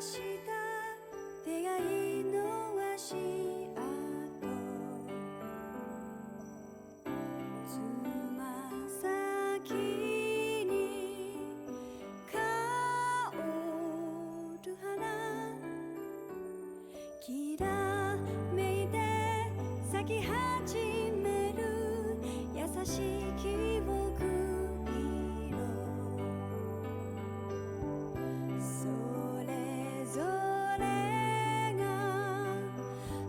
した出会いの足跡つま先に香る花きらめいて咲き始める優しい記憶色それぞれが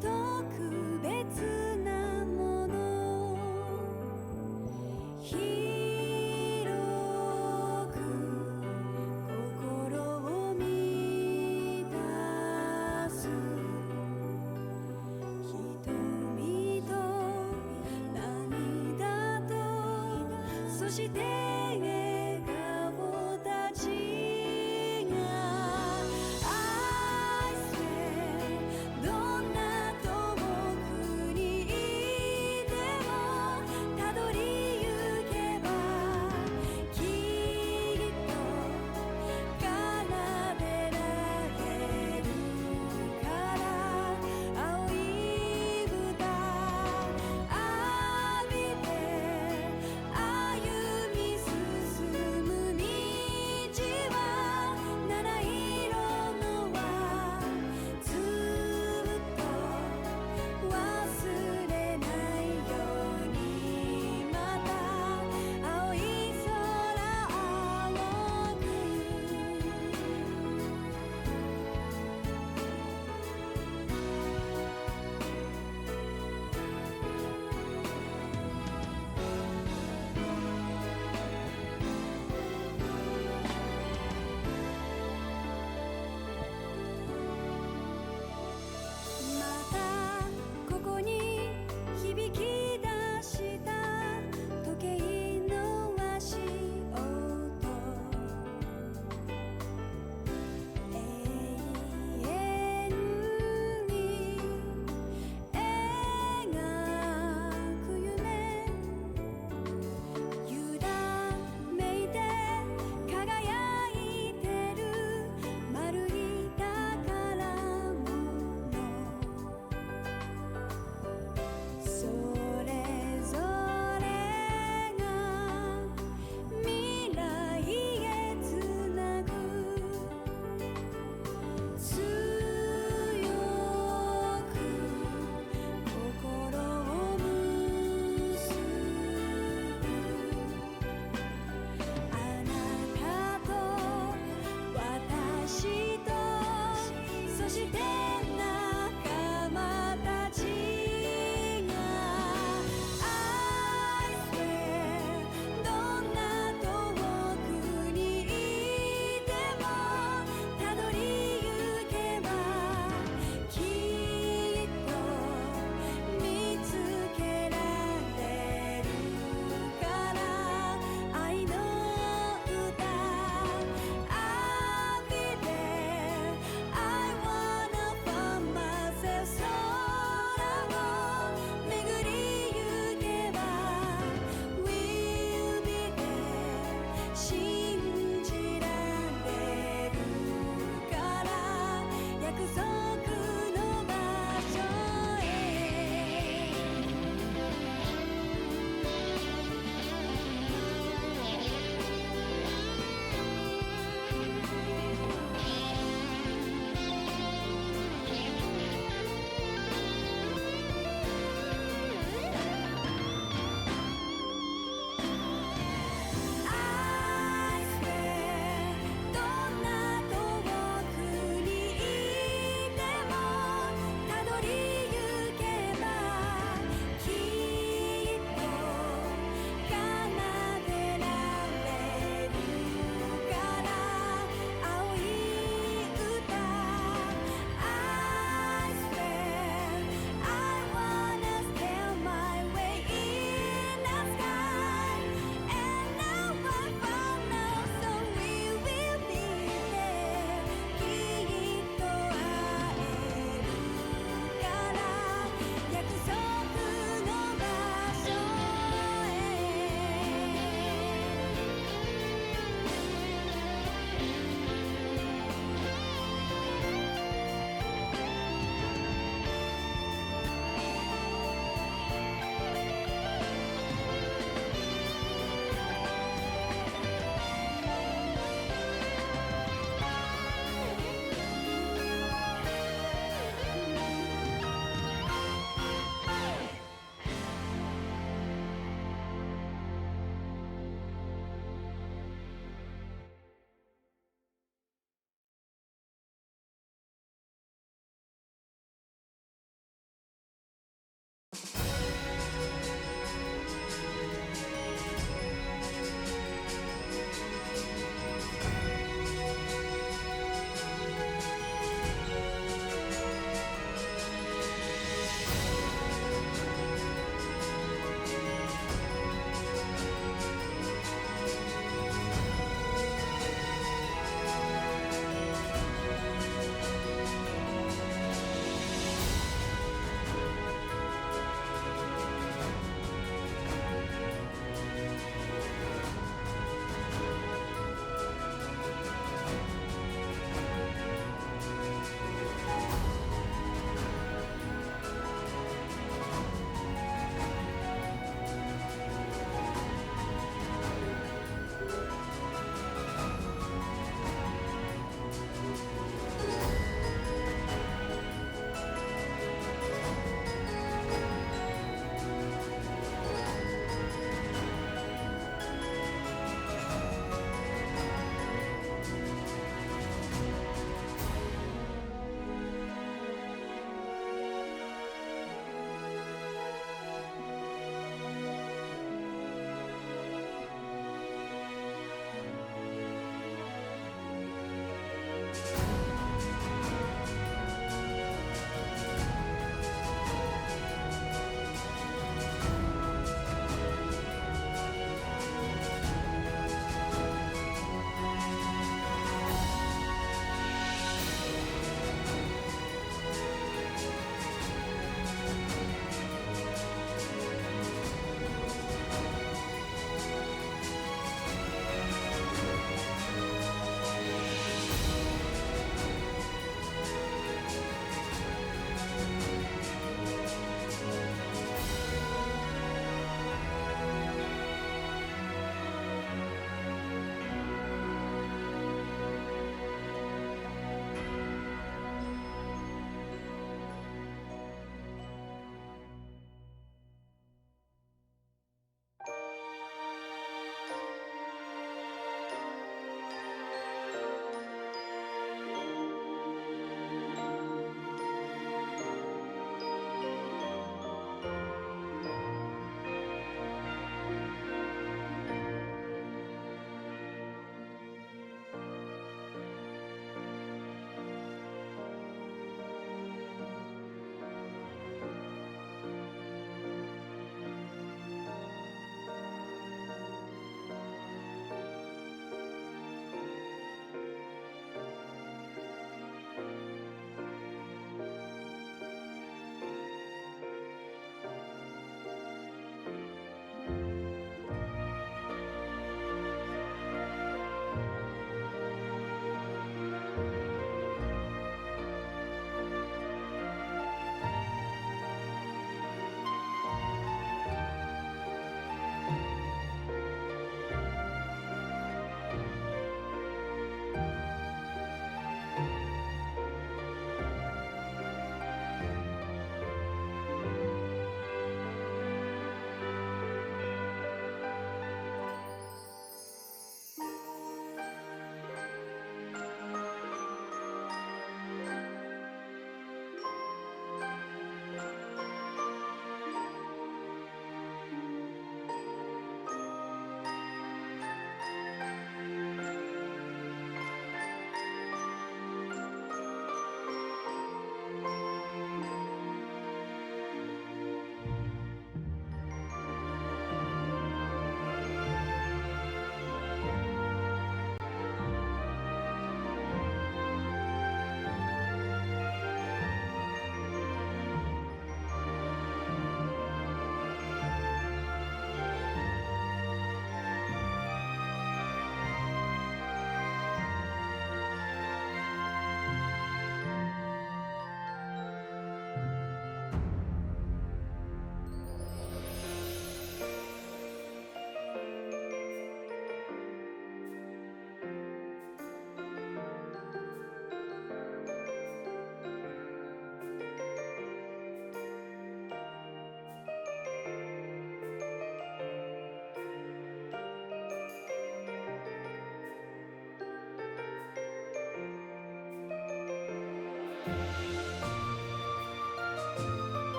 特別なもの広く心を満たす瞳と涙とそして笑顔たちが愛してどんな遠くにいてもたどり行けばきっと奏でられるから青い歌浴びて歩み進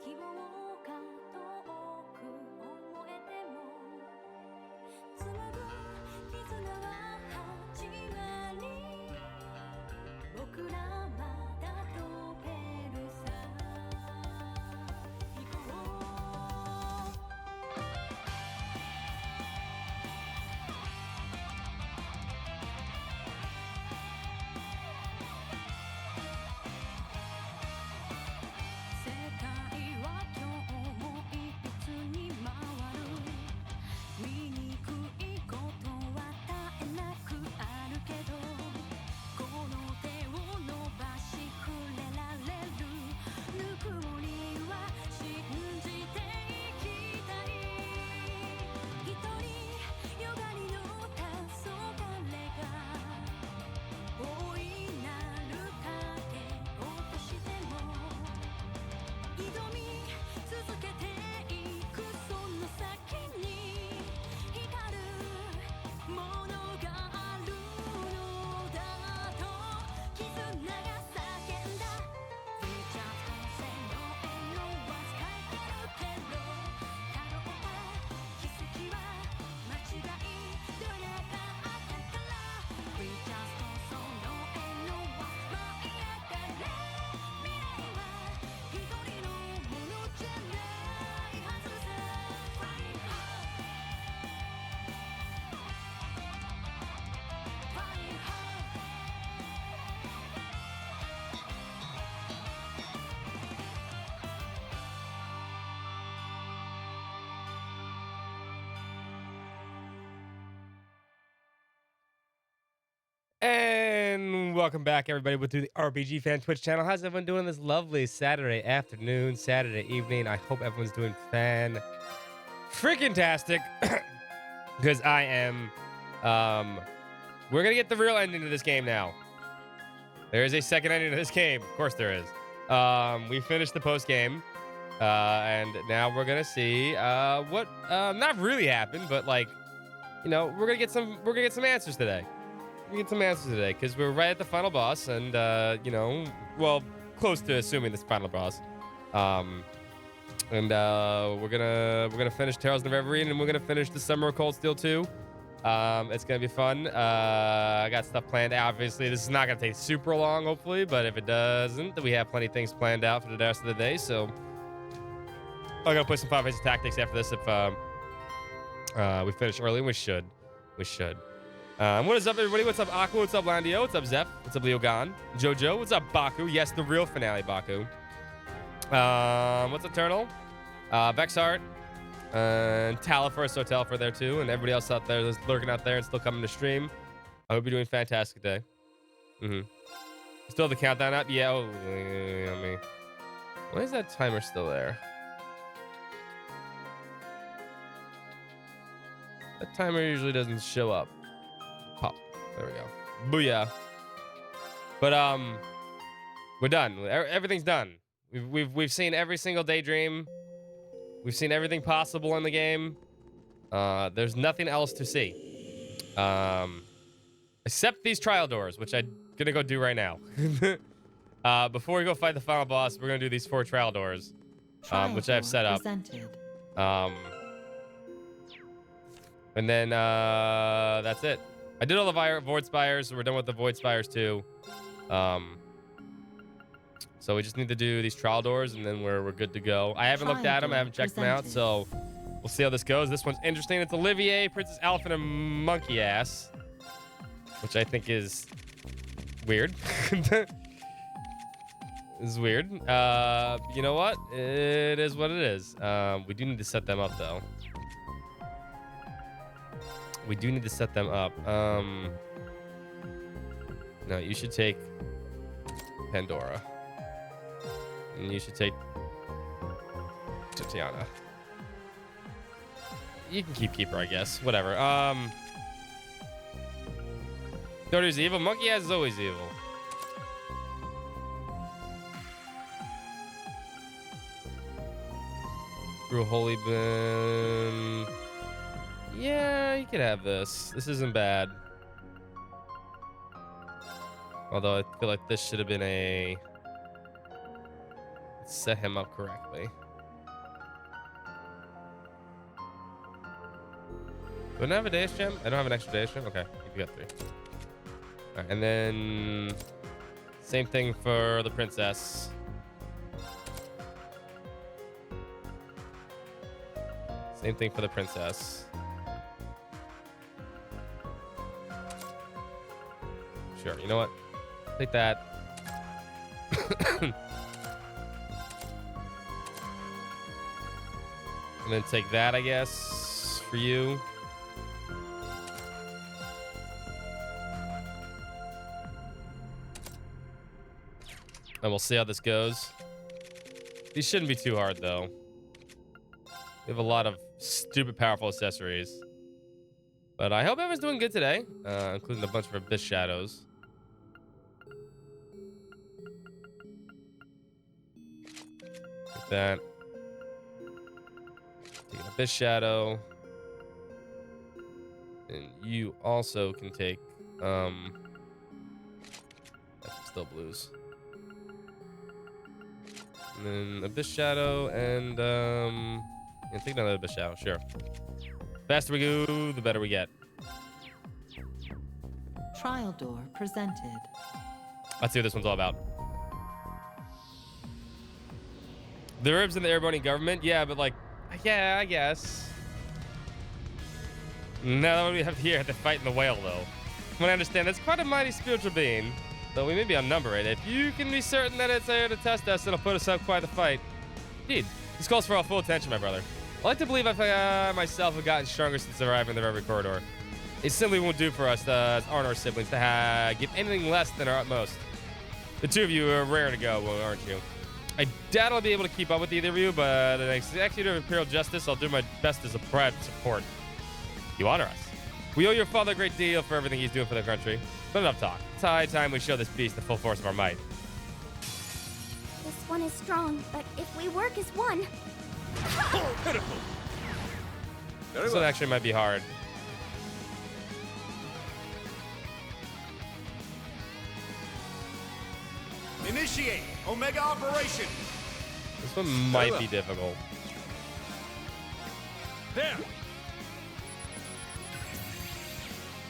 希望が遠く思えてもつなぐ絆は始まり僕らまだ飛べるさ行こう世界は今日もいつに回る醜いことは絶えなくあるけどこの手を伸ばし触れられるぬくもりは信じていきたい一人よがりの黄昏が大いなる影を落としても挑み続けていくその先に光るものがあるのだと絆が叫んだ We just don't say no and no one's 書いてるけどたどった奇跡は間違いではなかったから We just don't say no and no one's 舞い上がれ未来は一人のものじゃないはずさ Flying high Flying high And welcome back, everybody, with the RPG Fan Twitch channel. How's everyone doing this lovely Saturday afternoon, Saturday evening? I hope everyone's doing freaking-tastic. Because I am. We're going to get the real ending to this game now. There is a second ending to this game. Of course there is. We finished the post-game. And now we're going to see what not really happened, but like, you know, we're going to get some answers today. We get some answers today because we're right at the final boss, and you know, well, close to assuming this final boss. And we're gonna finish Tales of Reverie, and we're gonna finish the Summer of Cold Steel 2. It's gonna be fun. I got stuff planned. Obviously, this is not gonna take super long, hopefully, but if it doesn't, then we have plenty of things planned out for the rest of the day. So I'm gonna play some Final Fantasy Tactics after this if we finish early. We should. What is up, everybody? What's up, Aqua? What's up, Landio? What's up, Zeph? What's up, Leogan? Jojo? What's up, Baku? Yes, the real finale, Baku. What's up, Eternal? Vexart. And Talifer, so Talifer there, too. And everybody else out there that's lurking out there and still coming to stream. I hope you're doing a fantastic day. Still the countdown up? Yeah. Oh, me. Why is that timer still there? That timer usually doesn't show up. Pop. There we go. Booyah. But we're done. Everything's done. We've seen every single daydream. We've seen everything possible in the game. There's nothing else to see. Except these trial doors, which I'm gonna go do right now. Before we go fight the final boss, we're gonna do these 4 trial doors, which I have set up. And then that's it. I did all the Void Spires, so we're done with the Void Spires too. So we just need to do these trial doors, and then we're good to go. I haven't looked at them. I haven't checked them out, so we'll see how this goes. This one's interesting. It's Olivier, Princess Elephant, and Monkey Ass, which I think is weird. It's weird. You know what? It is what it is. We do need to set them up, though. We do need to set them up. No, you should take Pandora. And you should take Tatiana. You can keep Keeper, I guess. Whatever. Dodo's evil. Monkey Ass is always evil. Brew Holy Bin. Yeah, you could have this. This isn't bad. Although I feel like this should have been a... Let's set him up correctly. Do I not have a Deus gem? I don't have an extra Deus gem? Okay, you got 3. All right, and then same thing for the princess. Same thing for the princess. Sure, you know what? Take that. And then take that, I guess, for you. And we'll see how this goes. These shouldn't be too hard, though. We have a lot of stupid powerful accessories. But I hope everyone's doing good today, including a bunch of Abyss Shadows. Like that. Take an Abyss Shadow. And you also can take, actually still blues. And then Abyss Shadow and, yeah, take another Abyss Shadow, sure. Faster we go, the better we get. Trial door presented. Let's see what this one's all about. The herbs in the Airborne government? Yeah, but like, yeah, I guess. Now that we have here to fight in the whale, though. From what I understand, it's quite a mighty spiritual being. Though we may be outnumbered. If you can be certain that it's here to test us, it'll put us up quite a fight. Indeed, this calls for our full attention, my brother. I like to believe I myself have gotten stronger since arriving in the Reverie corridor. It simply won't do for us, as aren't our siblings, to give anything less than our utmost. The two of you are rare to go, well, aren't you? I doubt I'll be able to keep up with either of you, but as executor of Imperial Justice, I'll do my best as a proud support. You honor us. We owe your father a great deal for everything he's doing for the country. But enough talk. It's high time we show this beast the full force of our might. This one is strong, but if we work as one... Oh, pitiful. This one actually might be hard. Initiate Omega Operation. This one might be difficult. There.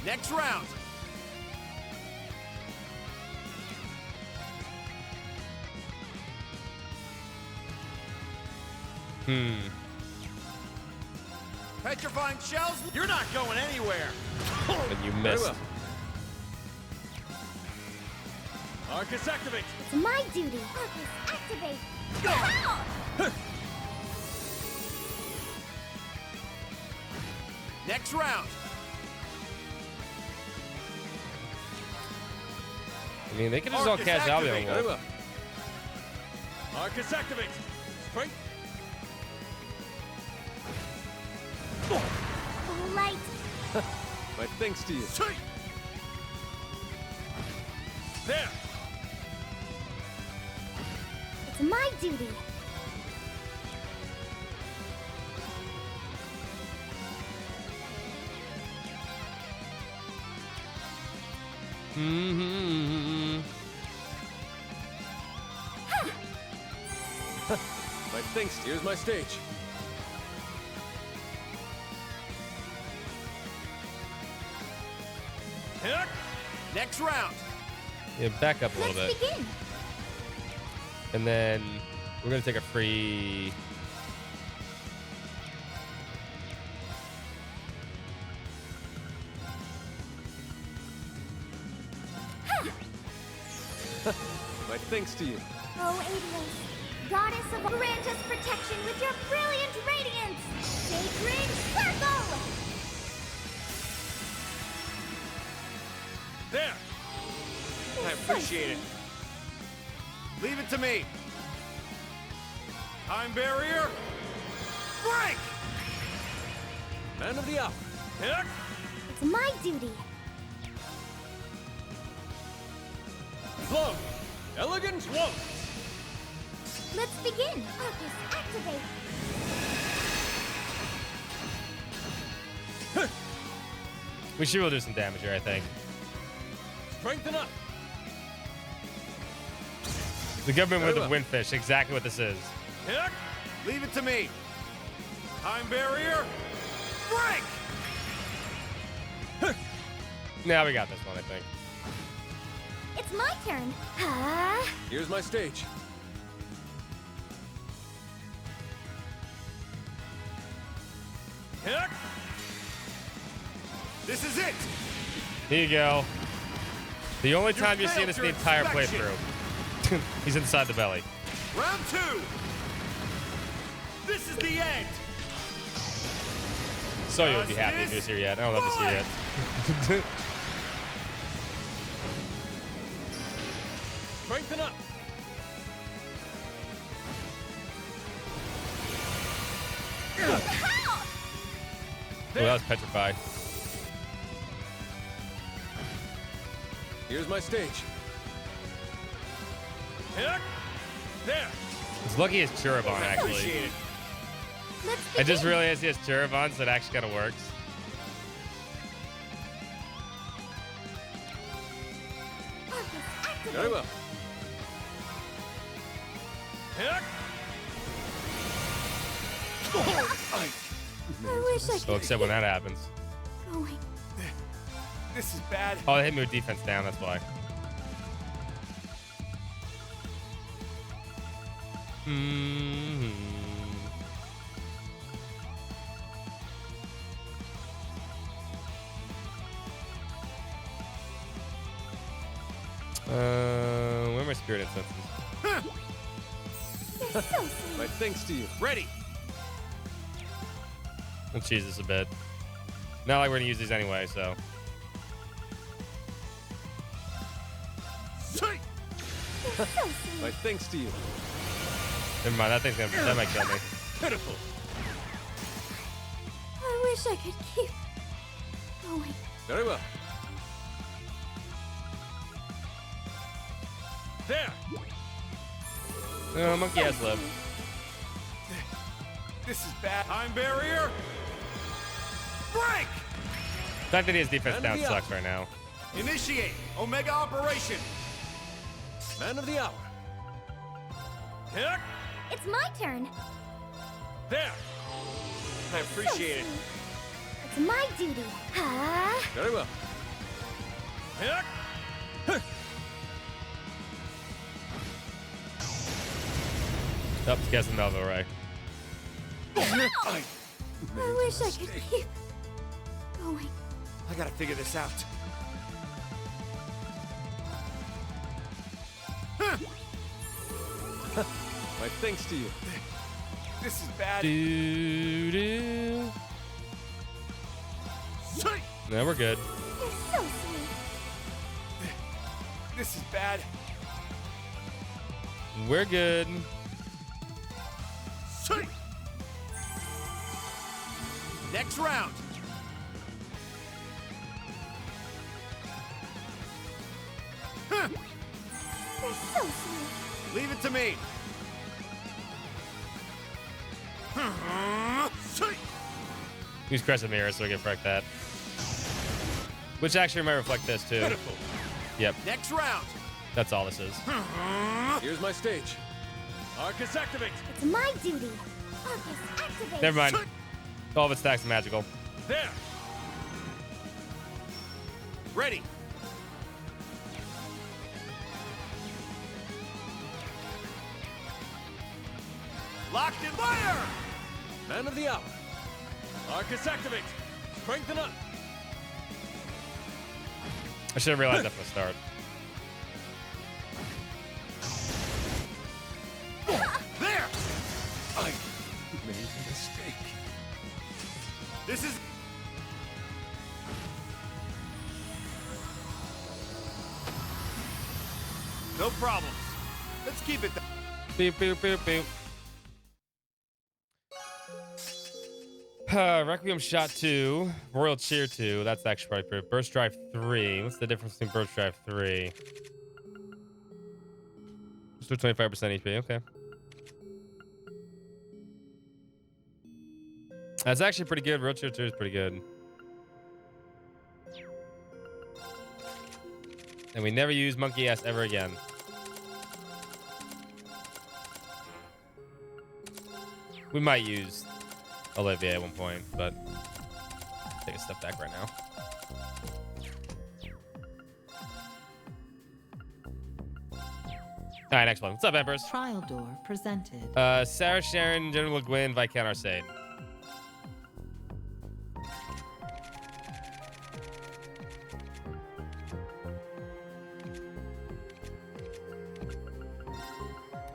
Next round. Petrifying shells. You're not going anywhere. And you missed. Arcus activate. It's my duty. Arcus, activate. Next round. I mean, they could just all Arcus cast out activate. the Arcus activate. Strength. Light. My thanks to you. There. It's my duty. My thanks. Here's my stage. Next round. Yeah, back up a little Let's bit. begin. And then we're going to take a free... My thanks to you. Oh, Adios, goddess of grant us protection with your brilliant radiance. Sacred circle. There. I appreciate it. Leave it to me. Time barrier. Break. Man of the hour. It's my duty. Flow. Elegant flow. Let's begin. Arcus, activate. We should be able to do some damage here, I think. Strengthen up. The government with the windfish, exactly what this is. Leave it to me. Time barrier. Break. Now we got this one, I think. It's my turn. Ah. Here's my stage. Heck! This is it. Here you go. The only time you see failed this the your entire inspection. playthrough. He's inside the belly. Round 2. This is the end. So you would be happy if he was here yet. I don't know if he's here yet. Strengthen up. Oh, that was petrified. Here's my stage. Heck! There. It's lucky it's Churabon, actually. Appreciate it. Let's I just begin. realized he has Churabon, so it actually kind of works. Focus activate. Very well. Heck! I wish I So could except when that happens. keep going. This is bad. Oh, they hit me with defense down, that's why. Where are my spirit incenses? You're so sweet. My thanks to you. Ready. Let's cheese this a bit. Not like we're gonna use these anyway, so. Sweet. You're so sweet. My thanks to you. Never mind, that might kill me. Pitiful. I wish I could keep going. Very well. There. Oh, monkey has lived. This is bad. Time barrier. Break. The fact that he has defense And down the sucks right now. Initiate Omega operation. Man of the hour. Heck. It's my turn. There. I appreciate it. It's my duty. Ah. Very well. Heck. Up to guess Melville Ray. I wish I could keep going. I gotta figure this out. My thanks to you. This is bad. Doo-doo. No, we're good. You're so sweet. This is bad. We're good. Next round. You're so sweet. Leave it to me. Use Crescent Mirror so we can reflect that. Which actually might reflect this too. Pitiful. Yep, Next round. that's all this is. Here's my stage. Arcus activate. It's my duty. Focus activate. Never mind. All of its stacks are magical. There. Ready. Locked in fire. Man of the hour. Arcus activate. Strengthen up. I should have realized that from the start. There. I made a mistake. This is. No problems. Let's keep it. Beep, beep, beep, beep. Requiem Shot 2, Royal Cheer 2. That's actually probably pretty. Burst Drive 3. What's the difference between Burst Drive 3? Just do 25% HP. Okay. That's actually pretty good. Royal Cheer 2 is pretty good. And we never use Monkey Ass ever again. We might use Olivier at one point, but take a step back right now. All right, next one. What's up, Empress? Trial door presented. Sarah Sharon, General Le Guin, Viscount Arcade.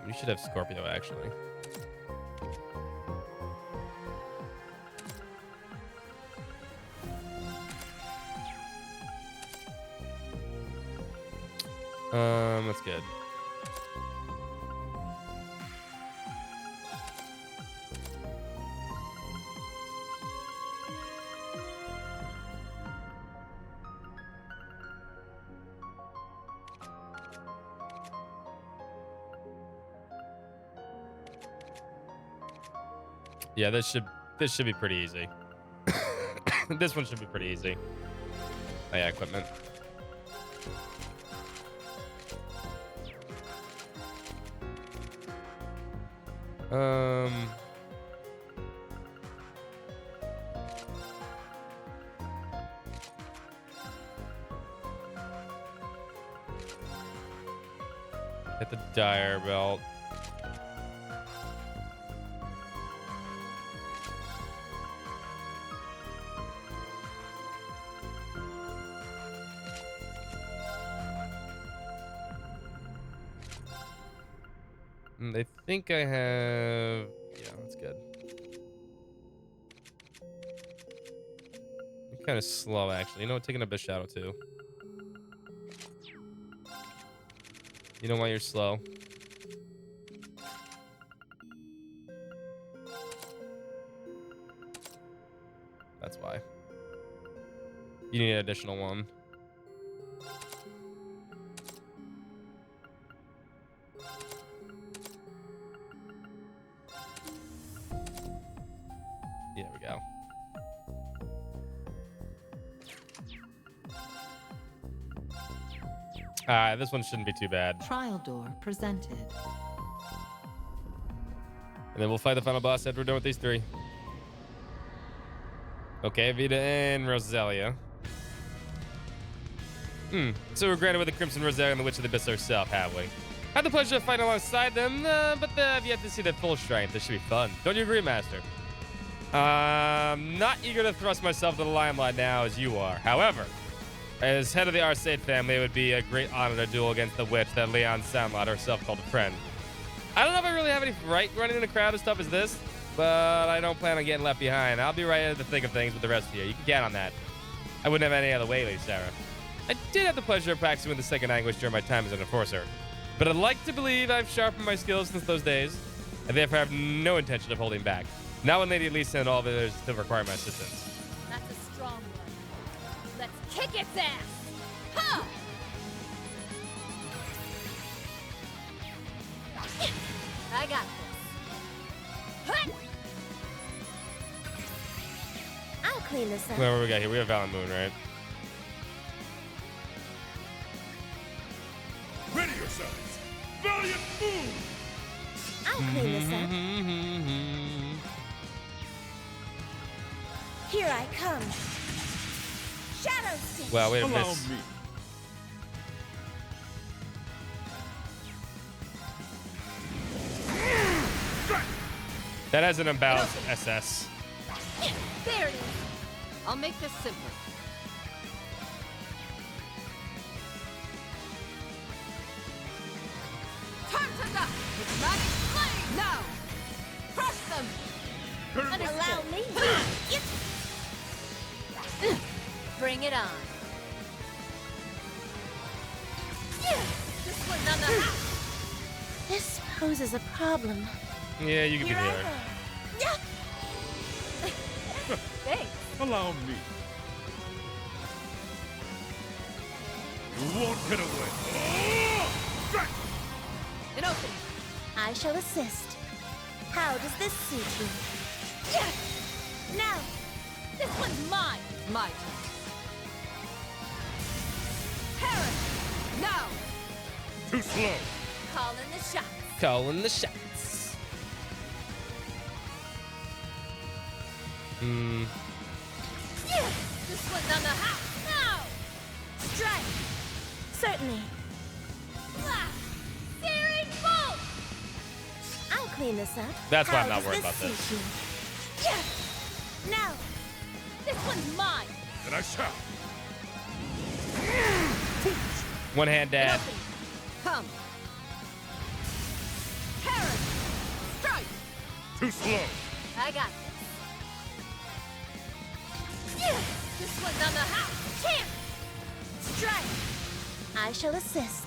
You should have Scorpio, actually. That's good. Yeah, this should be pretty easy. This one should be pretty easy. Oh yeah, equipment. Hit the dire belt. I think I have... Yeah, that's good. I'm kind of slow, actually. You know what? Taking a bit shadow, too. You know why you're slow? That's why. You need an additional one. There we go. This one shouldn't be too bad. Trial door presented. And then we'll fight the final boss after we're done with these three. Okay, Vita and Rosalia. So we're granted with the Crimson Rosalia and the Witch of the Abyss herself, have we? Had the pleasure of fighting alongside them, but I've yet to see their full strength. This should be fun. Don't you agree, Master? Not eager to thrust myself to the limelight now as you are. However, as head of the Arcade family, it would be a great honor to duel against the witch that Leon Sandlot herself called a friend. I don't know if I really have any right running in a crowd as tough as this, but I don't plan on getting left behind. I'll be right at the thick of things with the rest of you. You can count on that. I wouldn't have any other way, Lady Sarah. I did have the pleasure of practicing with the second language during my time as an enforcer, but I'd like to believe I've sharpened my skills since those days, and therefore have no intention of holding back. Now when Lady Lisa and all of others still require my assistance. That's a strong one. Let's kick its ass! Huh! I got this. Huh! I'll clean this up. What do we got here? We have Valiant Moon, right? Ready yourselves! Valiant Moon! I'll clean this up. Here I come. Shadow Stitch. Well, wait a Allow minute. me. That has an unbalanced SS. There it is. I'll make this simple. Turn to dust with magic flame now. Crush them. Allow me. Bring it on. This one's on the house. This poses a problem. Yeah, you can be Here I there. go. Thanks. Allow me. You won't get away. An opening. I shall assist. How does this suit you? Now. This one's mine. My turn. Harris. Now. Too slow. Calling the shots. Calling the shots. This one's on the house. Now. Strike. Certainly. Searing clean this up. That's why I'm How not does worried about suit this. you? Yes! Now! This one's mine! Then I shall. One hand dad. Come! Parry! Strike! Too slow. I got this. Yeah! This one's on the house! Champ! Strike! I shall assist.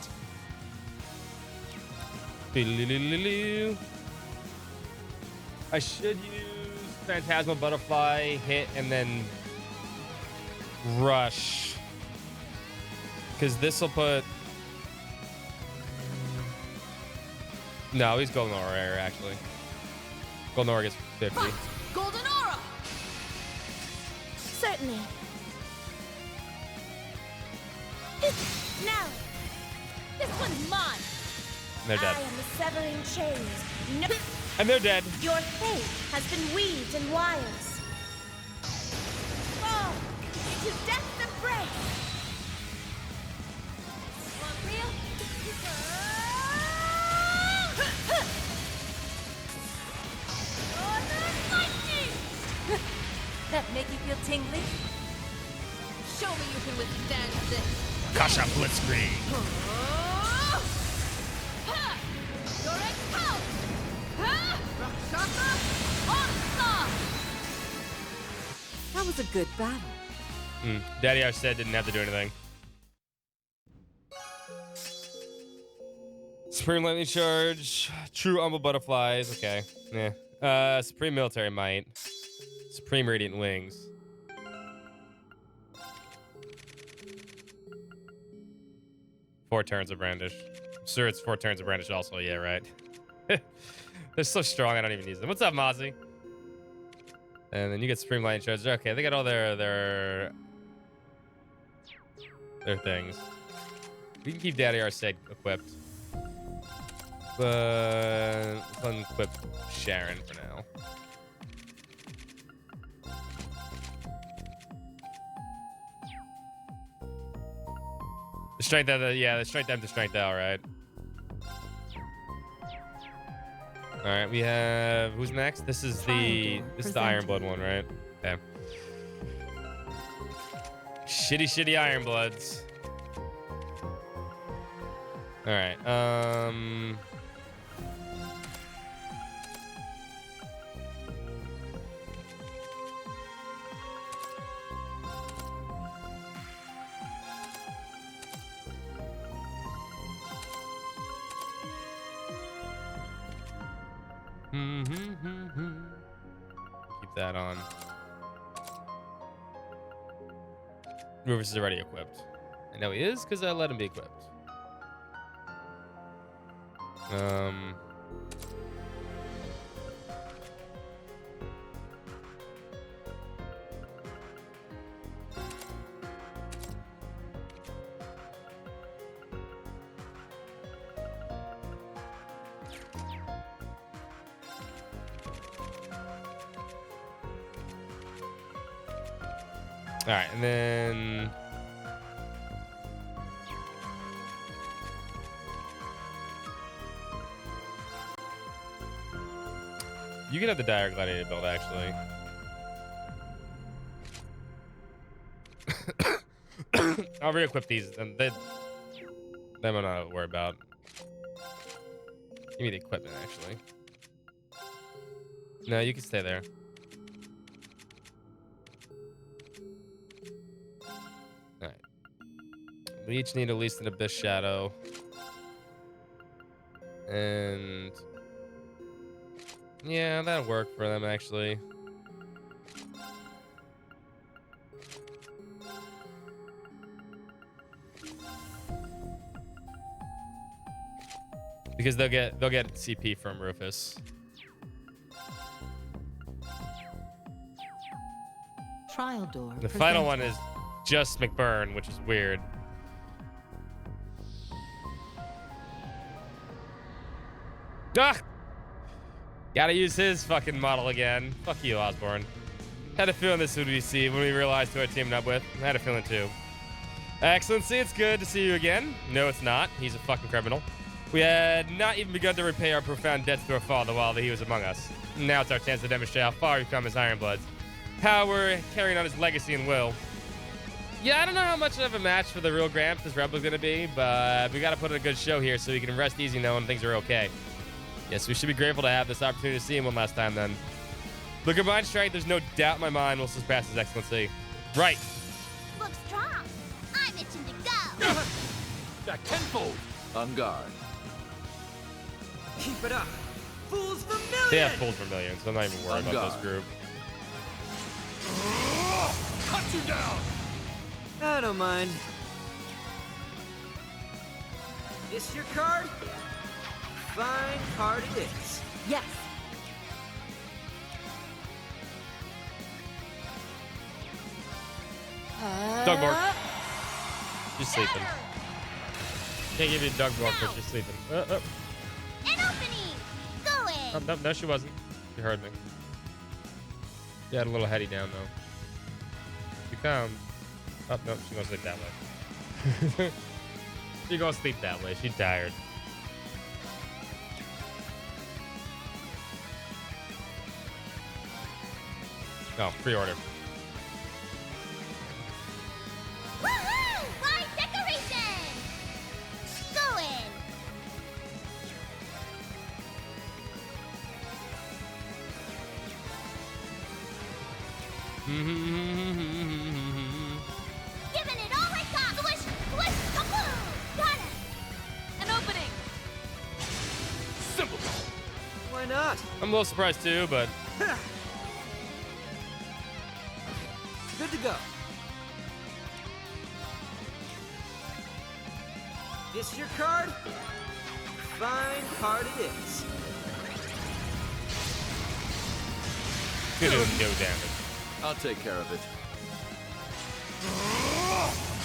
I should use Phantasmal Butterfly, hit, and then rush. Because this will put... No, he's Golden Aura, actually. Golden Aura gets 50. Fight! Golden Aura! Certainly. Now! This one's mine! And they're dead. I am the severing chains. No, And they're dead. your fate has been weaved in wires. Fall into death's embrace. Want real? Northern lightning! That make you feel tingly? Show me you can withstand this. Kasha Blitzkrieg. You're exposed! Rakshasa onslaught! That was a good battle. Daddy Arced didn't have to do anything. Supreme Lightning Charge. True Humble Butterflies. Okay. Yeah. Supreme Military Might. Supreme Radiant Wings. Four turns of Brandish. I'm sure it's 4 turns of Brandish also. Yeah, right. They're so strong, I don't even use them. What's up, Mozzie? And then you get Supreme Lightning Charge. Okay, they got all their things. We can keep Daddy Arced equipped. But let's unequip Sharon for now. The strength of the strength M to strength L, right? All right, we have who's next? This is the Ironblood one, right? Okay. Shitty Ironbloods. All right. Keep that on. Rufus is already equipped. I know he is because I let him be equipped. All right, and then you can have the Dire Gladiator build, actually. I'll re-equip these, and them I'm not worried about. Give me the equipment, actually. No, you can stay there. Alright. We each need at least an Abyss Shadow. And yeah, that'll work for them, actually. Because they'll get CP from Rufus. Trial door. The final one is just McBurn, which is weird. Ah! Gotta use his fucking model again. Fuck you, Osborne. Had a feeling this would be C when we realized who I teamed up with. I had a feeling too. Excellency, it's good to see you again. No, it's not. He's a fucking criminal. We had not even begun to repay our profound debts to our father while he was among us. Now it's our chance to demonstrate how far we've come as Ironbloods. How we're carrying on his legacy and will. Yeah, I don't know how much of a match for the real Gramps this Rebel's gonna be, but we gotta put in a good show here so we can rest easy knowing things are okay. Yes, we should be grateful to have this opportunity to see him one last time then. The combined strength, there's no doubt in my mind, will surpass his excellency. Right. Look strong. I'm itching to go. Back tenfold. On guard. Keep it up. Fools Vermilion! They have fools for millions, so I'm not even worried about this group. Cut you down. I don't mind. This your card? Fine card it is. Yes. Doug Mark. She's sleeping. Can't give you a Doug Mark, but she's sleeping. An opening. Go in. Oh, no, she wasn't. She heard me. She had a little heady down, though. She comes. Oh, no, she's gonna sleep that way. She's gonna sleep that way. She's tired. Oh, pre-order. Woohoo! Wide decoration. Go in. Giving it all I got. Swish, swish, kaboom! Got it. An opening. Simple. Why not? I'm a little surprised, too, but... Good to go. This your card? Fine card it is. Good doing no damage. I'll take care of it.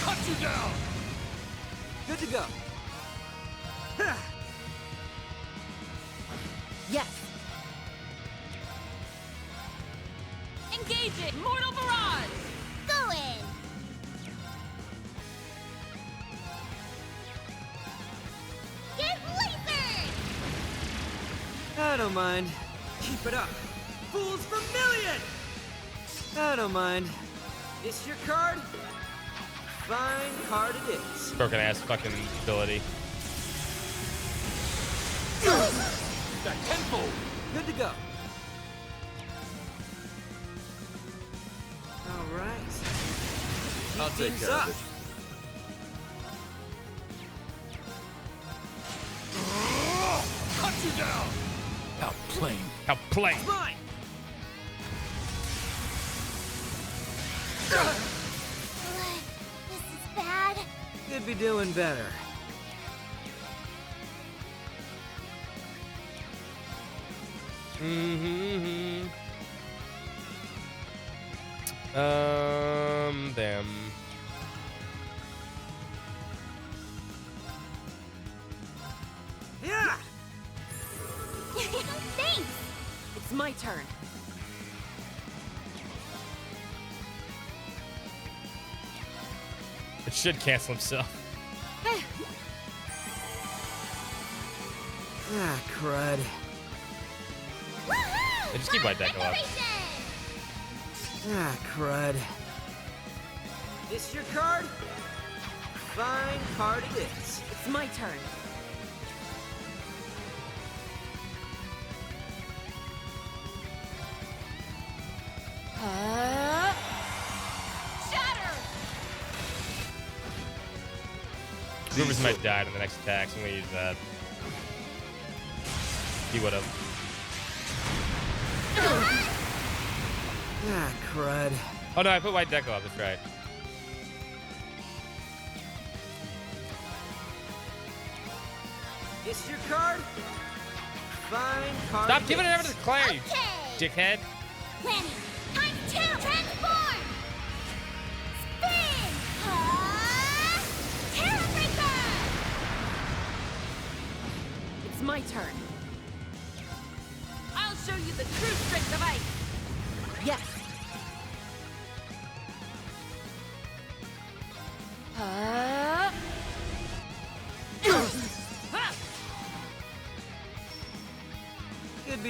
Cut you down. Good to go. Yes. Engaging. Mortal barrage. Go in. Get lasered. I don't mind. Keep it up. Fools Vermilion! I don't mind. This your card? Fine card it is. Broken ass fucking ability. Back tenfold. Good to go. All right. I'll take Things care up. of it. Cut you down. Outplaying. How plain. Mine. This is bad. Could be doing better. Mm-hmm. Them. Yeah. Thanks. It's my turn. It should cancel himself. Ah, crud. Woohoo! They just keep white deck alive. Ah, crud. This your card? Fine card it is. It's my turn. Shatter. Rumors might die in the next attack, so I'm gonna use that. He would have. Ah, crud. Oh no, I put white deck off. That's right. This your card? Fine card. Stop giving it over to is. Claire, you Okay. dickhead. Planning. Time to transform. Spin. Terra Breaker. It's my turn. I'll show you the true strength of ice. Yes.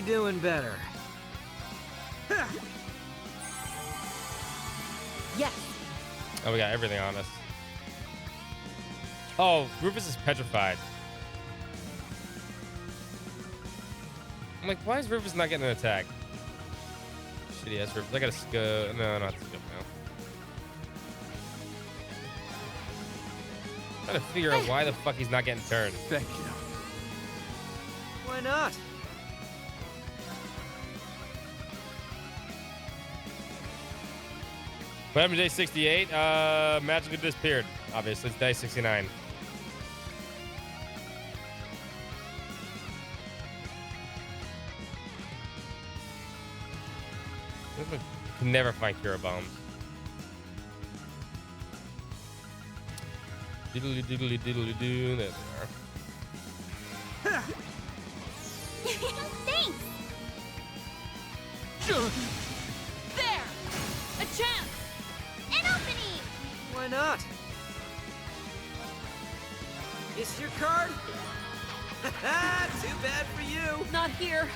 doing better. Yes. Oh, we got everything on us. Oh, Rufus is petrified. I'm like, why is Rufus not getting an attack? Shitty ass Rufus. I gotta go. No, not to go now. I'm trying to figure out why the fuck he's not getting turned. Thank you. Why not? What happened to day 68? Magically disappeared. Obviously, it's day 69. Can never find cure bombs. Diddly diddly diddly doo. There they are. Thanks! There! A chance! An opening! Why not? Is your card? Too bad for you. Not here.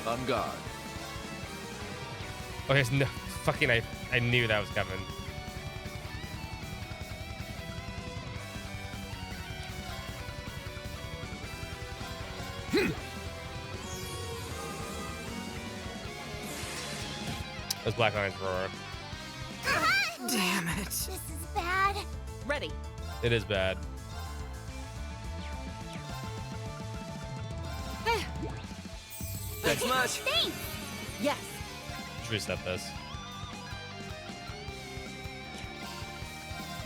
On guard. Oh, there's no fucking. I knew that was coming. Those black lines roar. Damn it. This is bad. Ready. It is bad. Thanks much. Thanks! Yes. Let's reset this.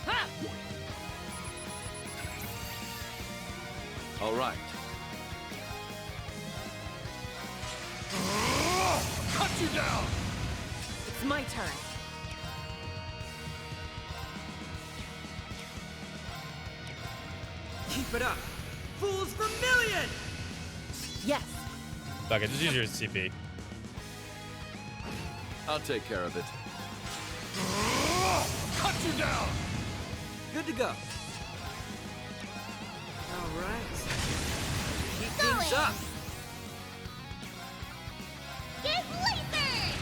Ha! All right. Cut you down! It's my turn. Keep it up. Fools Vermilion! Yes. Fuck it, just use your CP. I'll take care of it. Cut you down! Good to go. All right. Keep Go things in. up. Get laser!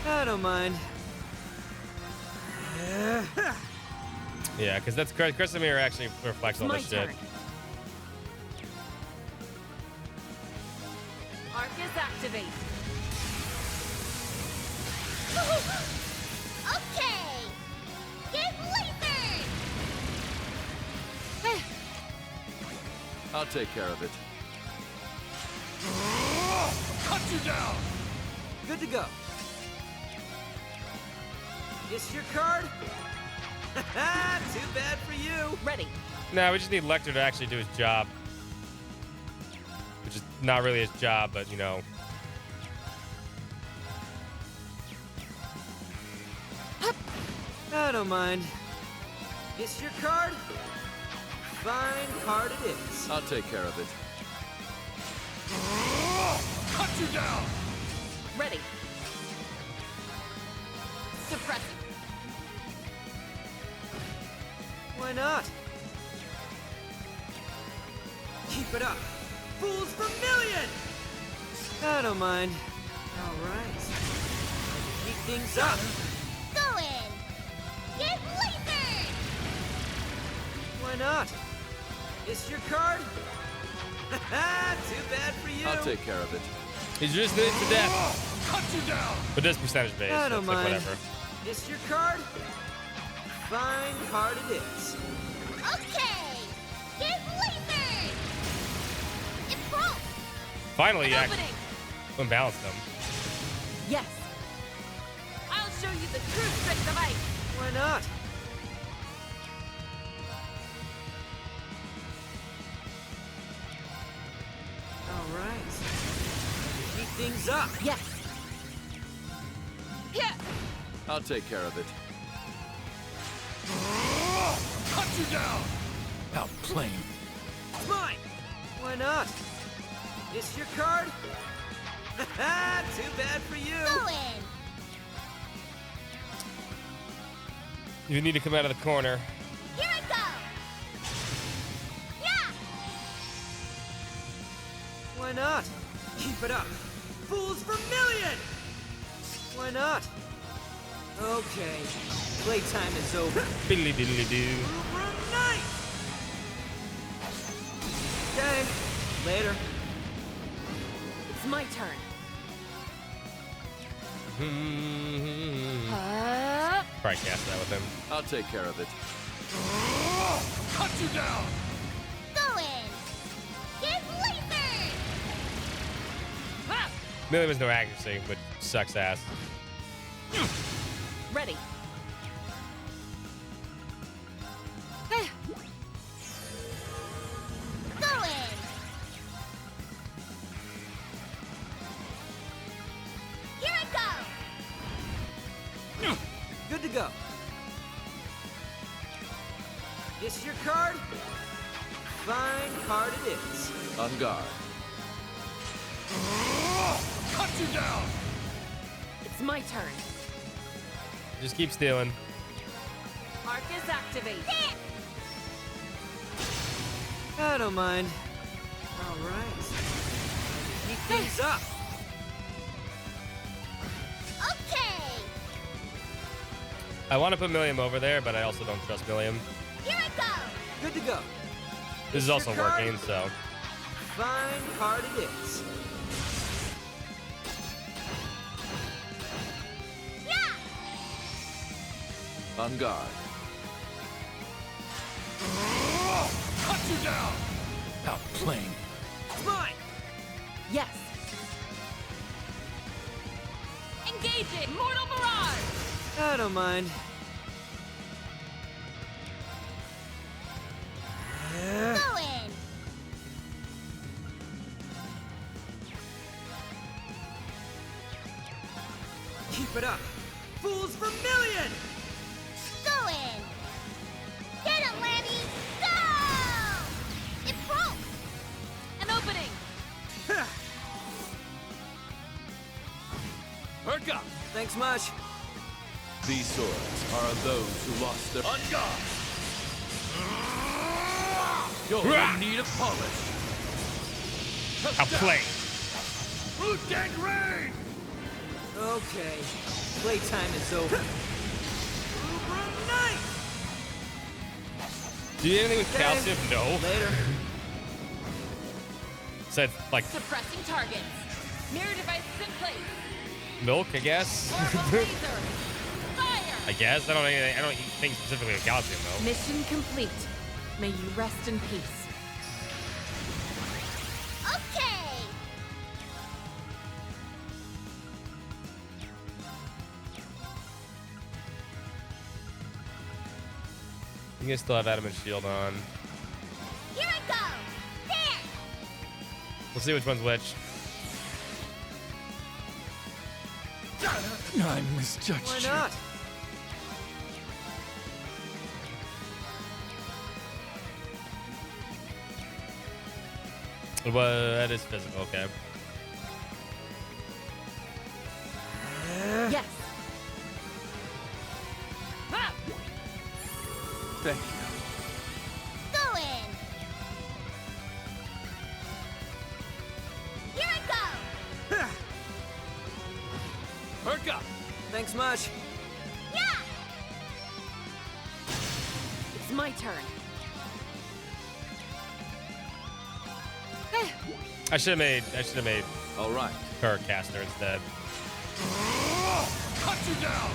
I don't mind. Yeah, because that's Kresimir actually reflects all My this shit. turn. Arcus activate. Okay! Get laser! I'll take care of it. Cut you down! Good to go. Is your card? Too bad for you. Ready. No, we just need Lecter to actually do his job. Which is not really his job, but you know. I don't mind. Is your card? Fine card it is. I'll take care of it. Cut you down! Ready. Suppress. Why not? Keep it up. Fools Vermilion! I don't mind. All right. Keep things up. Go in! Get laser! Why not? Is your card? Too bad for you. I'll take care of it. He's just it to death. Cut you down! But this percentage base. I So don't it's like mind. whatever. Is your card? Fine card it is. Okay! Get laser! It broke! Finally, An yeah, opening. unbalanced him. Yes. I'll show you the true strength of ice. Why not? All right. Keep things up. Yes. Yeah. I'll take care of it. Cut you down! Outplaying. It's mine. Why not? Is your card? Too bad for you. Go in! You need to come out of the corner. Here I go! Yeah! Why not? Keep it up. Fools for million! Why not? Okay. Playtime is over. Biddly diddly doo. Night! Okay. Later. It's my turn. Probably cast that with him. I'll take care of it. Cut you down! Go in! Get laser! Ha! Million has no accuracy, but sucks ass. Ready. Go in! Here I go! Good to go. This your card? Fine card it is. On guard. Cut you down! It's my turn. Just keep stealing. Arcus activate. I don't mind. All right. Keep things up. Okay! I want to put Milliam over there, but I also don't trust Milliam. Here I go! Good to go. This is also Your card? working, so. Fine card it is. Yeah! On guard. Cut you down! Outplaying. It's mine. Yes. Engaging Mortal Barrage. I don't mind. Go in! Keep it up. Fools for million! Go in! Get him, Lammy! Go! It broke! An opening. Perk up! Thanks much. These swords are of those who lost their... On guard! You're in need of polish. I'll play. Root Deck Rain! Okay. Playtime is over. Night! Do you do anything with Okay. calcium? No. Later. Said like Suppressing targets. Mirror devices in place. milk, I guess. Orbital laser. Fire. I guess. I don't think specifically of calcium though. Mission complete. May you rest in peace. Okay! You can still have adamant shield on. Here I go! There! We'll see which one's which. I misjudged Why not? Well, that is physical, okay. Yes. Ha! Thank you. Go in! Here I go! Perk up! Thanks much. Yeah! It's my turn. I should have made All right. her caster instead. Cut you down!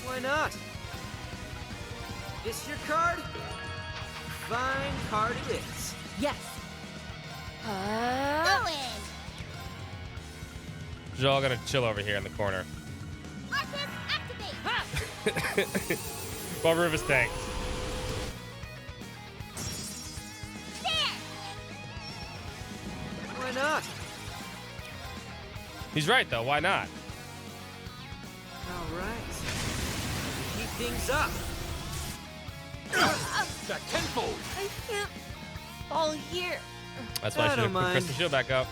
Why not? This your card? Fine card it is. Yes. Go in! You're all gonna chill over here in the corner. Arcus activate! Ha! While Rufus tanks. There! Why not? He's right though. Why not? All right. Keep things up. That tenfold! I can't fall here. That's why I I should don't have put mind. Crystal Shield back up.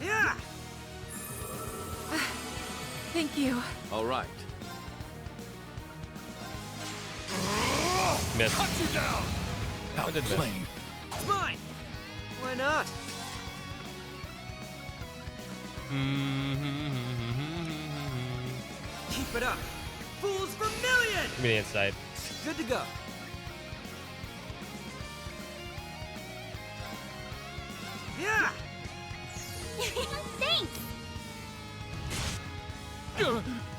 Yeah. Thank you. All right. Missed. Cut you down. I did miss. Outplayed. It's mine! Why not? Keep it up! Fools Vermilion! Give me the insight. Good to go. Yeah! Thanks!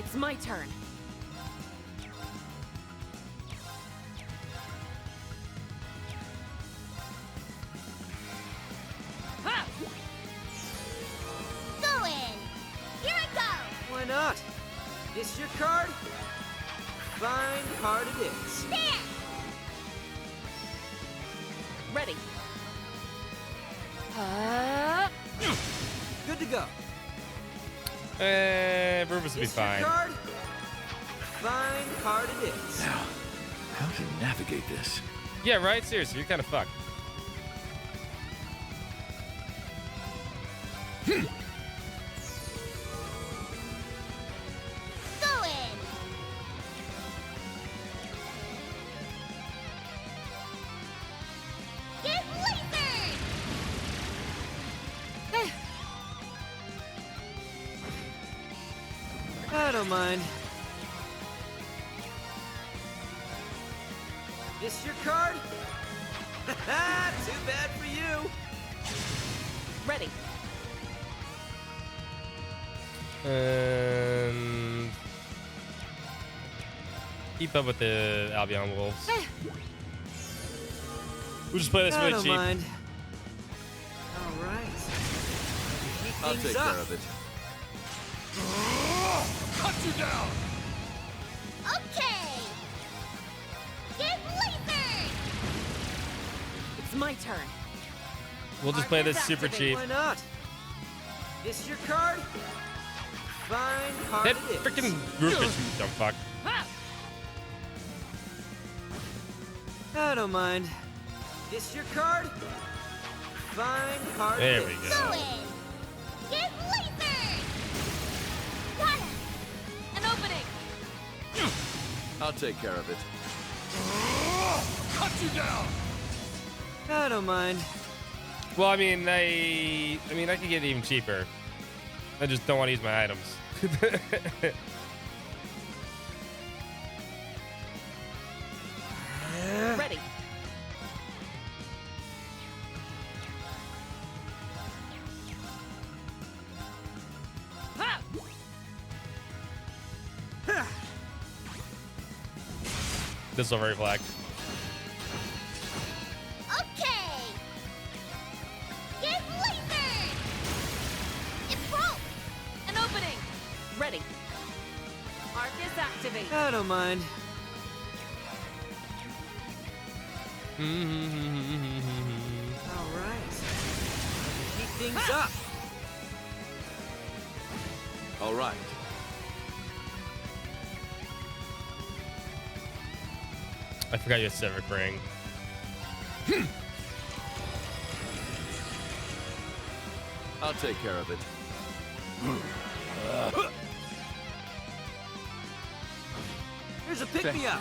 It's my turn. Ha! Go in! Here I go! Why not? This your card? Fine card it is. There! Ready. Good to go. Rufus will be This your fine. card? Fine card it is. Now, how to navigate this? Yeah, right? Seriously, you're kind of fucked. Go in! Get lasered! I don't mind. This your card? Too bad for you. Ready. And keep up with the Albion Wolves. We'll just play this I really don't cheap. mind. All right. Keep I'll things take up. care of it. Cut you down. Okay! Get lasered! It's my turn. We'll just play this super Activate. cheap. Why not? This your card? Fine card Hit it is. freaking Rufus, you dumb fuck. Ha! I don't mind. This your card? Fine card There it we is. go. Go in! Get lasered! Got it! An opening. I'll take care of it. Cut you down. I don't mind. Well, I mean, I could get it even cheaper. I just don't want to use my items. Ready. Ha! This will very flag. Okay! Get lasered! It broke! An opening. Ready. Arcus activate. I don't mind. All right. Keep things up. All right. I forgot you had Civic Ring. I'll take care of it. Here's a pick-me-up.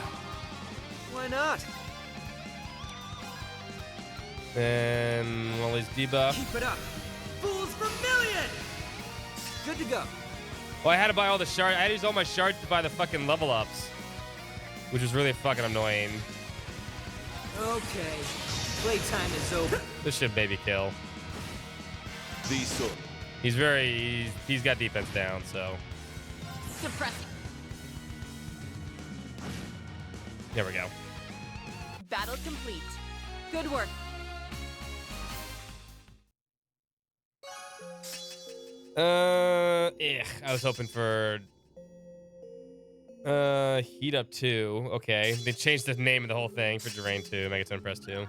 Why not? Then Wally's debuff. Keep it up. Fools Vermilion! Good to go. Well, I had to buy all the shards. I had to use all my shards to buy the fucking level ups, which was really fucking annoying. Okay. Playtime is over. This should baby kill. Be so. He's got defense down, so Suppressing. there we go. Battle complete. Good work. I was hoping for Heat Up 2. Okay, they changed the name of the whole thing for Drain 2, Megaton Press 2.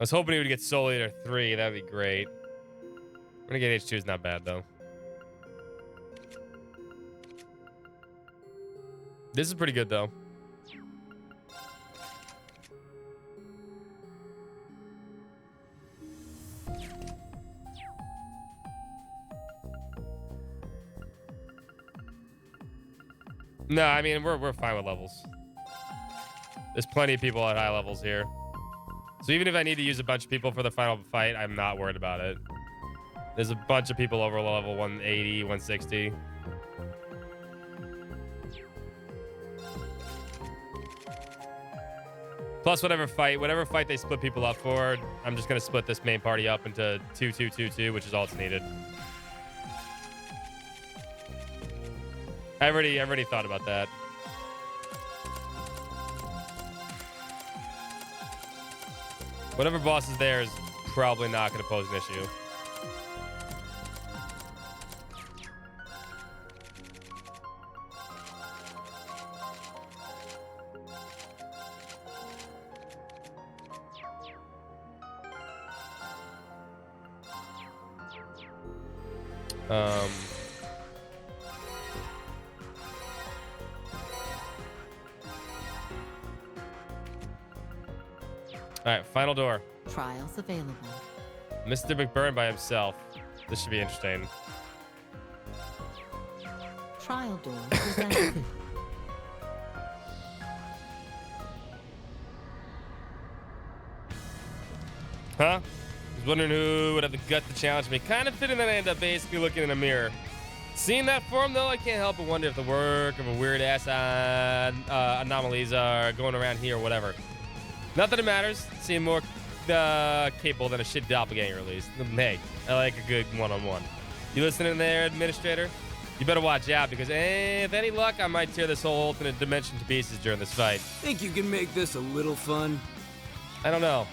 I was hoping he would get Soul Eater 3. That'd be great. Renegade H2 is not bad though. This is pretty good though. No, I mean, we're fine with levels. There's plenty of people at high levels here. So even if I need to use a bunch of people for the final fight, I'm not worried about it. There's a bunch of people over level 180, 160. Plus whatever fight they split people up for, I'm just going to split this main party up into 2-2-2-2, which is all it's needed. I already thought about that. Whatever boss is there is probably not going to pose an issue. All right, final door. Trials available. Mr. McBurn by himself. This should be interesting. Trial door presented. Huh? Was wondering who would have the gut to challenge me. Kind of fitting that I end up basically looking in a mirror. Seeing that form, though, I can't help but wonder if the work of a weird-ass anomalies are going around here or whatever. Not that it matters. Seem more capable than a shit doppelganger, at least. Hey, I like a good one-on-one. You listening there, Administrator? You better watch out, because if any luck, I might tear this whole alternate dimension to pieces during this fight. Think you can make this a little fun? I don't know.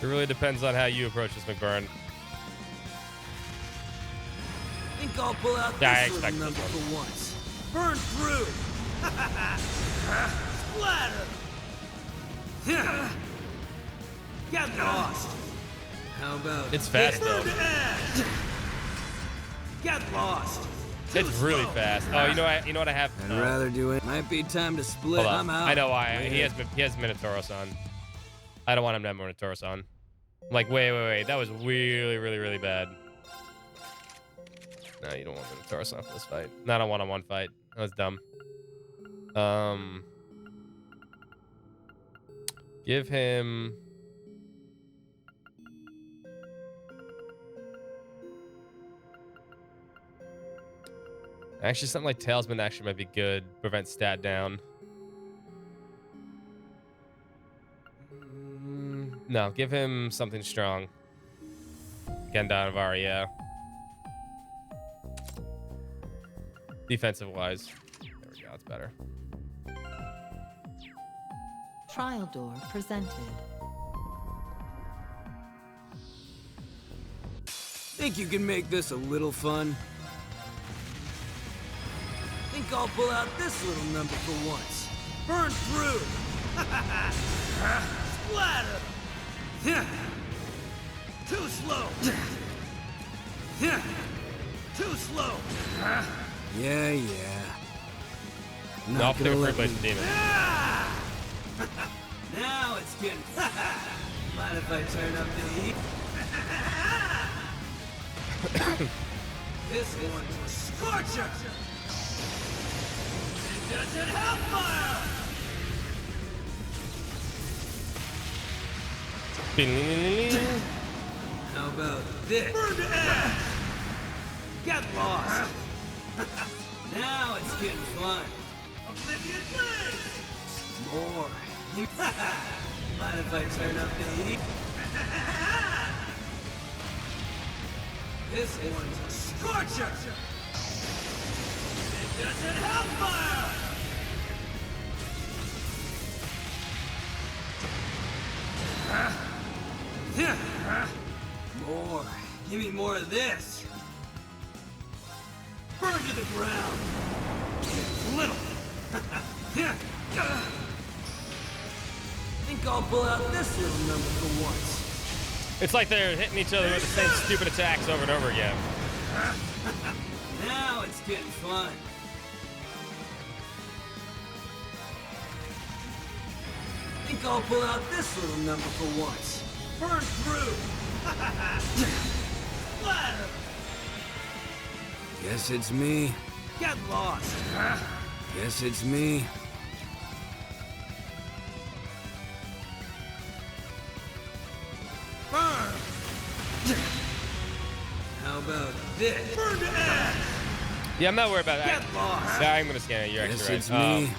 It really depends on how you approach this, McBurn. Think I'll pull out Yeah, I this little expect number this for once. Burn through! Splatter! Get lost! How about It's fast, though. Get lost! It's really fast. Oh, you know what I have? I'd rather do it. Might be time to split. Hold on. I'm out. I know why. Later. He has Minotauros on. I don't want him to have Minotauros on. I'm like, wait. That was really bad. No, you don't want Minotauros on for this fight. Not a one-on-one fight. That was dumb. Give him... Actually, something like Talisman actually might be good. Prevent stat down. No, give him something strong. Gandanavari, yeah. Defensive wise. There we go, it's better. Trial door presented. Think you can make this a little fun? Think I'll pull out this little number for once. Burn through! Splatter! Too slow! Too slow! Yeah. I'll pick a free place demon. Now it's getting... Mind if I turn up the heat? This one's a scorcher! Desert Hellfire! How about this? Burn to ash! Get lost! Now it's getting fun. Oblivion Blaze! More. Mind if I turn up the heat? This one's a scorcher! Desert Hellfire! More. Give me more of this. Burn to the ground. Little. Think I'll pull out this little number for once. It's like they're hitting each other with the same stupid attacks over and over again. Now it's getting fun. Think I'll pull out this little number for once. Burn through! Splatter! Guess it's me. Get lost! Guess it's me. Burn! How about this? Burn to ash! Yeah, I'm not worried about that. Get lost! Yeah, I'm gonna scan it. You're Guess actually it's right. me.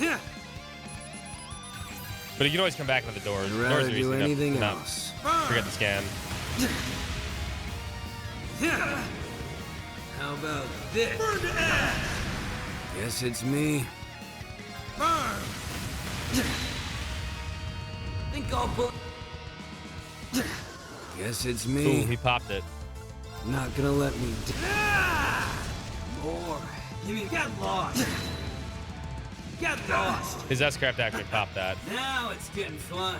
Yeah. But you can always come back into the doors. I'd The doors rather are do easy enough anything to not else. forget to scan. Yeah. How about this? Burn to ash! Guess it's me. Burn! Think I'll put. Guess it's me. Ooh, he popped it. Not gonna let me. More. You mean get lost? Get lost. His S-Craft actually popped that. Now it's getting fun.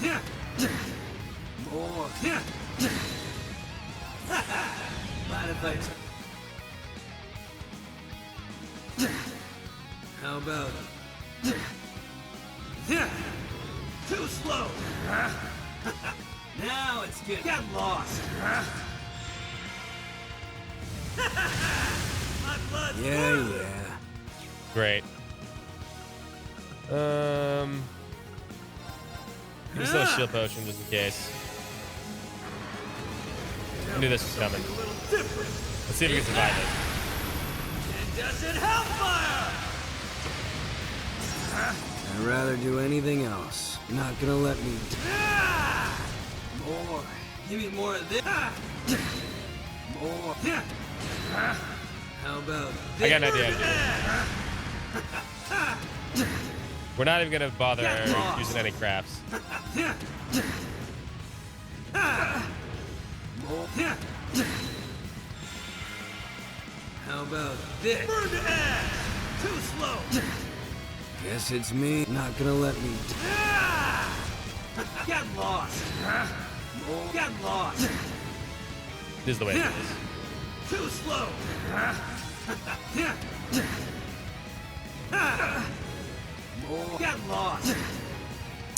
Yeah. More. Yeah. Mind if I? How about? Yeah. Too slow. Now it's good. Get lost. My blood's boiling. Great. Give us a shield potion just in case. I knew this was coming. A little different. Let's see if we can survive it. And does it hellfire? I'd rather do anything else. Not gonna let me. More. Give me more of this. More. How about this? I got an idea how to do it. We're not even gonna bother using any crafts. More. How about this? Burn to ash! Too slow! Guess it's me. Not gonna let me. Get lost! More. Get lost! This is the way to do this. Too slow! More. Get lost!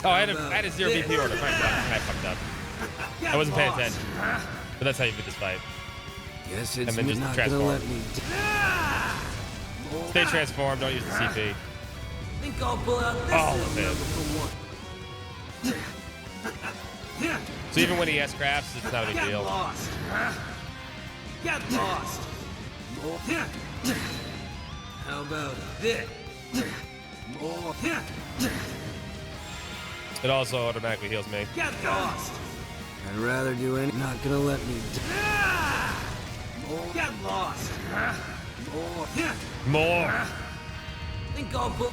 Oh, I had a 0 BP order. I fucked up. I wasn't paying attention. But that's how you beat this fight. Guess it's And then just not transform. gonna let me. Stay transformed. Don't use the CP. Think I'll pull out this All little of it. number for one. So even when he has crafts, it's not a big Get deal. lost. Get lost. More. How about this? More. It also automatically heals me. Get lost. I'd rather do any. Not gonna let me. More. Get lost. More. More. Think I'll put.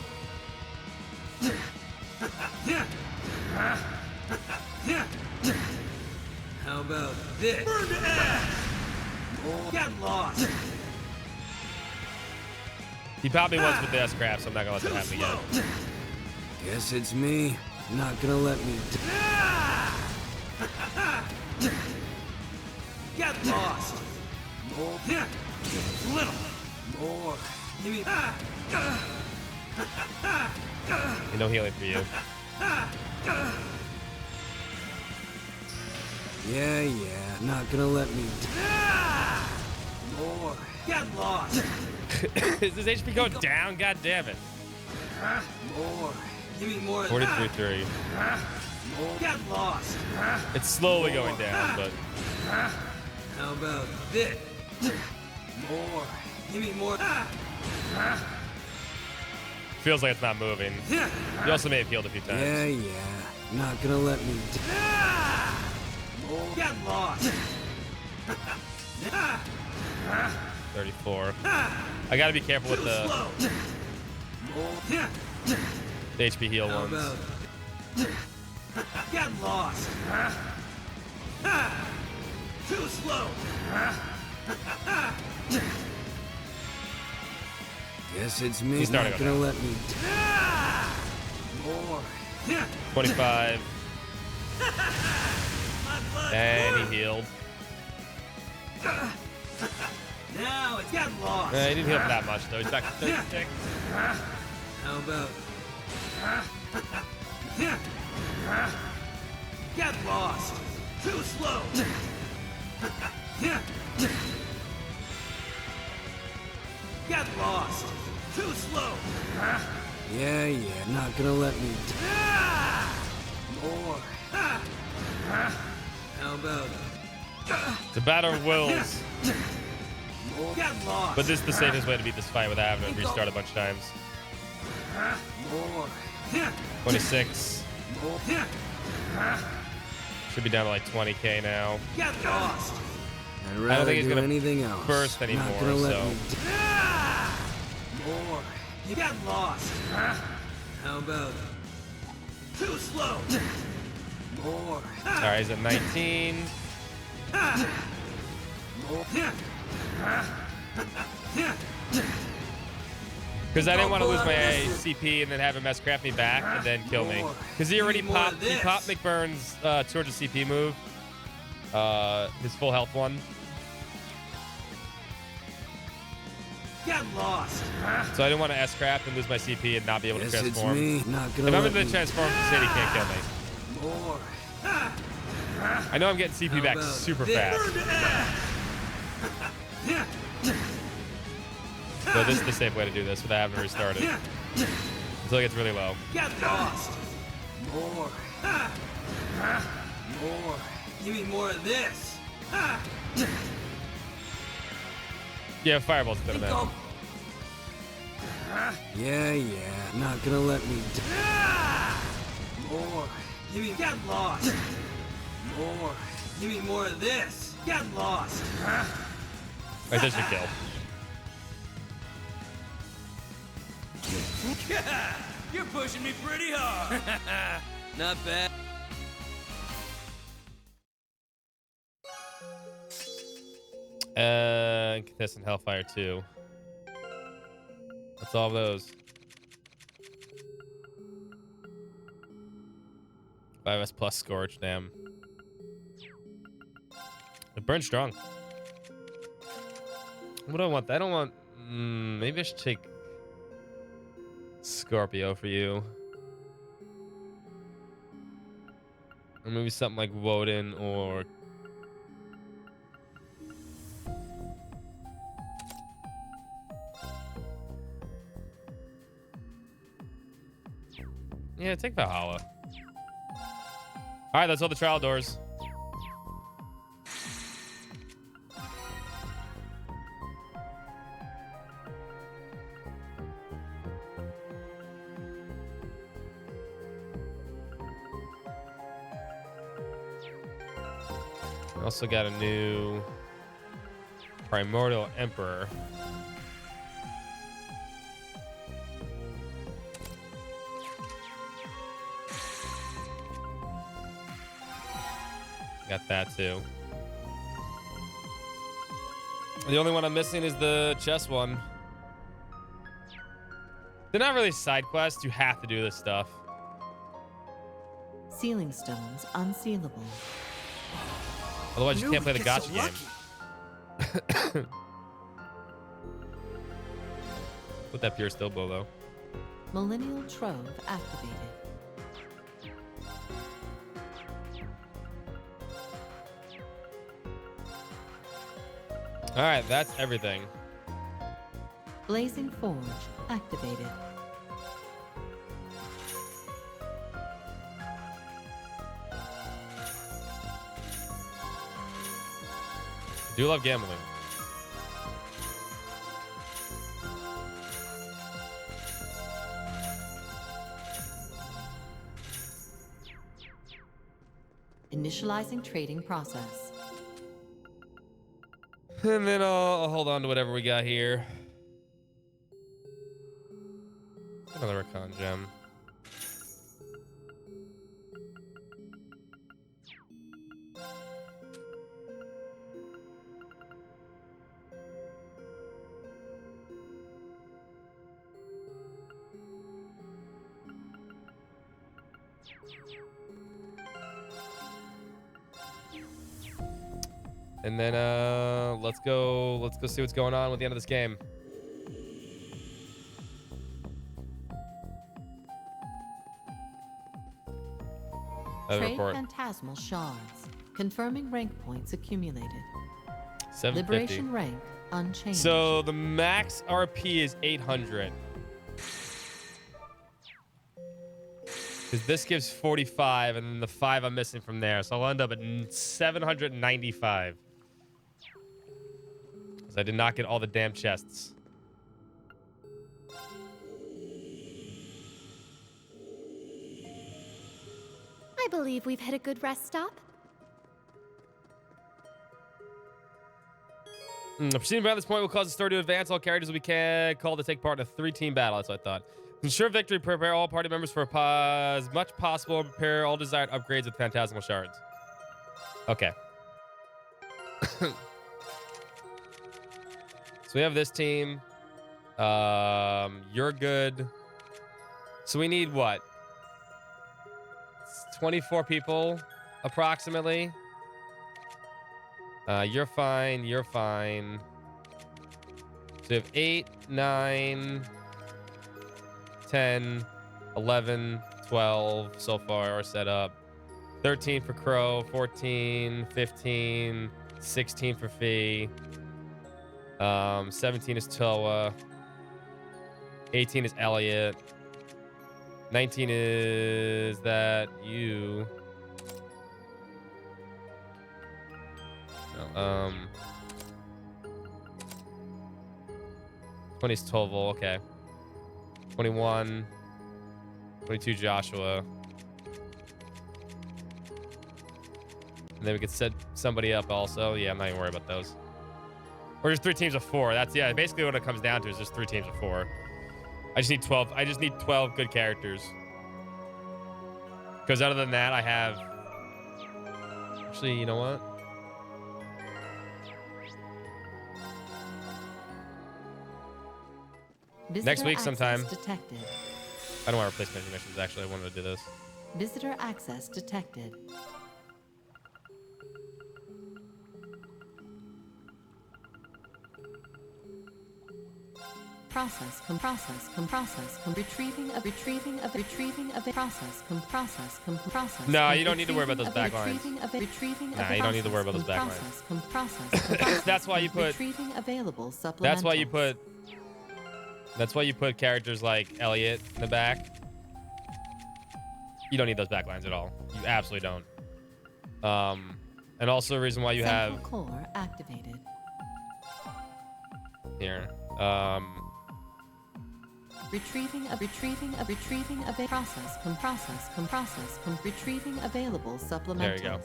How about this? Burn to ash. More. Get lost. He popped me once with the S-Craft, so I'm not gonna let that happen again. Guess it's me. Not gonna let me. Get lost. More. Little. More. Give me. No healing for you. Yeah. Not gonna let me. More. Get lost. Is this HP going down? God damn it. More. Give me more. 43.3. More. Get lost. It's slowly going down, but How about this? More. Give me more. feels like it's not moving. You also may have healed a few times. Yeah. Not gonna let me. More. Get lost. 34. I gotta be careful with the HP heal How ones. about? Get lost. Too slow. Guess it's me. He's starting Not to gonna go let me. More. 25. And he healed. Now it's get lost. He didn't heal for that much though. He's back to 36. How about? Get lost. Too slow. Get lost. Too slow. Yeah, not gonna let me. More. How about It's a battle of wills. more? Get lost. But this is the safest way to beat this fight without having to restart a bunch of times. More. 26. More. Should be down to like 20k now. Get lost. I'd I don't rather think he's do gonna anything else. burst Not anymore, gonna let so. me more. You get lost. How about too slow? More. Alright, he's at 19. More. Because I didn't want to lose my CP and then have him mess crap me back and then kill me. Because he already popped McBurn's 200 CP move. His full health one. Get lost. So I didn't want to S-crap and lose my CP and not be able to Guess it's transform. me. Not gonna If I'm let in the me- transform state, he can't kill me. More. I know I'm getting CP back about super this? fast. So this is the safe way to do this without having to restart it. Until it gets really low. Get lost. More. More. Give me more of this. Yeah, fireballs to him. Yeah, not gonna let me. More. Give me. Get lost. More. Give me more of this. Get lost. Right, there's your kill. You're pushing me pretty hard. Not bad. Contestant Hellfire 2. That's all of those. 5S plus Scorch, damn. It burns strong. What do I want? I don't want... maybe I should take Scorpio for you. Or maybe something like Woden or... Yeah, take Valhalla. All right, that's all the trial doors. Also got a new Primordial Emperor. Got that too. The only one I'm missing is the chess one. They're not really side quests. You have to do this stuff. Sealing stones unsealable. Otherwise, you can't play the gacha game. Put that pure still blow though. Millennial Trove activated. All right, that's everything. Blazing Forge activated. Do love gambling. Initializing trading process. And then I'll hold on to whatever we got here. Another Recon gem. And then let's go see what's going on with the end of this game. Trade report. phantasmal shards. Confirming rank points accumulated. 750. Liberation rank unchanged. So the max RP is 800. Because this gives 45, and then the 5 I'm missing from there. So I'll end up at 795. Because I did not get all the damn chests. I believe we've hit a good rest stop. Proceeding beyond this point will cause the story to advance. All characters will be called to take part in a 3-team battle. That's what I thought. To ensure victory, prepare all party members for as much possible and prepare all desired upgrades with phantasmal shards. Okay. So we have this team. You're good. So we need what? 24 people, approximately. You're fine. You're fine. So we have 8, 9, 10, 11, 12 so far are set up. 13 for Crow, 14, 15, 16 for Fee. 17 is Toa. 18 is Elliot. 19 is that you. No, 20 is Toval, okay. 21, 22 Joshua. And then we could set somebody up also. Yeah, I'm not even worried about those. Or just 3 teams of 4. That's, yeah, basically what it comes down to is just 3 teams of 4. I just need 12. I just need 12 good characters. Because other than that, I have... Actually, you know what? Visitor Next week access sometime. detected. I don't want to replace major missions, actually. I wanted to do this. Visitor access detected. Retrieving of process. No, you don't need to worry about those backlines. Nah, you don't need to worry about those backlines. That's why you put... Retrieving available supplementals. That's why you put characters like Elliot in the back. You don't need those backlines at all. You absolutely don't. And also the reason why you Central have... core activated. Here. Retrieving available supplementals. There you go.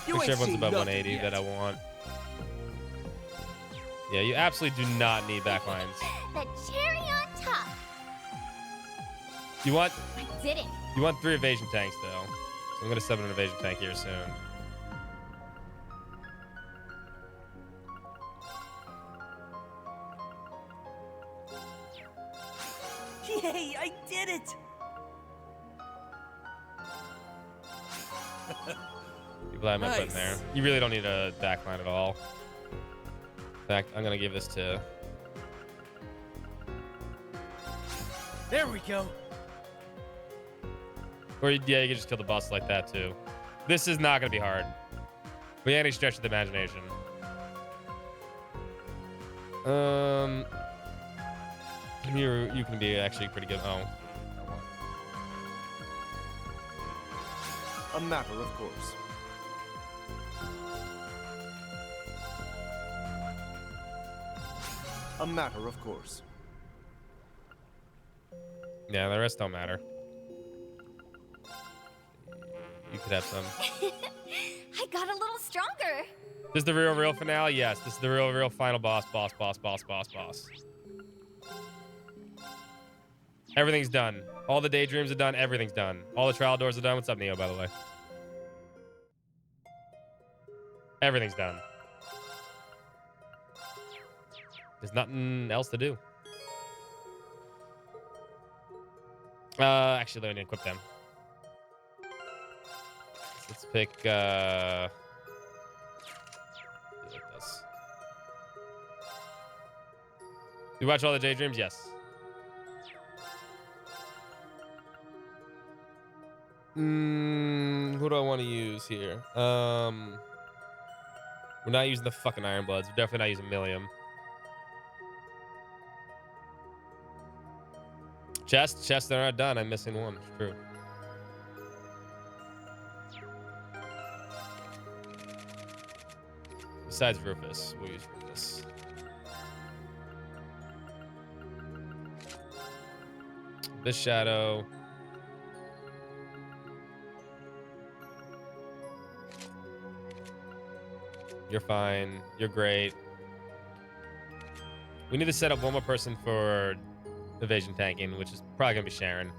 Make sure everyone's above 180 that I want. Yeah, you absolutely do not need backlines. The cherry on top. You want I did it. 3 evasion tanks though. So I'm gonna summon an evasion tank here soon. Yay, I did it! You glad I put in there. You really don't need a backline at all. In fact, I'm gonna give this to... There we go. Or yeah, you can just kill the boss like that too. This is not gonna be hard. By any stretch of the imagination. You can be actually pretty good. Oh. A matter of course. A matter of course. Yeah, the rest don't matter. You could have some. I got a little stronger. This is the real finale? Yes, this is the real final boss. Everything's done. All the daydreams are done. Everything's done. All the trial doors are done. What's up, Neo, by the way? Everything's done. There's nothing else to do. Actually, let me equip them. Let's pick, You watch all the Daydreams? Yes. Who do I want to use here? We're not using the fucking Iron Bloods. We're definitely not using Millium. Chest, they're not done. I'm missing one. It's true. Besides Rufus, we'll use Rufus. This Shadow. You're fine. You're great. We need to set up one more person for evasion tanking, which is probably gonna be Sharon.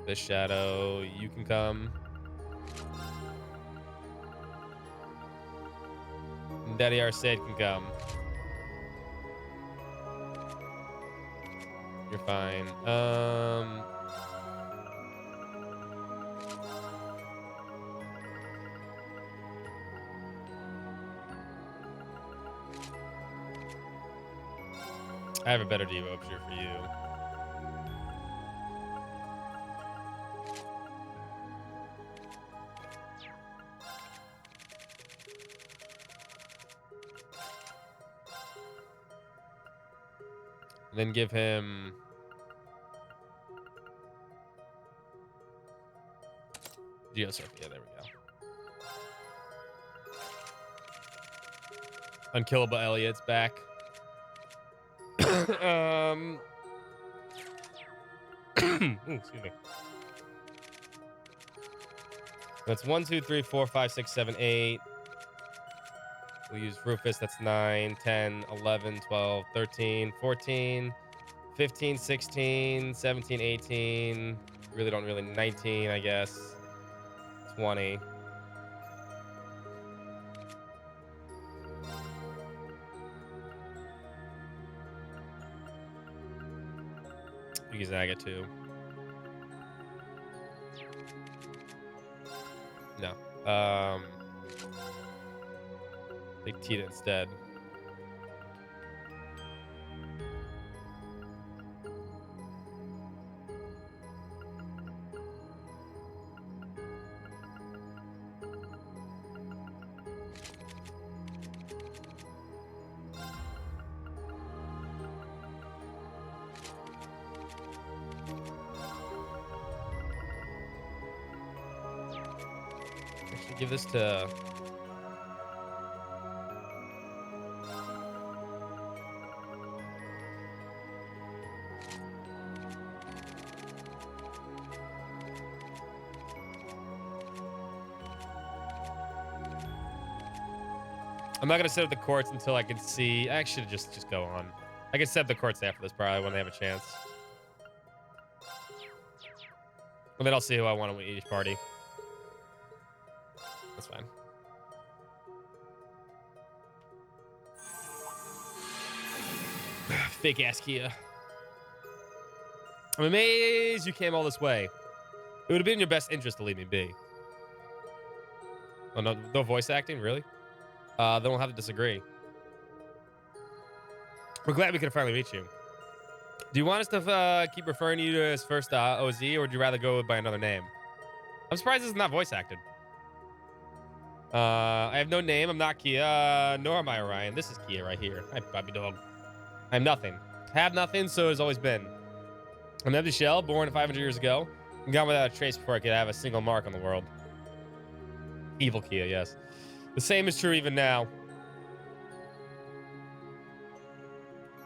This Shadow, you can come. And Daddy Arcade can come. You're fine. I have a better Devo option for you. Then give him Geosurf. Yeah, there we go. Unkillable Elliot's back. Ooh, excuse me. That's 1, 2, 3, 4, 5, 6, 7, 8. We'll use Rufus. That's 9, 10, 11, 12, 13, 14, 15, 16, 17, 18. Really don't really 19, I guess. 20. You can Zaga too. No. Take Tita instead. Actually, give this to. I'm not gonna set up the courts until I can see. I should just go on. I can set up the courts after this, probably when they have a chance. And then I'll see who I want to win each party. That's fine. Fake ass Kia. I'm amazed you came all this way. It would have been in your best interest to leave me be. Oh, no voice acting, really? Then we'll have to disagree. We're glad we could finally reach you. Do you want us to keep referring to you as first OZ, or would you rather go by another name? I'm surprised this is not voice acted. I have no name. I'm not Kia, nor am I Orion. This is Kia right here. Hi, Bobby Dog. I'm nothing. Have nothing, so has always been. I'm an empty shell, born 500 years ago, and gone without a trace before I could have a single mark on the world. Evil Kia, yes. The same is true even now.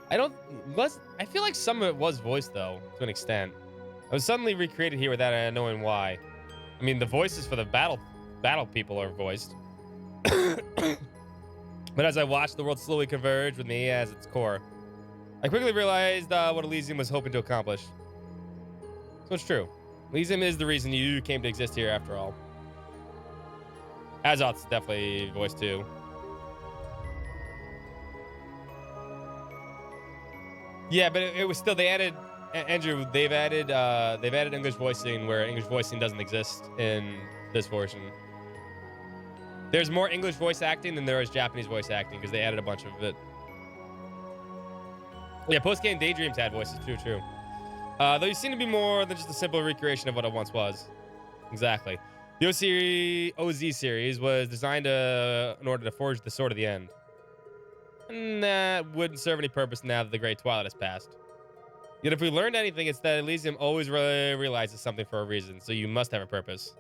I feel like some of it was voiced, though, to an extent. I was suddenly recreated here without knowing why. I mean, the voices for the battle people are voiced. But as I watched the world slowly converge with me as its core, I quickly realized what Elysium was hoping to accomplish. So it's true. Elysium is the reason you came to exist here after all. Azoth's definitely voiced too. Yeah, but it was still, they added, Andrew, they've added English voicing where English voicing doesn't exist in this version. There's more English voice acting than there is Japanese voice acting because they added a bunch of it. Yeah, post-game Daydreams had voices too, true. Though you seem to be more than just a simple recreation of what it once was. Exactly. The OZ series was designed in order to forge the sword of the end. And that wouldn't serve any purpose now that the Great Twilight has passed. Yet if we learned anything, it's that Elysium always realizes something for a reason, so you must have a purpose.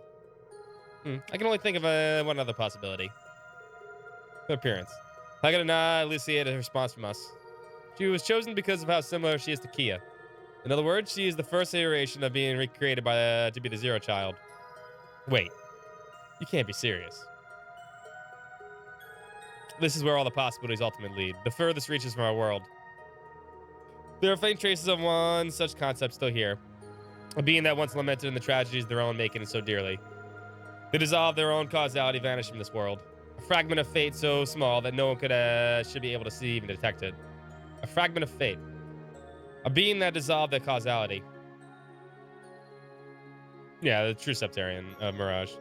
I can only think of one other possibility. Her appearance. I got to elucidate a response from us. She was chosen because of how similar she is to Kia. In other words, she is the first iteration of being recreated by to be the Zero Child. Wait, you can't be serious. This is where all the possibilities ultimately lead. The furthest reaches from our world. There are faint traces of one such concept still here. A being that once lamented in the tragedies of their own making so dearly. They dissolve their own causality, vanish from this world. A fragment of fate so small that no one should be able to see, even detect it. A fragment of fate. A being that dissolved their causality. Yeah, the true Septarian mirage.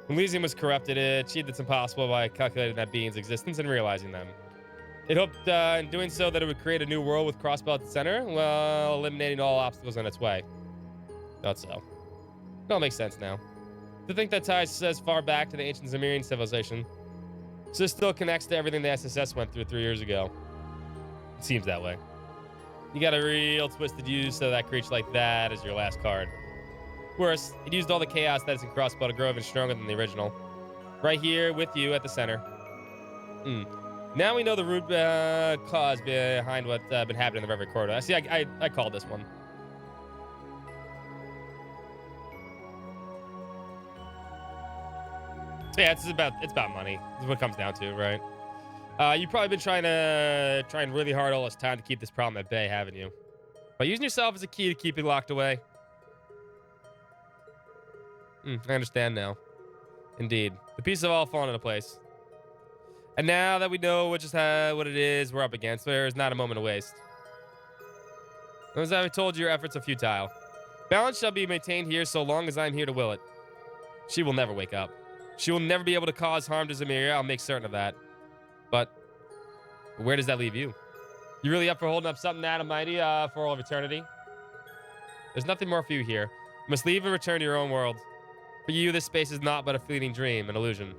When Elysium was corrupted, it achieved its impossible by calculating that being's existence and realizing them. It hoped in doing so that it would create a new world with Crossbell at the center, while eliminating all obstacles in its way. Thought so. It all makes sense now. To think that ties as far back to the ancient Zemirian civilization. So this still connects to everything the SSS went through 3 years ago. It seems that way. You got a real twisted use so that creature like that is your last card. Worse, it used all the chaos that is in Crossbow to grow even stronger than the original. Right here with you at the center. Now we know the root cause behind what's been happening in the Reverie corridor. See, I called this one. Yeah, it's about money. That's what it comes down to, right? You've probably been trying really hard all this time to keep this problem at bay, haven't you? By using yourself as a key to keep it locked away. I understand now. Indeed. The pieces have all fallen into place. And now that we know what it is we're up against, there is not a moment to waste. As I told you, your efforts are futile. Balance shall be maintained here so long as I'm here to will it. She will never wake up. She will never be able to cause harm to Zamiria. I'll make certain of that. But where does that leave you? You really up for holding up something that almighty for all of eternity? There's nothing more for you here. You must leave and return to your own world. For you, this space is not but a fleeting dream, an illusion.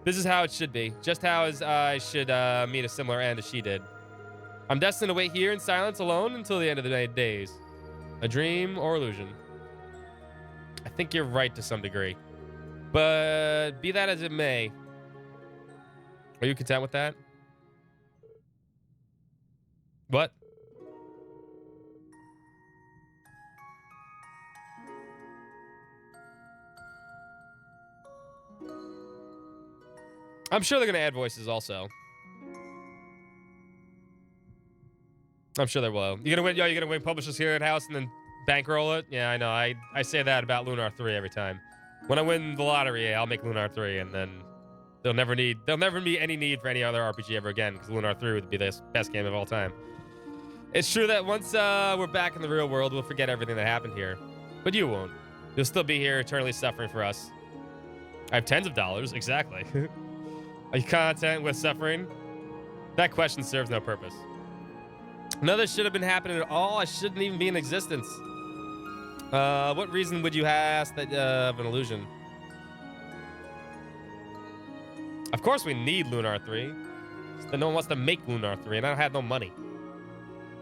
This is how it should be, just how I should meet a similar end as she did. I'm destined to wait here in silence alone until the end of the days. A dream or illusion. I think you're right to some degree. But be that as it may, are you content with that? What? I'm sure they're gonna add voices also. I'm sure they will. You're gonna win Publishers Clearing House and then bankroll it? Yeah, I know. I say that about Lunar 3 every time. When I win the lottery, I'll make Lunar 3, and then there'll never be any need for any other RPG ever again, because Lunar 3 would be the best game of all time. It's true that once we're back in the real world, we'll forget everything that happened here. But you won't. You'll still be here eternally suffering for us. I have tens of dollars, exactly. Are you content with suffering? That question serves no purpose. None of this should have been happening at all. I shouldn't even be in existence. What reason would you ask that of an illusion? Of course we need Lunar 3. No one wants to make Lunar 3, and I don't have no money.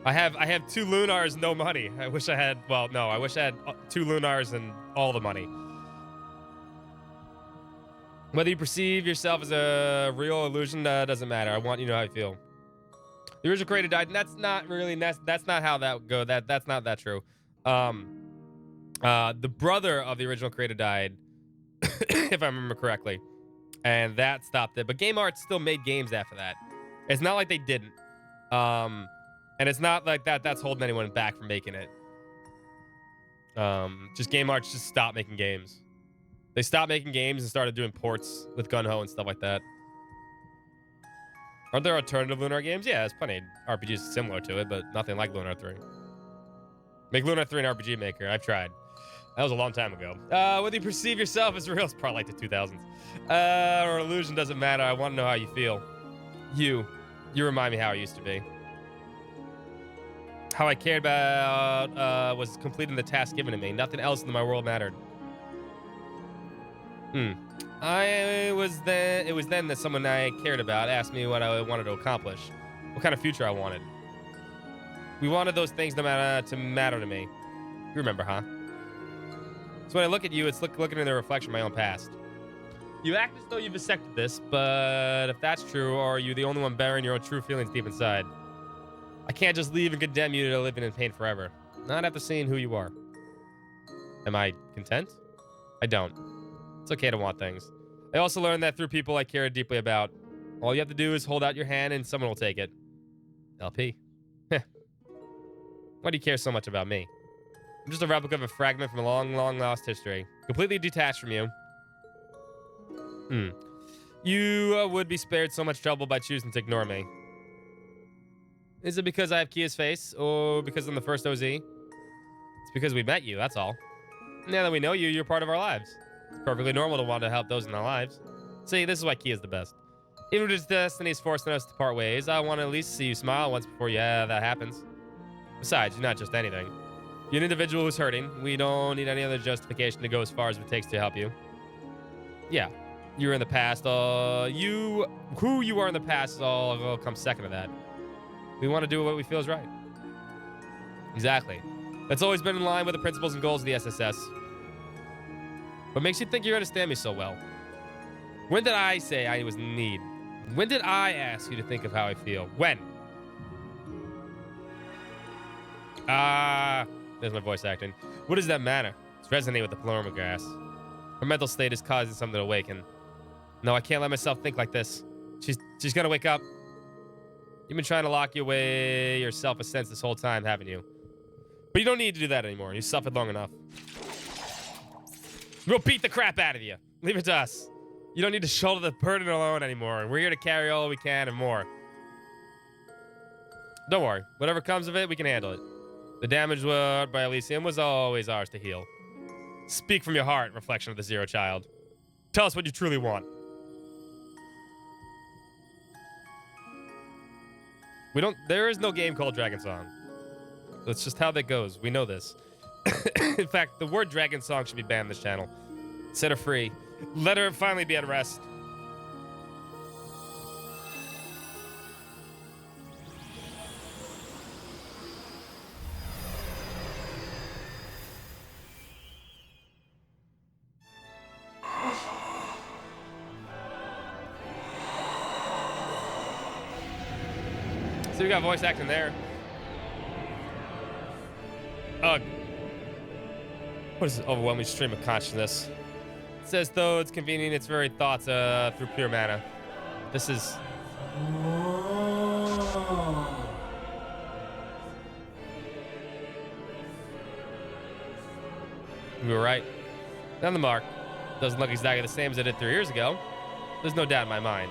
I have 2 Lunars, no money. I wish I had, well, no, I wish I had 2 Lunars and all the money. Whether you perceive yourself as a real illusion doesn't matter. I want you to know how you feel. The original creator died, and that's not really, that's not how that go. That's not that true. The brother of the original creator died, if I remember correctly, and that stopped it. But Game Arts still made games after that. It's not like they didn't. And it's not like that's holding anyone back from making it. Just Game Arts just stopped making games. They stopped making games and started doing ports with Gun-Ho and stuff like that. Aren't there alternative Lunar games? Yeah, there's plenty of RPGs similar to it, but nothing like Lunar 3. Make Lunar 3 an RPG maker. I've tried. That was a long time ago. Whether you perceive yourself as real, it's probably like the 2000s. Or illusion, doesn't matter. I want to know how you feel. You remind me how I used to be. How I cared about was completing the task given to me. Nothing else in my world mattered. It was then that someone I cared about asked me what I wanted to accomplish, what kind of future I wanted. We wanted those things to matter to me. You remember, huh? So when I look at you, it's looking in the reflection of my own past. You act as though you've accepted this, but if that's true, are you the only one bearing your own true feelings deep inside? I can't just leave and condemn you to living in pain forever. Not after seeing who you are. Am I content? I don't. It's okay to want things. I also learned that through people I care deeply about, all you have to do is hold out your hand and someone will take it. LP. Why do you care so much about me? I'm just a replica of a fragment from a long, long lost history. Completely detached from you. You would be spared so much trouble by choosing to ignore me. Is it because I have Kia's face, or because I'm the first OZ? It's because we met you, that's all. Now that we know you, you're part of our lives. It's perfectly normal to want to help those in our lives. See, this is why Kia's the best. Even if destiny's forcing us to part ways, I want to at least see you smile once before that happens. Besides, you're not just anything. You're an individual who's hurting. We don't need any other justification to go as far as it takes to help you. Yeah, you're in the past. Who you are in the past all comes second to that. We want to do what we feel is right. Exactly. That's always been in line with the principles and goals of the SSS. What makes you think you understand me so well? When did I say I was in need? When did I ask you to think of how I feel? When? There's my voice acting. What does that matter? It's resonating with the paloma grass. Her mental state is causing something to awaken. No, I can't let myself think like this. She's gonna wake up. You've been trying to lock away your self-sense this whole time, haven't you? But you don't need to do that anymore. You suffered long enough. We'll beat the crap out of you. Leave it to us. You don't need to shoulder the burden alone anymore. We're here to carry all we can and more. Don't worry. Whatever comes of it, we can handle it. The damage wrought by Elysium was always ours to heal. Speak from your heart, reflection of the Zero Child. Tell us what you truly want. There is no game called Dragon Song. That's just how that goes. We know this. In fact, the word Dragon Song should be banned on this channel. Set her free. Let her finally be at rest. So we got voice acting there. What is this overwhelming stream of consciousness? It says, though it's convenient, its very thoughts through pure mana. This is... We were right. On the mark. Doesn't look exactly the same as it did 3 years ago. There's no doubt in my mind.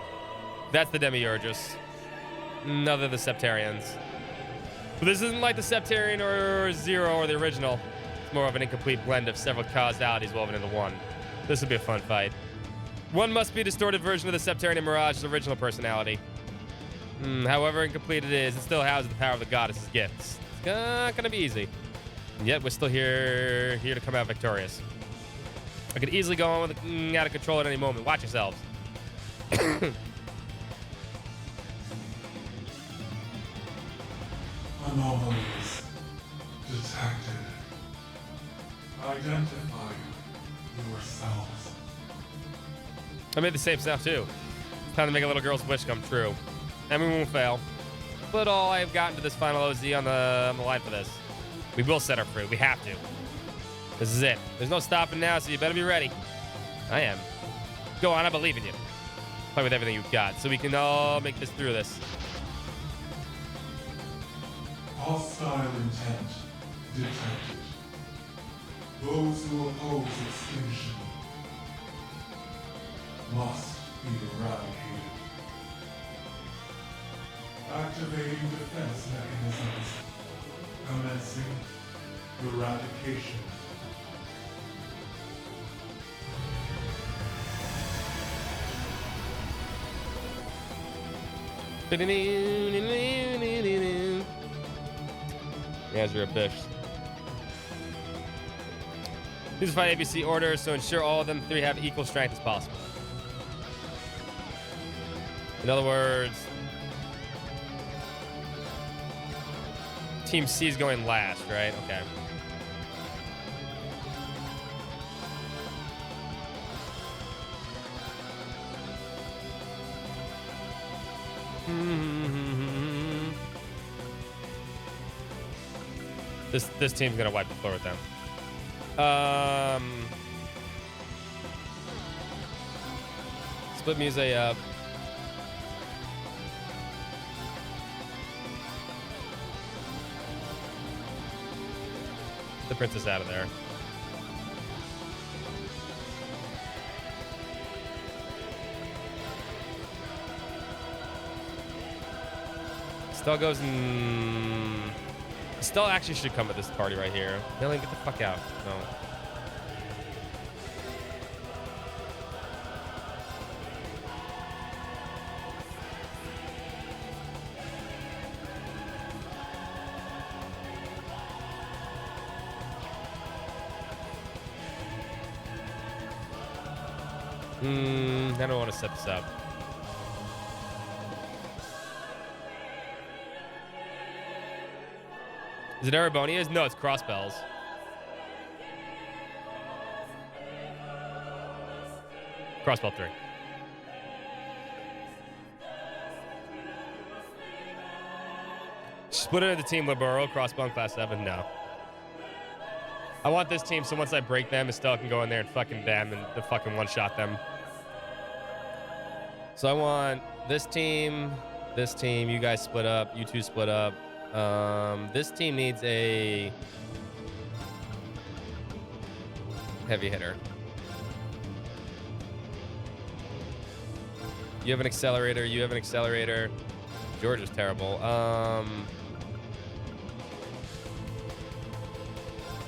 That's the Demiurgus. No, they're the Septarians. But this isn't like the Septarian or Zero or the original. It's more of an incomplete blend of several causalities woven into one. This will be a fun fight. One must be a distorted version of the Septarian and Mirage's original personality. However incomplete it is, it still houses the power of the goddess's gifts. It's not gonna be easy. And yet we're still here to come out victorious. I could easily go on with out of control at any moment. Watch yourselves. Anomalies detected. Identify yourselves. I made the same sound too. Time to make a little girl's wish come true. And we won't fail. But all I've gotten to this final OZ on the line for this. We will set her free. We have to. This is it. There's no stopping now, so you better be ready. I am. Go on, I believe in you. Play with everything you've got, so we can all make this through this. Hostile intent detected. Those who oppose extinction must be eradicated. Activating defense mechanisms. Commencing eradication. As you're a fish. Use fight ABC order, so ensure all of them three have equal strength as possible. In other words, Team C is going last, right? Okay. This team's gonna wipe the floor with them. Split Muse up. The princess out of there. Stell goes in. Stell actually should come at this party right here. Million, get the fuck out. No. I don't want to set this up. Is it Erebonia's? No, it's Crossbells. Crossbell 3. Split into the team Libero, Crossbell in class 7? No. I want this team so once I break them, Estelle can go in there and fucking bam and fucking one-shot them. So I want this team, you guys split up, you two split up. This team needs a heavy hitter. You have an accelerator, you have an accelerator. George is terrible.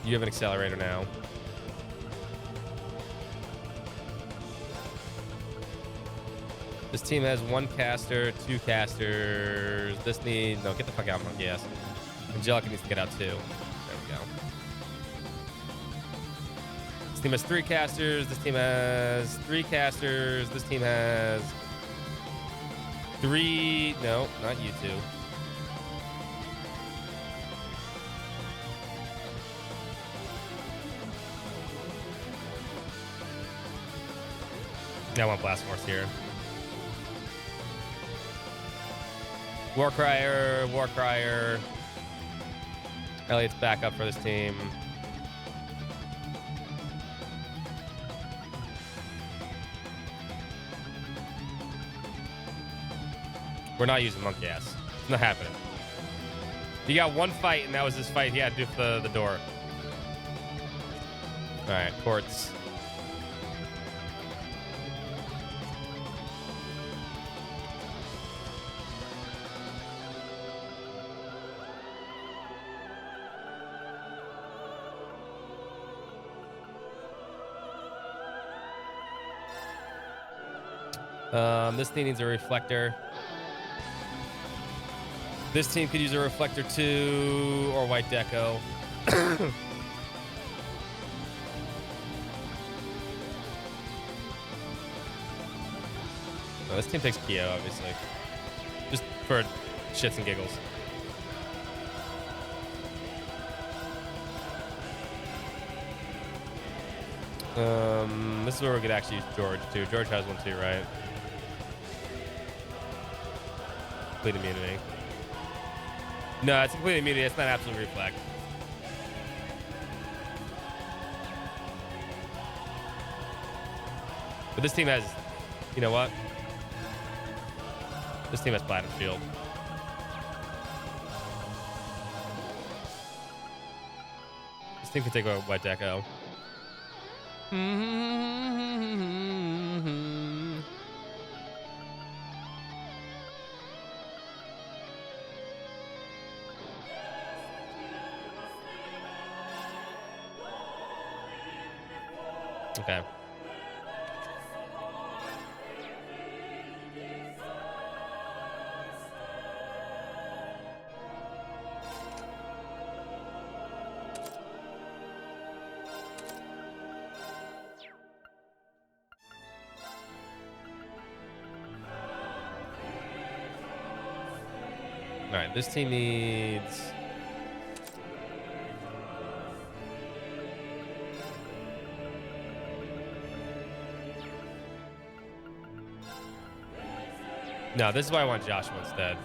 You have an accelerator now. This team has one caster, two casters. This needs... No, get the fuck out, monkey ass. Angelica needs to get out too. There we go. This team has three casters. This team has three casters. This team has three... No, not you two. Yeah, I want Blast Force here. Warcrier, Warcrier. Elliot's back up for this team. We're not using monkey ass. It's not happening. He got one fight, and that was his fight he had to do for the door. All right, Quartz. This team needs a reflector. This team could use a reflector too, or white deco. Oh, this team takes Kyo, obviously. Just for shits and giggles. This is where we could actually use George too. George has one too, right? Complete immunity. No, it's complete immunity. It's not absolute reflect. But this team has, you know what? This team has Platinum Shield. This team can take a White Deco. Okay. All right, this team needs. No, this is why I want Joshua instead.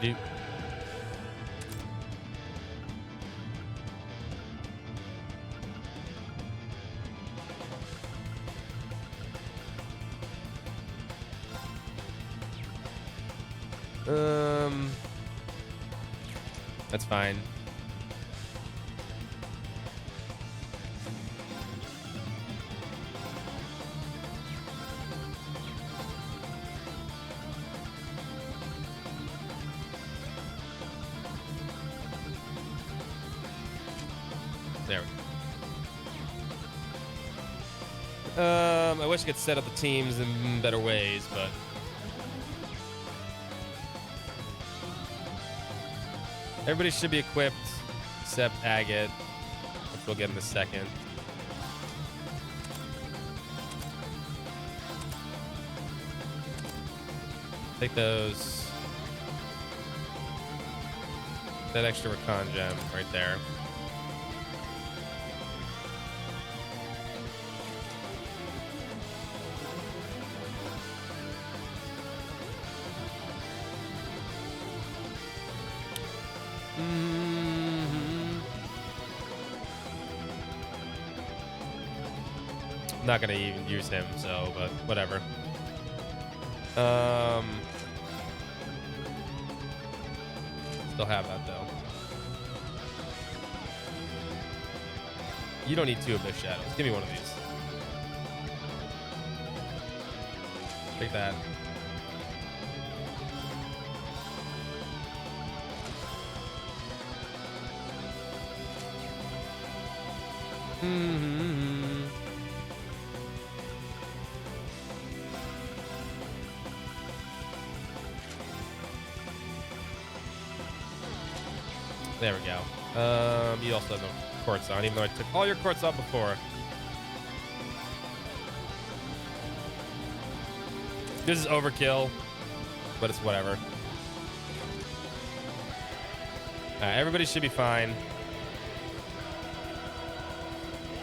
Do. That's fine. There we go. I wish I could set up the teams in better ways, but everybody should be equipped except Agate, which we'll get in a second. Take those. That extra recon gem right there. I'm not gonna even use him, so but whatever. Still have that though. You don't need 2 Abyss Shadows. Give me one of these. Take that. There we go. You also have no quartz on, even though I took all your quartz off before. This is overkill, but it's whatever. Alright, everybody should be fine.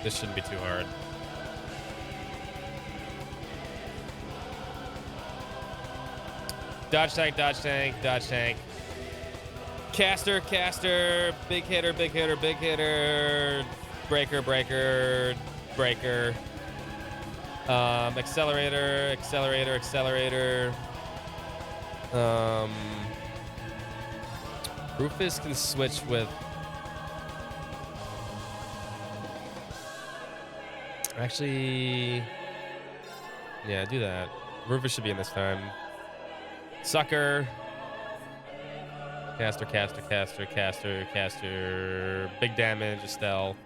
This shouldn't be too hard. Dodge tank, dodge tank, dodge tank. Caster, caster, big hitter, big hitter, big hitter. Breaker, breaker, breaker. Accelerator, accelerator, accelerator. Rufus can switch with. Actually, yeah, do that. Rufus should be in this time. Sucker. Caster, caster, caster, caster, caster. Big damage, Estelle.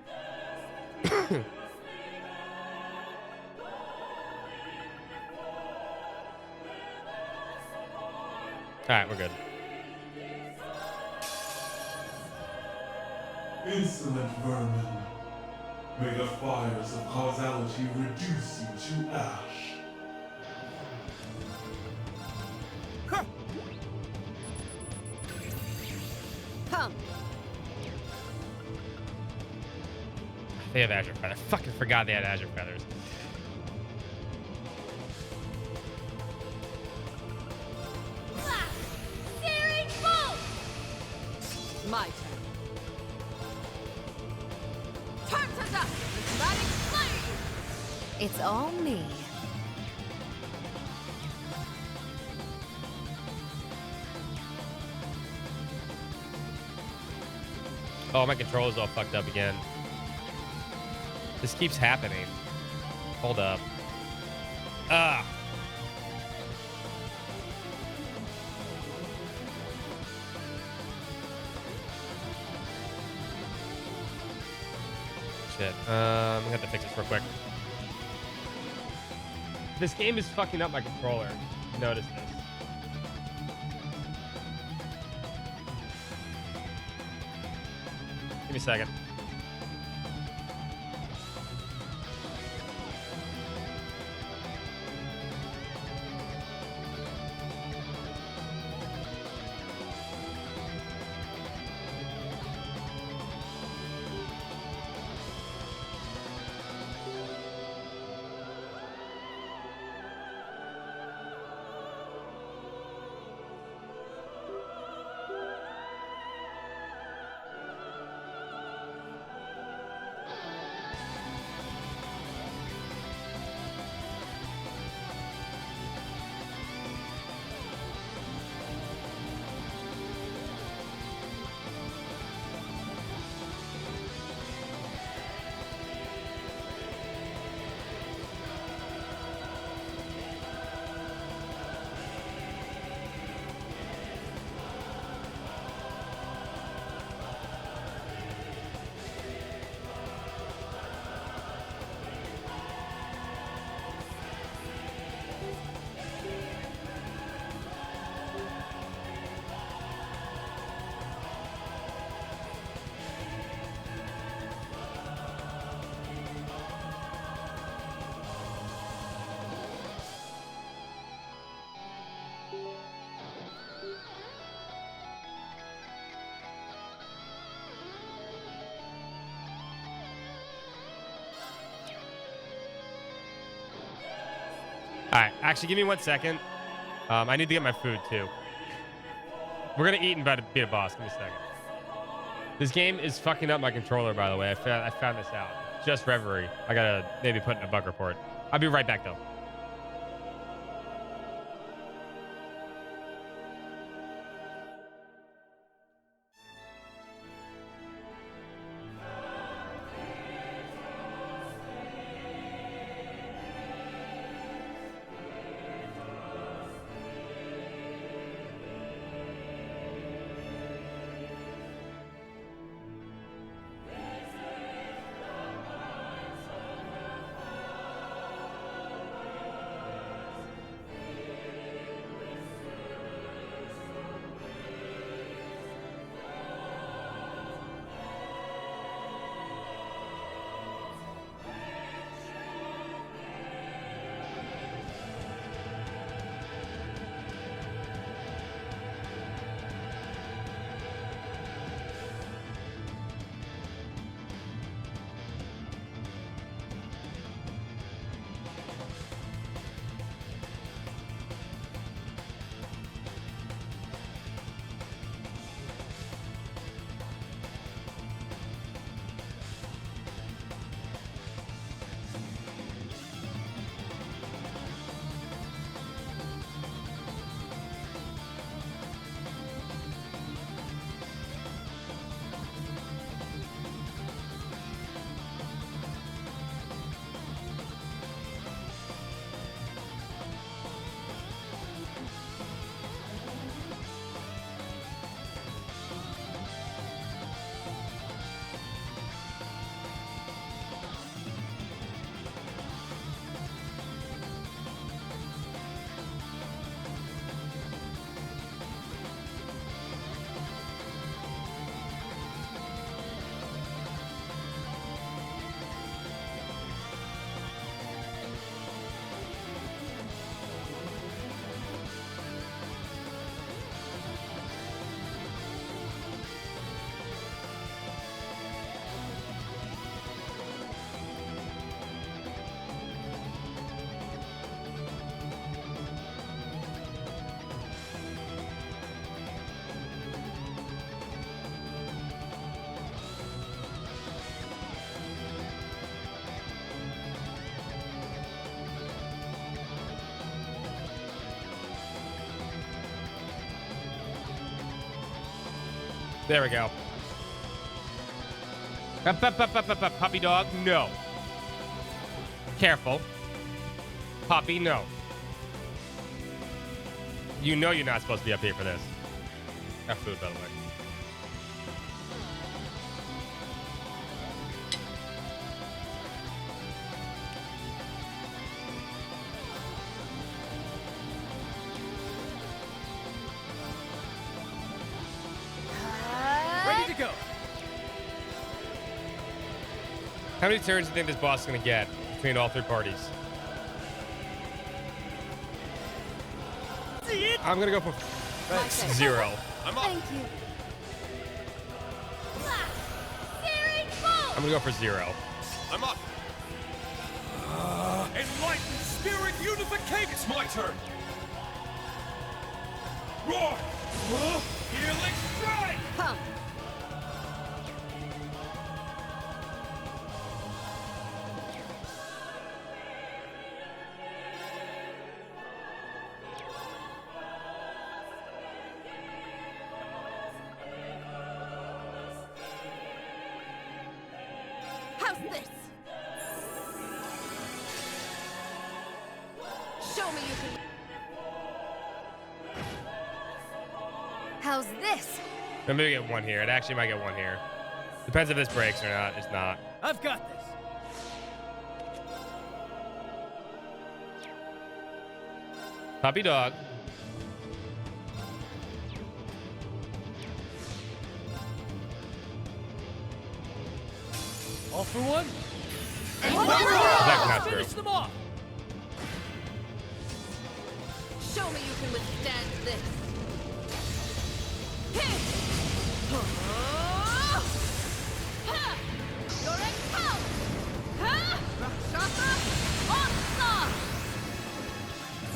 Alright, we're good. Insolent vermin. May the fires of causality reduce you to ash. Come. They have Azure Feathers. I fucking forgot they had Azure Feathers. Searing bolt. My turn. Turn to dust. Lighting flame. It's all me. Oh, my controller's all fucked up again. This keeps happening. Hold up. Ah. shit. I'm gonna have to fix this real quick. This game is fucking up my controller. Notice this. Give me a second. All right, actually, give me 1 second. I need to get my food too. We're gonna eat and beat a boss. Give me a second. This game is fucking up my controller, by the way. I found this out. Just Reverie. I gotta maybe put in a bug report. I'll be right back though. There we go. Puppy dog, no. Careful. Puppy, no. You know you're not supposed to be up here for this. Got food, by the way. How many turns do you think this boss is going to get between all three parties? See it? I'm going to go for Thanks. 0. I'm up. Thank you. Searing bolt! I'm going to go for 0. I'm up. Enlightened spirit unification. It's my turn. Roar! Healing strike! Come. How's this? Show me you can. How's this? Maybe get 1 here. It actually might get 1 here. Depends if this breaks or not. It's not. I've got this. Puppy dog. All for one. That's not true. Finish them off. Show me you can withstand this. Hit! You're in count! Rakshasa onslaught!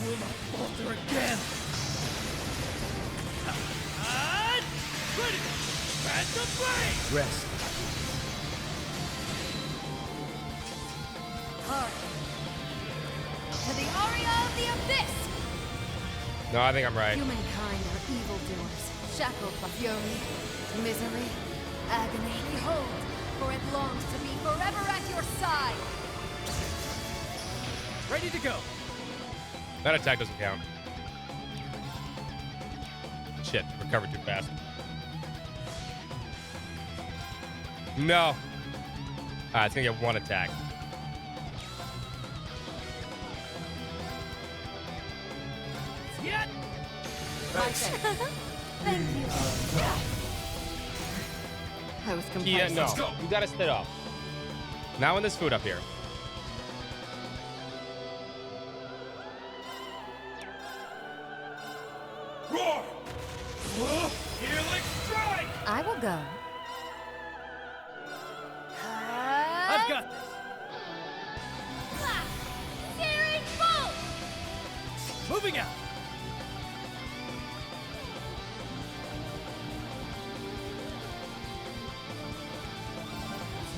Will not falter again. And critical. Phantom blade. Rest. To the aria of the abyss! No, I think I'm right. Humankind are evildoers, shackled by fury, misery, agony. Behold, for it longs to be forever at your side! Ready to go. That attack doesn't count. Shit, recovered too fast. No. It's gonna get 1 attack. Yet. My turn. Thank you. I was Yeah, complacent. no. Let's go. You gotta sit up. Now when there's food up here. Roar. Healing strike. I will go. I've got this. Searing bolt! Moving out.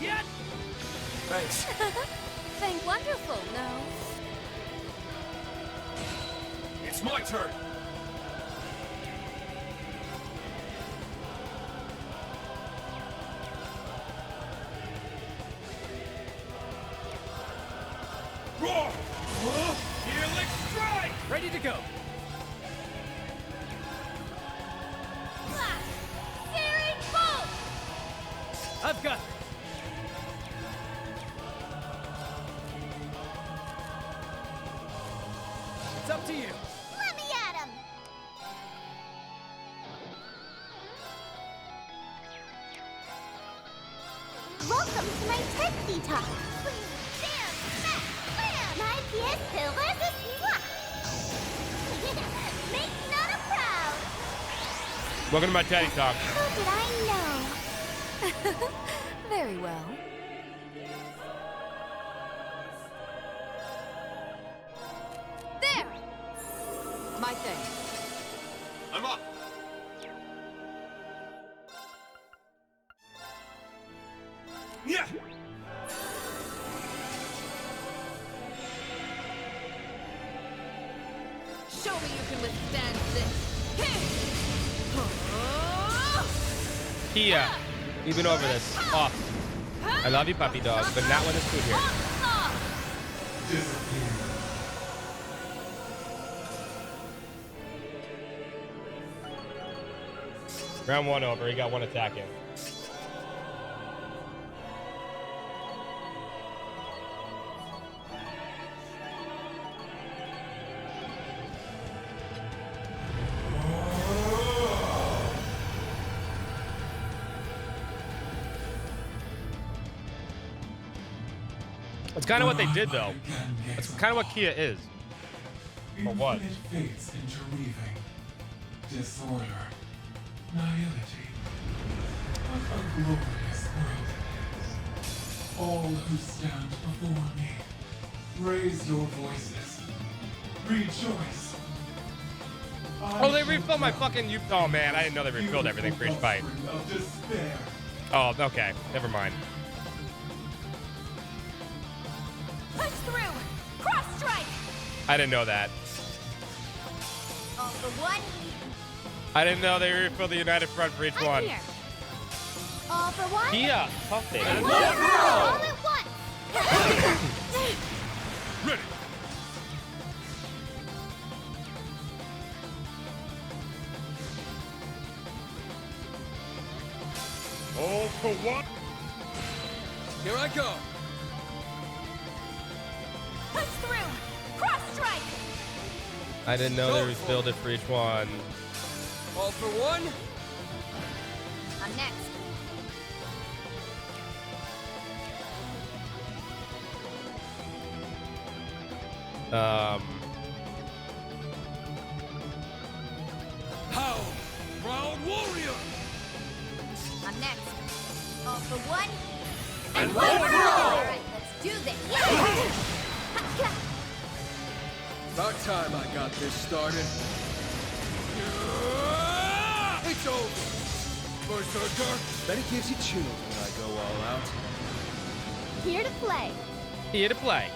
Yet. Thanks. Thank wonderful, no? It's my turn. Roar! Healing strike! Ready to go. Searing bolt! I've got this. It's up to you. Let me at him! Welcome to my TED talk. Bam! Smack! Bam! My pièce de résistance! Make Nana proud! Welcome to my Teddy Talk. How did I know? Very well. There! My thing. I'm up. Yeah. Show me you can withstand this. Kia, you've been over this. Off. I love you, puppy dog, but not when there's food here. Onslaught! Disappear. Round 1 over. He got 1 attack in. kind of what they did, though. That's kind of what Kia is. Or what? Infinite fates interweaving. Disorder. Nihility. What a glorious world it is. All who stand before me, raise your voices. Rejoice. Oh, they refilled my fucking... Oh, man. I didn't know they refilled everything for each fight. Of despair. Oh, okay. Never mind. Punch through! Cross strike! I didn't know that. All for one, I didn't know they refilled the United Front for each I'm one. here. All for one, Kia, tough thing. and one for all at once. Ready. All for one. Here I go. Punch through! Cross strike! I didn't know they refilled it for each one. All for one. I'm next. How? Proud warrior. I'm next. All for one, And one one for for all. all. All right, let's do this. About time I got this started. It's over. Berserker. Bet it gives you chills when I go all out. Here to play. Here to play.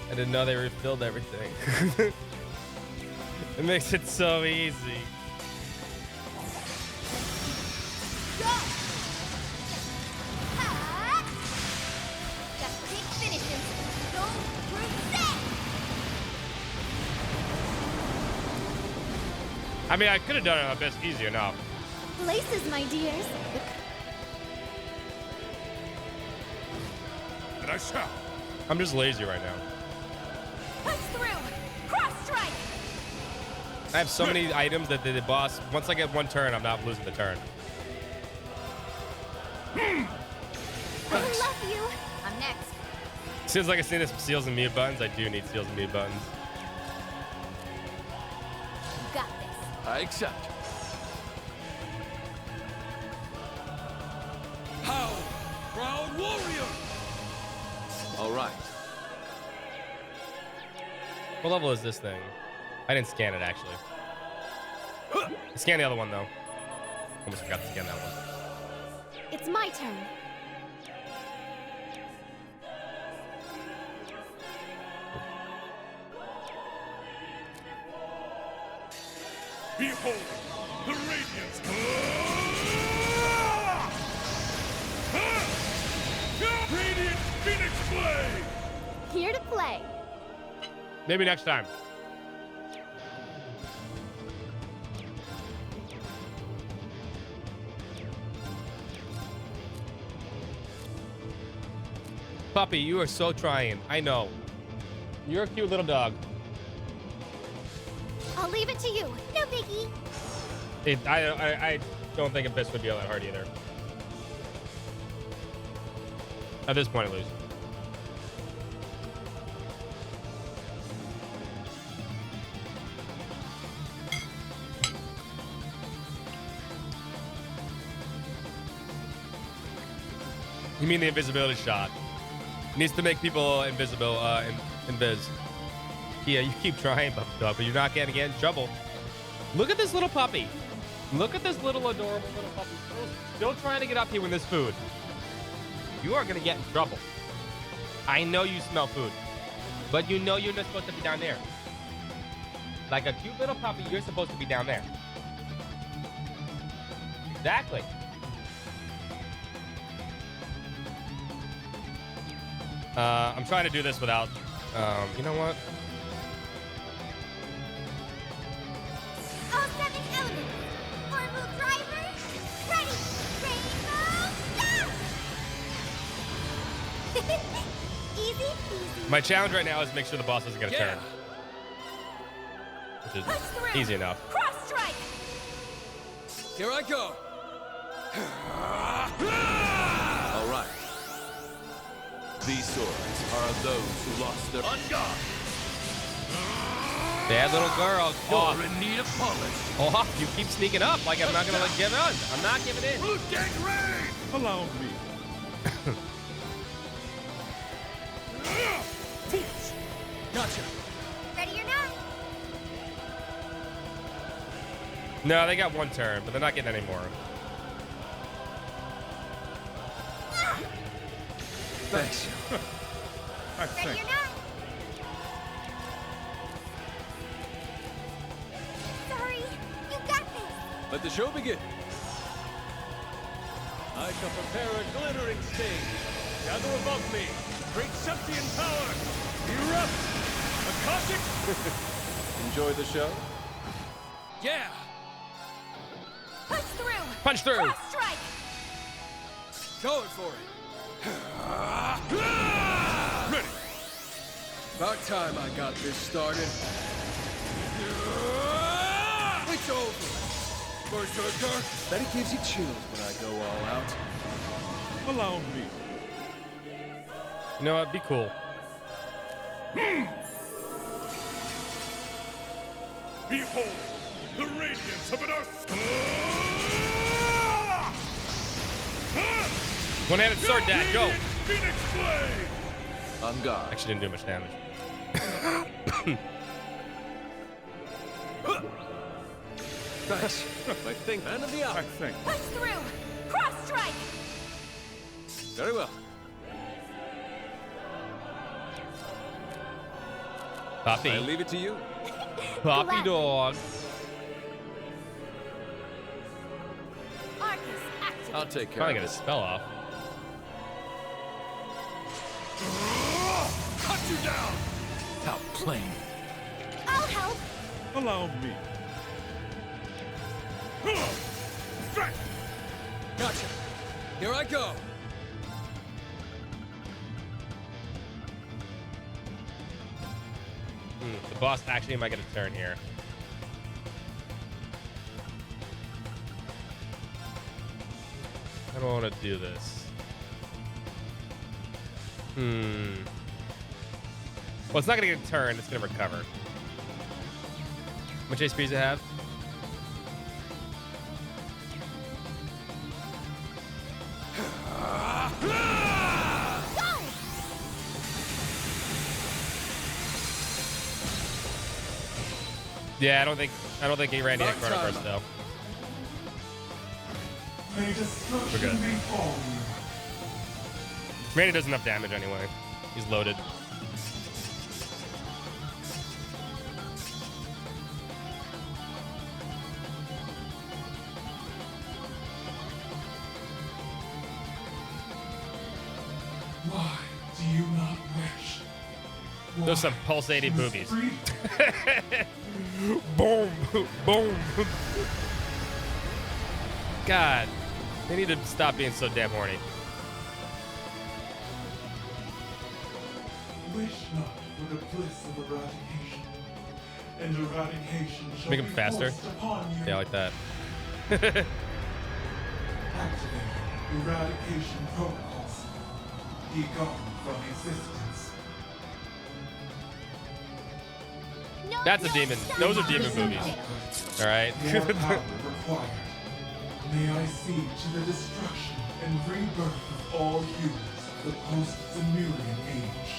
I didn't know they refilled everything. It makes it so easy. Go! Ha! Got big finishes. Go crusade! I mean, I could have done it on Abyss easy enough. Places, my dears. And I shall. I'm just lazy right now. Punch through! Cross strike! I have so many items that the boss, once I get one turn, I'm not losing the turn. I love you. I'm next. As soon as I can see this seals and mute buttons, I do need seals and mute buttons. You got this. I accept. How? Proud warrior. All right. What level is this thing? I didn't scan it, actually. Scan the other one, though. Almost forgot to scan that one. It's my turn. Behold, the radiance. Radiant Phoenix Blade. Here to play. Maybe next time. Puppy, you are so trying. I know. You're a cute little dog. I'll leave it to you. No biggie. I don't think Abyss would be all that hard either. At this point, at least. You mean the invisibility shot? Needs to make people invisible, invis. Yeah, you keep trying, but you're not gonna get in trouble. Look at this little puppy. Look at this little adorable little puppy. Still trying to get up here with this food. You are gonna get in trouble. I know you smell food, but you know you're not supposed to be down there. Like a cute little puppy, you're supposed to be down there. Exactly. I'm trying to do this without, you know what? All 7 elements. Orbital driver, ready. Rainbow, yeah! Easy peasy. My challenge right now is make sure the boss doesn't get a turn. Which Punch is through! easy enough. Cross strike! Here I go. All right. These swords are of those who lost their... On guard! Bad little girl. You're in need of polish. Oh, you keep sneaking up like I'm not gonna give in. I'm not giving in. Root gang raid! Allow me. Gotcha. Ready or not? No, they got one turn, but they're not getting any more. Thanks. Ready or not? Sorry, you got this. Let the show begin. I shall prepare a glittering stage. Gather above me. Great Septian power. Erupt. Akashic. Enjoy the show? Yeah. Push through. Punch through. Cross strike. Going for it. Ready. About time I got this started. It's over. Berserker. Bet it gives you chills when I go all out. Allow me. You know what? Be cool. Behold, the radiance of an earth. One-handed sword dad, go. Phoenix blade. On guard. Actually didn't do much damage. Thanks. My thing, man of the hour. I think. Push through. Cross strike. Very well. Poppy. I leave it to you. Poppy dog. Arcus activate. I'll take care Probably of get a it. spell off. Cut you down! How plain. I'll help. Allow me. Strike. Gotcha. Here I go. The boss actually might get a turn here. I don't want to do this. Well, it's not going to get a turn. It's going to recover. How much HP does it have? Yeah, I don't think he ran any Chrono Burst though. May destruction We're good. befall you. Randy does enough damage anyway. He's loaded. Why do you not wish? Those some Why pulsating is boobies. freedom Boom, boom. God, they need to stop being so damn horny. Wish not for the bliss of eradication, and eradication shall Make 'em be faster. forced upon you. Yeah, like that. Activate eradication protocols. Be gone from existence. No, That's a no, demon. stop. Those are demon movies. All right. More power required. May I see to the destruction and rebirth of all humans of the post-Zemurian age.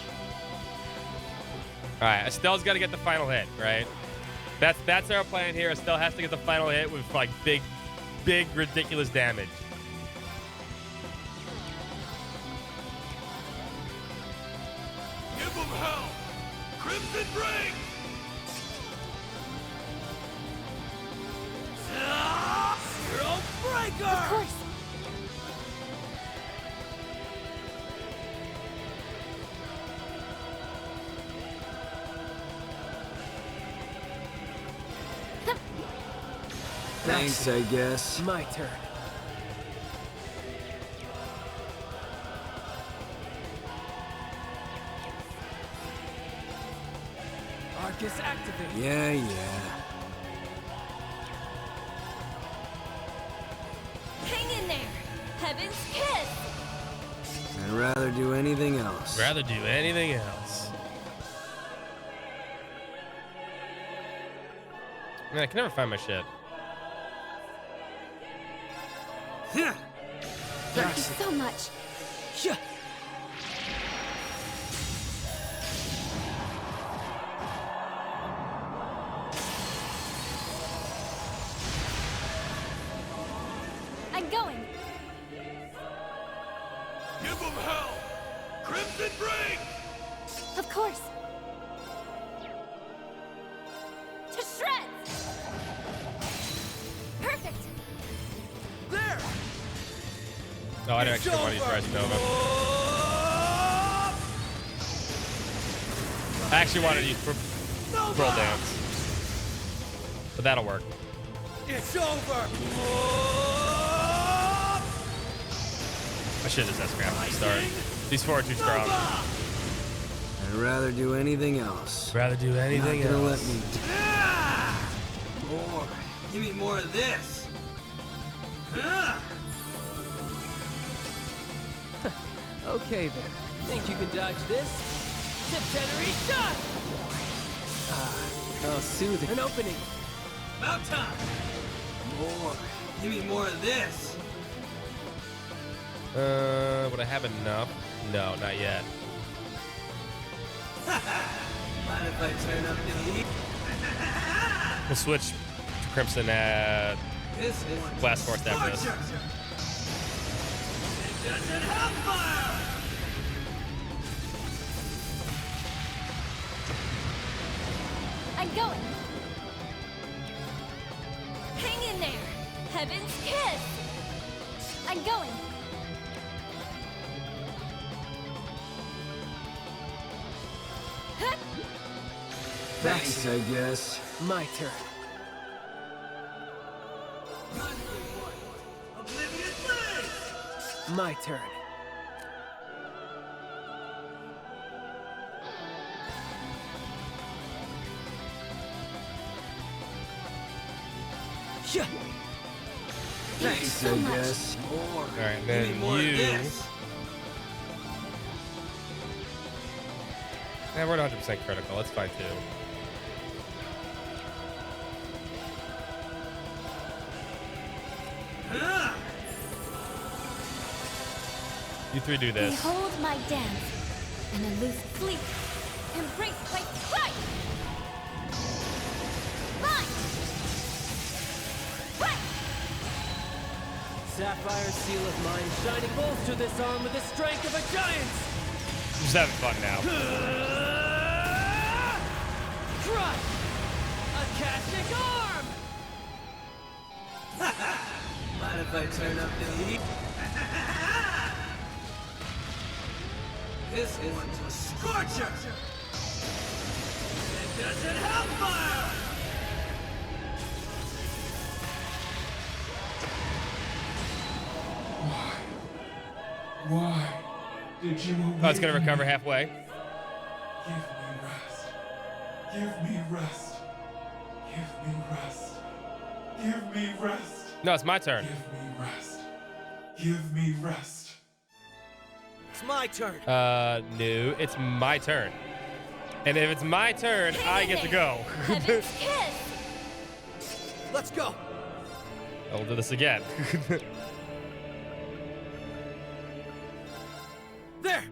All right, Estelle's got to get the final hit, right? That's our plan here. Estelle has to get the final hit with like big, ridiculous damage. Give them hell! Crimson Ring! Zero Breaker! Of course. Thanks, I guess. My turn. Arcus activate. Yeah. Hang in there. Heaven's kiss. I'd rather do anything else. Rather do anything else. Man, I can never find my shit. Thank you so much. Yeah. I'm going. Give them hell! Crimson Break! Of course. To shreds. Perfect. There. Oh, I actually want to use Rise Nova. I actually wanted to use Pearl Dance. But that'll work. It's over. I should have just scrap at the start. These four are too strong. I'd rather do anything else. Rather do anything Not gonna else. let me. More. Give me more of this. Okay then. Think you can dodge this? Septenary shot! Oh, soothing. An opening. About time. More. Give me more of this. Would I have enough? No, not yet. Mind if I turn up the heat? We'll switch to Crimson at This is Blast Force after this. I'm going. Hang in there. Heaven's kiss. I'm going. Huh? Thanks, I guess. My turn. My turn. Yeah. Thanks, so I much. guess. More. All right, Give then me more you. of this. Yeah, we're not 100% critical. That's fine too. You three do this. Behold my dance. An aloof fleet. Embraced by strife. Mine. Right. Sapphire seal of mine shining bolster this arm with the strength of a giant. Just having fun now. Crush! Akashic arm! Mind if I turn up the heat? This one's a scorcher! It doesn't have fire! Why did you Oh, it's gonna awaken recover me? halfway. Give me rest. Give me rest. Give me rest. No, it's my turn. Give me rest. Give me rest. It's my turn. No, it's my turn. And if it's my turn, Hang I in get to there. go. Heaven's kiss. Let's go. I'll do this again. There.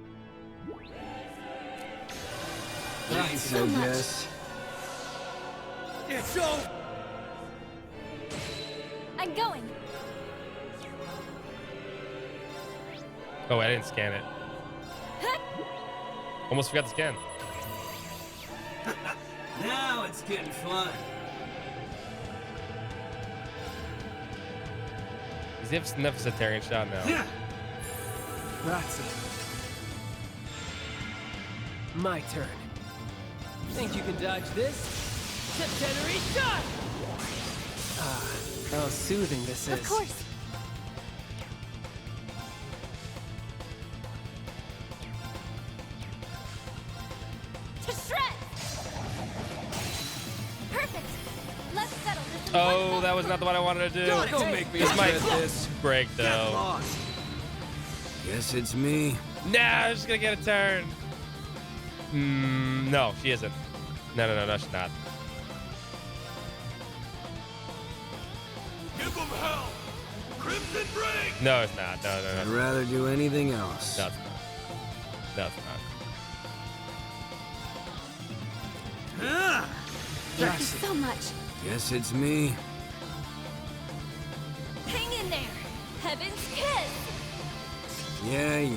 Thanks, so I much. guess. It's over. I'm going. Oh, I didn't scan it. Huh? Almost forgot to scan. Now it's getting fun. Does he have enough Septarian shot now? That's it. My turn. Think you can dodge this? Septenary shot! How soothing this is. Of course. To shreds. Perfect. Let's settle this. in Oh, one that was not the one I wanted to do. Don't make me This might regret this. break Get though. lost. Guess it's me. Nah, she's gonna get a turn. No, she isn't. No, she's not. Give them hell! Crimson Ring! No, it's not. No. I'd rather do anything else. No, it's not. No, it's not. Thank you so much. Guess it's me. Hang in there. Heaven's kiss. Yeah.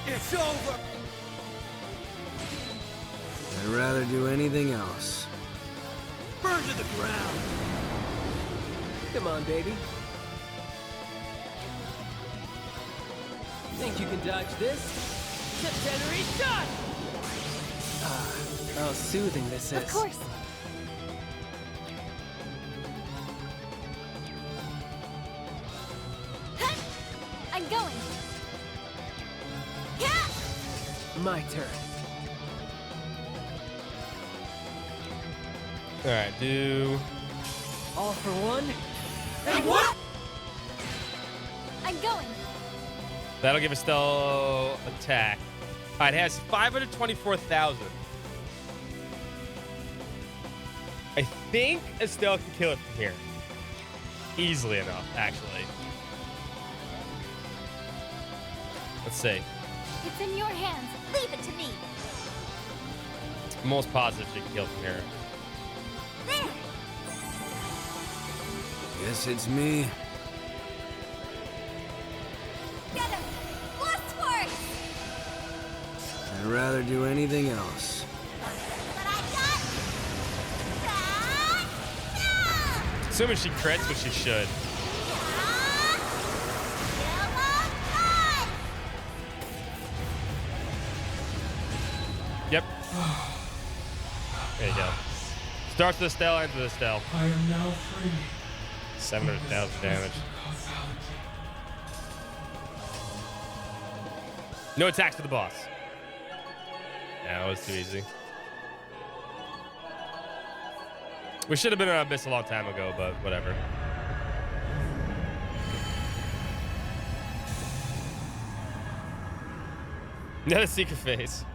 It's over! I'd rather do anything else. Burn to the ground! Come on, baby. Think you can dodge this? Septenary shot! How soothing this is. Of course. Huh? I'm going. Yeah. My turn. All right, do. All for one. And what? I'm going. That'll give Estelle attack. All right, it has 524,000. I think Estelle can kill it from here. Easily enough, actually. Let's see. It's in your hands. Leave it to me. I'm almost positive she can kill it from here. There. Guess it's me. Get him. Blast force. I'd rather do anything else. But I got. Assuming she crits, which she should. Yep. There you go. Starts with Estelle, ends with Estelle. I am now free. 700,000 damage. Causality. No attacks to the boss. Yeah, that was too easy. We should have been on this a long time ago, but whatever. Another secret phase.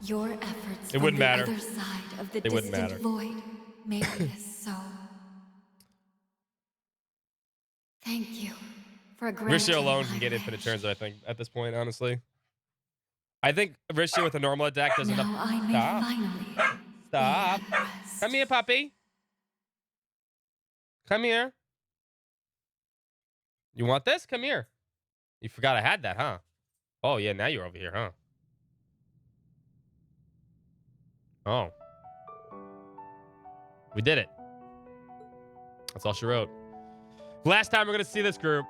Your efforts It on wouldn't the matter. other side of the It wouldn't distant matter. void made this so. Thank you for granting Risha alone my can get wish. infinite turns, I think, at this point, honestly. I think Risha with a normal attack does Now enough. I may Stop. finally Stop. lay at rest. Come here, puppy. Come here. You want this? Come here. You forgot I had that, huh? Oh, yeah, now you're over here, huh? Oh. We did it. That's all she wrote. Last time we're going to see this group.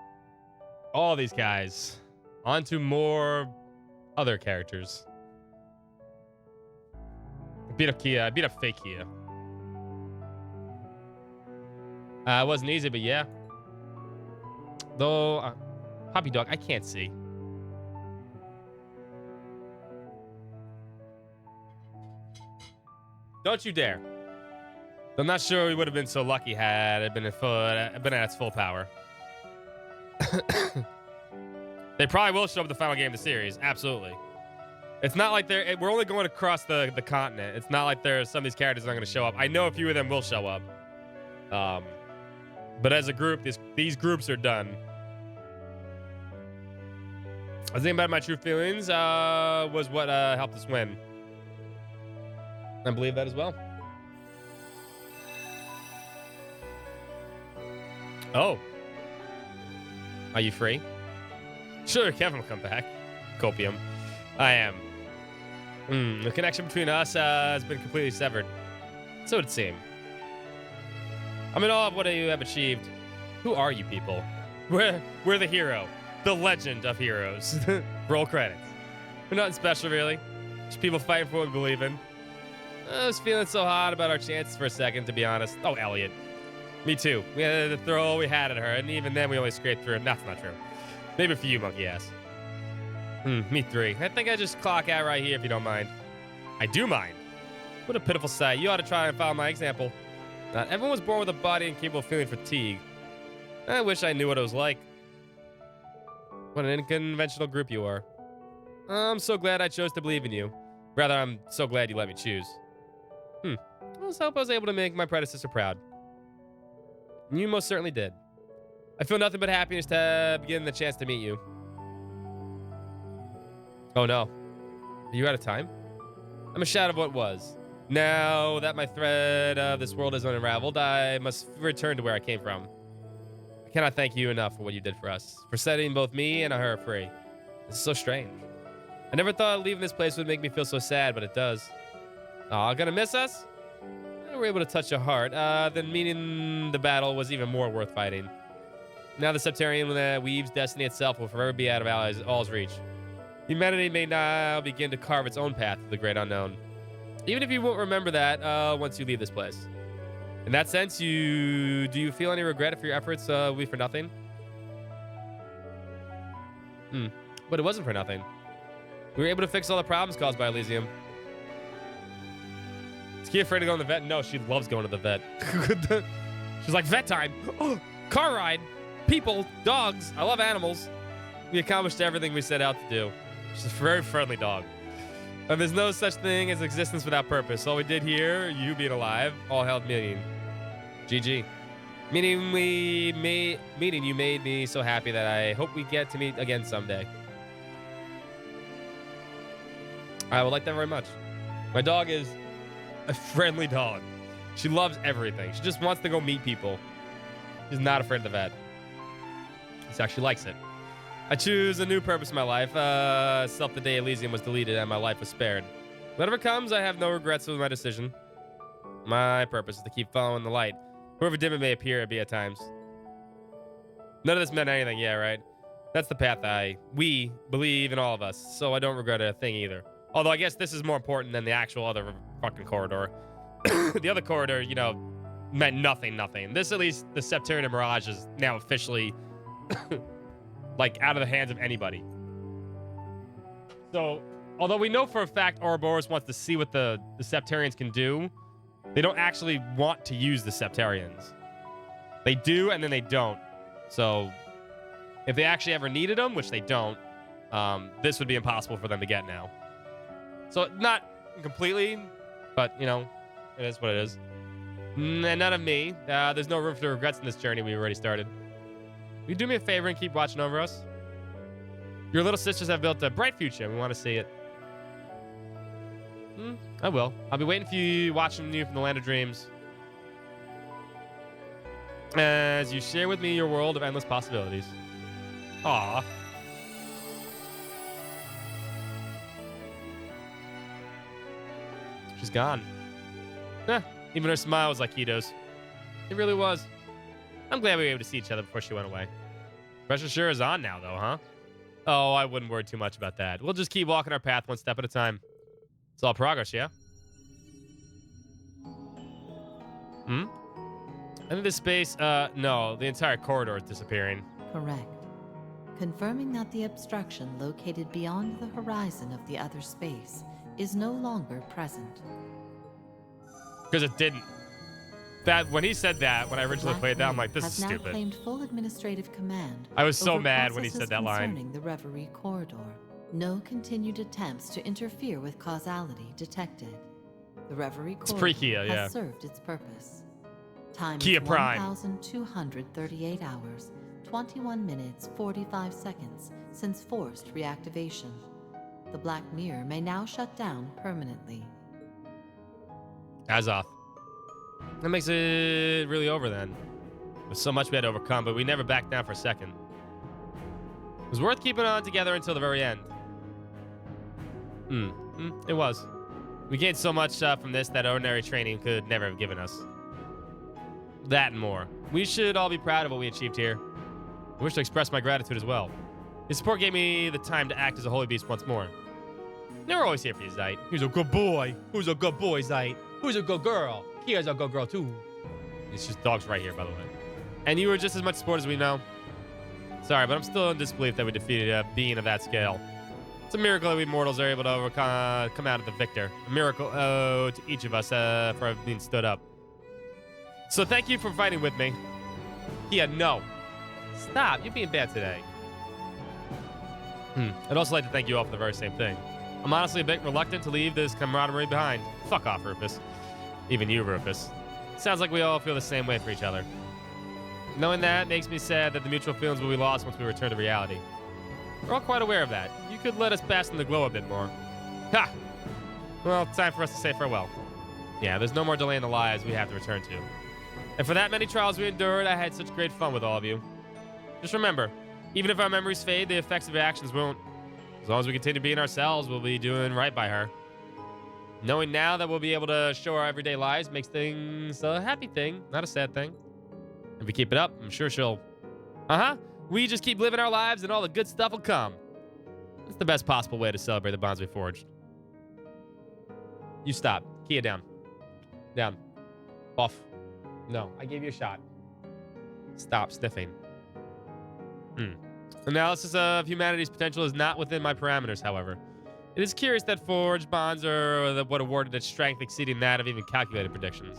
All these guys. On to more other characters. I beat up Kia. I beat up fake Kia. It wasn't easy, but yeah. Though, Poppy Dog, I can't see. Don't you dare. I'm not sure we would have been so lucky had it been at its full power. They probably will show up at the final game of the series. Absolutely. It's not like we're only going across the continent. It's not like there's some of these characters aren't going to show up. I know a few of them will show up. But as a group, these groups are done. I was thinking about my true feelings was what helped us win. I believe that as well. Oh. Are you free? Sure, Kevin will come back. Copium. I am. The connection between us has been completely severed. So it would seem. I'm in awe of what you have achieved. Who are you people? We're the hero. The legend of heroes. Roll credits. We're nothing special, really. Just people fighting for what we believe in. I was feeling so hot about our chances for a second, to be honest. Oh, Elliot. Me too. We had to throw all we had at her, and even then we only scraped through. That's not true. Maybe for you, monkey ass. Me three. I think I just clock out right here if you don't mind. I do mind. What a pitiful sight. You ought to try and follow my example. Not everyone was born with a body incapable of feeling fatigue. I wish I knew what it was like. What an unconventional group you are. I'm so glad I chose to believe in you. Rather, I'm so glad you let me choose. I just hope I was able to make my predecessor proud. You most certainly did. I feel nothing but happiness to begin the chance to meet you. Oh no. Are you out of time? I'm a shadow of what was. Now that my thread of this world is unraveled, I must return to where I came from. I cannot thank you enough for what you did for us, for setting both me and her free. This is so strange. I never thought leaving this place would make me feel so sad, but it does. Aw, gonna miss us? We were able to touch your heart. Then meeting the battle was even more worth fighting. Now the Septarian that weaves destiny itself will forever be out of all's reach. Humanity may now begin to carve its own path to the great unknown. Even if you won't remember that once you leave this place. In that sense, do you feel any regret for your efforts will be for nothing? But it wasn't for nothing. We were able to fix all the problems caused by Elysium. Is Kia afraid to go in the vet? No, she loves going to the vet. She's like, vet time. Oh, car ride. People, dogs. I love animals. We accomplished everything we set out to do. She's a very friendly dog. And there's no such thing as existence without purpose. All we did here, you being alive, all held meaning. GG. Meeting you made me so happy that I hope we get to meet again someday. I would like that very much. My dog is a friendly dog. She loves everything. She just wants to go meet people. She's not afraid of the vet. She actually likes it. I choose a new purpose in my life. Self the day Elysium was deleted and my life was spared. Whatever comes, I have no regrets with my decision. My purpose is to keep following the light. Whoever dim it may appear at times. None of this meant anything, yeah, right? That's the path we believe in, all of us, so I don't regret a thing either. Although I guess this is more important than the actual other fucking corridor. The other corridor, you know, meant nothing. This, at least, the Septarian Mirage is now officially, like, out of the hands of anybody. So, although we know for a fact Ouroboros wants to see what the Septarians can do, they don't actually want to use the Septarians. They do, and then they don't. So, if they actually ever needed them, which they don't, this would be impossible for them to get now. So, not completely, but, you know, it is what it is. None of me. There's no room for regrets in this journey we already started. Will you do me a favor and keep watching over us? Your little sisters have built a bright future, and we want to see it. I will. I'll be waiting for you, watching you from the land of dreams. As you share with me your world of endless possibilities. Aww. She's gone. Even her smile was like Kito's. It really was. I'm glad we were able to see each other before she went away. Pressure sure is on now, though, huh? Oh, I wouldn't worry too much about that. We'll just keep walking our path one step at a time. It's all progress, yeah? I think this space, no, the entire corridor is disappearing. Correct. Confirming that the obstruction located beyond the horizon of the other space is no longer present. Because it didn't. When he said that, when I originally played that, I'm like, this is has now stupid. claimed full administrative command. I was so over mad when he processes said that line. concerning the Reverie corridor. No continued attempts to interfere with causality detected. The Reverie corridor pre-Kia, yeah. has served its purpose. Time Kia is Prime. 1,238 hours, 21 minutes, 45 seconds since forced reactivation. The Black Mirror may now shut down permanently. Azoth. That makes it really over then. There's so much we had to overcome, but we never backed down for a second. It was worth keeping on together until the very end. It was. We gained so much from this that ordinary training could never have given us. That and more. We should all be proud of what we achieved here. I wish to express my gratitude as well. His support gave me the time to act as a holy beast once more. They're always here for you, Zeit. He's a good boy. Who's a good boy, Zeit? Who's a good girl? Kia's a good girl, too. It's just dogs right here, by the way. And you were just as much support as we know. Sorry, but I'm still in disbelief that we defeated a being of that scale. It's a miracle that we mortals are able to come out of the victor. A miracle to each of us for being stood up. So thank you for fighting with me. Yeah, no. Stop. You're being bad today. I'd also like to thank you all for the very same thing. I'm honestly a bit reluctant to leave this camaraderie behind. Fuck off, Rufus. Even you, Rufus. Sounds like we all feel the same way for each other. Knowing that makes me sad that the mutual feelings will be lost once we return to reality. We're all quite aware of that. You could let us bask in the glow a bit more. Ha! Well, time for us to say farewell. Yeah, there's no more delay in the lives we have to return to. And for that many trials we endured, I had such great fun with all of you. Just remember, even if our memories fade, the effects of our actions won't. As long as we continue being ourselves, we'll be doing right by her. Knowing now that we'll be able to show our everyday lives makes things a happy thing, not a sad thing. If we keep it up, I'm sure she'll... We just keep living our lives and all the good stuff will come. It's the best possible way to celebrate the bonds we forged. You stop. Kia down. Down. Off. No, I gave you a shot. Stop sniffing. Analysis of humanity's potential is not within my parameters, however. It is curious that forged bonds are what awarded its strength exceeding that of even calculated predictions.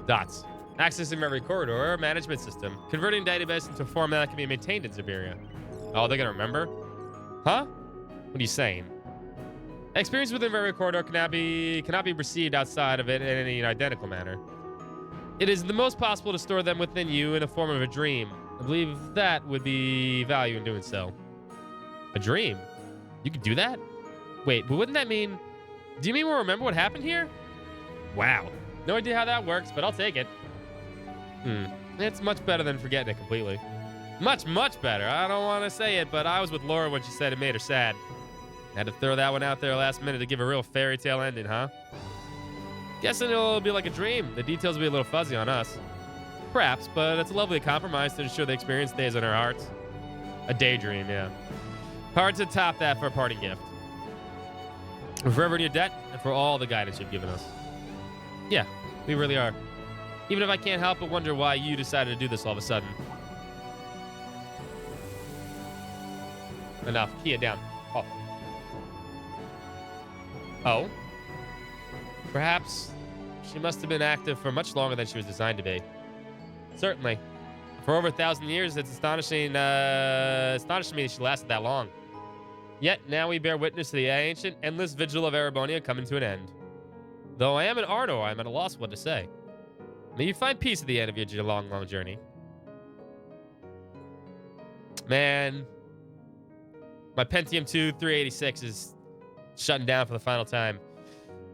Dots. Accessing memory corridor management system. Converting database into a format that can be maintained in Siberia. Oh, they're gonna remember? Huh? What are you saying? Experience within memory corridor cannot be received outside of it in any identical manner. It is the most possible to store them within you in a form of a dream. I believe that would be value in doing so. A dream? You could do that? Wait, but wouldn't that mean... Do you mean we'll remember what happened here? Wow. No idea how that works, but I'll take it. It's much better than forgetting it completely. Much, much better. I don't want to say it, but I was with Laura when she said it made her sad. Had to throw that one out there last minute to give a real fairy tale ending, huh? Guessing it'll be like a dream. The details will be a little fuzzy on us. Perhaps, but it's a lovely compromise to ensure the experience stays in our hearts. A daydream, yeah. Hard to top that for a parting gift. We're forever in your debt and for all the guidance you've given us. Yeah, we really are. Even if I can't help but wonder why you decided to do this all of a sudden. Enough. Key it down. Off. Oh? Perhaps she must have been active for much longer than she was designed to be. Certainly. For over 1,000 years, it's astonishing me she lasted that long. Yet, now we bear witness to the ancient, endless vigil of Erebonia coming to an end. Though I am an Ardor, I'm at a loss what to say. May you find peace at the end of your long, long journey. Man. My Pentium 2 386 is shutting down for the final time.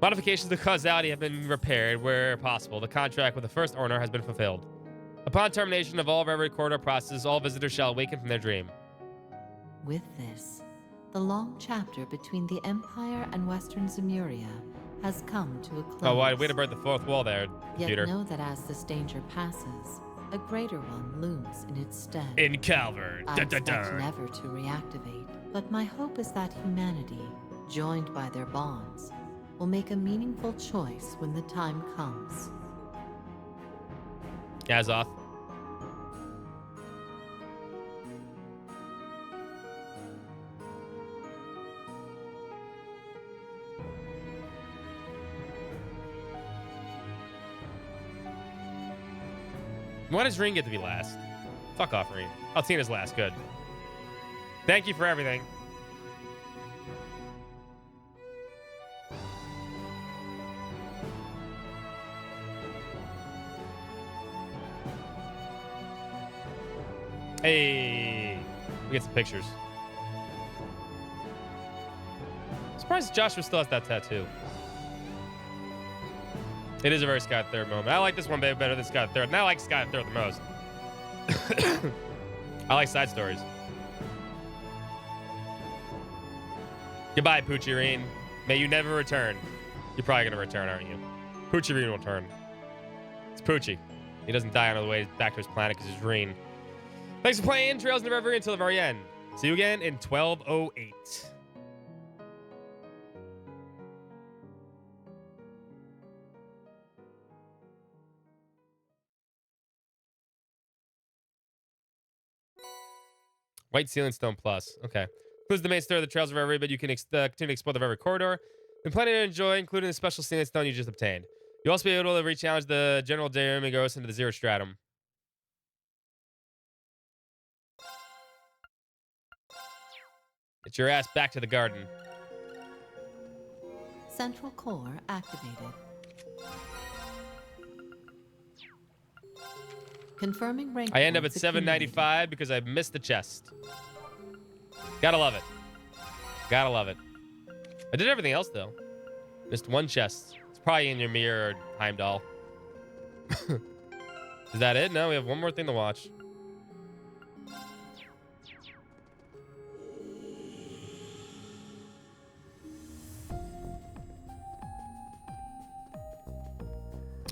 Modifications to causality have been repaired where possible. The contract with the first owner has been fulfilled. Upon termination of all Reverie corridor processes, all visitors shall awaken from their dream. With this, the long chapter between the Empire and Western Zemuria has come to a close. Oh, way to break the fourth wall there, computer. Yet know that as this danger passes, a greater one looms in its stead. In Calvert. I expect never to reactivate, but my hope is that humanity, joined by their bonds, will make a meaningful choice when the time comes. Azoth. Why does Ring get to be last? Fuck off, Ring. Oh, Tina's last. Good. Thank you for everything. Hey. We get some pictures. I'm surprised Joshua still has that tattoo. It is a very Sky Third moment. I like this one better than Sky Third. And I like Sky Third the most. I like side stories. Goodbye, Poochireen. May you never return. You're probably going to return, aren't you? Poochireen will return. It's Poochie. He doesn't die on the way back to his planet because he's Reen. Thanks for playing Trails in the Reverie until the very end. See you again in 1208. White Sealing Stone Plus. Okay. Includes the main story of the Trails of Reverie, but you can continue to explore the Reverie corridor. Been planning to enjoy, including the special Sealing Stone you just obtained. You'll also be able to re-challenge the General Demigos into the Zero Stratum. Get your ass back to the garden. Central core activated. Confirming rank. I end up points at 795 because I missed the chest. Gotta love it. Gotta love it. I did everything else, though. Missed one chest. It's probably in your mirror, time doll. Is that it? No, we have one more thing to watch.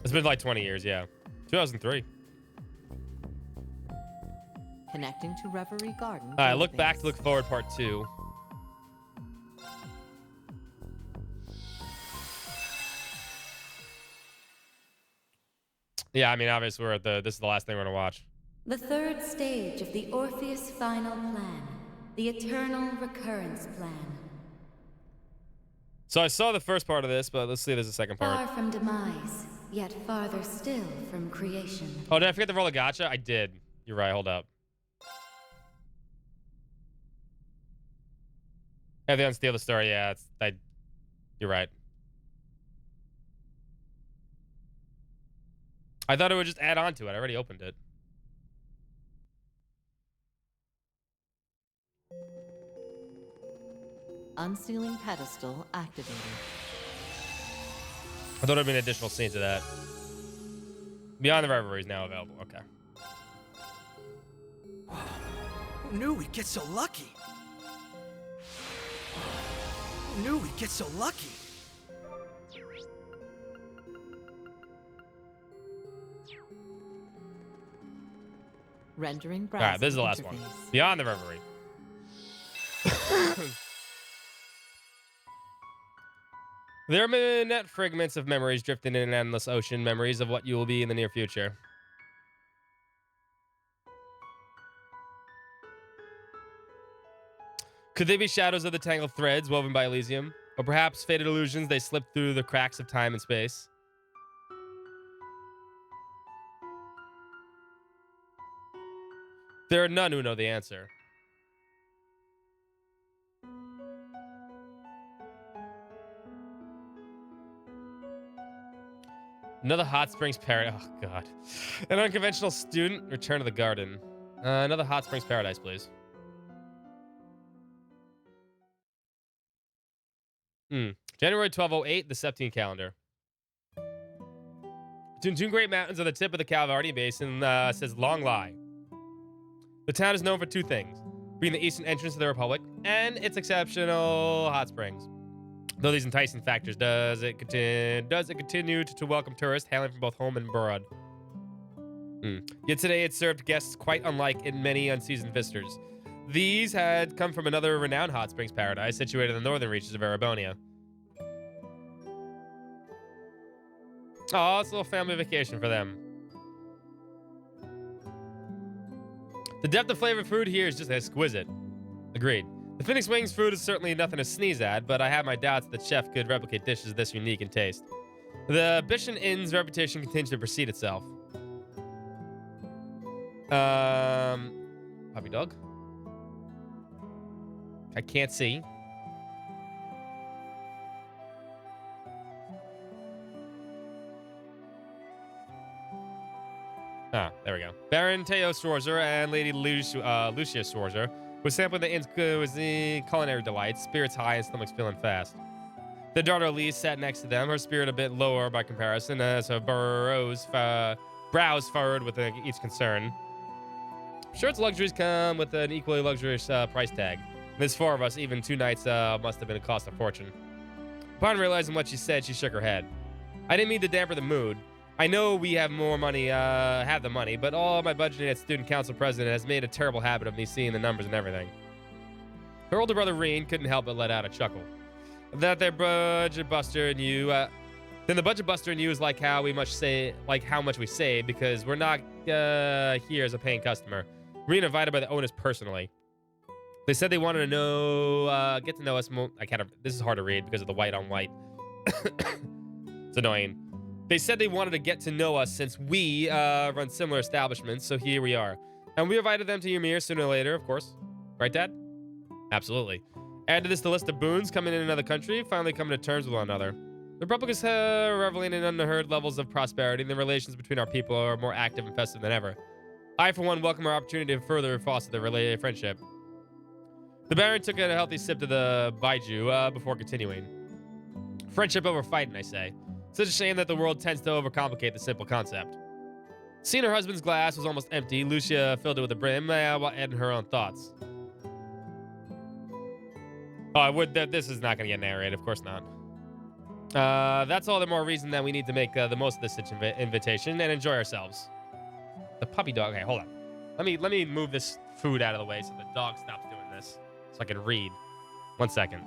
It's been like 20 years, yeah. 2003. Connecting to Reverie Garden. All right, look back to look forward, part 2. Yeah, I mean, obviously, we're at this is the last thing we're gonna watch. The third stage of the Orpheus final plan, the eternal recurrence plan. So I saw the first part of this, but let's see if there's a second part. Far from demise, yet farther still from creation. Oh, did I forget to roll a gacha? I did. You're right, hold up. Have to unsteal the story, yeah, you're right. I thought it would just add on to it. I already opened it. Unsealing pedestal activated. I thought it would be an additional scene to that. Beyond the Reverie is now available. Okay. Who knew we'd get so lucky? Who knew we'd get so lucky? Rendering All right, this is the browsing last one. interface. Beyond the Reverie. There are net fragments of memories drifting in an endless ocean, memories of what you will be in the near future. Could they be shadows of the tangled threads woven by Elysium? Or perhaps faded illusions they slip through the cracks of time and space? There are none who know the answer. Another hot springs paradise. Oh, God. An unconventional student. Return to the garden. Another hot springs paradise, please. January 1208, the Septine calendar. Between two great mountains on the tip of the Calvardi Basin says Long Lie. The town is known for two things: being the eastern entrance to the Republic and its exceptional hot springs. Though these enticing factors, does it continue to welcome tourists hailing from both home and abroad? Yet today it served guests quite unlike in many unseasoned visitors. These had come from another renowned hot springs paradise situated in the northern reaches of Erebonia. Oh, it's a little family vacation for them. The depth of flavor food here is just exquisite. Agreed. The Phoenix Wings food is certainly nothing to sneeze at, but I have my doubts that the chef could replicate dishes this unique in taste. The Bishan Inn's reputation continues to precede itself. Puppy dog? I can't see. Ah, there we go. Baron Teo Schwarzer and Lady Lucia Schwarzer was sampling the inn's culinary delights, spirits high and stomachs feeling fast. Their daughter Elise sat next to them, her spirit a bit lower by comparison, as her brows furrowed with each concern. Sure, its luxuries come with an equally luxurious price tag. There's four of us, even 2 nights must have been a cost of fortune. Upon realizing what she said, she shook her head. I didn't mean to damper the mood. I know we have more money, have the money, but all my budgeting as student council president has made a terrible habit of me seeing the numbers and everything. Her older brother Reen couldn't help but let out a chuckle. That their budget buster and you, then the budget buster and you is like how much we save because we're not here as a paying customer. Reen invited by the owners personally. They said they wanted to know, get to know us more. This is hard to read because of the white on white. It's annoying. They said they wanted to get to know us since we run similar establishments, so here we are. And we invited them to Ymir sooner or later, of course. Right, Dad? Absolutely. Add to this the list of boons coming in another country, finally coming to terms with one another. The Republic is reveling in unheard levels of prosperity, and the relations between our people are more active and festive than ever. I, for one, welcome our opportunity to further foster the related friendship. The Baron took a healthy sip to the Baiju before continuing. Friendship over fighting, I say. Such a shame that the world tends to overcomplicate the simple concept. Seeing her husband's glass was almost empty, Lucia filled it with the brim while adding her own thoughts. Oh, I would. This is not going to get narrated. Of course not. That's all the more reason that we need to make the most of this invitation and enjoy ourselves. The puppy dog. Okay, hold on. Let me move this food out of the way so the dog stops doing this, so I can read. 1 second.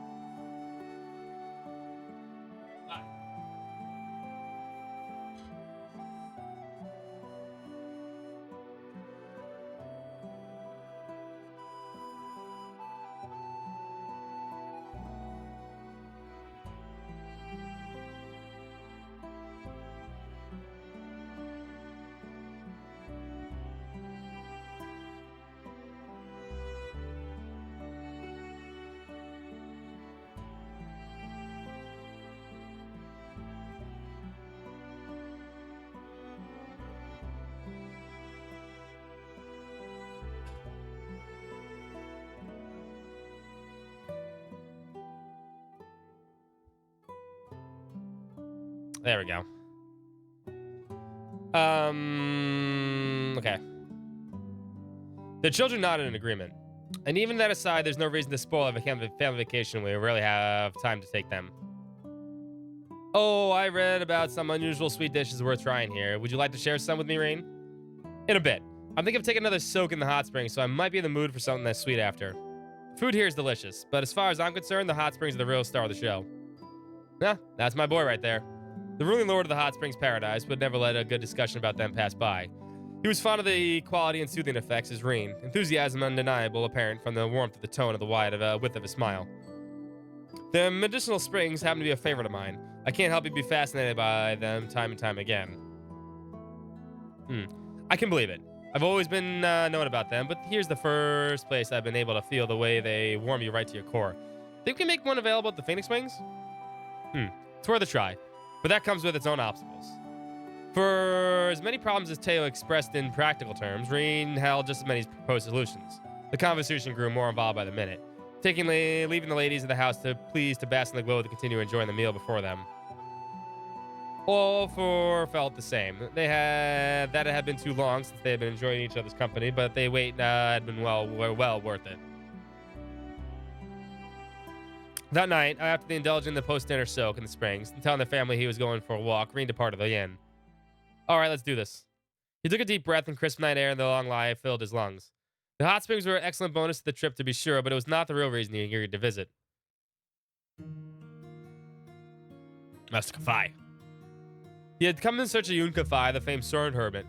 There we go. Okay. The children nodded in agreement. And even that aside, there's no reason to spoil a family vacation when we really have time to take them. Oh, I read about some unusual sweet dishes worth trying here. Would you like to share some with me, Rain? In a bit. I'm thinking of taking another soak in the hot springs, so I might be in the mood for something that's sweet after. Food here is delicious, but as far as I'm concerned, the hot springs are the real star of the show. Yeah, that's my boy right there. The ruling lord of the hot springs paradise would never let a good discussion about them pass by. He was fond of the quality and soothing effects as Reen, enthusiasm undeniable apparent from the warmth of the tone of the width of his smile. The medicinal springs happen to be a favorite of mine. I can't help but be fascinated by them time and time again. I can believe it. I've always been known about them, but here's the first place I've been able to feel the way they warm you right to your core. Think we can make one available at the Phoenix Wings? It's worth a try. But that comes with its own obstacles. For as many problems as Teo expressed in practical terms, Reen held just as many proposed solutions. The conversation grew more involved by the minute, leaving the ladies of the house to bask in the glow to continue enjoying the meal before them. All four felt the same. It had been too long since they had been enjoying each other's company, but they had been well worth it. That night, after indulging the post-dinner soak in the springs and telling the family he was going for a walk, Reen departed the inn. All right, let's do this. He took a deep breath, and crisp night air and the long lie filled his lungs. The hot springs were an excellent bonus to the trip, to be sure, but it was not the real reason he agreed to visit. Master Kafai. He had come in search of Yun Kafai, the famed sword hermit.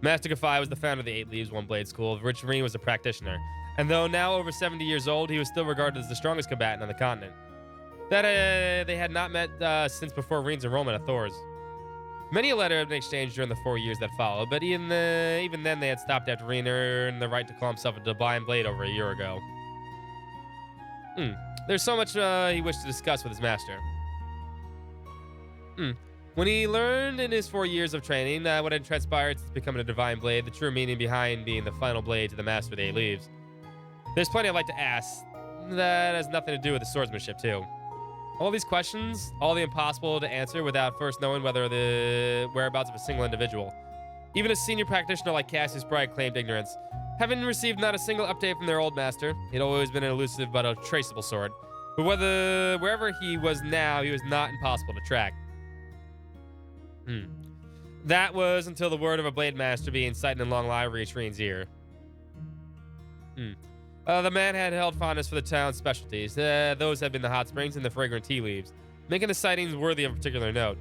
Master Kafai was the founder of the Eight Leaves One Blade School, of which Reen was a practitioner. And though now over 70 years old, he was still regarded as the strongest combatant on the continent. They had not met since before Reen's enrollment at Thor's. Many a letter had been exchanged during the 4 years that followed, but even then they had stopped after Reen earned the right to call himself a Divine Blade over a year ago. There's so much he wished to discuss with his master. When he learned in his 4 years of training what had transpired since becoming a Divine Blade, the true meaning behind being the final blade to the Master of the Eight Leaves. There's plenty I'd like to ask that has nothing to do with the swordsmanship, too. All these questions, all the impossible to answer without first knowing whether the whereabouts of a single individual. Even a senior practitioner like Cassius Bright claimed ignorance, having received not a single update from their old master. He'd always been an elusive but a traceable sword. But wherever he was now, he was not impossible to track. That was until the word of a blade master being sighted in Long Lie reached Reen's ear. The man had held fondness for the town's specialties. Those had been the hot springs and the fragrant tea leaves, making the sightings worthy of particular note.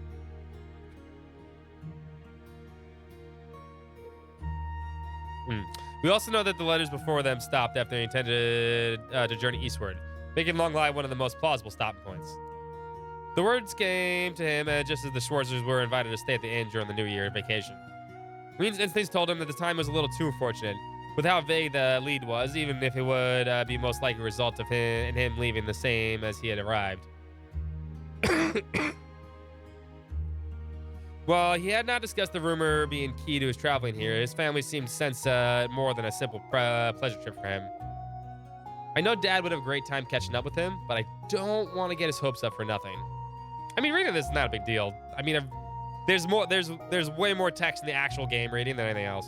We also know that the letters before them stopped after they intended to journey eastward, making Long Lie one of the most plausible stopping points. The words came to him just as the Schwarzers were invited to stay at the inn during the New Year vacation. Green's instincts told him that the time was a little too unfortunate. With how vague the lead was, even if it would be most likely a result of him leaving the same as he had arrived. While he had not discussed the rumor being key to his traveling here, his family seemed to sense more than a simple pleasure trip for him. I know Dad would have a great time catching up with him, but I don't want to get his hopes up for nothing. I mean, reading this is not a big deal. I mean, there's way more text in the actual game reading than anything else.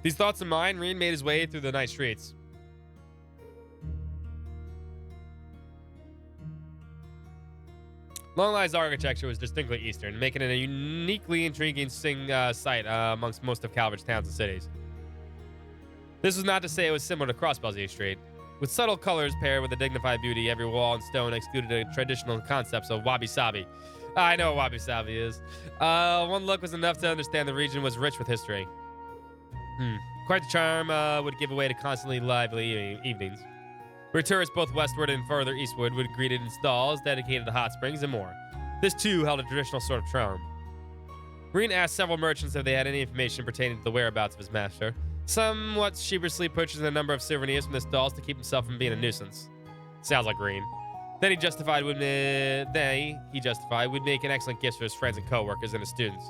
These thoughts of mine, Reen made his way through the night streets. Longlai's architecture was distinctly Eastern, making it a uniquely intriguing sight amongst most of Calvert's towns and cities. This was not to say it was similar to Crossbelzy Street. With subtle colors paired with a dignified beauty, every wall and stone excluded the traditional concepts of wabi-sabi. I know what wabi-sabi is. One look was enough to understand the region was rich with history. Quite the charm would give way to constantly lively evenings, where tourists both westward and further eastward would greet it in stalls dedicated to hot springs and more. This too held a traditional sort of charm. Reen asked several merchants if they had any information pertaining to the whereabouts of his master, somewhat sheepishly purchasing a number of souvenirs from the stalls to keep himself from being a nuisance. Sounds like Reen. Then he justified would make an excellent gift for his friends and co-workers and his students.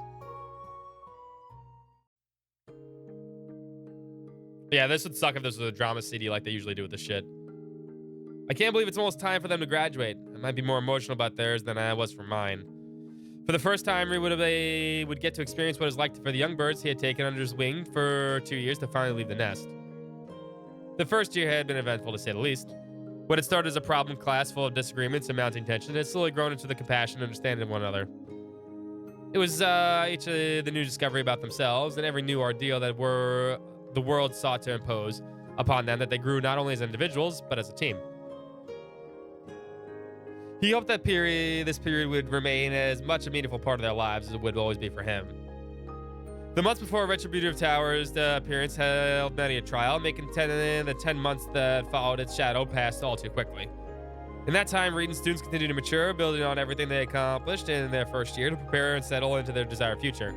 Yeah, this would suck if this was a drama CD like they usually do with this shit. I can't believe it's almost time for them to graduate. I might be more emotional about theirs than I was for mine. For the first time, Ree would get to experience what it's like for the young birds he had taken under his wing for 2 years to finally leave the nest. The first year had been eventful, to say the least. What had started as a problem class full of disagreements and mounting tension had slowly grown into the compassion and understanding of one another. It was each of the new discovery about themselves and every new ordeal that the world sought to impose upon them that they grew not only as individuals, but as a team. He hoped that this period would remain as much a meaningful part of their lives as it would always be for him. The months before Retributive Tower's appearance held many a trial, making the 10 months that followed its shadow pass all too quickly. In that time, Reed and students continued to mature, building on everything they accomplished in their first year to prepare and settle into their desired future.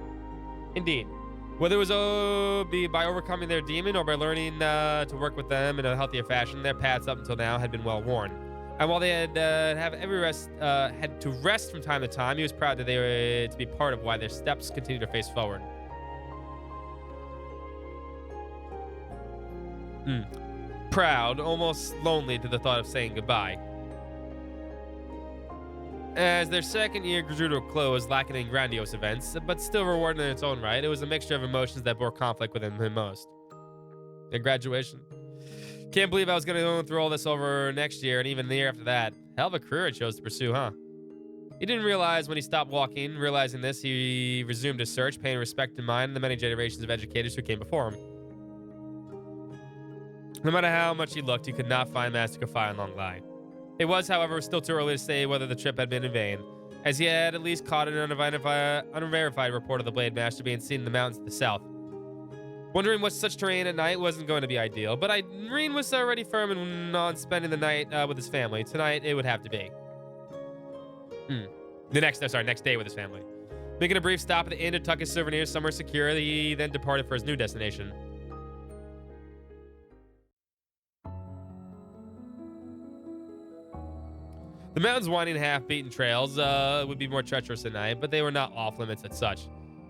Indeed, whether it was by overcoming their demon or by learning to work with them in a healthier fashion, their paths up until now had been well worn. And while they had had to rest from time to time, he was proud that they were to be part of why their steps continued to face forward. Proud, almost lonely to the thought of saying goodbye. As their second year drew to a close, lacking in grandiose events, but still rewarding in its own right, it was a mixture of emotions that bore conflict within him most. Their graduation. Can't believe I was going to go through all this over next year and even the year after that. Hell of a career I chose to pursue, huh? He didn't realize when he stopped walking. Realizing this, he resumed his search, paying respect in mind to the many generations of educators who came before him. No matter how much he looked, he could not find Master Kafai and Long Lai. It was, however, still too early to say whether the trip had been in vain, as he had at least caught an unverified report of the Blade Master being seen in the mountains to the south. Wondering what such terrain at night wasn't going to be ideal, but Irene was already firm on spending the night with his family. Tonight, it would have to be. Next day with his family. Making a brief stop at the inn to tuck his souvenirs somewhere secure, he then departed for his new destination. The mountain's winding half-beaten trails would be more treacherous at night, but they were not off-limits as such.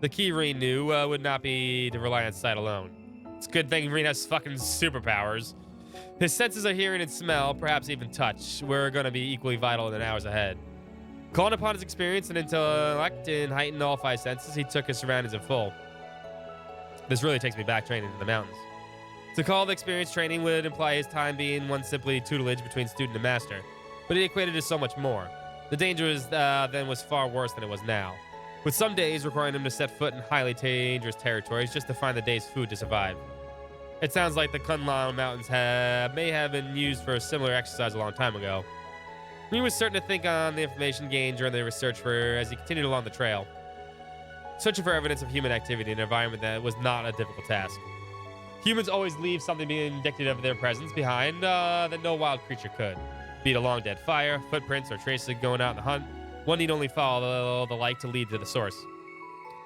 The key Reen knew would not be to rely on sight alone. It's a good thing Reen has fucking superpowers. His senses of hearing and smell, perhaps even touch, were going to be equally vital in the hours ahead. Calling upon his experience and intellect and heighten all five senses, he took his surroundings in full. This really takes me back training in the mountains. To call the experience training would imply his time being one simply tutelage between student and master, but he equated to so much more. The danger then was far worse than it was now, with some days requiring him to set foot in highly dangerous territories just to find the day's food to survive. It sounds like the Kunlun Mountains may have been used for a similar exercise a long time ago. He was certain to think on the information gained during the research as he continued along the trail. Searching for evidence of human activity in an environment that was not a difficult task. Humans always leave something being indicative of their presence behind that no wild creature could. Be it a long dead fire, footprints, or traces of going out on the hunt, one need only follow the light to lead to the source.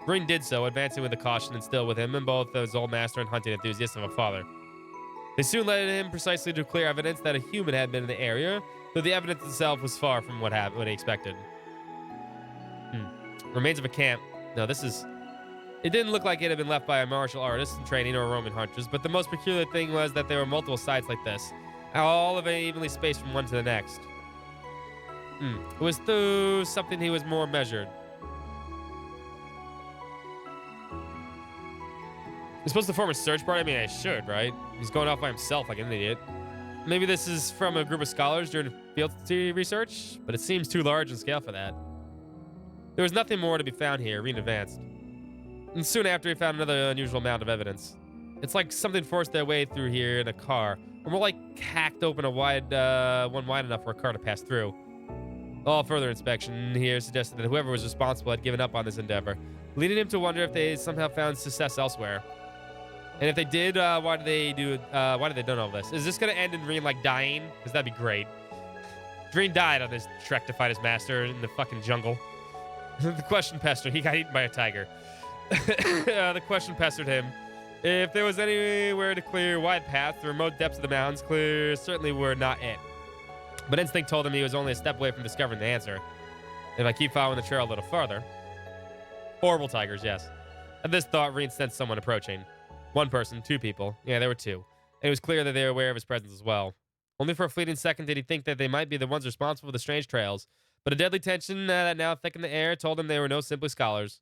Marine did so, advancing with the caution instilled with him and both his old master and hunting enthusiast of a father. They soon led him precisely to clear evidence that a human had been in the area, though the evidence itself was far from what he expected. Remains of a camp. No, this is... It didn't look like it had been left by a martial artist in training or Roman hunters, but the most peculiar thing was that there were multiple sites like this, all of it evenly spaced from one to the next. It was through something he was more measured. He's supposed to form a search party? I mean, I should, right? He's going off by himself like an idiot. Maybe this is from a group of scholars during field research, but it seems too large in scale for that. There was nothing more to be found here. Reen advanced. And soon after, he found another unusual amount of evidence. It's like something forced their way through here in a car, or more like hacked open a one wide enough for a car to pass through. All further inspection here suggested that whoever was responsible had given up on this endeavor, leading him to wonder if they somehow found success elsewhere. And if they did, why did they do all this? Is this gonna end in Reen like dying? Because that'd be great. Reen died on his trek to fight his master in the fucking jungle. The question pestered. He got eaten by a tiger. The question pestered him. If there was anywhere to clear wide paths, the remote depths of the mountains certainly were not it. But instinct told him he was only a step away from discovering the answer. If I keep following the trail a little farther. Horrible tigers, yes. At this thought, Reen sensed someone approaching. One person, two people. Yeah, there were two. And it was clear that they were aware of his presence as well. Only for a fleeting second did he think that they might be the ones responsible for the strange trails. But a deadly tension that now thickened the air told him they were no simply scholars.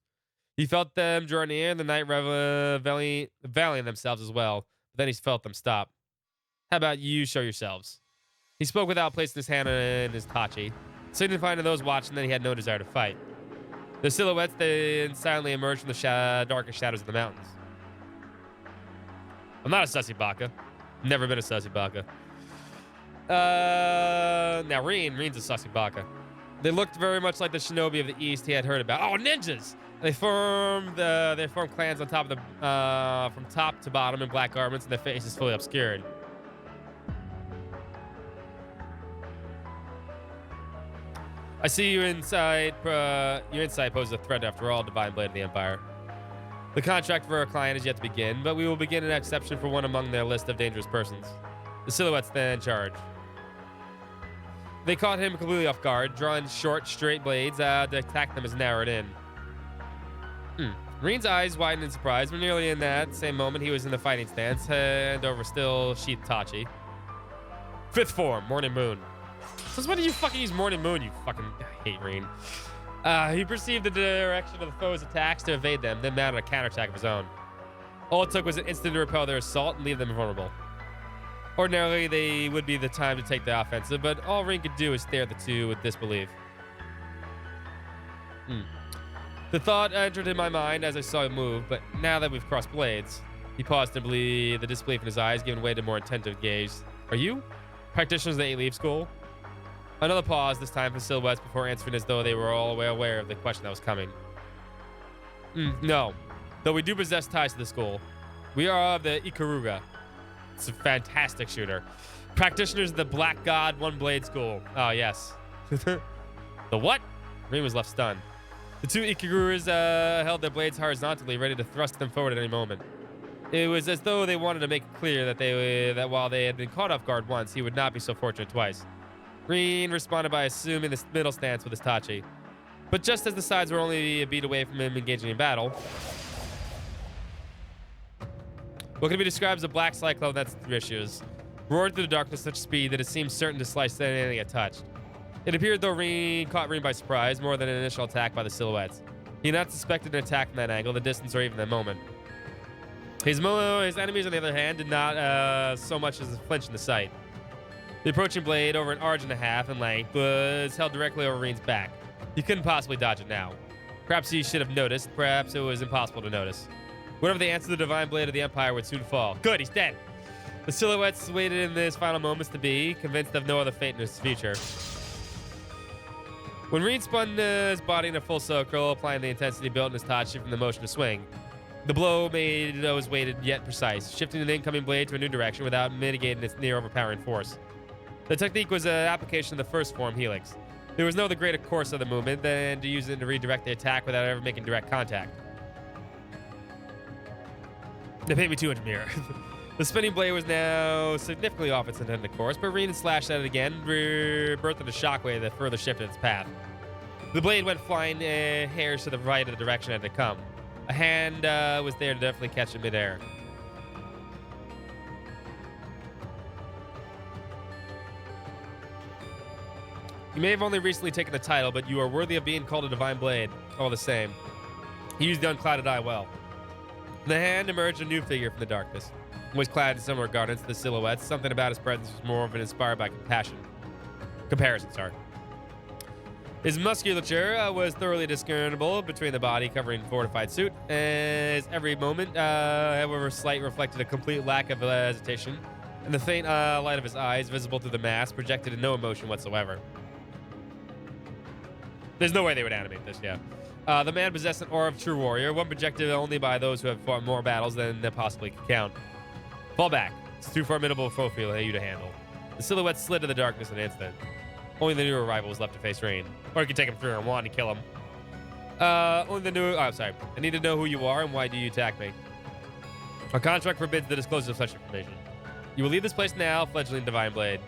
He felt them draw near, the night veiling themselves as well. But then he felt them stop. How about you show yourselves? He spoke without placing his hand in his tachi, signifying to those watching that he had no desire to fight. The silhouettes then silently emerged from the darkest shadows of the mountains. I'm not a sussy baka. Never been a sussy baka. Now Reen's a sussy baka. They looked very much like the shinobi of the East he had heard about. Oh, ninjas! They formed clans on top of from top to bottom in black garments and their faces fully obscured. I see you inside. Your insight poses a threat after all, Divine Blade of the Empire. The contract for our client is yet to begin, but we will begin an exception for one among their list of dangerous persons. The silhouettes then charge. They caught him completely off guard, drawing short, straight blades to attack them as narrowed in. Reen's eyes widened in surprise, but nearly in that same moment he was in the fighting stance, hand over still sheathed tachi. Fifth form, Morning Moon. Since when did you fucking use Morning Moon, you fucking... I hate Reen. He perceived the direction of the foe's attacks to evade them, then mounted a counterattack of his own. All it took was an instant to repel their assault and leave them vulnerable. Ordinarily, they would be the time to take the offensive, but all Reen could do is stare at the two with disbelief. The thought entered in my mind as I saw him move, but now that we've crossed blades, he paused to believe the disbelief in his eyes, giving way to more attentive gaze. Are you practitioners of the 8-Leaf School? Another pause, this time for silhouettes, before answering as though they were all well aware of the question that was coming. No, though we do possess ties to the school. We are of the Ikaruga. It's a fantastic shooter. Practitioners of the Black God One Blade School. Oh, yes. The what? Reen was left stunned. The two Ikarugas held their blades horizontally, ready to thrust them forward at any moment. It was as though they wanted to make it clear that while they had been caught off guard once, he would not be so fortunate twice. Reen responded by assuming the middle stance with his tachi. But just as the sides were only a beat away from him engaging in battle, what can be described as a black cyclone that's vicious roared through the darkness at such speed that it seemed certain to slice anything it touched. It appeared though Reen caught Reen by surprise more than an initial attack by the silhouettes. He had not suspected an attack from that angle, the distance, or even the moment. His enemies, on the other hand, did not so much as flinch in the sight. The approaching blade, over an arch and a half in length, was held directly over Reen's back. He couldn't possibly dodge it now. Perhaps he should have noticed. Perhaps it was impossible to notice. Whatever the answer to the Divine Blade of the Empire would soon fall. Good, he's dead. The silhouettes waited in his final moments to be, convinced of no other fate in his future. When Reen spun his body in a full circle, applying the intensity built in his tachi from the motion to swing, The blow was weighted yet precise, shifting the incoming blade to a new direction without mitigating its near overpowering force. The technique was an application of the first form, Helix. There was no other greater course of the movement than to use it to redirect the attack without ever making direct contact. They paid me 200 mirror. The spinning blade was now significantly off its intended course, but Reen slashed at it again, birthing a shockwave that further shifted its path. The blade went flying hairs to the right of the direction it had come. A hand was there to definitely catch it midair. You may have only recently taken the title, but you are worthy of being called a divine blade, all the same. He used the unclouded eye well. In the hand emerged a new figure from the darkness. He was clad in similar garments to the silhouettes. Something about his presence was more of an inspired by comparison. His musculature was thoroughly discernible between the body covering fortified suit, as every moment, however slight, reflected a complete lack of hesitation, and the faint light of his eyes, visible through the mask, projected no emotion whatsoever. There's no way they would animate this, yeah. The man possessed an aura of true warrior, one projected only by those who have fought more battles than they possibly could count. Fall back. It's too formidable a foe for you to handle. The silhouette slid to the darkness in an instant. Only the new arrival was left to face Rain. Or you could take him through and one to kill him. Only the new... Oh, sorry. I need to know who you are and why do you attack me. Our contract forbids the disclosure of such information. You will leave this place now, fledgling Divine Blade.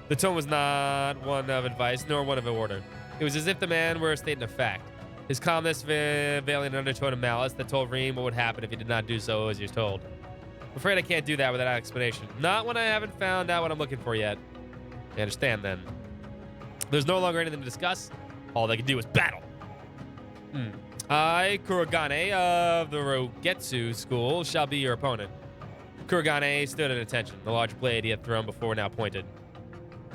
The tone was not one of advice, nor one of order. It was as if the man were stating a fact. His calmness veiling an undertone of malice that told Reem what would happen if he did not do so as he was told. I'm afraid I can't do that without an explanation. Not when I haven't found out what I'm looking for yet. I understand then. There's no longer anything to discuss. All they can do is battle. I, Kurogane of the Rogetsu School, shall be your opponent. Kurogane stood at attention. The large blade he had thrown before now pointed.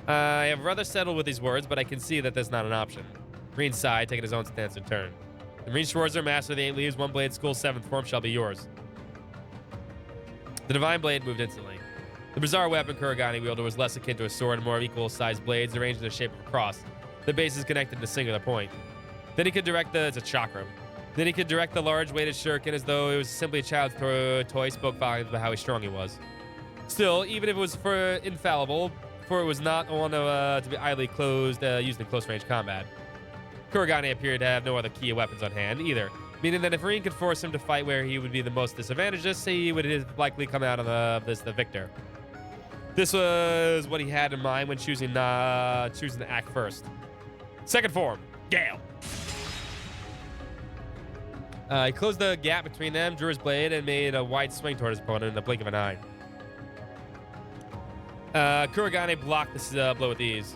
I have rather settled with these words, but I can see that that's not an option. Green sighed, taking his own stance in turn. The Green Schwarzer, master of the 8 Leaves, 1 blade school, 7th form, shall be yours. The Divine Blade moved instantly. The bizarre weapon Kurogane wielded was less akin to a sword and more equal-sized blades arranged in the shape of a cross. The base is connected to a singular point. Then he could direct it's a chakram. Then he could direct the large weighted shuriken as though it was simply a child's toy, spoke volumes about how strong he was. Still, even if it was infallible, for it was not one to be idly used in close-range combat. Kurogane appeared to have no other key weapons on hand either, meaning that if Rin could force him to fight where he would be the most disadvantaged, he would likely come out of the victor. This was what he had in mind when choosing to act first. Second form, Gale. He closed the gap between them, drew his blade, and made a wide swing toward his opponent in the blink of an eye. Kurogane blocked this blow with ease.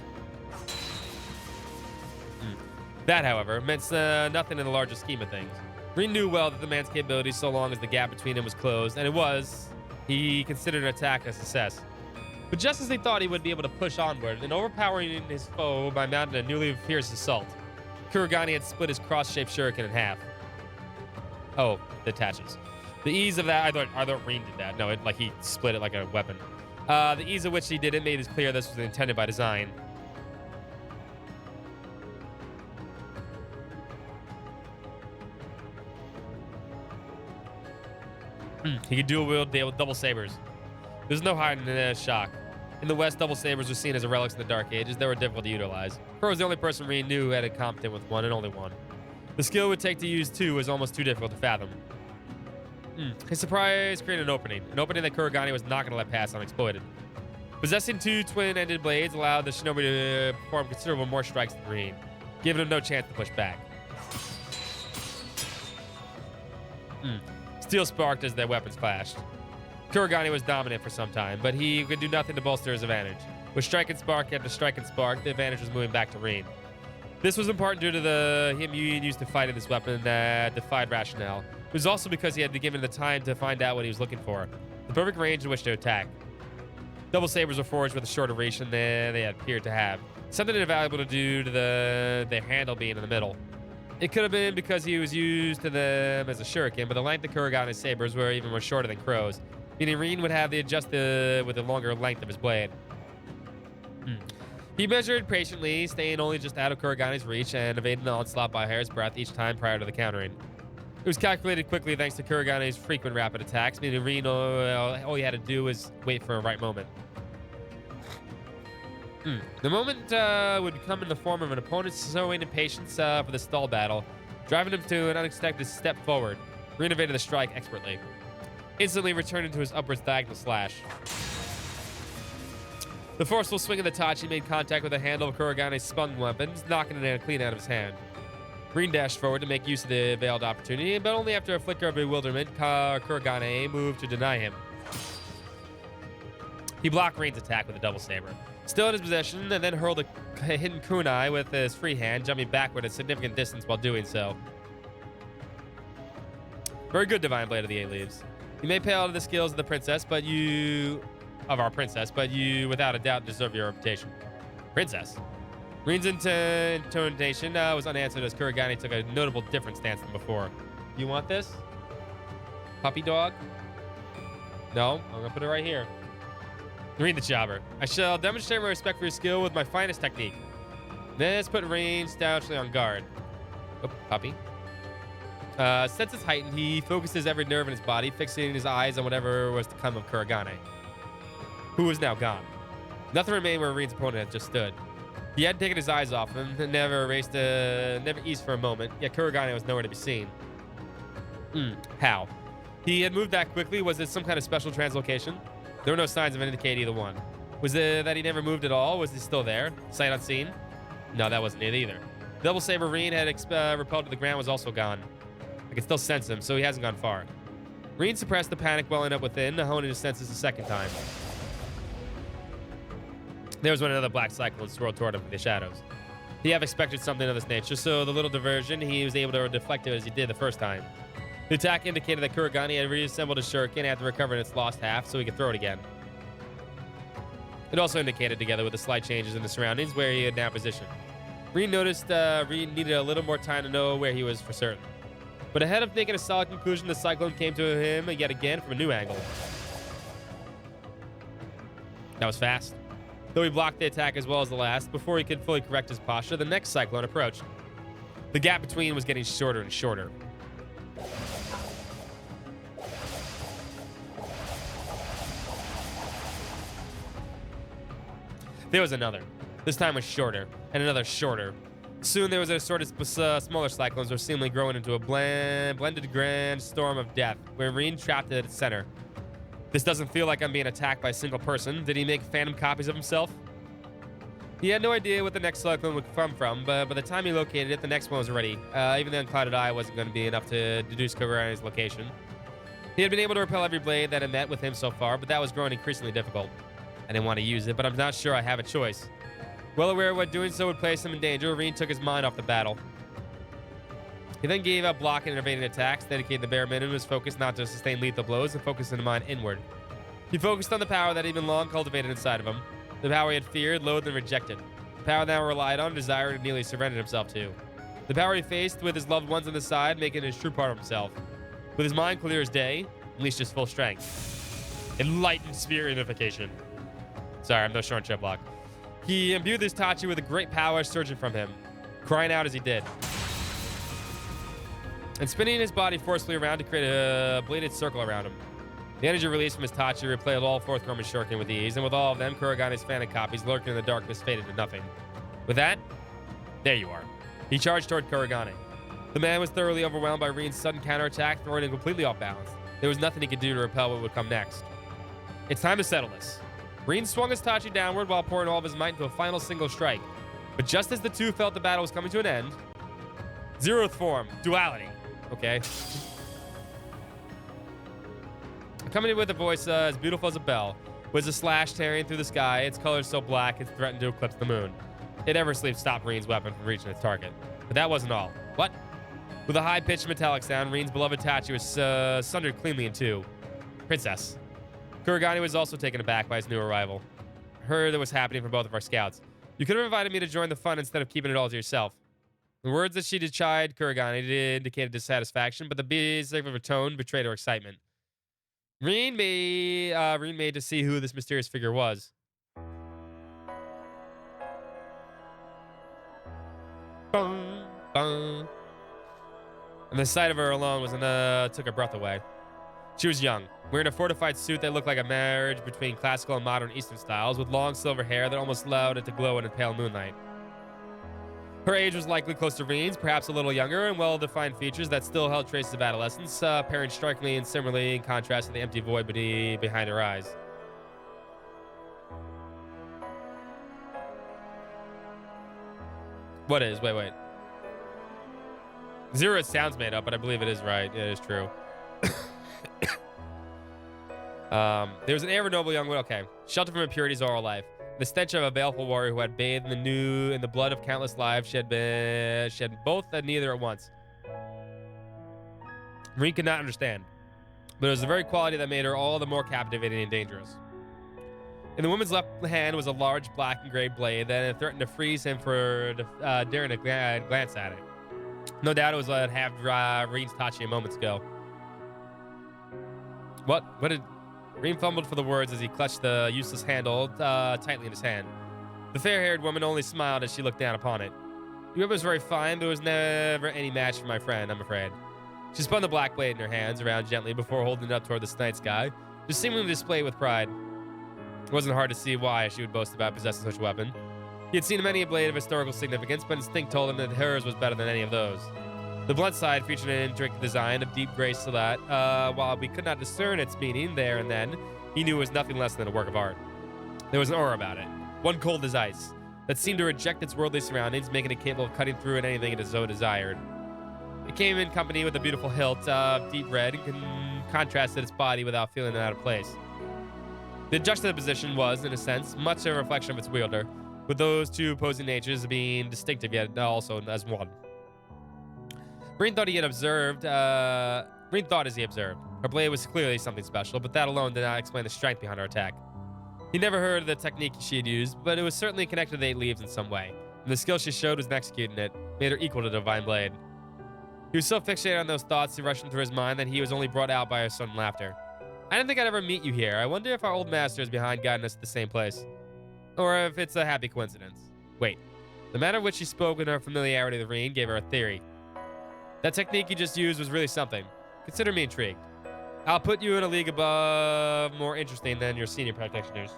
That, however, meant nothing in the larger scheme of things. Rin knew well that the man's capabilities, so long as the gap between them was closed, and it was, he considered an attack a success. But just as he thought he would be able to push onward, and overpowering his foe by mounting a newly fierce assault, Kurogane had split his cross-shaped shuriken in half. Oh, it attaches. The ease of that, I thought Rin did that. No, he split it like a weapon. The ease of which he did it made it clear this was intended by design. He could dual-wield double sabers. There's no hiding in the shock. In the West, double sabers were seen as relics in the Dark Ages. They were difficult to utilize. Crow was the only person Rin knew who had a competent with one and only one. The skill it would take to use two was almost too difficult to fathom. His surprise created an opening that Kurogane was not going to let pass unexploited. Possessing two twin-ended blades allowed the shinobi to perform considerable more strikes than Rin, giving him no chance to push back. Steel sparked as their weapons clashed. Kurogane was dominant for some time, but he could do nothing to bolster his advantage. With strike and spark after strike and spark, the advantage was moving back to Rin. This was in part due to him used to fight in this weapon that defied rationale. It was also because he had been given the time to find out what he was looking for, the perfect range in which to attack. Double sabers were forged with a shorter duration than they appeared to have, something invaluable to do to their handle being in the middle. It could have been because he was used to them as a shuriken, but the length of Kurogane's sabers were even more shorter than Crow's, meaning Rin would have to adjust with the longer length of his blade. He measured patiently, staying only just out of Kurogane's reach and evading the onslaught by a hair's breadth each time prior to the countering. It was calculated quickly thanks to Kuragane's frequent rapid attacks, meaning Rin all he had to do was wait for a right moment. The moment would come in the form of an opponent showing impatience for the stall battle, driving him to an unexpected step forward. Rin evaded the strike expertly, instantly returning to his upwards diagonal slash. The forceful swing of the Tachi made contact with the handle of Kuragane's spun weapon, knocking it clean out of his hand. Rin dashed forward to make use of the veiled opportunity, but only after a flicker of bewilderment, Kuragane moved to deny him. He blocked Rin's attack with a double saber, still in his possession, and then hurled a hidden kunai with his free hand, jumping backward a significant distance while doing so. Very good, Divine Blade of the Eight Leaves. You may pale to the skills of the princess, but you without a doubt deserve your reputation. Princess. Rin's intonation was unanswered as Kuragane took a notable different stance than before. You want this? Puppy dog? No, I'm gonna put it right here. Rin the Jobber. I shall demonstrate my respect for your skill with my finest technique. This put Rin stoutly on guard. Oh, puppy. Senses heightened, he focused his every nerve in his body, fixing his eyes on whatever was to come of Kuragane, who was now gone. Nothing remained where Rin's opponent had just stood. He hadn't taken his eyes off him, never eased for a moment, yet Kuragane was nowhere to be seen. How? He had moved that quickly? Was it some kind of special translocation? There were no signs of indicating either one. Was it that he never moved at all? Was he still there? Sight unseen? No, that wasn't it either. The double saber Rin had repelled to the ground was also gone. I can still sense him, so he hasn't gone far. Rin suppressed the panic welling up within, honing his senses a second time. There was when another black cyclone swirled toward him from the shadows. He had expected something of this nature, so the little diversion, he was able to deflect it as he did the first time. The attack indicated that Kuragane had reassembled his shuriken after recovering its lost half, so he could throw it again. It also indicated, together with the slight changes in the surroundings, where he had now positioned. Rin noticed Rin needed a little more time to know where he was for certain. But ahead of making a solid conclusion, the cyclone came to him yet again from a new angle. That was fast. Though he blocked the attack as well as the last, before he could fully correct his posture, the next cyclone approached. The gap between was getting shorter and shorter. There was another. This time was shorter, and another shorter. Soon there was an assorted smaller cyclones were seemingly growing into a blended grand storm of death, where Rin trapped at its center. This doesn't feel like I'm being attacked by a single person. Did he make phantom copies of himself? He had no idea what the next cyclone would come from, but by the time he located it, the next one was ready. Even the unclouded eye wasn't going to be enough to deduce Kuragane's location. He had been able to repel every blade that had met with him so far, but that was growing increasingly difficult. I didn't want to use it, but I'm not sure I have a choice. Well aware of what doing so would place him in danger, Rin took his mind off the battle. He then gave up blocking and evading attacks, dedicated the bare minimum to his focus not to sustain lethal blows, and focused his mind inward. He focused on the power that had been long cultivated inside of him, the power he had feared, loathed, and rejected, the power now relied on, desired, and nearly surrendered himself to. The power he faced with his loved ones on the side, making it his true part of himself. With his mind clear as day, unleashed his full strength. Enlightened spirit unification. Sorry, I'm no short trip block. He imbued this Tachi with a great power surging from him, crying out as he did, and spinning his body forcefully around to create a bladed circle around him. The energy released from his Tachi replayed all forthcoming shuriken with ease, and with all of them, Kuragane's phantom copies lurking in the darkness faded to nothing. With that, there you are. He charged toward Kuragane. The man was thoroughly overwhelmed by Rin's sudden counterattack, throwing him completely off balance. There was nothing he could do to repel what would come next. It's time to settle this. Rin swung his Tachi downward while pouring all of his might into a final single strike. But just as the two felt the battle was coming to an end, zeroth form, duality. Okay. Accompanied with a voice as beautiful as a bell, was a slash tearing through the sky, its colors so black it threatened to eclipse the moon. It eversleep stopped Rin's weapon from reaching its target. But that wasn't all. What? With a high-pitched metallic sound, Rin's beloved Tachi was sundered cleanly in two. Princess. Kuragane was also taken aback by his new arrival. Heard that was happening for both of our scouts. You could have invited me to join the fun instead of keeping it all to yourself. The words that she chide Kuragane indicated dissatisfaction, but the basic of her tone betrayed her excitement. Rin made to see who this mysterious figure was. Bum, bum. And the sight of her alone took her breath away. She was young, wearing a fortified suit that looked like a marriage between classical and modern Eastern styles, with long silver hair that almost allowed it to glow in the pale moonlight. Her age was likely close to Reen's, perhaps a little younger, and well-defined features that still held traces of adolescence, pairing strikingly and similarly in contrast to the empty void behind her eyes. What is? Wait. Zero, it sounds made up, but I believe it is right. It is true. There was an air of a noble young woman. Okay. Sheltered from impurities all her life. The stench of a baleful warrior who had bathed in the blood of countless lives. She had both and neither at once. Reen could not understand, but it was the very quality that made her all the more captivating and dangerous. In the woman's left hand was a large black and gray blade that threatened to freeze him for daring to glance at it. No doubt it was what had Reen's touched a moments ago. What did... Reen fumbled for the words as he clutched the useless handle tightly in his hand. The fair-haired woman only smiled as she looked down upon it. The whip was very fine, but it was never any match for my friend, I'm afraid. She spun the black blade in her hands around gently before holding it up toward the night sky, just seemingly displayed with pride. It wasn't hard to see why she would boast about possessing such a weapon. He had seen many a blade of historical significance, but instinct told him that hers was better than any of those. The blunt side featured an intricate design of deep gray silhouette. While we could not discern its meaning there and then, he knew it was nothing less than a work of art. There was an aura about it, one cold as ice, that seemed to reject its worldly surroundings, making it capable of cutting through at anything it so desired. It came in company with a beautiful hilt of deep red and contrasted its body without feeling out of place. The juxtaposition was, in a sense, much a reflection of its wielder, with those two opposing natures being distinctive yet also as one. Reen thought as he observed. Her blade was clearly something special, but that alone did not explain the strength behind her attack. He never heard of the technique she had used, but it was certainly connected to the 8 leaves in some way, and the skill she showed was in executing it, made her equal to the divine blade. He was so fixated on those thoughts he rushed into his mind that he was only brought out by her sudden laughter. I didn't think I'd ever meet you here. I wonder if our old master is behind guiding us to the same place. Or if it's a happy coincidence. Wait. The manner in which she spoke and her familiarity with Reen gave her a theory. That technique you just used was really something. Consider me intrigued. I'll put you in a league above more interesting than our senior practitioners.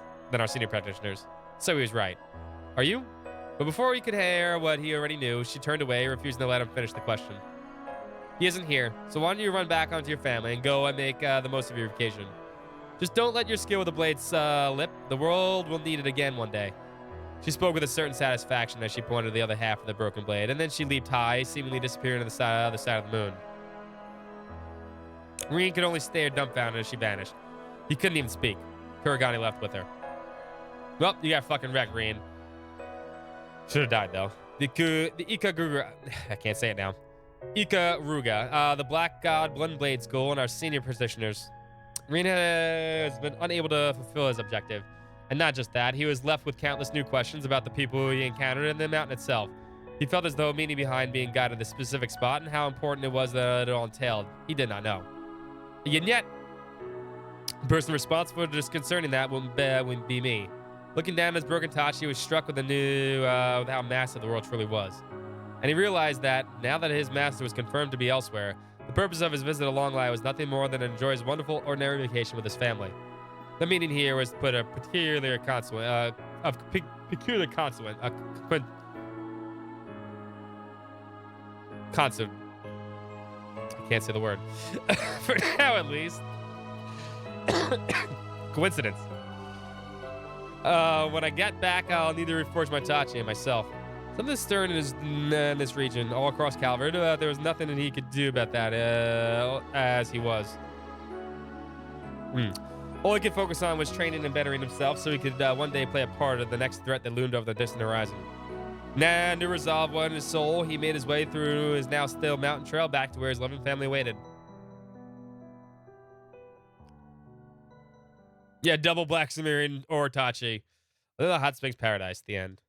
So he was right. Are you? But before he could hear what he already knew, she turned away, refusing to let him finish the question. He isn't here, so why don't you run back onto your family and go and make the most of your vacation. Just don't let your skill with the blade slip. The world will need it again one day. She spoke with a certain satisfaction as she pointed to the other half of the broken blade, and then she leaped high, seemingly disappearing to the other side of the moon. Reen could only stare dumbfounded as she vanished. He couldn't even speak. Kuragani left with her. Well, you got fucking wrecked, Reen. Should have died, though. The Ikaruga... I can't say it now. Ikaruga, the Black God Blood and Blade School, and our senior practitioners. Reen has been unable to fulfill his objective. And not just that, he was left with countless new questions about the people he encountered and the mountain itself. He felt as though meaning behind being guided to this specific spot and how important it was that it all entailed. He did not know. And yet, the person responsible for disconcerting that wouldn't be me. Looking down at his broken touch, he was struck with with how massive the world truly was. And he realized that, now that his master was confirmed to be elsewhere, the purpose of his visit to Longlai was nothing more than to enjoy his wonderful, ordinary vacation with his family. The meaning here was to put a peculiar consonant, I can't say the word. For now, at least. Coincidence. When I get back, I'll need to reforge my Tachi myself. Something stirring in this region, all across Calvert. There was nothing that he could do about that, as he was. All he could focus on was training and bettering himself so he could one day play a part of the next threat that loomed over the distant horizon. Now, new resolve was in his soul, he made his way through his now still mountain trail back to where his loving family waited. Yeah, double Black Sumerian or Tachi. The Hot Springs Paradise at the end.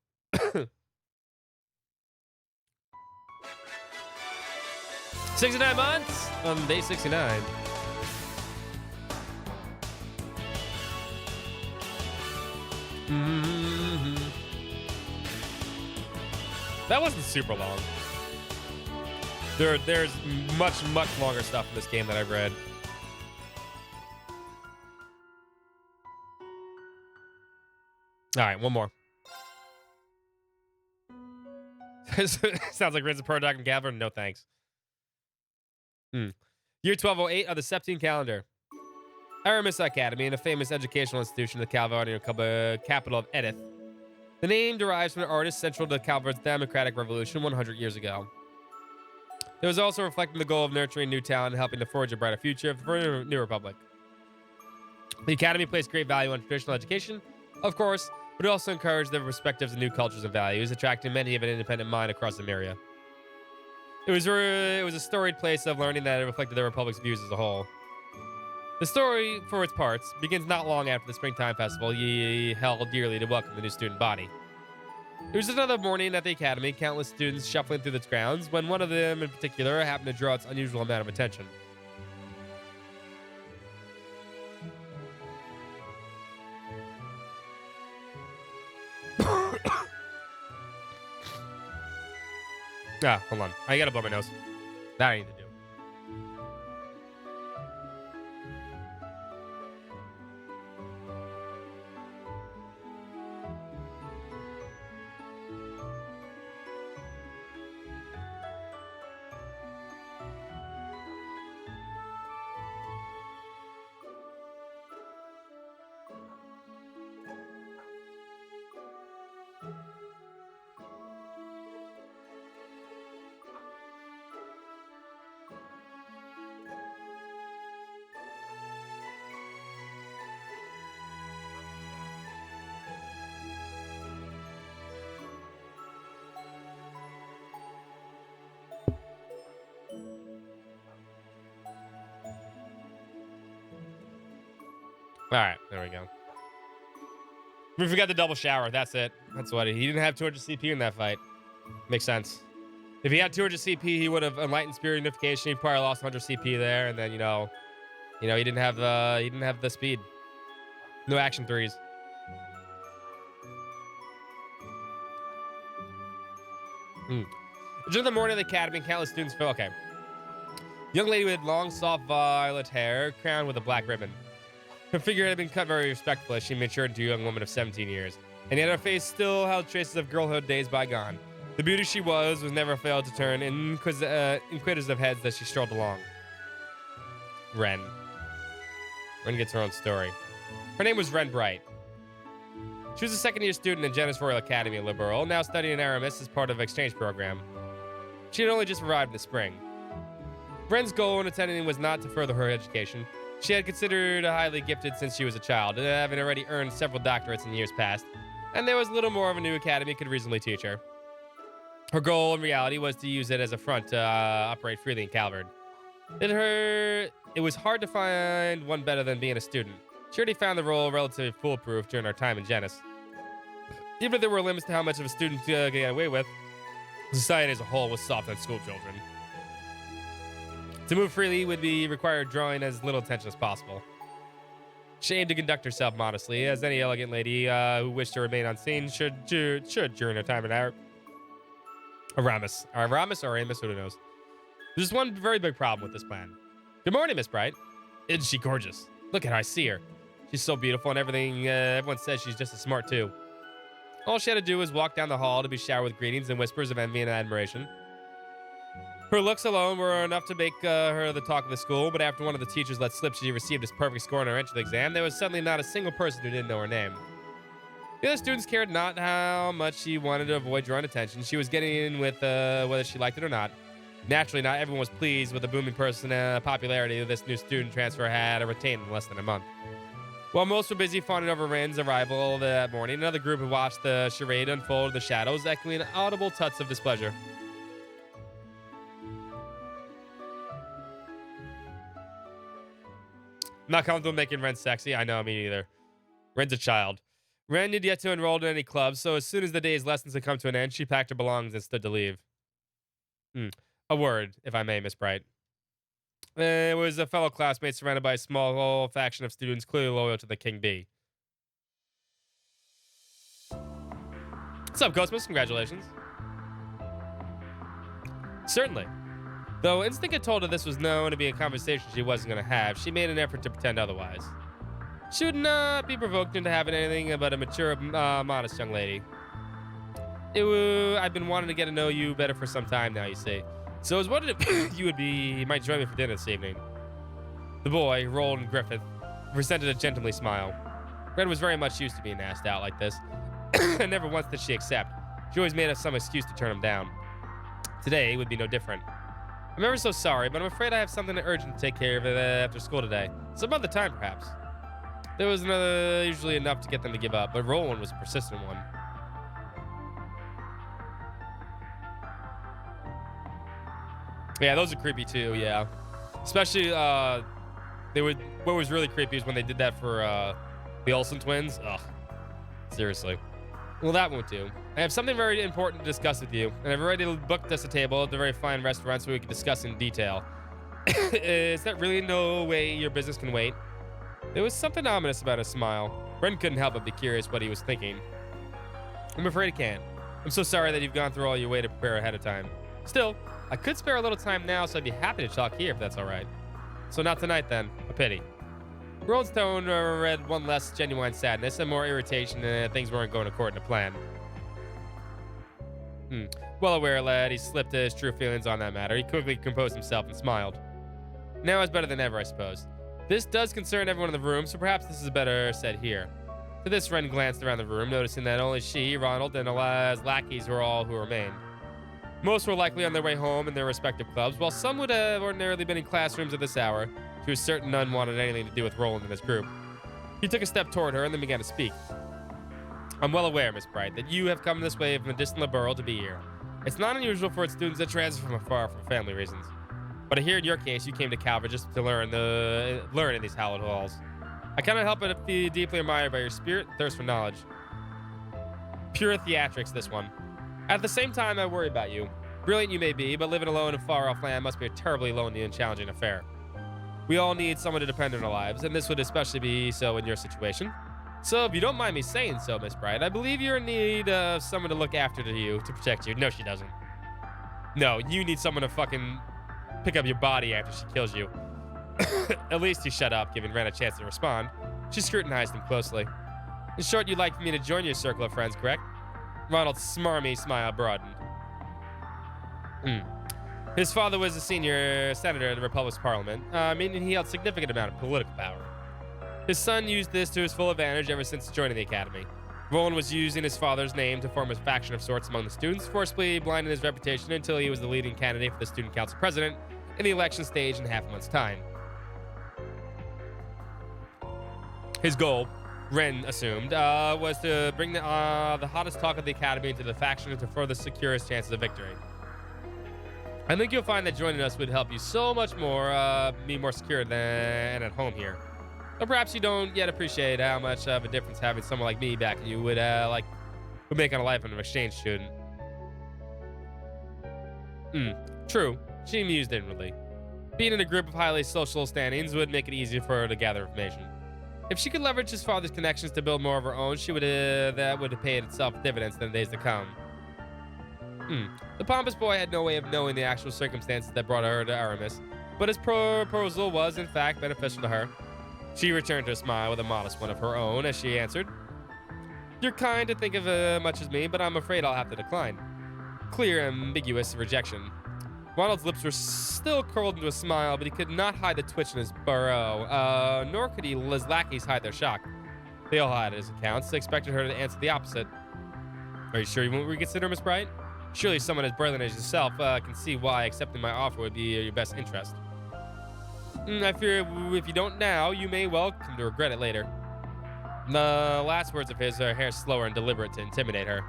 69 months on day 69. That wasn't super long. There's much longer stuff in this game that I've read. All right, one more. Sounds like Rin's a Prototype and Cavern. No thanks. Year 1208 of the Septine calendar. Aramis Academy, a famous educational institution in the Calvardian capital of Edith. The name derives from an artist central to Calvar's democratic revolution 100 years ago. It was also reflecting the goal of nurturing new talent and helping to forge a brighter future for the new republic. The academy placed great value on traditional education, of course, but it also encouraged the perspectives of new cultures and values, attracting many of an independent mind across the Myria. It was a storied place of learning that reflected the Republic's views as a whole. The story, for its parts, begins not long after the Springtime Festival ye held dearly to welcome the new student body. It was another morning at the academy, countless students shuffling through its grounds, when one of them in particular happened to draw its unusual amount of attention. Hold on. I gotta blow my nose. That I need to do. All right, there we go. We forgot the double shower. That's it. That's what he didn't have 200 CP in that fight. Makes sense. If he had 200 CP, he would have enlightened spirit unification. He probably lost 100 CP there, and then he didn't have the speed. No action threes. During the morning of the academy, countless students fell. Okay. Young lady with long, soft, violet hair, crowned with a black ribbon. Her figure had been cut very respectfully as she matured into a young woman of 17 years, and yet her face still held traces of girlhood days bygone. The beauty she was never failed to turn inquisitive heads as she strolled along. Ren gets her own story. Her name was Ren Bright. She was a second-year student in Janus Royal Academy in Liberal, now studying in Aramis as part of an exchange program. She had only just arrived in the spring. Ren's goal in attending was not to further her education. She had considered highly gifted since she was a child, having already earned several doctorates in years past, and there was little more of a new academy could reasonably teach her. Her goal in reality was to use it as a front to operate freely in Calvard. It was hard to find one better than being a student. She already found the role relatively foolproof during her time in Janus. Even if there were limits to how much of a student could get away with, society as a whole was soft on school children. To move freely would be required drawing as little attention as possible. She aimed to conduct herself modestly, as any elegant lady who wished to remain unseen should during her time in Aramis. Aramis or Amos, who knows. There's one very big problem with this plan. Good morning, Miss Bright. Isn't she gorgeous? Look at how I see her. She's so beautiful and everything. Everyone says she's just as smart, too. All she had to do was walk down the hall to be showered with greetings and whispers of envy and admiration. Her looks alone were enough to make her the talk of the school, but after one of the teachers let slip she received this perfect score on her entrance exam, there was suddenly not a single person who didn't know her name. The other students cared not how much she wanted to avoid drawing attention. She was getting in with whether she liked it or not. Naturally, not everyone was pleased with the booming popularity that this new student transfer had retained in less than a month. While most were busy fawning over Ren's arrival that morning, another group had watched the charade unfold in the shadows, echoing audible tuts of displeasure. I'm not comfortable making Ren sexy. I know, me neither. Ren's a child. Ren had yet to enroll in any clubs, so as soon as the day's lessons had come to an end, she packed her belongings and stood to leave. A word, if I may, Miss Bright. It was a fellow classmate surrounded by a small faction of students clearly loyal to the King Bee. What's up, Cosmos? Congratulations. Certainly. Though instinct had told her this was known to be a conversation she wasn't going to have, she made an effort to pretend otherwise. She would not be provoked into having anything but a mature, modest young lady. I've been wanting to get to know you better for some time now, you see. So I was wondering if you might join me for dinner this evening. The boy, Roland Griffith, presented a gentlemanly smile. Red was very much used to being asked out like this, and never once did she accept. She always made up some excuse to turn him down. Today would be no different. I'm ever so sorry, but I'm afraid I have something urgent to take care of after school today. Some other time, perhaps. There was usually enough to get them to give up, but Roland was a persistent one. Yeah, those are creepy too, yeah. Especially, what was really creepy is when they did that for the Olsen twins. Ugh. Seriously. Well, that won't do. I have something very important to discuss with you, and I've already booked us a table at the very fine restaurant so we can discuss in detail. Is that really no way your business can wait? There was something ominous about his smile. Ren couldn't help but be curious what he was thinking. I'm afraid it can't. I'm so sorry that you've gone through all your way to prepare ahead of time. Still, I could spare a little time now, so I'd be happy to talk here if that's all right. So not tonight, then. A pity. Roland's tone read one less genuine sadness and more irritation that things weren't going according to plan. Well aware, lad, he slipped his true feelings on that matter. He quickly composed himself and smiled. Now it's better than ever, I suppose. This does concern everyone in the room, so perhaps this is better said here. To this, Ren glanced around the room, noticing that only she, Ronald, and Elias' lackeys were all who remained. Most were likely on their way home in their respective clubs, while some would have ordinarily been in classrooms at this hour. She was certain none wanted anything to do with Roland and his group. He took a step toward her and then began to speak. I'm well aware, Miss Bright, that you have come this way from a distant borough to be here. It's not unusual for students to transfer from afar for family reasons. But I hear in your case you came to Calvert just to learn in these hallowed halls. I cannot help but be deeply admired by your spirit and thirst for knowledge. Pure theatrics, this one. At the same time, I worry about you. Brilliant you may be, but living alone in far-off land must be a terribly lonely and challenging affair. We all need someone to depend on our lives, and this would especially be so in your situation. So if you don't mind me saying so, Miss Bright, I believe you're in need of someone to look after you, to protect you. No, she doesn't. No, you need someone to fucking pick up your body after she kills you. At least he shut up, giving Ren a chance to respond. She scrutinized him closely. In short, you'd like me to join your circle of friends, correct? Ronald's smarmy smile broadened. His father was a senior senator in the Republic's parliament, meaning he held significant amount of political power. His son used this to his full advantage ever since joining the academy. Roland was using his father's name to form a faction of sorts among the students, forcibly blinding his reputation until he was the leading candidate for the student council president in the election stage in half a month's time. His goal, Ren assumed, was to bring the hottest talk of the academy into the faction to further secure his chances of victory. I think you'll find that joining us would help you so much more, be more secure than at home here. Or perhaps you don't yet appreciate how much of a difference having someone like me back you would make on a life of an exchange student. True. She mused inwardly. Being in a group of highly social standings would make it easier for her to gather information. If she could leverage his father's connections to build more of her own, that would pay itself dividends in the days to come. The pompous boy had no way of knowing the actual circumstances that brought her to Aramis, but his proposal was, in fact, beneficial to her. She returned her smile with a modest one of her own as she answered, You're kind to think of much as me, but I'm afraid I'll have to decline. Clear, ambiguous rejection. Ronald's lips were still curled into a smile, but he could not hide the twitch in his brow, nor could his lackeys hide their shock. They all had his accounts. They expected her to answer the opposite. Are you sure you won't reconsider, Miss Bright? Surely someone as brilliant as yourself can see why accepting my offer would be your best interest. I fear if you don't now, you may well come to regret it later. The last words of his are hair slower and deliberate to intimidate her.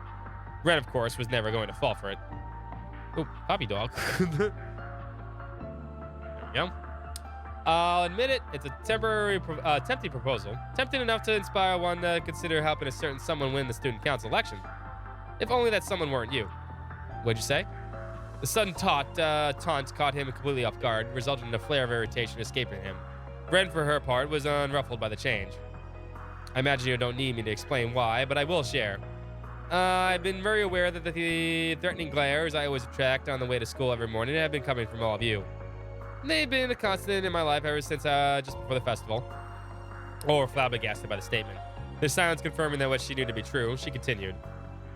Ren, of course, was never going to fall for it. Oh, puppy dog. There you go. I'll admit it, it's a temporary, tempting proposal. Tempting enough to inspire one to consider helping a certain someone win the student council election. If only that someone weren't you. What'd you say? The sudden taunt caught him completely off guard, resulting in a flare of irritation escaping him. Ren, for her part, was unruffled by the change. I imagine you don't need me to explain why, but I will share. I've been very aware that the threatening glares I always attract on the way to school every morning have been coming from all of you. They've been a constant in my life ever since just before the festival. Or flabbergasted by the statement. The silence confirming that what she knew to be true, she continued.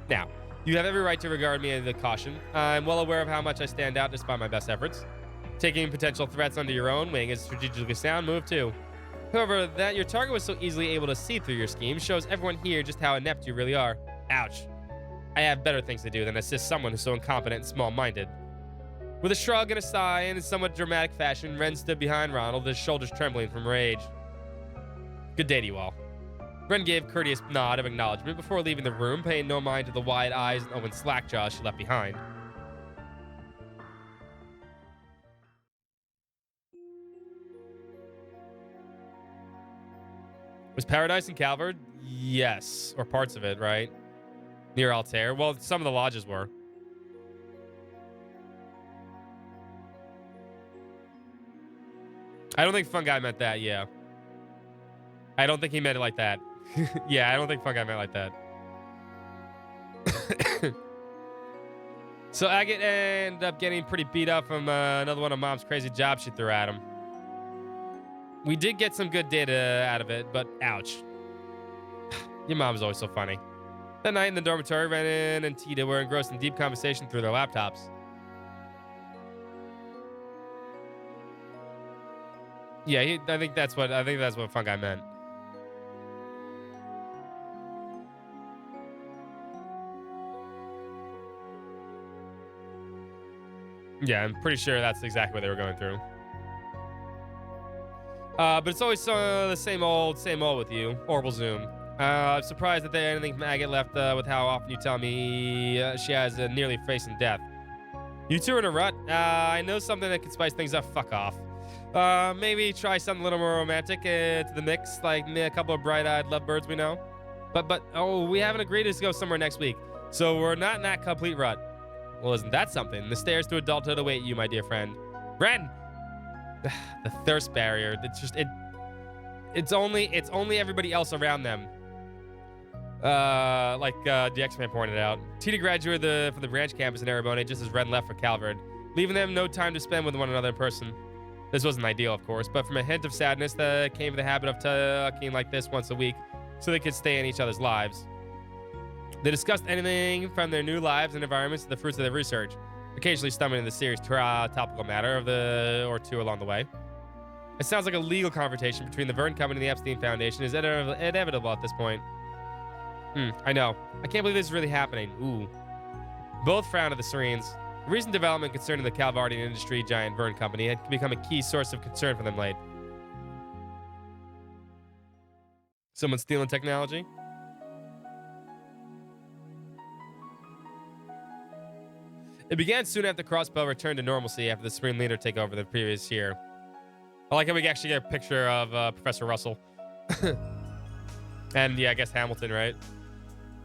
Now, you have every right to regard me as a caution. I'm well aware of how much I stand out despite my best efforts. Taking potential threats under your own wing is a strategically sound move too. However, that your target was so easily able to see through your scheme shows everyone here just how inept you really are. Ouch. I have better things to do than assist someone who's so incompetent and small-minded. With a shrug and a sigh in a somewhat dramatic fashion, Ren stood behind Ronald, his shoulders trembling from rage. Good day to you all. Ren gave a courteous nod of acknowledgement before leaving the room, paying no mind to the wide eyes and open slack jaws she left behind. Was Paradise in Calvard? Yes. Or parts of it, right? Near Altair. Well, some of the lodges were. I don't think Fungi meant that, yeah. I don't think he meant it like that. Yeah, I don't think Fungi meant like that. So Agate ended up getting pretty beat up from another one of Mom's crazy jobs she threw at him. We did get some good data out of it, but ouch. Your mom's always so funny. That night in the dormitory, Renan and Tita were engrossed in deep conversation through their laptops. Yeah, I think that's what Fungi meant. Yeah, I'm pretty sure that's exactly what they were going through. But it's always the same old with you. Orbital Zoom. I'm surprised that there anything from Agate left with how often you tell me she has nearly facing death. You two are in a rut. I know something that could spice things up. Fuck off. Maybe try something a little more romantic to the mix, like a couple of bright-eyed lovebirds we know. But we haven't agreed to go somewhere next week, so we're not in that complete rut. Well, isn't that something? The stairs to adulthood await you, my dear friend. Ren! The thirst barrier. It's only everybody else around them. Like the X-Man pointed out. Tita graduated from the branch campus in Erebone just as Ren left for Calvard, leaving them no time to spend with one another in person. This wasn't ideal, of course, but from a hint of sadness that came with the habit of talking like this once a week so they could stay in each other's lives. They discussed anything from their new lives and environments to the fruits of their research, occasionally stumbling into the serious topical matter or two along the way. It sounds like a legal confrontation between the Verne Company and the Epstein Foundation is inevitable at this point. I know. I can't believe this is really happening. Ooh. Both frowned at the Serenes. The recent development concerning the Calvardian industry giant Verne Company had become a key source of concern for them late. Someone stealing technology? It began soon after Crossbow returned to normalcy after the Supreme Leader took over the previous year. I like how we actually get a picture of Professor Russell. And yeah, I guess Hamilton, right?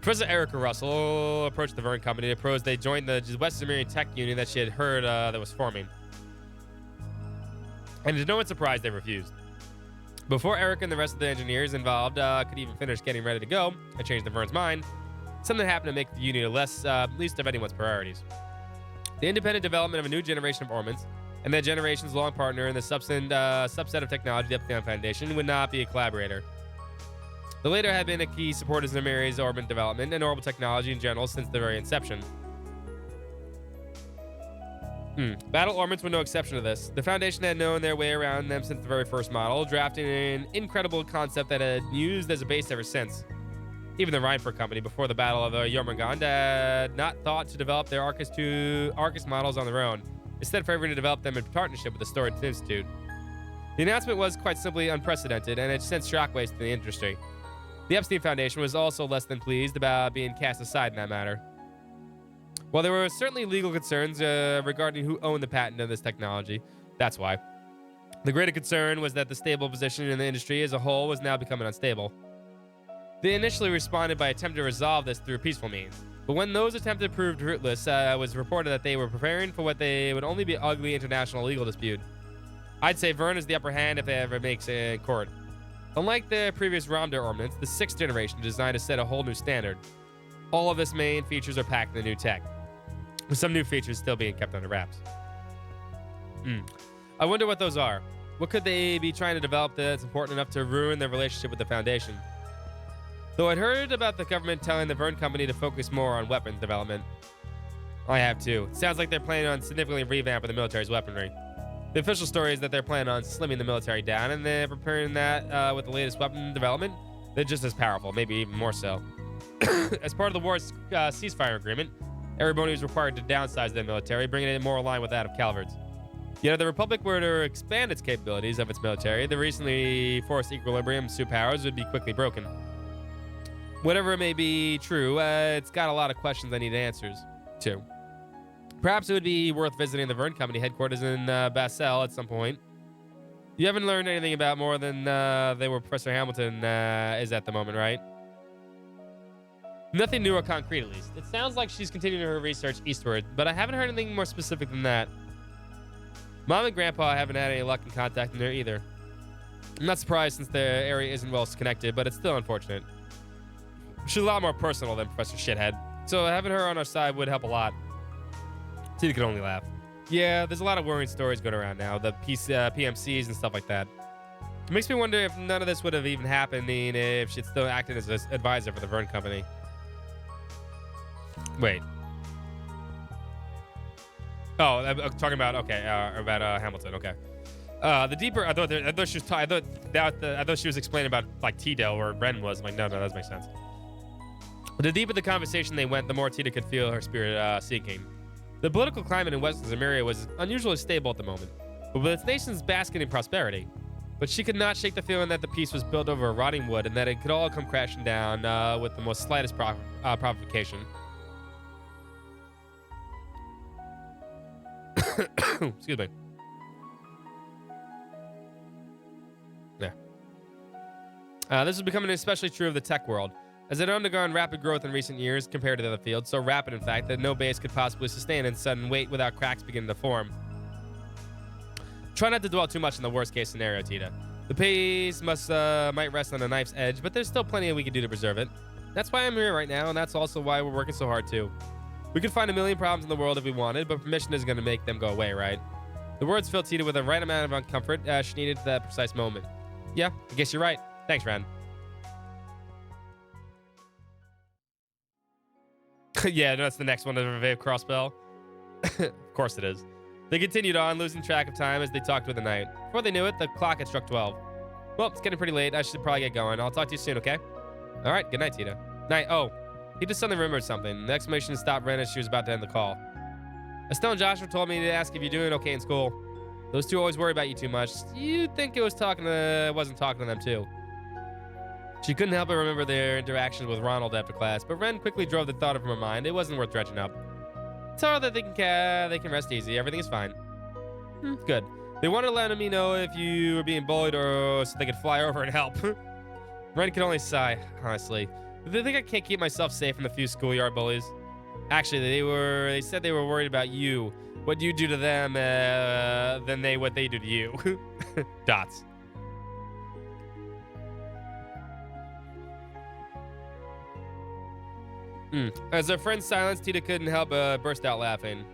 Professor Erica Russell approached the Verne Company to propose they join the West Sumerian Tech Union that she had heard that was forming. And to no one's surprise, they refused. Before Eric and the rest of the engineers involved could even finish getting ready to go and change the Verne's mind, something happened to make the Union least of anyone's priorities. The independent development of a new generation of Ormans and that generation's long partner in the subset of technology, the Epstein Foundation, would not be a collaborator. The latter had been a key supporter of Zemiri's Orban development and orbital technology in general since the very inception. Battle Ormans were no exception to this. The Foundation had known their way around them since the very first model, drafting an incredible concept that had used as a base ever since. Even the Reinford Company, before the Battle of Jormungand, had not thought to develop their Arcus models on their own, instead favoring to develop them in partnership with the Storage Institute. The announcement was quite simply unprecedented, and it sent shockwaves to the industry. The Epstein Foundation was also less than pleased about being cast aside in that matter. While there were certainly legal concerns regarding who owned the patent of this technology, that's why. The greater concern was that the stable position in the industry as a whole was now becoming unstable. They initially responded by attempting to resolve this through peaceful means, but when those attempted proved fruitless, it was reported that they were preparing for what they would only be an ugly international legal dispute. I'd say Verne is the upper hand if it ever makes it in court. Unlike the previous Ramdar ordinance, the 6th generation is designed to set a whole new standard. All of this main features are packed in the new tech, with some new features still being kept under wraps. I wonder what those are. What could they be trying to develop that's important enough to ruin their relationship with the Foundation? Though I'd heard about the government telling the Vern Company to focus more on weapons development. I have too. It sounds like they're planning on significantly revamping the military's weaponry. The official story is that they're planning on slimming the military down, and they're preparing that with the latest weapon development. They're just as powerful, maybe even more so. As part of the war's ceasefire agreement, everybody was required to downsize their military, bringing it more aligned with that of Calvard's. Yet if the Republic were to expand its capabilities of its military, the recently forced equilibrium of superpowers would be quickly broken. Whatever it may be true, it's got a lot of questions I need answers to. Perhaps it would be worth visiting the Vern Company headquarters in Basel at some point. You haven't learned anything about more than they were Professor Hamilton is at the moment, right? Nothing new or concrete, at least. It sounds like she's continuing her research eastward, but I haven't heard anything more specific than that. Mom and Grandpa haven't had any luck in contacting her either. I'm not surprised since the area isn't well connected, but it's still unfortunate. She's a lot more personal than Professor Shithead, so having her on our side would help a lot. Tita could only laugh. Yeah, there's a lot of worrying stories going around now, the PMCs and stuff like that. It makes me wonder if none of this would have even happened if she'd still acted as an advisor for the Vern Company. Wait. Oh, I'm talking about Hamilton. Okay. The deeper I thought she was explaining about like Tito or Ren was. I'm like, no, that doesn't make sense. The deeper the conversation they went, the more Tita could feel her spirit seeking. The political climate in Western Zemuria was unusually stable at the moment, but with its nation's basking in prosperity. But she could not shake the feeling that the peace was built over rotting wood and that it could all come crashing down with the most slightest provocation. Excuse me. Yeah. This is becoming especially true of the tech world, as it had undergone rapid growth in recent years compared to the other fields, so rapid in fact that no base could possibly sustain its sudden weight without cracks beginning to form. Try not to dwell too much on the worst case scenario, Tita. The pace might rest on a knife's edge, but there's still plenty we can do to preserve it. That's why I'm here right now, and that's also why we're working so hard too. We could find a million problems in the world if we wanted, but permission isn't going to make them go away, right? The words filled Tita with the right amount of uncomfort she needed at that precise moment. Yeah, I guess you're right. Thanks, Ren. Yeah, that's the next one to revive Crossbell. Of course it is. They continued on, losing track of time as they talked with the night. Before they knew it, the clock had struck 12. Well, it's getting pretty late. I should probably get going. I'll talk to you soon, okay? All right, good night, Tita. Night. Oh. He just suddenly remembered something. The exclamation stopped Ren as she was about to end the call. Estelle and Joshua told me to ask if you're doing okay in school. Those two always worry about you too much. You'd think it wasn't talking to them too. She couldn't help but remember their interactions with Ronald after class, but Ren quickly drove the thought from her mind. It wasn't worth dredging up. Tell her that they can rest easy. Everything is fine. Good. They wanted to let me know if you were being bullied or so they could fly over and help. Ren could only sigh, honestly. They think I can't keep myself safe from the few schoolyard bullies. Actually, they said they were worried about you, what you do to them, than what they do to you. Dots. As her friend silenced, Tita couldn't help but burst out laughing.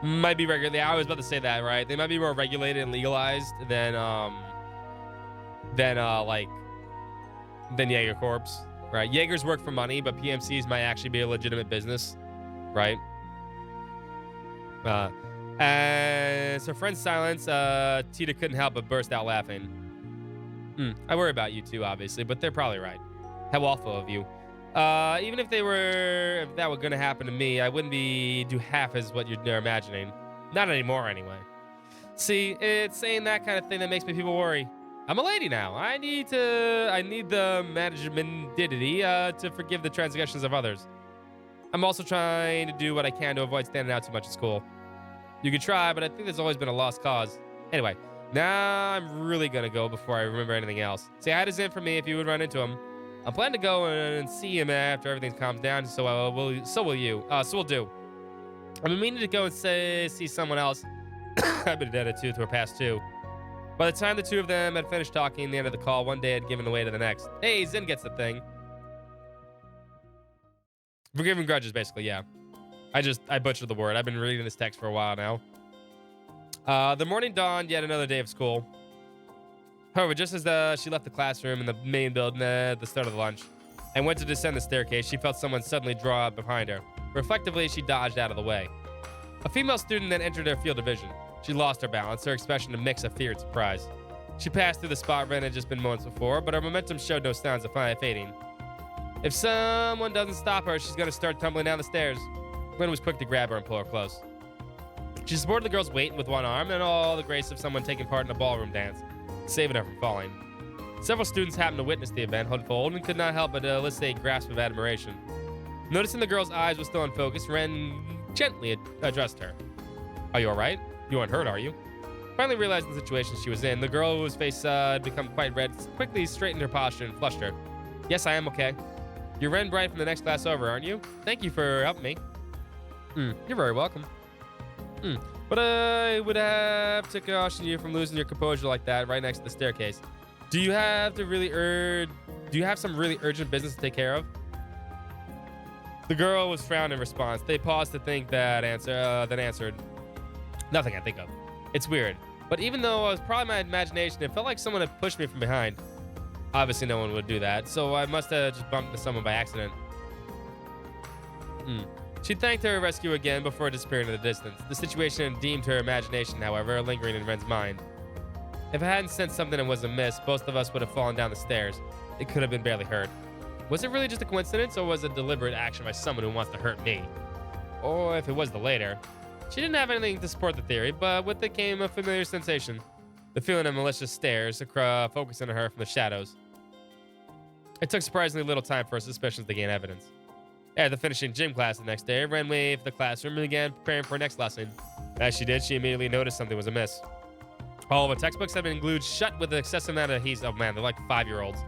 Might be regulated. I was about to say that, right? They might be more regulated and legalized than Jaeger Corps, right? Jaegers work for money, but PMCs might actually be a legitimate business, right? As her friend's silence, Tita couldn't help but burst out laughing. I worry about you too, obviously, but they're probably right. How awful of you. Even if that were gonna happen to me, I wouldn't do half as what you're imagining. Not anymore, anyway. See, it's saying that kind of thing that makes people worry. I'm a lady now. I need the managementity to forgive the transgressions of others. I'm also trying to do what I can to avoid standing out too much at school. You could try, but I think there's always been a lost cause. Anyway, now I'm really gonna go before I remember anything else. Say hi to Zin for me if you would run into him. I'm planning to go and see him after everything calms down, so will you. So we'll do. I've been meaning to go and see someone else. I've been indebted to her past too. By the time the two of them had finished talking at the end of the call, one day had given away to the next. Hey, Zen gets the thing. Forgiving grudges, basically, yeah. I butchered the word. I've been reading this text for a while now. The morning dawned, yet another day of school. However, just as she left the classroom in the main building at the start of the lunch and went to descend the staircase, she felt someone suddenly draw up behind her. Reflectively, she dodged out of the way. A female student then entered her field of vision. She lost her balance, her expression a mix of fear and surprise. She passed through the spot Ren had just been moments before, but her momentum showed no signs of fading. If someone doesn't stop her, she's going to start tumbling down the stairs. Ren was quick to grab her and pull her close. She supported the girl's weight with one arm and all the grace of someone taking part in a ballroom dance, saving her from falling. Several students happened to witness the event unfold and could not help but elicit a grasp of admiration. Noticing the girl's eyes were still unfocused, Ren gently addressed her. Are you alright? You aren't hurt, are you? Finally realizing the situation she was in, the girl whose face had become quite red quickly straightened her posture and flushed her. Yes, I am okay. You're Ren Bright from the next class over, aren't you? Thank you for helping me. You're very welcome. But I would have to caution you from losing your composure like that right next to the staircase. Do you have some really urgent business to take care of? The girl was frowned in response. They paused to think then answered. Nothing I think of. It's weird. But even though it was probably my imagination, it felt like someone had pushed me from behind. Obviously no one would do that, so I must have just bumped into someone by accident. She thanked her rescue again before disappearing in the distance. The situation deemed her imagination, however, lingering in Ren's mind. If I hadn't sensed something that was amiss, both of us would have fallen down the stairs. It could have been barely hurt. Was it really just a coincidence, or was it a deliberate action by someone who wants to hurt me? Or if it was the latter. She didn't have anything to support the theory, but with it came a familiar sensation. The feeling of malicious stares focusing on her from the shadows. It took surprisingly little time for her suspicions to gain evidence. After finishing gym class the next day, Ren left the classroom and began preparing for her next lesson. As she did, she immediately noticed something was amiss. All of her textbooks had been glued shut with an excessive amount of adhesive. Oh man, they're like 5-year-olds.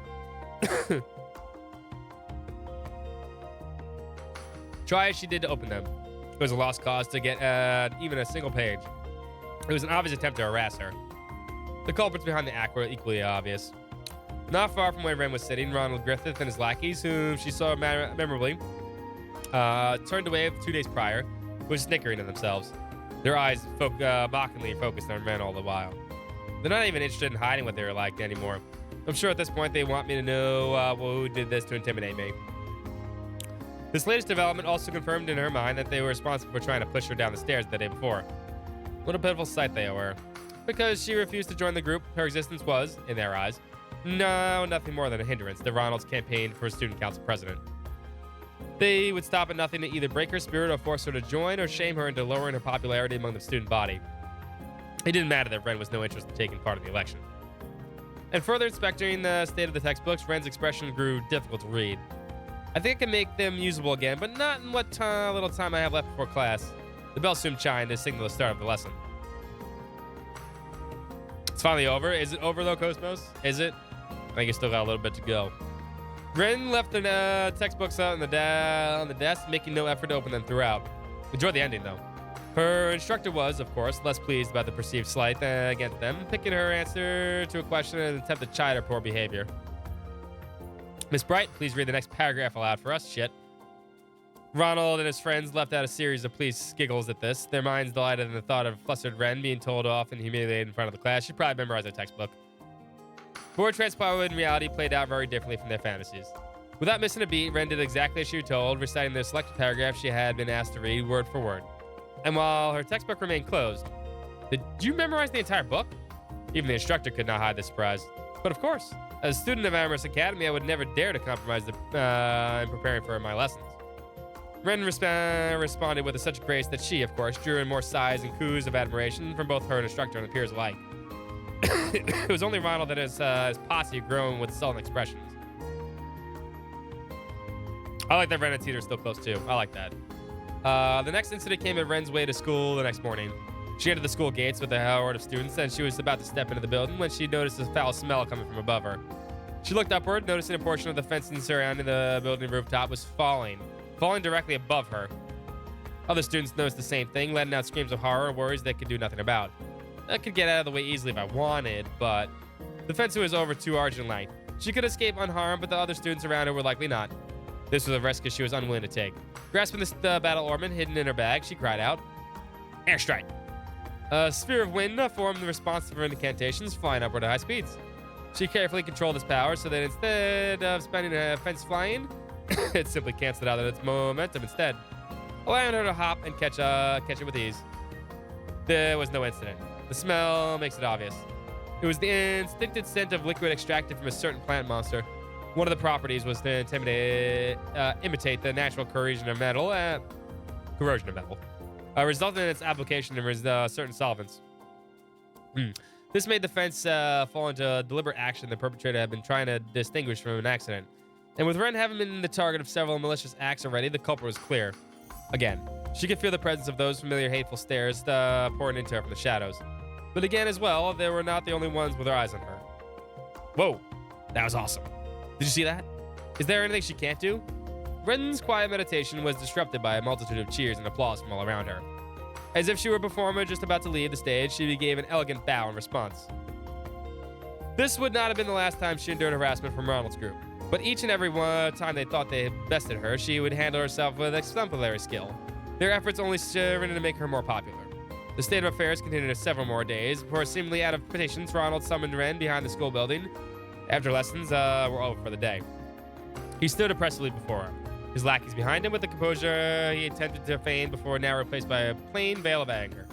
Try as she did to open them. It was a lost cause to get even a single page. It was an obvious attempt to harass her. The culprits behind the act were equally obvious. Not far from where Ren was sitting, Ronald Griffith and his lackeys, whom she saw memorably, turned away 2 days prior, were snickering at themselves. Their eyes mockingly focused on Ren all the while. They're not even interested in hiding what they were like anymore. I'm sure at this point they want me to know who did this to intimidate me. This latest development also confirmed in her mind that they were responsible for trying to push her down the stairs the day before. What a pitiful sight they were. Because she refused to join the group, her existence was, in their eyes, nothing more than a hindrance to Ronald's campaign for student council president. They would stop at nothing to either break her spirit or force her to join or shame her into lowering her popularity among the student body. It didn't matter that Ren was no interest in taking part in the election. And further inspecting the state of the textbooks, Ren's expression grew difficult to read. I think I can make them usable again, but not in what little time I have left before class. The bell soon chimed to signal the start of the lesson. It's finally over. Is it over though, Cosmos? Is it? I think it's still got a little bit to go. Ren left the textbooks out on the desk, making no effort to open them throughout. Enjoyed the ending though. Her instructor was, of course, less pleased about the perceived slight against them, picking her answer to a question in an attempt to chide her poor behavior. Miss Bright, please read the next paragraph aloud for us. Shit. Ronald and his friends left out a series of pleased giggles at this, their minds delighted in the thought of flustered Ren being told off and humiliated in front of the class. She probably memorized their textbook. But what transpired in reality played out very differently from their fantasies. Without missing a beat, Ren did exactly as she was told, reciting the selected paragraph she had been asked to read word for word. And while her textbook remained closed, did you memorize the entire book? Even the instructor could not hide the surprise. But of course, as a student of Amherst Academy, I would never dare to compromise in preparing for my lessons. Ren responded with such grace that she, of course, drew in more sighs and coos of admiration from both her and instructor and the peers alike. It was only Ronald and his posse growing with sullen expressions. I like that Ren and Teeter are still close too. I like that. The next incident came at Ren's way to school the next morning. She entered the school gates with a horde of students, and she was about to step into the building when she noticed a foul smell coming from above her. She looked upward, noticing a portion of the fencing surrounding the building rooftop was falling directly above her. Other students noticed the same thing, letting out screams of horror and worries they could do nothing about. I could get out of the way easily if I wanted, but the fence was over 2 argent length. She could escape unharmed, but the other students around her were likely not. This was a risk she was unwilling to take. Grasping the battle ornament hidden in her bag, she cried out, "Airstrike!" A sphere of wind formed in response to her incantations, flying upward at high speeds. She carefully controlled its power so that instead of spending a fence flying, it simply canceled out its momentum instead, allowing her to hop and catch it with ease. There was no incident. The smell makes it obvious. It was the instinctive scent of liquid extracted from a certain plant monster. One of the properties was to imitate the natural corrosion of metal, resulting in its application of certain solvents. This made the fence fall into deliberate action the perpetrator had been trying to distinguish from an accident. And with Ren having been the target of several malicious acts already, the culprit was clear. Again, she could feel the presence of those familiar hateful stares pouring into her from the shadows. But again as well, they were not the only ones with their eyes on her. Whoa, that was awesome. Did you see that? Is there anything she can't do? Ren's quiet meditation was disrupted by a multitude of cheers and applause from all around her. As if she were a performer just about to leave the stage, she gave an elegant bow in response. This would not have been the last time she endured harassment from Ronald's group, but each and every time they thought they had bested her, she would handle herself with exemplary skill. Their efforts only served to make her more popular. The state of affairs continued for several more days, before seemingly out of petitions, Ronald summoned Ren behind the school building. After lessons were over for the day, he stood oppressively before her, his lackeys behind him with the composure he attempted to feign before, now replaced by a plain veil of anger.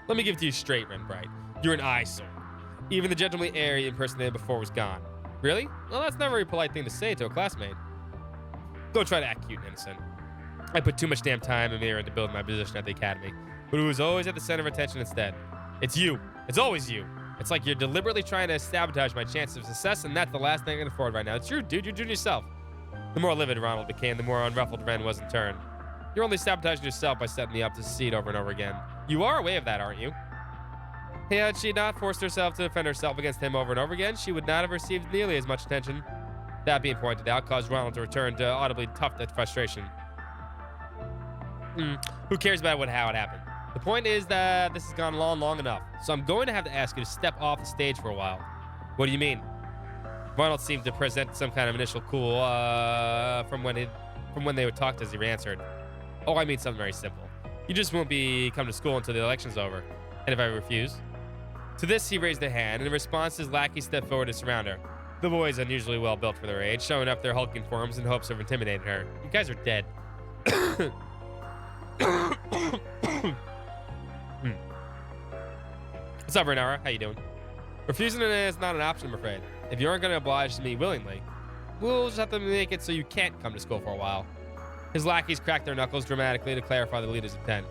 Let me give it to you straight, Ren Bright. You're an eyesore. Even the gentlemanly air you impersonated before was gone. Really? Well, that's not a very polite thing to say to a classmate. Don't try to act cute and innocent. I put too much damn time and mirror into building my position at the academy, but it was always at the center of attention instead. It's you. It's always you. It's like you're deliberately trying to sabotage my chances of success, and that's the last thing I can afford right now. It's your dude. You're doing yourself. The more livid Ronald became, the more unruffled Ren was in turn. You're only sabotaging yourself by setting me up to succeed over and over again. You are aware of that, aren't you? Had she not forced herself to defend herself against him over and over again, she would not have received nearly as much attention. That being pointed out caused Ronald to return to audibly tough frustration. Who cares about how it happened? The point is that this has gone on long enough, so I'm going to have to ask you to step off the stage for a while. What do you mean? Ronald seemed to present some kind of initial cool from when they would talk as he answered. Oh, I mean something very simple. You just won't come to school until the election's over. And if I refuse? To this, he raised a hand, and in response, his lackey stepped forward to surround her. The boys, unusually well built for their age, showing up their hulking forms in hopes of intimidating her. You guys are dead. What's up, Renara? How you doing? Refusing is not an option, I'm afraid. If you aren't going to oblige me willingly, we'll just have to make it so you can't come to school for a while. His lackeys cracked their knuckles dramatically to clarify the leader's intent.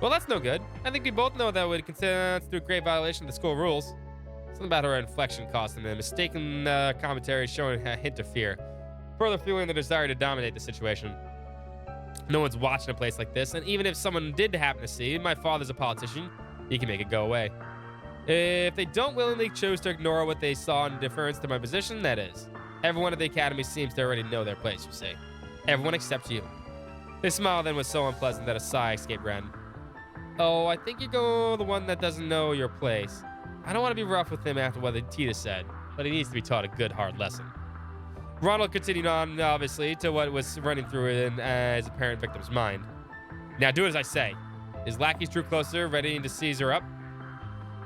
Well, that's no good. I think we both know that would constitute a great violation of the school rules. Something about her inflection cost him a mistaken commentary showing a hint of fear, further fueling the desire to dominate the situation. No one's watching a place like this, and even if someone did happen to see, my father's a politician, he can make it go away. If they don't willingly choose to ignore what they saw in deference to my position, that is. Everyone at the academy seems to already know their place, you see. Everyone except you. His smile then was so unpleasant that a sigh escaped Ren. Oh, I think you're the one that doesn't know your place. I don't want to be rough with him after what Tita said, but he needs to be taught a good, hard lesson. Ronald continued on, obviously, to what was running through his apparent victim's mind. Now do as I say. His lackeys drew closer, ready to seize her up.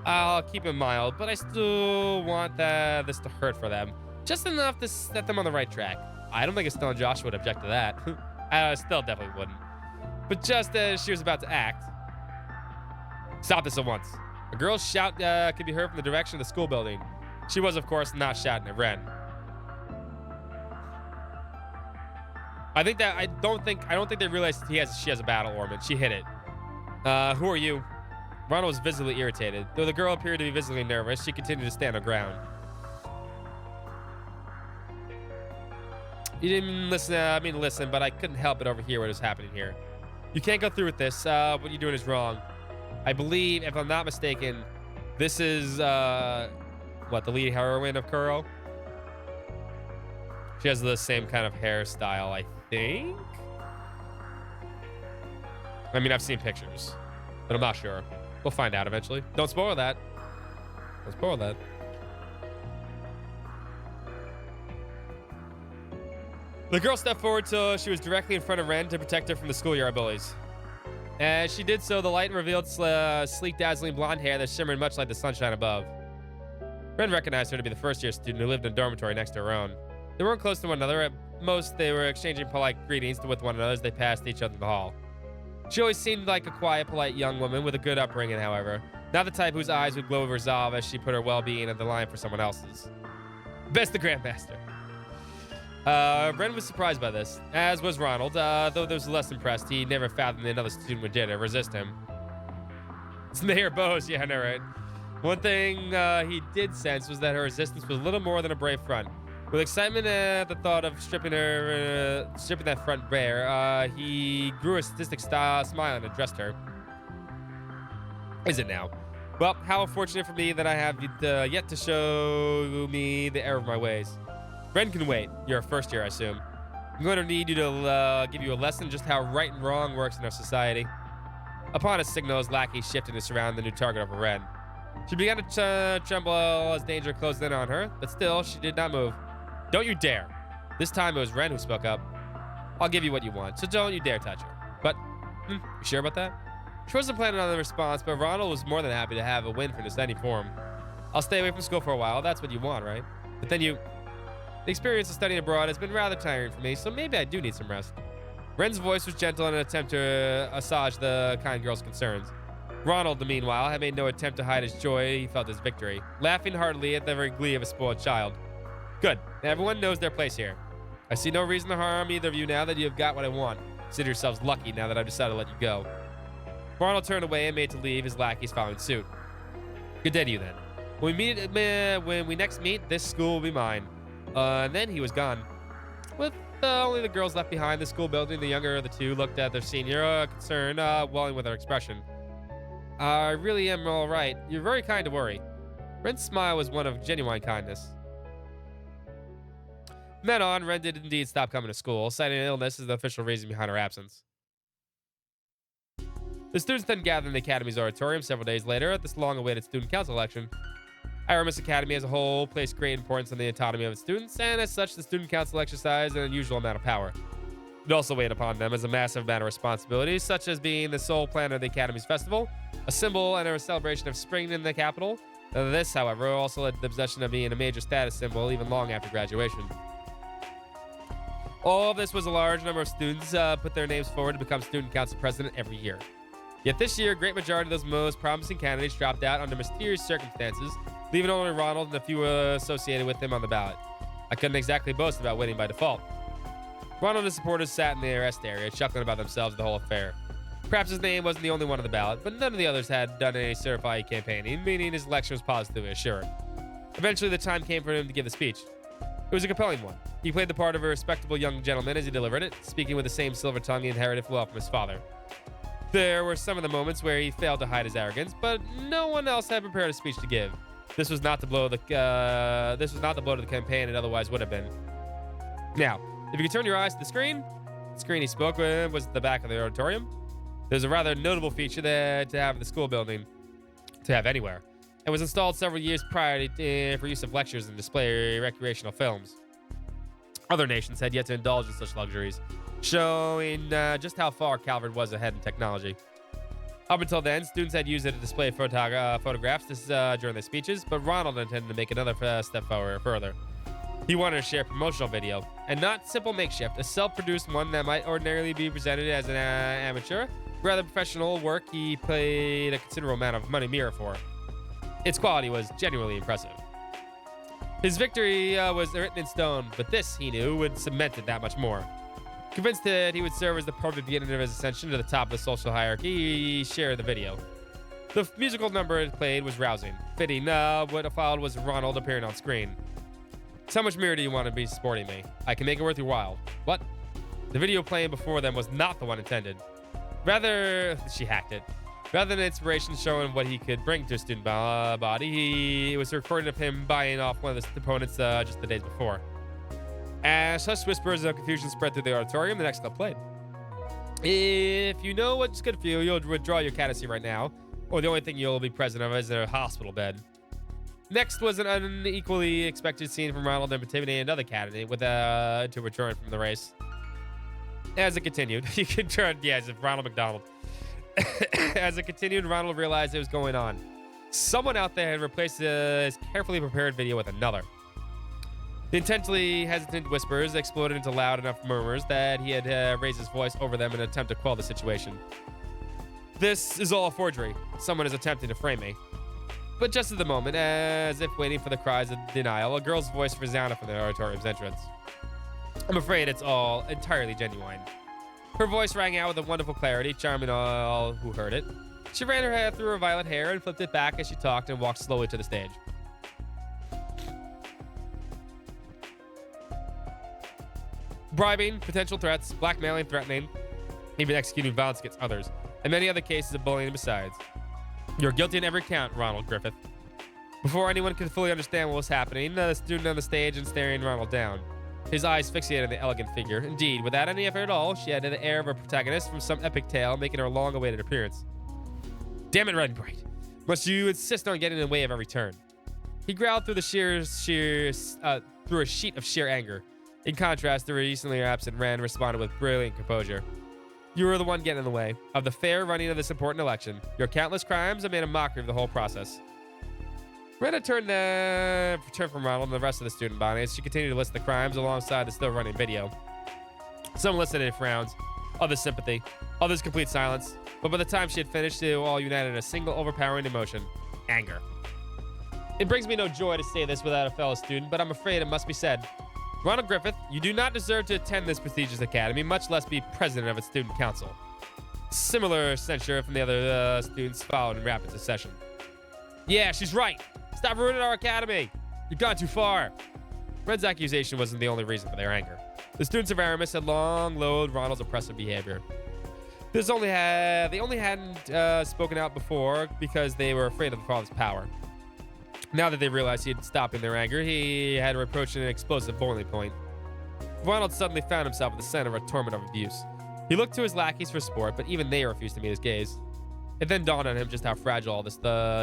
I'll keep him mild, but I still want this to hurt for them. Just enough to set them on the right track. I don't think Estelle and Josh would object to that. Estelle definitely wouldn't. But just as she was about to act... Stop this at once. A girl's shout could be heard from the direction of the school building. She was, of course, not shouting at Ren. I don't think they realized she has a battle ornament. She hit it. Who are you? Ronald was visibly irritated. Though the girl appeared to be visibly nervous, she continued to stand her ground. You didn't listen. I mean, listen, but I couldn't help but overhear what was happening here. You can't go through with this. What you're doing is wrong. I believe, if I'm not mistaken, this is, the lead heroine of Kuro? She has the same kind of hairstyle, I think. I mean, I've seen pictures, but I'm not sure. We'll find out eventually. Don't spoil that. Don't spoil that. The girl stepped forward till she was directly in front of Ren to protect her from the schoolyard bullies. As she did so, the light revealed sleek, dazzling blonde hair that shimmered much like the sunshine above. Ren recognized her to be the first-year student who lived in a dormitory next to her own. They weren't close to one another. At most, they were exchanging polite greetings with one another as they passed each other in the hall. She always seemed like a quiet, polite young woman with a good upbringing, however. Not the type whose eyes would glow with resolve as she put her well-being on the line for someone else's. Best the Grandmaster. Ren was surprised by this, as was Ronald, though they was less impressed. He never fathomed another student would dare to resist him. It's Mayor Bose, yeah, I know, right? One thing he did sense was that her resistance was little more than a brave front. With excitement at the thought of stripping that front bare, he grew a sadistic smile and addressed her. Is it now? Well, how unfortunate for me that I have yet to show me the error of my ways. Ren can wait. You're a first year, I assume. I'm going to need you to give you a lesson just how right and wrong works in our society. Upon a signal, his lackey shifted to surround the new target over Ren. She began to tremble as danger closed in on her, but still, she did not move. Don't you dare. This time it was Ren who spoke up. I'll give you what you want, so don't you dare touch her. But, you sure about that? She wasn't planning on the response, but Ronald was more than happy to have a win for this any form. I'll stay away from school for a while, that's what you want, right? But then the experience of studying abroad has been rather tiring for me, so maybe I do need some rest. Ren's voice was gentle in an attempt to assuage the kind girl's concerns. Ronald, meanwhile, had made no attempt to hide his joy. He felt his victory, laughing heartily at the very glee of a spoiled child. Good. Everyone knows their place here. I see no reason to harm either of you now that you have got what I want. Consider yourselves lucky now that I've decided to let you go. Ronald turned away and made to leave, his lackeys following suit. Good day to you, then. When we next meet, this school will be mine. And then he was gone. With only the girls left behind the school building, the younger of the two looked at their senior, concerned, welling with her expression. I really am all right. You're very kind to worry. Ren's smile was one of genuine kindness. From then on, Ren did indeed stop coming to school, citing illness as the official reason behind her absence. The students then gathered in the Academy's auditorium several days later at this long-awaited student council election. Aramis Academy as a whole placed great importance on the autonomy of its students, and as such, the student council exercised an unusual amount of power. It also weighed upon them as a massive amount of responsibilities, such as being the sole planner of the Academy's festival, a symbol and a celebration of spring in the capital. This, however, also led to the possession of being a major status symbol even long after graduation. All of this was a large number of students put their names forward to become student council president every year. Yet this year, a great majority of those most promising candidates dropped out under mysterious circumstances, leaving only Ronald and a few associated with him on the ballot. I couldn't exactly boast about winning by default. Ronald and his supporters sat in the rest area, chuckling about themselves at the whole affair. Perhaps his name wasn't the only one on the ballot, but none of the others had done any certified campaigning, meaning his election was positively assured. Eventually, the time came for him to give the speech. It was a compelling one. He played the part of a respectable young gentleman as he delivered it, speaking with the same silver tongue he inherited well from his father. There were some of the moments where he failed to hide his arrogance, but no one else had prepared a speech to give. This was not the blow to the campaign it otherwise would have been. Now, if you could turn your eyes to the screen he spoke with was at the back of the auditorium. There's a rather notable feature there to have in the school building, to have anywhere. It was installed several years prior for use of lectures and display recreational films. Other nations had yet to indulge in such luxuries, showing just how far Calvert was ahead in technology. Up until then, students had used it to display photographs during their speeches, but Ronald intended to make another step further. He wanted to share a promotional video, and not simple makeshift, a self-produced one that might ordinarily be presented as an amateur, rather professional work he paid a considerable amount of money mirror for. Its quality was genuinely impressive. His victory was written in stone, but this, he knew, would cement it that much more. Convinced that he would serve as the perfect beginning of his ascension to the top of the social hierarchy, he shared the video. The musical number it played was rousing. Fitting, what followed was Ronald appearing on screen. So how much mirror do you want to be supporting me? I can make it worth your while. What? The video playing before them was not the one intended. Rather, she hacked it. Rather than inspiration showing what he could bring to a student body, it was a recording of him buying off one of the opponents just the days before. As hush whispers of confusion spread through the auditorium, the next clip played. If you know what's good for you, you'll withdraw your candidacy right now, or the only thing you'll be present of is a hospital bed. Next was an unequally expected scene from Ronald intimidating another candidate with to return from the race. As it continued, you can turn, it's Ronald McDonald. As it continued, Ronald realized it was going on. Someone out there had replaced his carefully prepared video with another. The intensely hesitant whispers exploded into loud enough murmurs that he had raised his voice over them in an attempt to quell the situation. This is all a forgery. Someone is attempting to frame me. But just at the moment, as if waiting for the cries of denial, a girl's voice resounded from the auditorium's entrance. I'm afraid it's all entirely genuine. Her voice rang out with a wonderful clarity, charming all who heard it. She ran her hair through her violet hair and flipped it back as she talked and walked slowly to the stage. Bribing, potential threats, blackmailing, threatening, even executing violence against others, and many other cases of bullying besides. You're guilty in every count, Ronald Griffith. Before anyone could fully understand what was happening, the student on the stage and staring Ronald down. His eyes fixated on the elegant figure. Indeed, without any effort at all, she had the air of a protagonist from some epic tale, making her long-awaited appearance. Damn it, Red and Bright. Must you insist on getting in the way of every turn? He growled through the through a sheet of sheer anger. In contrast, the recently absent Ren responded with brilliant composure. You were the one getting in the way of the fair running of this important election. Your countless crimes have made a mockery of the whole process. Ren had turned from Ronald and the rest of the student body as she continued to list the crimes alongside the still running video. Some listened in frowns, others sympathy, others complete silence. But by the time she had finished, they all united in a single overpowering emotion: anger. It brings me no joy to say this without a fellow student, but I'm afraid it must be said. Ronald Griffith, you do not deserve to attend this prestigious academy, much less be president of its student council. Similar censure from the other students followed in rapid succession. Yeah, she's right. Stop ruining our academy. You've gone too far. Red's accusation wasn't the only reason for their anger. The students of Aramis had long loathed Ronald's oppressive behavior. They only hadn't spoken out before because they were afraid of the father's power. Now that they realized he had stopped in their anger, he had approached an explosive boiling point. Ronald suddenly found himself at the center of a torment of abuse. He looked to his lackeys for support, but even they refused to meet his gaze. It then dawned on him just how fragile all this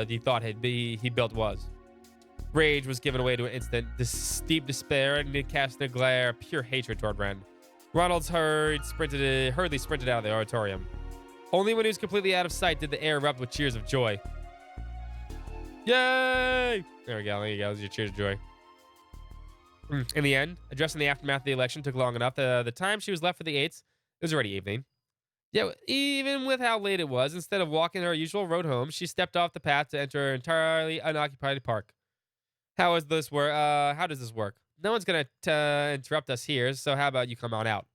he thought he built was. Rage was given away to an instant, this deep despair, and it cast a glare of pure hatred toward Ren. Ronald hurriedly sprinted out of the auditorium. Only when he was completely out of sight did the air erupt with cheers of joy. Yay! There we go. Those are your cheers of joy. In the end, addressing the aftermath of the election took long enough. The time she was left for the 8s, it was already evening. Yeah, even with how late it was, instead of walking her usual road home, she stepped off the path to enter an entirely unoccupied park. How does this work? No one's going to interrupt us here, so how about you come on out?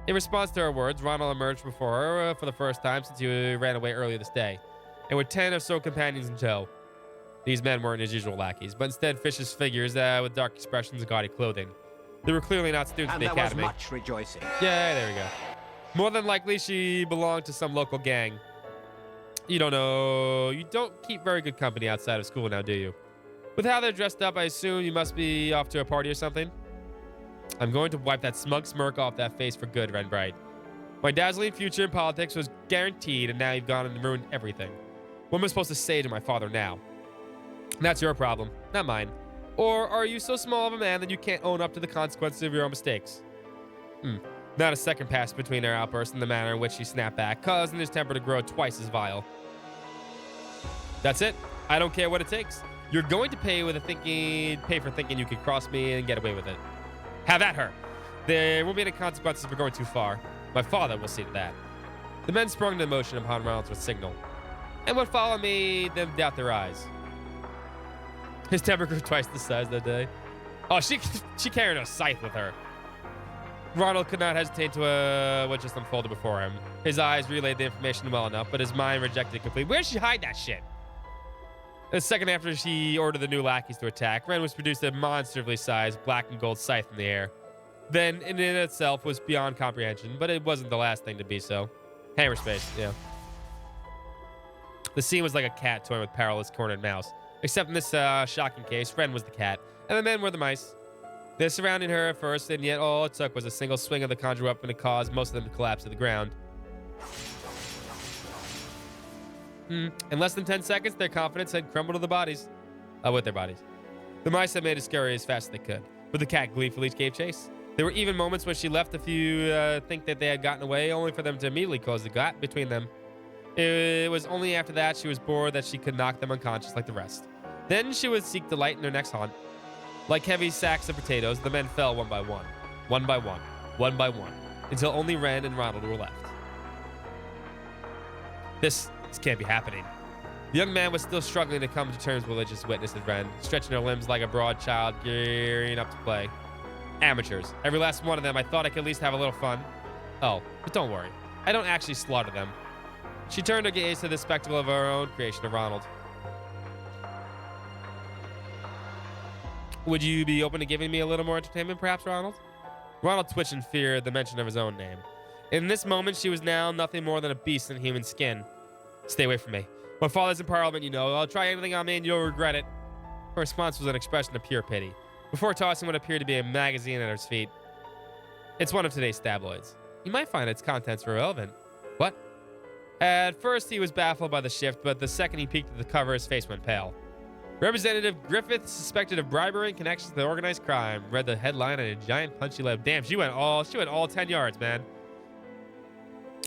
In response to her words, Ronald emerged before her for the first time since he ran away earlier this day, and with 10 or so companions in tow. These men weren't his usual lackeys, but instead vicious figures with dark expressions and gaudy clothing. They were clearly not students of the academy. And there was much rejoicing. Yeah, there we go. More than likely, she belonged to some local gang. You don't keep very good company outside of school now, do you? With how they're dressed up, I assume you must be off to a party or something? I'm going to wipe that smug smirk off that face for good, Ren Bright. My dazzling future in politics was guaranteed, and now you've gone and ruined everything. What am I supposed to say to my father now? That's your problem, not mine. Or are you so small of a man that you can't own up to the consequences of your own mistakes? Not a second passed between her outburst and the manner in which she snapped back, causing his temper to grow twice as vile. That's it. I don't care what it takes. You're going to pay for thinking you could cross me and get away with it. Have at her. There won't be any consequences for going too far. My father will see to that. The men sprung into motion upon Ronald's signal, and what followed made them doubt their eyes. His temper grew twice the size that day. Oh, she carried a scythe with her. Ronald could not hesitate to what just unfolded before him. His eyes relayed the information well enough, but his mind rejected it completely. Where'd she hide that shit? A second after she ordered the new lackeys to attack, Ren was produced a monstrosely sized black and gold scythe in the air. Then, in itself, was beyond comprehension, but it wasn't the last thing to be so. Hammer space, yeah. The scene was like a cat toying with powerless cornered mouse. Except in this shocking case, Ren was the cat, and the men were the mice. They're surrounding her at first, and yet all it took was a single swing of the conjure weapon to cause most of them to collapse to the ground. In less than 10 seconds, their confidence had crumbled to the bodies. With their bodies. The mice had made it scurry as fast as they could, but the cat gleefully gave chase. There were even moments when she left a few think that they had gotten away, only for them to immediately close the gap between them. It was only after that she was bored that she could knock them unconscious like the rest. Then she would seek delight in their next haunt. Like heavy sacks of potatoes, the men fell one by one, one by one, one by one, until only Ren and Ronald were left. This can't be happening. The young man was still struggling to come to terms with religious witness as Ren, stretching her limbs like a broad child gearing up to play. Amateurs. Every last one of them. I thought I could at least have a little fun. Oh, but don't worry. I don't actually slaughter them. She turned her gaze to the spectacle of her own creation of Ronald. Would you be open to giving me a little more entertainment, perhaps, Ronald? Ronald twitched in fear at the mention of his own name. In this moment, she was now nothing more than a beast in human skin. Stay away from me. My father's in Parliament, you know. I'll try anything on me and you'll regret it. Her response was an expression of pure pity, before tossing what appeared to be a magazine at her feet. It's one of today's tabloids. You might find its contents irrelevant. What? At first, he was baffled by the shift, but the second he peeked at the cover, his face went pale. Representative Griffith, suspected of bribery in connection to organized crime, read the headline on a giant punchy letter. Damn, she went all 10 yards, man.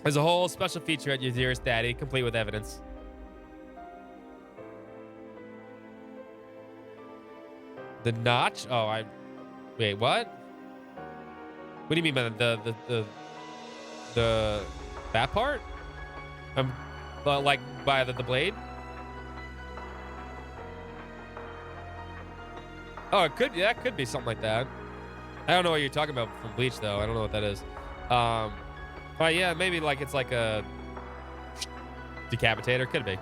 There's a whole special feature at Your Dearest Daddy, complete with evidence. The notch? Oh, wait, what? What do you mean by that part? Like by the blade? Oh, that could be something like that. I don't know what you're talking about from Bleach, though. I don't know what that is. But yeah, maybe like it's like a decapitator. Could be.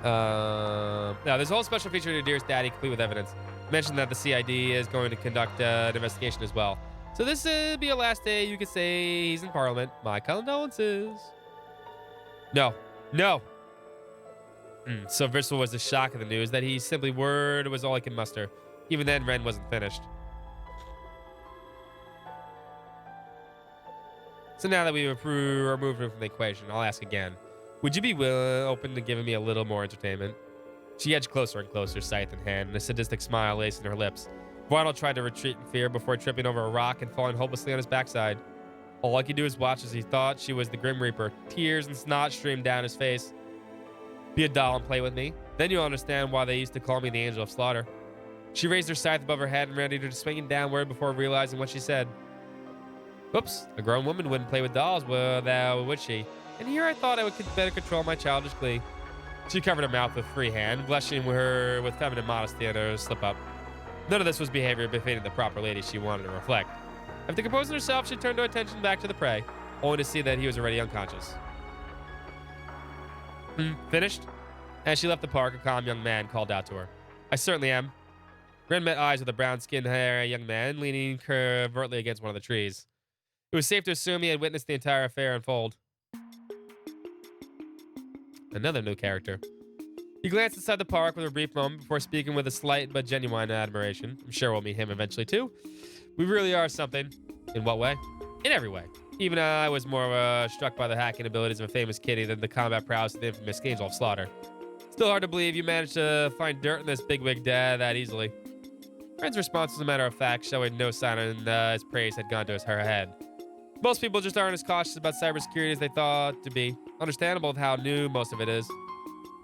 Now, there's a whole special feature to Dearest Daddy, complete with evidence. Mentioned that the CID is going to conduct an investigation as well. So this would be a last day you could say he's in Parliament. My condolences. No. So visceral was the shock of the news that he simply word was all he could muster. Even then, Ren wasn't finished. So now that we've removed him from the equation, I'll ask again. Would you be open to giving me a little more entertainment? She edged closer and closer, scythe in hand, and a sadistic smile lacing her lips. Ronald tried to retreat in fear before tripping over a rock and falling hopelessly on his backside. All I could do was watch as he thought she was the Grim Reaper. Tears and snot streamed down his face. Be a doll and play with me. Then you'll understand why they used to call me the Angel of Slaughter. She raised her scythe above her head and ready to swing it downward before realizing what she said. Whoops, a grown woman wouldn't play with dolls, would she? And here I thought I would better control my childish glee. She covered her mouth with free hand, blushing with feminine modesty and her slip-up. None of this was behavior befitting the proper lady she wanted to reflect. After composing herself, she turned her attention back to the prey, only to see that he was already unconscious. Finished? As she left the park, a calm young man called out to her. I certainly am. Ren met eyes with a brown-skinned hair young man leaning covertly against one of the trees. It was safe to assume he had witnessed the entire affair unfold. Another new character. He glanced inside the park with a brief moment before speaking with a slight but genuine admiration. I'm sure we'll meet him eventually too. We really are something. In what way? In every way. Even I was more struck by the hacking abilities of a famous kitty than the combat prowess of the infamous Angel of Slaughter. Still hard to believe you managed to find dirt in this bigwig that easily. Ren's response was a matter of fact, showing no sign his praise had gone to her head. Most people just aren't as cautious about cybersecurity as they thought to be. Understandable with how new most of it is.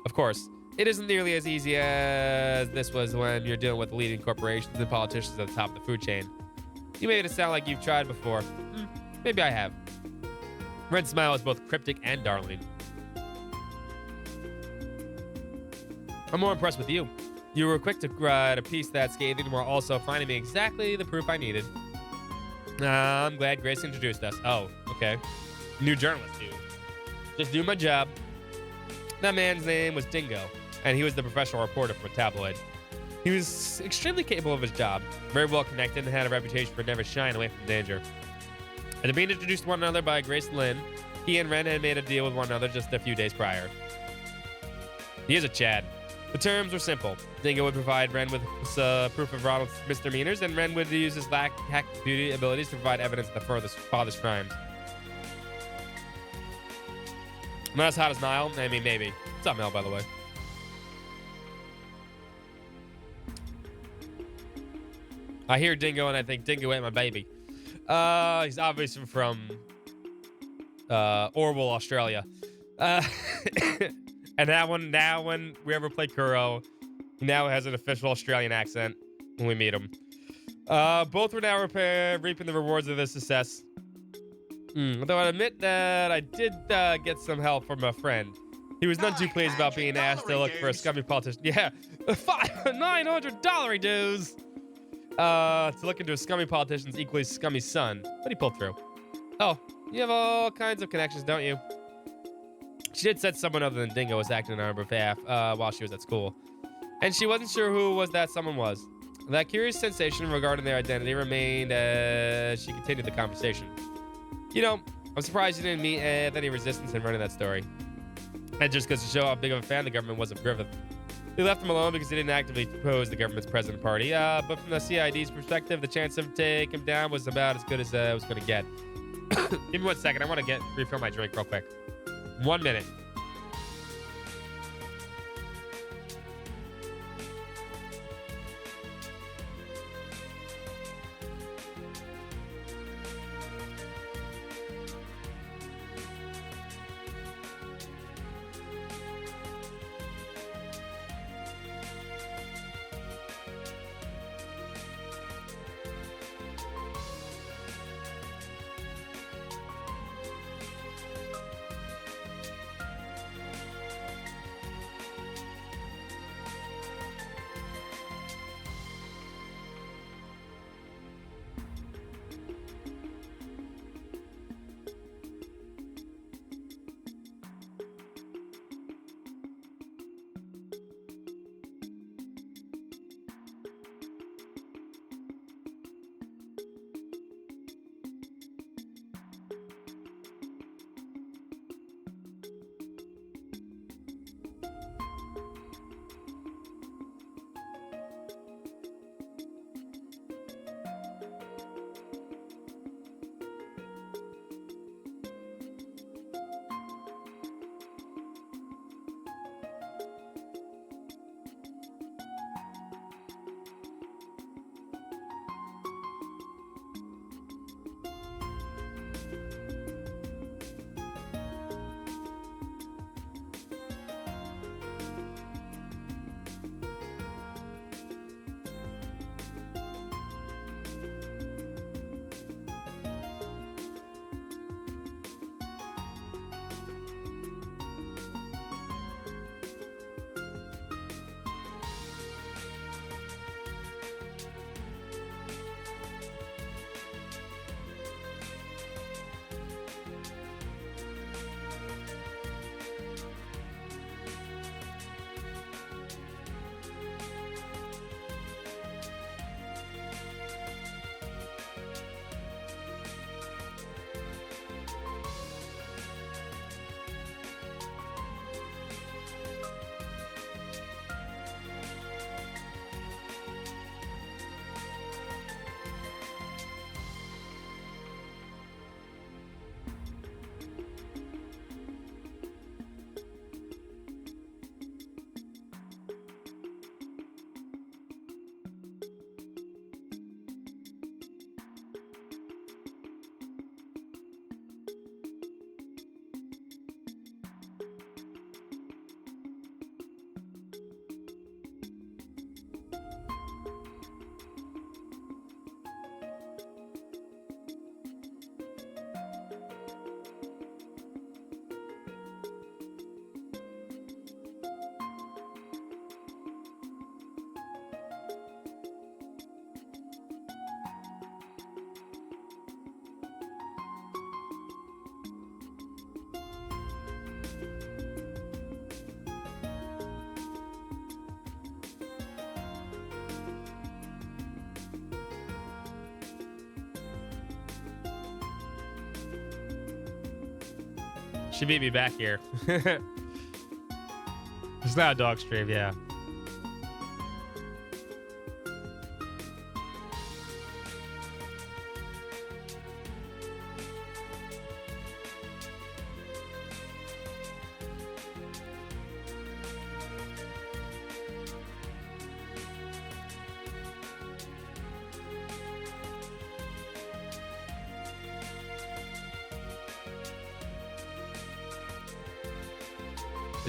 Of course, it isn't nearly as easy as this was when you're dealing with leading corporations and politicians at the top of the food chain. You made it sound like you've tried before. Maybe I have. Ren's smile was both cryptic and darling. I'm more impressed with you. You were quick to write a piece that scathing while also finding me exactly the proof I needed. I'm glad Grace introduced us. Oh, okay. New journalist, dude. Just do my job. That man's name was Dingo, and he was the professional reporter for a tabloid. He was extremely capable of his job, very well connected, and had a reputation for never shying away from danger. After being introduced to one another by Grace and Lynn, he and Ren had made a deal with one another just a few days prior. He is a Chad. The terms were simple. Dingo would provide Ren with proof of Ronald's misdemeanors, and Ren would use his hack beauty abilities to provide evidence of the father's crimes. I'm not as hot as Niall. I mean, maybe. What's up, Mel, by the way? I hear Dingo, and I think Dingo ate my baby. He's obviously from Orwell, Australia. And now when we ever play Kuro, he now has an official Australian accent when we meet him. Both were now reaping the rewards of their success. Though I admit that I did get some help from a friend. He was none too pleased about being asked to look for a scummy politician. Yeah, $900 dues. To look into a scummy politician's equally scummy son. But he pulled through. Oh, you have all kinds of connections, don't you? She did said someone other than Dingo was acting on her behalf while she was at school. And she wasn't sure who that someone was. That curious sensation regarding their identity remained as she continued the conversation. You know, I'm surprised you didn't meet any resistance in running that story. And just because to show how big of a fan the government was of Griffith. They left him alone because he didn't actively oppose the government's president party. But from the CID's perspective, the chance of taking him down was about as good as it was going to get. Give me 1 second. I want to refill my drink real quick. 1 minute. She beat me back here. It's not a dog stream, yeah.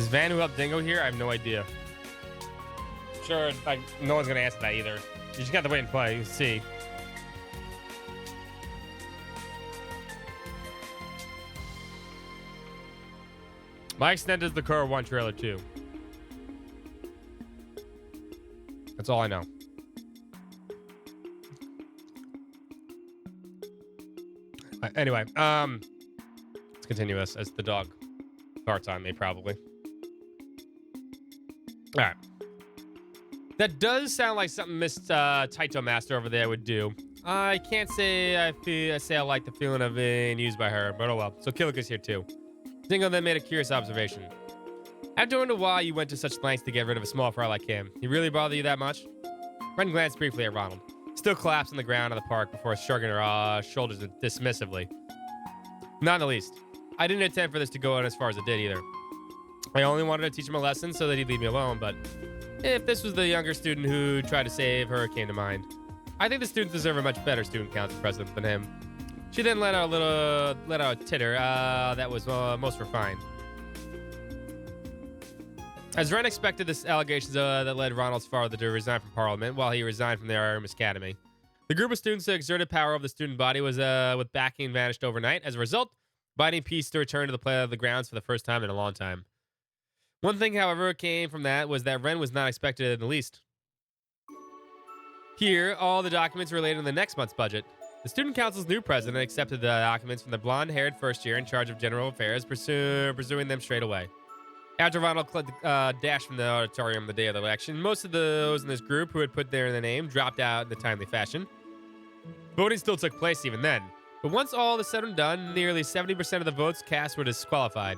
Is Van who helped Dingo here? I have no idea. Sure, like, no one's gonna answer that either. You just got to wait and play. You see. My extent is the Core 1 trailer too. That's all I know. Anyway, let's continue this as the dog farts on me, probably. All right. That does sound like something Miss Taito Master over there would do. I can't say I like the feeling of being used by her, but oh well. So Killick is here too. Dingo then made a curious observation. After wondering why you went to such lengths to get rid of a small fry like him, he really bother you that much? Ren glanced briefly at Ronald, still collapsed on the ground of the park before shrugging her shoulders dismissively. Not in the least. I didn't intend for this to go on as far as it did either. I only wanted to teach him a lesson so that he'd leave me alone, but if this was the younger student who tried to save her came to mind, I think the students deserve a much better student council president than him. She then let out a titter that was most refined. As Ren expected, this allegations that led Ronald's father to resign from Parliament while he resigned from the Artemis Academy. The group of students who exerted power over the student body was with backing vanished overnight. As a result, binding peace to return to the play of the grounds for the first time in a long time. One thing, however, came from that was that Ren was not expected in the least. Here, all the documents related to the next month's budget. The student council's new president accepted the documents from the blonde-haired first year in charge of general affairs, pursuing them straight away. After Ronald dashed from the auditorium the day of the election, most of those in this group who had put their name dropped out in a timely fashion. Voting still took place even then, but once all is said and done, nearly 70% of the votes cast were disqualified.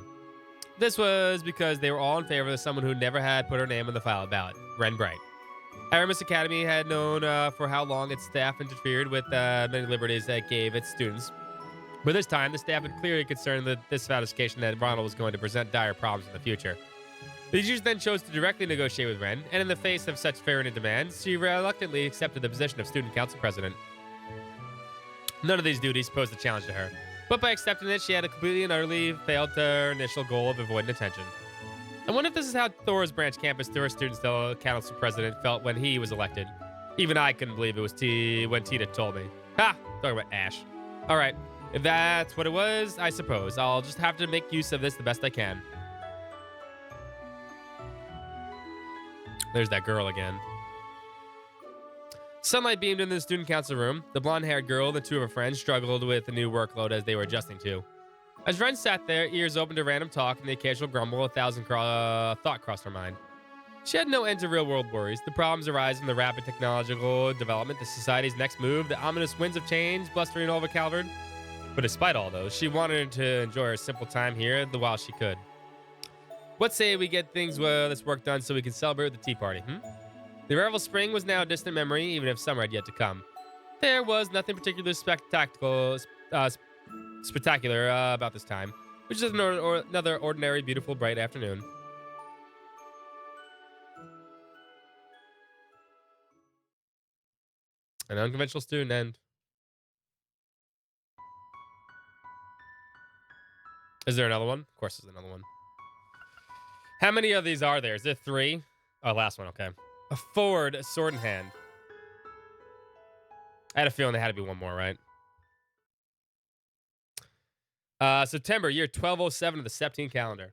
This was because they were all in favor of someone who never had put her name on the final ballot, Ren Bright. Aramis Academy had known for how long its staff interfered with many liberties that it gave its students. But this time, the staff had clearly concerned the dissatisfaction that Ronald was going to present dire problems in the future. The teachers then chose to directly negotiate with Ren, and in the face of such fair demands, she reluctantly accepted the position of student council president. None of these duties posed a challenge to her, but by accepting it, she had completely and utterly failed her initial goal of avoiding attention. I wonder if this is how Thor's branch campus tourist student council president felt when he was elected. Even I couldn't believe it was when Tita told me. Ha! Talking about Ash. All right. If that's what it was, I suppose I'll just have to make use of this the best I can. There's that girl again. Sunlight beamed into the student council room. The blonde-haired girl and the two of her friends struggled with the new workload as they were adjusting to. As Ren sat there, ears open to random talk and the occasional grumble, a thousand thought crossed her mind. She had no end to real-world worries. The problems arise from the rapid technological development, the society's next move, the ominous winds of change blustering over Calvard. But despite all those, she wanted to enjoy her simple time here the while she could. What say we get this work done so we can celebrate with the tea party, The arrival of spring was now a distant memory, even if summer had yet to come. There was nothing particularly spectacular about this time, which is another ordinary, beautiful, bright afternoon. An unconventional student end. Is there another one? Of course there's another one. How many of these are there? Is there 3? Oh, last one, okay. A forward, a sword in hand. I had a feeling there had to be one more, right? September, year 1207 of the Septine calendar.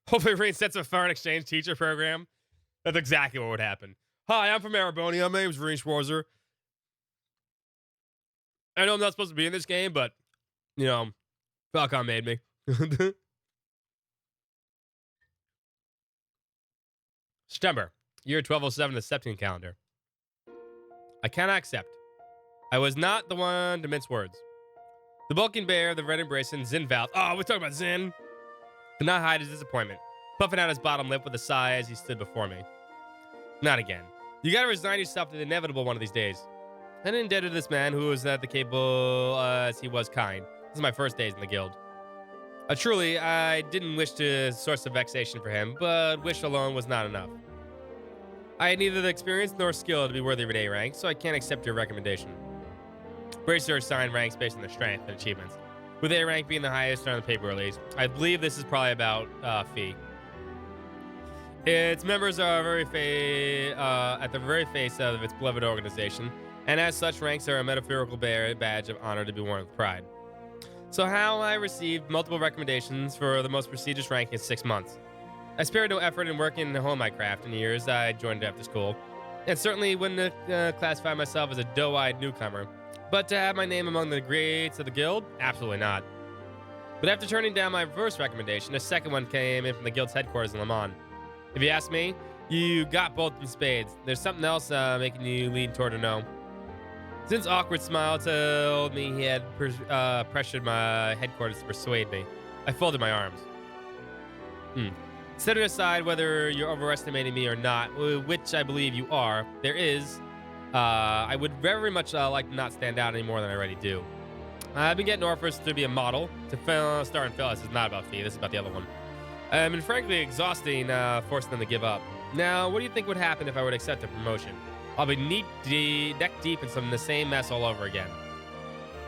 Hopefully reinsets a foreign exchange teacher program. That's exactly what would happen. Hi, I'm from Arabonia. My name's Reese Schwarzer. I know I'm not supposed to be in this game, but, you know, Falcon made me. September, year 1207 of the Septine calendar. I cannot accept. I was not the one to mince words. The bulking bear, the red embrace, and Zinval. Oh, we're talking about Zin. Did not hide his disappointment, puffing out his bottom lip with a sigh as he stood before me. Not again. You gotta resign yourself to the inevitable one of these days. I'm indebted to this man who was the capable as he was kind. This is my first days in the guild. Truly, I didn't wish to source of vexation for him, but wish alone was not enough. I had neither the experience nor skill to be worthy of an A rank, so I can't accept your recommendation. Bracer assigned ranks based on their strength and achievements. with A rank being the highest on the paper release. I believe this is probably about fee. Its members are at the very face of its beloved organization, and as such, ranks are a metaphorical badge of honor to be worn with pride. So how I received multiple recommendations for the most prestigious rank in 6 months. I spared no effort in working in home my craft in the years I joined after school, and certainly wouldn't classify myself as a doe-eyed newcomer. But to have my name among the greats of the guild, absolutely not. But after turning down my first recommendation, a second one came in from the guild's headquarters in Le Mans. If you ask me, you got both in spades. There's something else making you lean toward a no. Since Awkward Smile told me he had pressured my headquarters to persuade me, I folded my arms. Setting aside whether you're overestimating me or not, which I believe you are, I would very much like to not stand out any more than I already do. I've been getting offers to be a model, to star in Phyllis is not about fee, this is about the other one. And frankly exhausting forcing them to give up. Now, what do you think would happen if I were to accept a promotion? I'll be neck deep in the same mess all over again.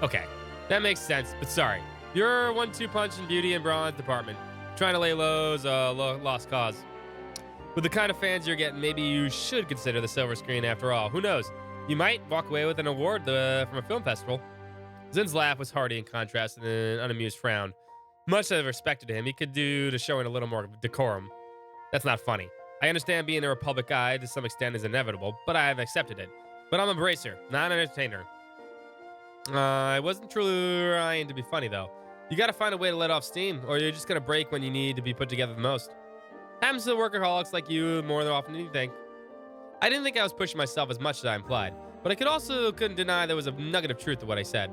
Okay, that makes sense, but sorry. You're 1-2 punch in beauty and bronze department. Trying to lay low's a lost cause. With the kind of fans you're getting, maybe you should consider the silver screen after all. Who knows? You might walk away with an award from a film festival. Zinn's laugh was hearty in contrast to an unamused frown. Much as I respected him, he could do to showing a little more decorum. That's not funny. I understand being a Republic guy to some extent is inevitable, but I have accepted it. But I'm a bracer, not an entertainer. I wasn't truly trying to be funny, though. You gotta find a way to let off steam, or you're just gonna break when you need to be put together the most. Happens to workaholics like you more often than you think. I didn't think I was pushing myself as much as I implied, but I couldn't deny there was a nugget of truth to what I said.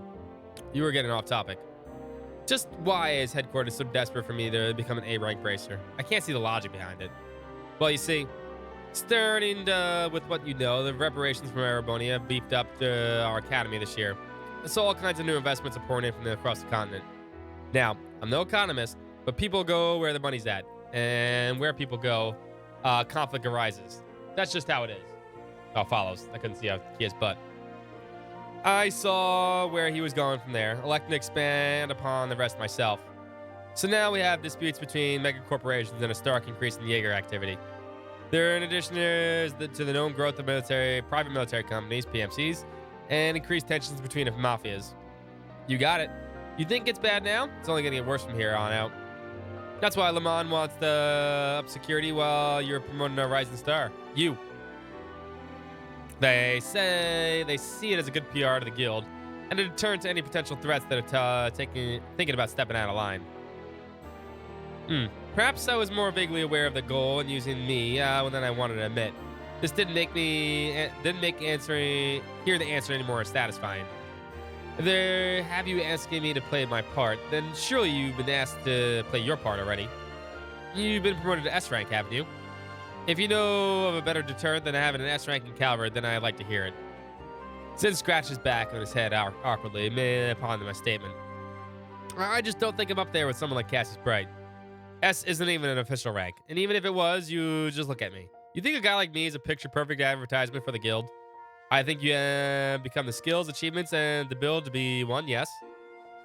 You were getting off topic. Just why is headquarters so desperate for me to become an A-rank bracer? I can't see the logic behind it. Well, you see, starting with what you know, the reparations from Arabonia beefed up our academy this year. So all kinds of new investments are pouring in from across the continent. Now, I'm no economist, but people go where the money's at. And where people go, conflict arises. That's just how it is. Oh, follows. I couldn't see his butt. I saw where he was going from there, electing to expand upon the rest myself. So now we have disputes between mega corporations and a stark increase in Jaeger activity. There, in addition, is to the known growth of private military companies, PMCs, and increased tensions between the mafias. You got it. You think it's bad now? It's only going to get worse from here on out. That's why Le Mans wants to up security while you're promoting a rising star. You. They say they see it as a good PR to the guild and a deterrent to any potential threats that are thinking about stepping out of line. Perhaps I was more vaguely aware of the goal and using me than I wanted to admit. This didn't make hear the answer any more satisfying. If they have you asking me to play my part, then surely you've been asked to play your part already. You've been promoted to S rank, haven't you? If you know of a better deterrent than having an S rank in Calvert, then I'd like to hear it. Zinn scratched his back on his head awkwardly upon my statement. I just don't think I'm up there with someone like Cassius Bright. S isn't even an official rank, and even if it was, you just look at me. You think a guy like me is a picture-perfect advertisement for the guild? I think you become the skills, achievements, and the build to be one, yes.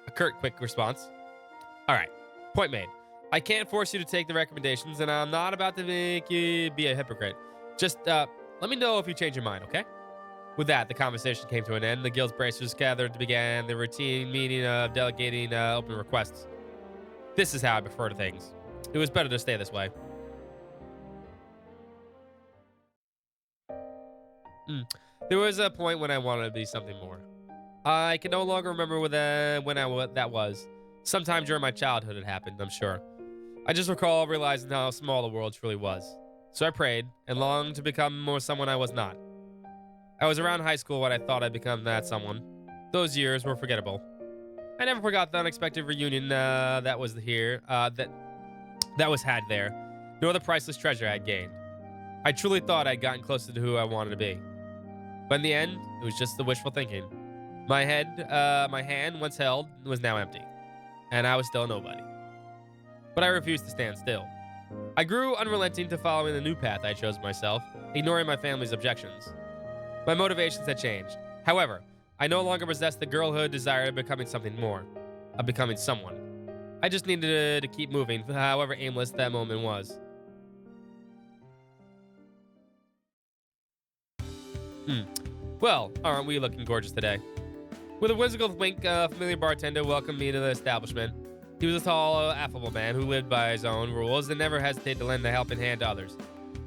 A curt, quick response. All right, point made. I can't force you to take the recommendations, and I'm not about to make you be a hypocrite. Just let me know if you change your mind, okay? With that, the conversation came to an end. The guild's bracers gathered to begin the routine meeting of delegating open requests. This is how I prefer to things. It was better to stay this way. There was a point when I wanted to be something more. I can no longer remember when that was. Sometime during my childhood it happened, I'm sure. I just recall realizing how small the world truly was. So I prayed and longed to become more someone I was not. I was around high school when I thought I'd become that someone. Those years were forgettable. I never forgot the unexpected reunion that was had there, nor the priceless treasure I had gained. I truly thought I'd gotten closer to who I wanted to be. But in the end, it was just the wishful thinking. My hand, once held, was now empty. And I was still nobody. But I refused to stand still. I grew unrelenting to following the new path I chose myself, ignoring my family's objections. My motivations had changed. However, I no longer possessed the girlhood desire of becoming something more. of becoming someone. I just needed to keep moving, however aimless that moment was. Well, aren't we looking gorgeous today? With a whimsical wink, a familiar bartender welcomed me to the establishment. He was a tall, affable man who lived by his own rules and never hesitated to lend a helping hand to others.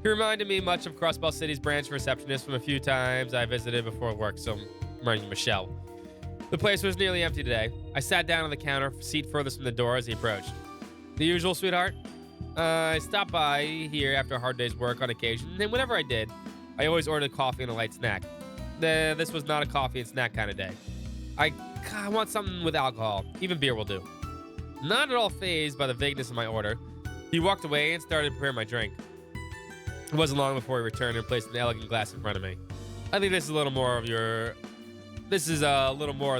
He reminded me much of Crossbell City's branch receptionist from a few times I visited before work, so I'm running Michelle. The place was nearly empty today. I sat down on the counter, seat furthest from the door as he approached. The usual, sweetheart? I stopped by here after a hard day's work on occasion, and whenever I did, I always ordered coffee and a light snack. This was not a coffee and snack kind of day. I want something with alcohol. Even beer will do. Not at all fazed by the vagueness of my order, he walked away and started to prepare my drink. It wasn't long before he returned and placed an elegant glass in front of me. I think this is a little more of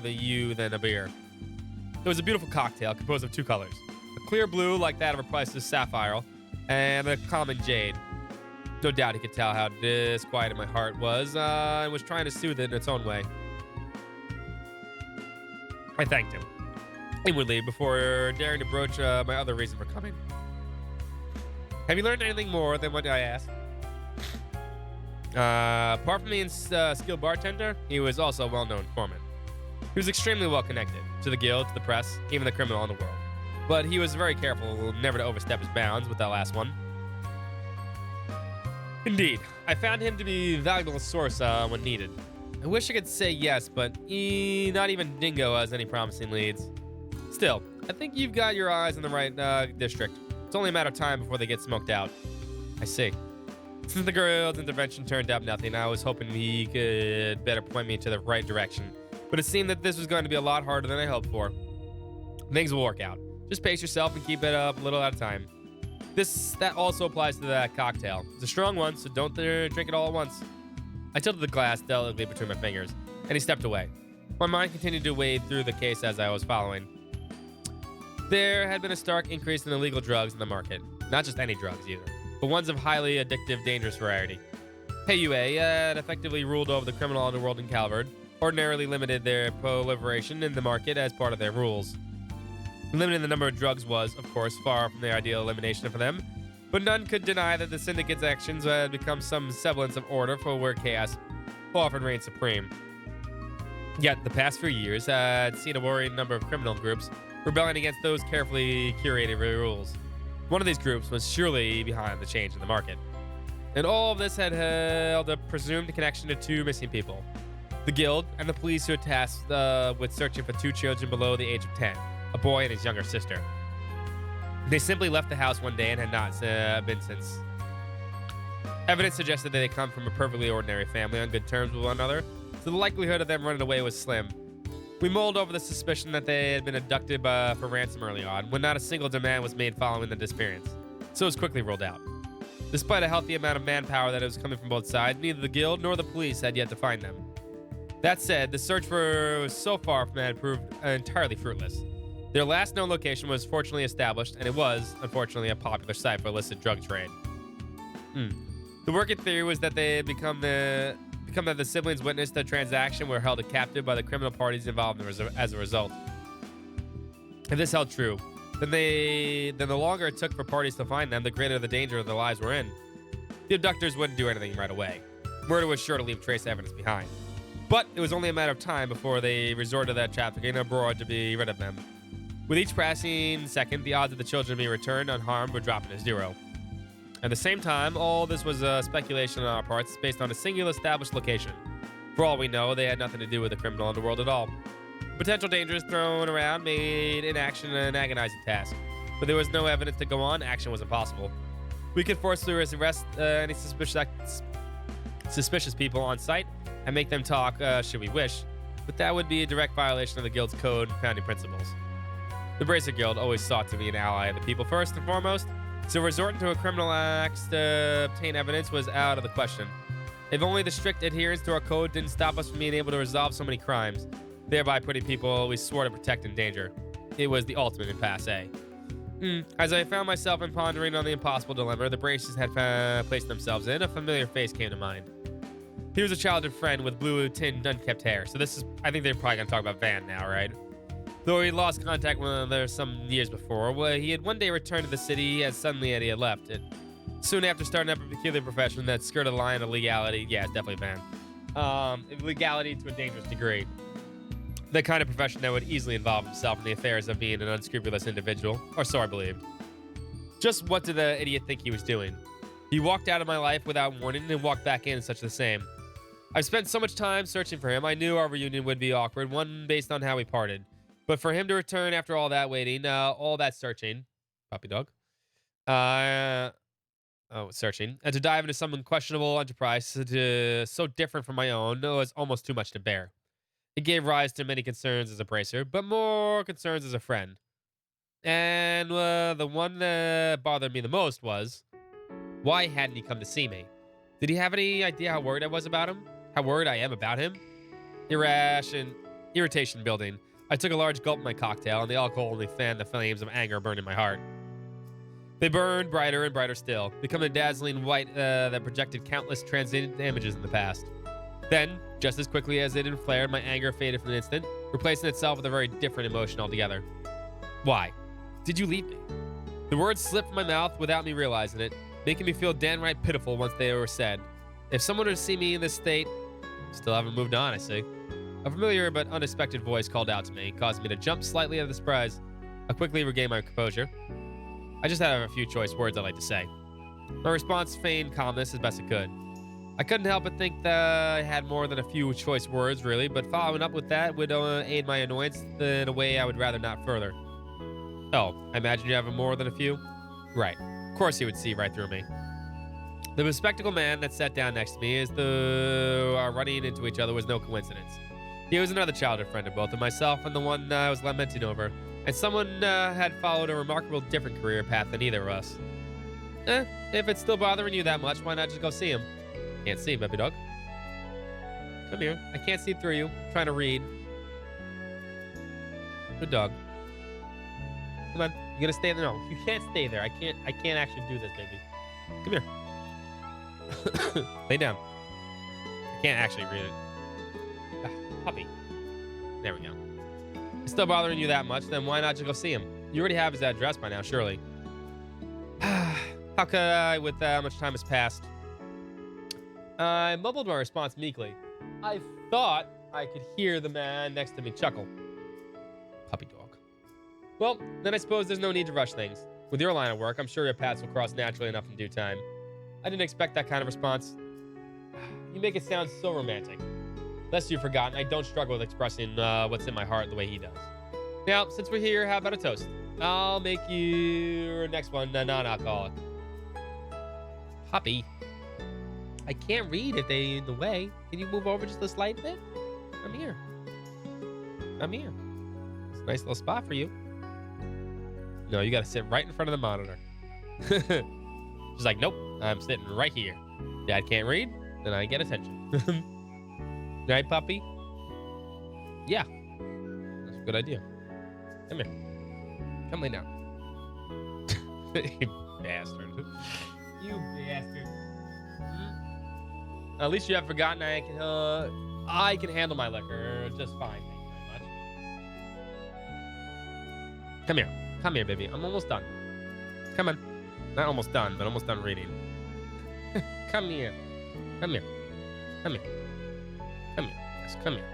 the you than a beer. It was a beautiful cocktail composed of two colors. A clear blue like that of a priceless sapphire, and a common jade. No doubt he could tell how disquieted my heart was, and was trying to soothe it in its own way. I thanked him inwardly before daring to broach my other reason for coming. Have you learned anything more than what I asked? Apart from being a skilled bartender, he was also a well-known foreman. He was extremely well-connected to the guild, to the press, even the criminal underworld. But he was very careful never to overstep his bounds with that last one. Indeed, I found him to be a valuable source when needed. I wish I could say yes, but not even Dingo has any promising leads. Still, I think you've got your eyes in the right district. It's only a matter of time before they get smoked out. I see. Since the girl's intervention turned up nothing, I was hoping he could better point me to the right direction. But it seemed that this was going to be a lot harder than I hoped for. Things will work out. Just pace yourself and keep it up a little at a time. That also applies to that cocktail. It's a strong one, so don't drink it all at once. I tilted the glass delicately between my fingers, and he stepped away. My mind continued to wade through the case as I was following. There had been a stark increase in illegal drugs in the market. Not just any drugs, either, but ones of highly addictive, dangerous variety. PUA had effectively ruled over the criminal underworld in Calvard, ordinarily limited their proliferation in the market as part of their rules. Limiting the number of drugs was, of course, far from the ideal elimination for them, but none could deny that the syndicate's actions had become some semblance of order for where chaos often reigned supreme. Yet, the past few years had seen a worrying number of criminal groups rebelling against those carefully curated rules. One of these groups was surely behind the change in the market. And all of this had held a presumed connection to two missing people. The guild and the police who were tasked with searching for two children below the age of 10, a boy and his younger sister. They simply left the house one day and had not been since. Evidence suggested that they come from a perfectly ordinary family on good terms with one another, so the likelihood of them running away was slim. We mulled over the suspicion that they had been abducted for ransom early on, when not a single demand was made following the disappearance, so it was quickly ruled out. Despite a healthy amount of manpower that was coming from both sides, neither the guild nor the police had yet to find them. That said, the search for so far from that had proved entirely fruitless. Their last known location was fortunately established, and it was, unfortunately, a popular site for illicit drug trade. The working theory was that they had become that the siblings witnessed a transaction were held captive by the criminal parties involved as a result. If this held true, then the longer it took for parties to find them, the greater the danger their lives were in. The abductors wouldn't do anything right away. Murder was sure to leave trace evidence behind. But it was only a matter of time before they resorted to that trafficking abroad to be rid of them. With each passing second, the odds of the children being returned unharmed were dropping to zero. At the same time, all this was speculation on our parts based on a singular established location. For all we know, they had nothing to do with the criminal underworld at all. Potential dangers thrown around made inaction an agonizing task. But there was no evidence to go on, action was impossible. We could forcibly arrest any suspicious people on site and make them talk should we wish, but that would be a direct violation of the guild's code and founding principles. The Bracer Guild always sought to be an ally of the people first and foremost, so resorting to a criminal act to obtain evidence was out of the question. If only the strict adherence to our code didn't stop us from being able to resolve so many crimes, thereby putting people we swore to protect in danger. It was the ultimate impasse. As I found myself pondering on the impossible dilemma the Bracers had placed themselves in, a familiar face came to mind. He was a childhood friend with blue-tinned, unkept hair, so I think they're probably going to talk about Van now, right? Though he lost contact with there some years before, well, he had one day returned to the city as suddenly as he had left it. Soon after starting up a peculiar profession that skirted the line of legality. Yeah, it's definitely banned. Legality to a dangerous degree. The kind of profession that would easily involve himself in the affairs of being an unscrupulous individual, or so I believed. Just what did the idiot think he was doing? He walked out of my life without warning and walked back in such the same. I've spent so much time searching for him, I knew our reunion would be awkward, one based on how we parted. But for him to return after all that waiting, all that searching, puppy dog, searching, and to dive into some unquestionable enterprise so different from my own, was almost too much to bear. It gave rise to many concerns as a bracer, but more concerns as a friend. And the one that bothered me the most was, why hadn't he come to see me? Did he have any idea how worried I was about him? How worried I am about him? Irritation building. I took a large gulp of my cocktail, and the alcohol only fanned the flames of anger burning my heart. They burned brighter and brighter still, becoming a dazzling white that projected countless transient images in the past. Then, just as quickly as it had flared, my anger faded for an instant, replacing itself with a very different emotion altogether. Why? Did you leave me? The words slipped from my mouth without me realizing it, making me feel downright pitiful once they were said. If someone were to see me in this state, still haven't moved on, I see. A familiar but unexpected voice called out to me, causing me to jump slightly out of surprise. I quickly regained my composure. I just have a few choice words I'd like to say. My response feigned calmness as best it could. I couldn't help but think that I had more than a few choice words, really, but following up with that would aid my annoyance in a way I would rather not further. Oh, I imagine you have more than a few? Right. Of course he would see right through me. The bespectacled man that sat down next to me as though our running into each other was no coincidence. He was another childhood friend of both of myself and the one I was lamenting over, and someone had followed a remarkable different career path than either of us. If it's still bothering you that much, why not just go see him? Can't see, baby dog. Come here. I can't see through you. I'm trying to read. Good dog. Come on. You gonna stay there? No, you can't stay there. I can't actually do this, baby. Come here. Lay down. I can't actually read it. Puppy. There we go. It's still bothering you that much, then why not just go see him? You already have his address by now, surely. How could I, with that much time has passed? I mumbled my response meekly. I thought I could hear the man next to me chuckle. Puppy dog. Well, then I suppose there's no need to rush things. With your line of work, I'm sure your paths will cross naturally enough in due time. I didn't expect that kind of response. You make it sound so romantic. Lest you've forgotten, I don't struggle with expressing what's in my heart the way he does. Now, since we're here, how about a toast? I'll make your next one a non-alcoholic. Puppy. I can't read if they're in the way. Can you move over just a slight bit? I'm here. I'm here. It's a nice little spot for you. No, you gotta sit right in front of the monitor. She's like, nope, I'm sitting right here. Dad can't read, then I get attention. Right, puppy? Yeah. That's a good idea. Come here. Come lay down. You bastard. You bastard. At least you have forgotten I can handle my liquor just fine. Thank you very much. Come here. Come here, baby. I'm almost done. Come on. Not almost done, but almost done reading. Come here. Come here. Come here. Come here. Yes, come here.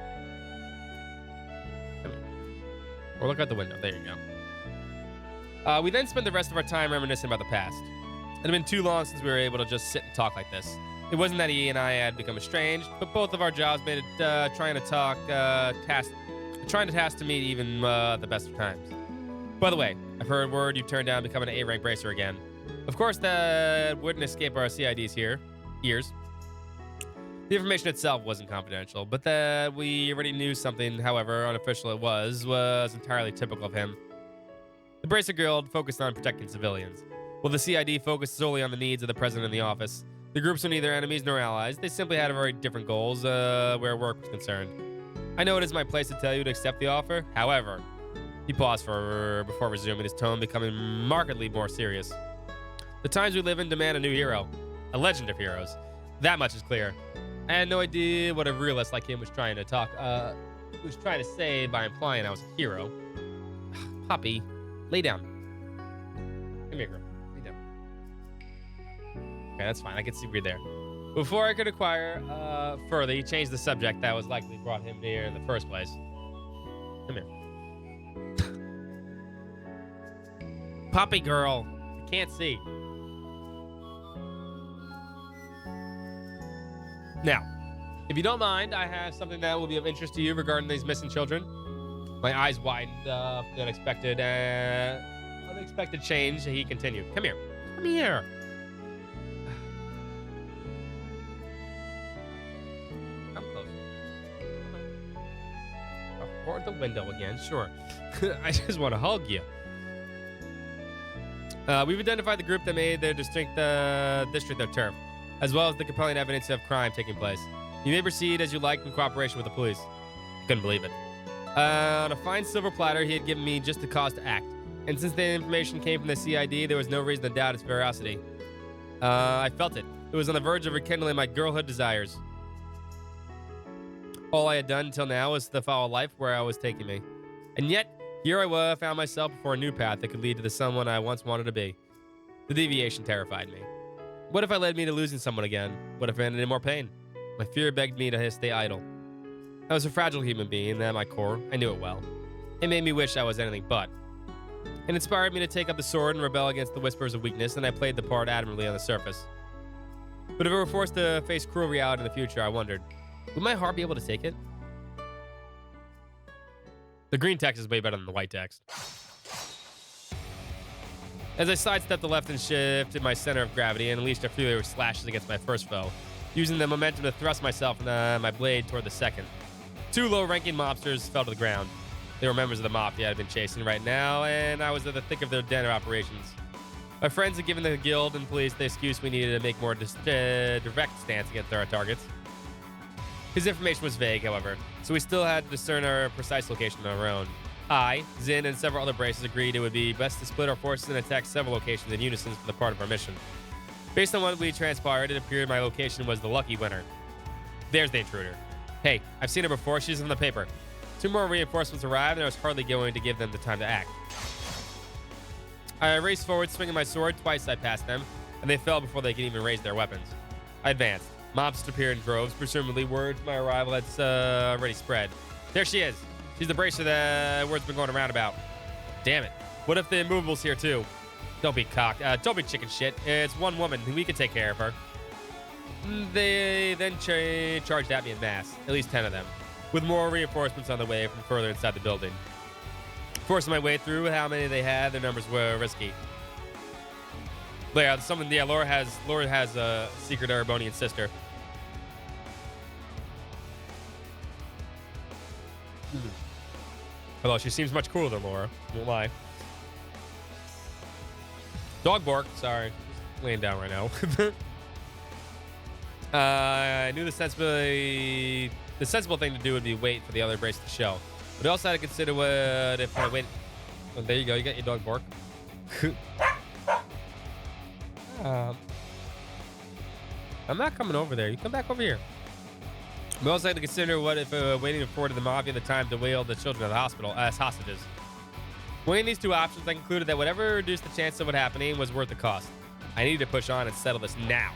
Come here. Or look out the window. There you go. We then spent the rest of our time reminiscing about the past. It had been too long since we were able to just sit and talk like this. It wasn't that he and I had become estranged, but both of our jobs made it trying to task to meet even the best of times. By the way, I've heard word you've turned down becoming an A-rank bracer again. Of course, that wouldn't escape our CID's ears. The information itself wasn't confidential, but that we already knew something, however unofficial it was entirely typical of him. The Bracer Guild focused on protecting civilians, while the CID focused solely on the needs of the president of the office. The groups were neither enemies nor allies. They simply had very different goals where work was concerned. I know it is my place to tell you to accept the offer. However, he paused before resuming, his tone becoming markedly more serious. The times we live in demand a new hero, a legend of heroes. That much is clear. I had no idea what a realist like him was trying to talk was trying to say by implying I was a hero. Poppy, lay down. Come here, girl. Lay down. Okay, that's fine. I can see you're there. Before I could acquire further, he changed the subject that was likely brought him here in the first place. Come here. Poppy girl. I can't see. Now, if you don't mind, I have something that will be of interest to you regarding these missing children. My eyes widened up, the unexpected change. He continued. Come here. Come here. Come closer. Or the window again. Sure. I just want to hug you. We've identified the group that made their district their turf, as well as the compelling evidence of crime taking place. You may proceed as you like in cooperation with the police. Couldn't believe it. On a fine silver platter, he had given me just the cause to act. And since the information came from the CID, there was no reason to doubt its veracity. I felt it. It was on the verge of rekindling my girlhood desires. All I had done until now was to follow life where I was taking me. And yet, here I found myself before a new path that could lead to the someone I once wanted to be. The deviation terrified me. What if I led me to losing someone again? What if it ended in more pain? My fear begged me to stay idle. I was a fragile human being, and at my core, I knew it well. It made me wish I was anything but. It inspired me to take up the sword and rebel against the whispers of weakness, and I played the part admirably on the surface. But if I were forced to face cruel reality in the future, I wondered, would my heart be able to take it? The green text is way better than the white text. As I sidestepped the left and shifted my center of gravity and unleashed a few slashes against my first foe, using the momentum to thrust myself and my blade toward the second. Two low-ranking mobsters fell to the ground. They were members of the mafia I'd been chasing right now, and I was at the thick of their dinner operations. My friends had given the guild and police the excuse we needed to make more direct stance against our targets. His information was vague, however, so we still had to discern our precise location on our own. I, Zin, and several other braces agreed it would be best to split our forces and attack several locations in unison for the part of our mission. Based on what we transpired, it appeared my location was the lucky winner. There's the intruder. Hey, I've seen her before. She's in the paper. 2 more reinforcements arrived, and I was hardly going to give them the time to act. I raced forward, swinging my sword. Twice I passed them, and they fell before they could even raise their weapons. I advanced. Mobs appeared in droves. Presumably, word of my arrival had already spread. There she is. She's the bracer that word's been going around about. Damn it. What if the immovable's here, too? Don't be don't be chicken shit. It's one woman. We can take care of her. They then charged at me in mass. At least 10 of them, with more reinforcements on the way from further inside the building. Forcing my way through how many they had, their numbers were risky. Laura has a secret Erebonian sister. Although she seems much cooler than Laura. Won't lie. Dog bark. Sorry. Just laying down right now. I knew the sensible thing to do would be wait for the other brace to show. But I also had to consider what if I wait. Oh, there you go. You got your dog bark. I'm not coming over there. You come back over here. We also had to consider what if waiting to forward to the mafia the time to wheel the children to the hospital as hostages. Weighing these 2 options, I concluded that whatever reduced the chance of what happening was worth the cost. I needed to push on and settle this now.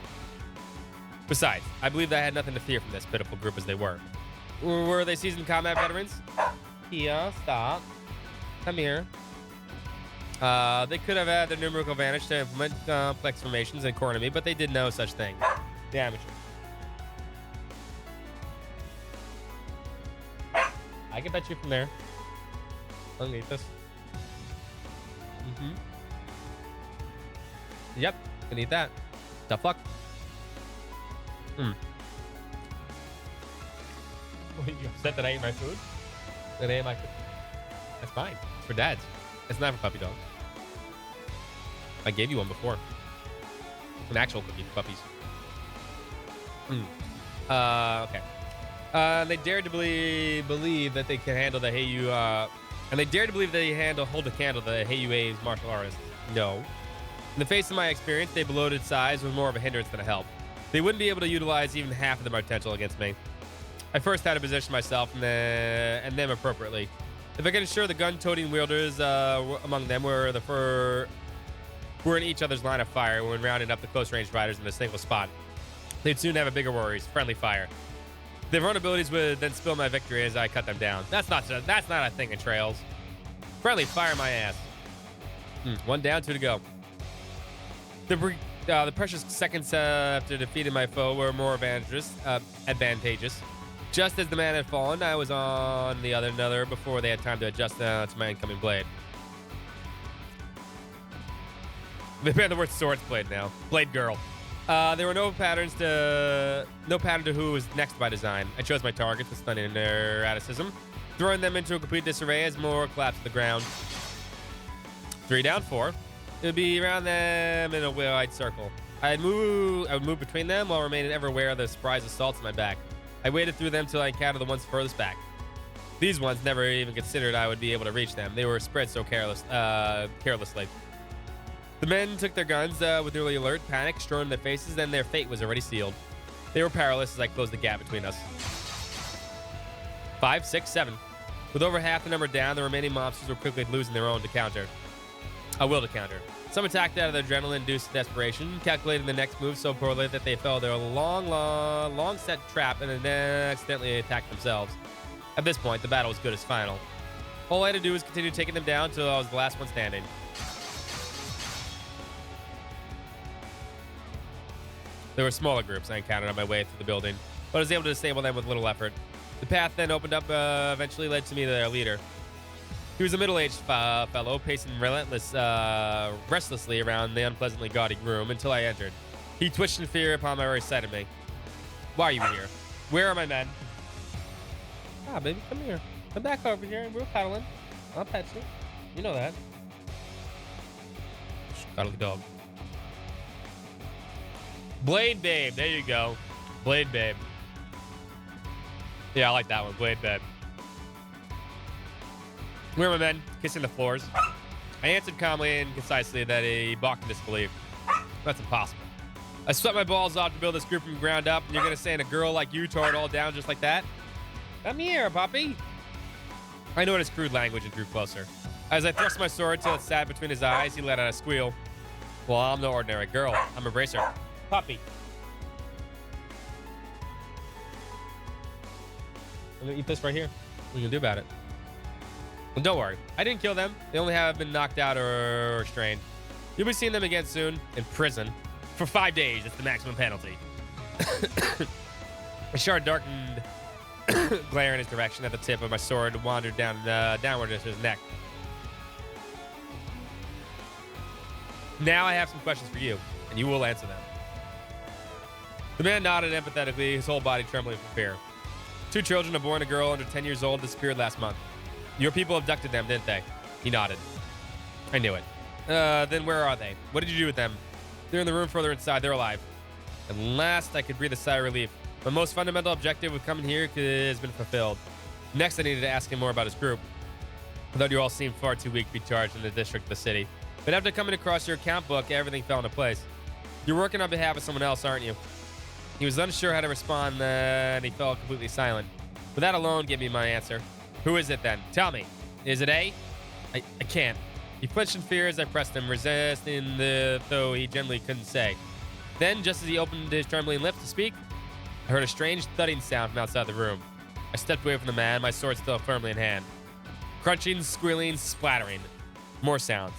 Besides, I believed I had nothing to fear from this pitiful group as they were. Were they seasoned combat veterans? Kia, stop. Come here. They could have had their numerical advantage to implement complex formations and corner me, but they did no such thing. The amateur. I can bet you from there. Underneath this. Yep, can eat that. The fuck? What, you upset that I ate my food? That I ate my food? That's fine. It's for dads. It's not for puppy dogs. I gave you one before. An actual cookie for puppies. Okay. They dared to believe that they can handle the Heiyu, and they dared to believe they hold a candle to the Heiyu's martial artists. No. In the face of my experience, their bloated size was more of a hindrance than a help. They wouldn't be able to utilize even half of their potential against me. I first had to position myself and them appropriately. If I could ensure the gun-toting wielders among them were in each other's line of fire when rounding up the close-range fighters in a single spot, they'd soon have a bigger worries, friendly fire. Their vulnerabilities would then spill my victory as I cut them down. That's not a thing in Trails. Friendly fire my ass. One down, two to go. The precious seconds after defeating my foe were more advantageous. Just as the man had fallen, I was on the another before they had time to adjust to my incoming blade. They ban the word swords blade now. Blade girl. There were no pattern to who was next by design. I chose my targets with stunning erraticism, throwing them into a complete disarray as more collapsed to the ground. 3 down, 4. It would be around them in a wide circle. I would move between them while remaining ever aware of the surprise assaults on my back. I waited through them till I encountered the ones furthest back. These ones never even considered I would be able to reach them. They were spread so carelessly. The men took their guns with nearly alert, panic strewn in their faces, and their fate was already sealed. They were powerless as I closed the gap between us. 5, 6, 7. With over half the number down, the remaining mobsters were quickly losing their own to counter. A will to counter. Some attacked out of their adrenaline-induced desperation, calculating the next move so poorly that they fell their long set trap and then accidentally attacked themselves. At this point, the battle was good as final. All I had to do was continue taking them down until I was the last one standing. There were smaller groups I encountered on my way through the building, but I was able to disable them with little effort. The path then opened up, eventually led to me to their leader. He was a middle-aged fellow, pacing restlessly around the unpleasantly gaudy room until I entered. He twitched in fear upon my very sight of me. Why are you here? Where are my men? Ah, baby, come here. Come back over here. We're cuddling. I'll pet you. You know that. Cuddly dog. Blade Babe. There you go. Blade Babe. Yeah, I like that one. Blade Babe. Where are my men? Kissing the floors. I answered calmly and concisely that he balked in disbelief. That's impossible. I sweat my balls off to build this group from the ground up, and you're going to send a girl like you tore it all down just like that? Come here, puppy. I know his crude language and drew closer. As I thrust my sword till it sat between his eyes, he let out a squeal. Well, I'm no ordinary girl. I'm a racer. Puppy. I'm going to eat this right here. What are you going to do about it? Well, don't worry. I didn't kill them. They only have been knocked out or restrained. You'll be seeing them again soon in prison for 5 days. It's the maximum penalty. A sharp darkened glare in his direction at the tip of my sword wandered downward into his neck. Now I have some questions for you, and you will answer them. The man nodded empathetically, his whole body trembling from fear. 2 children, a boy and a girl under 10 years old, disappeared last month. Your people abducted them, didn't they? He nodded. I knew it. Then where are they? What did you do with them? They're in the room further inside. They're alive. At last, I could breathe a sigh of relief. My most fundamental objective with coming here has been fulfilled. Next, I needed to ask him more about his group. I thought you all seemed far too weak to be charged in the district of the city. But after coming across your account book, everything fell into place. You're working on behalf of someone else, aren't you? He was unsure how to respond, and he fell completely silent. But that alone gave me my answer. Who is it then? Tell me. Is it A? I can't. He flinched in fear as I pressed him, resisting though he generally couldn't say. Then, just as he opened his trembling lips to speak, I heard a strange thudding sound from outside the room. I stepped away from the man, my sword still firmly in hand. Crunching, squealing, splattering. More sounds.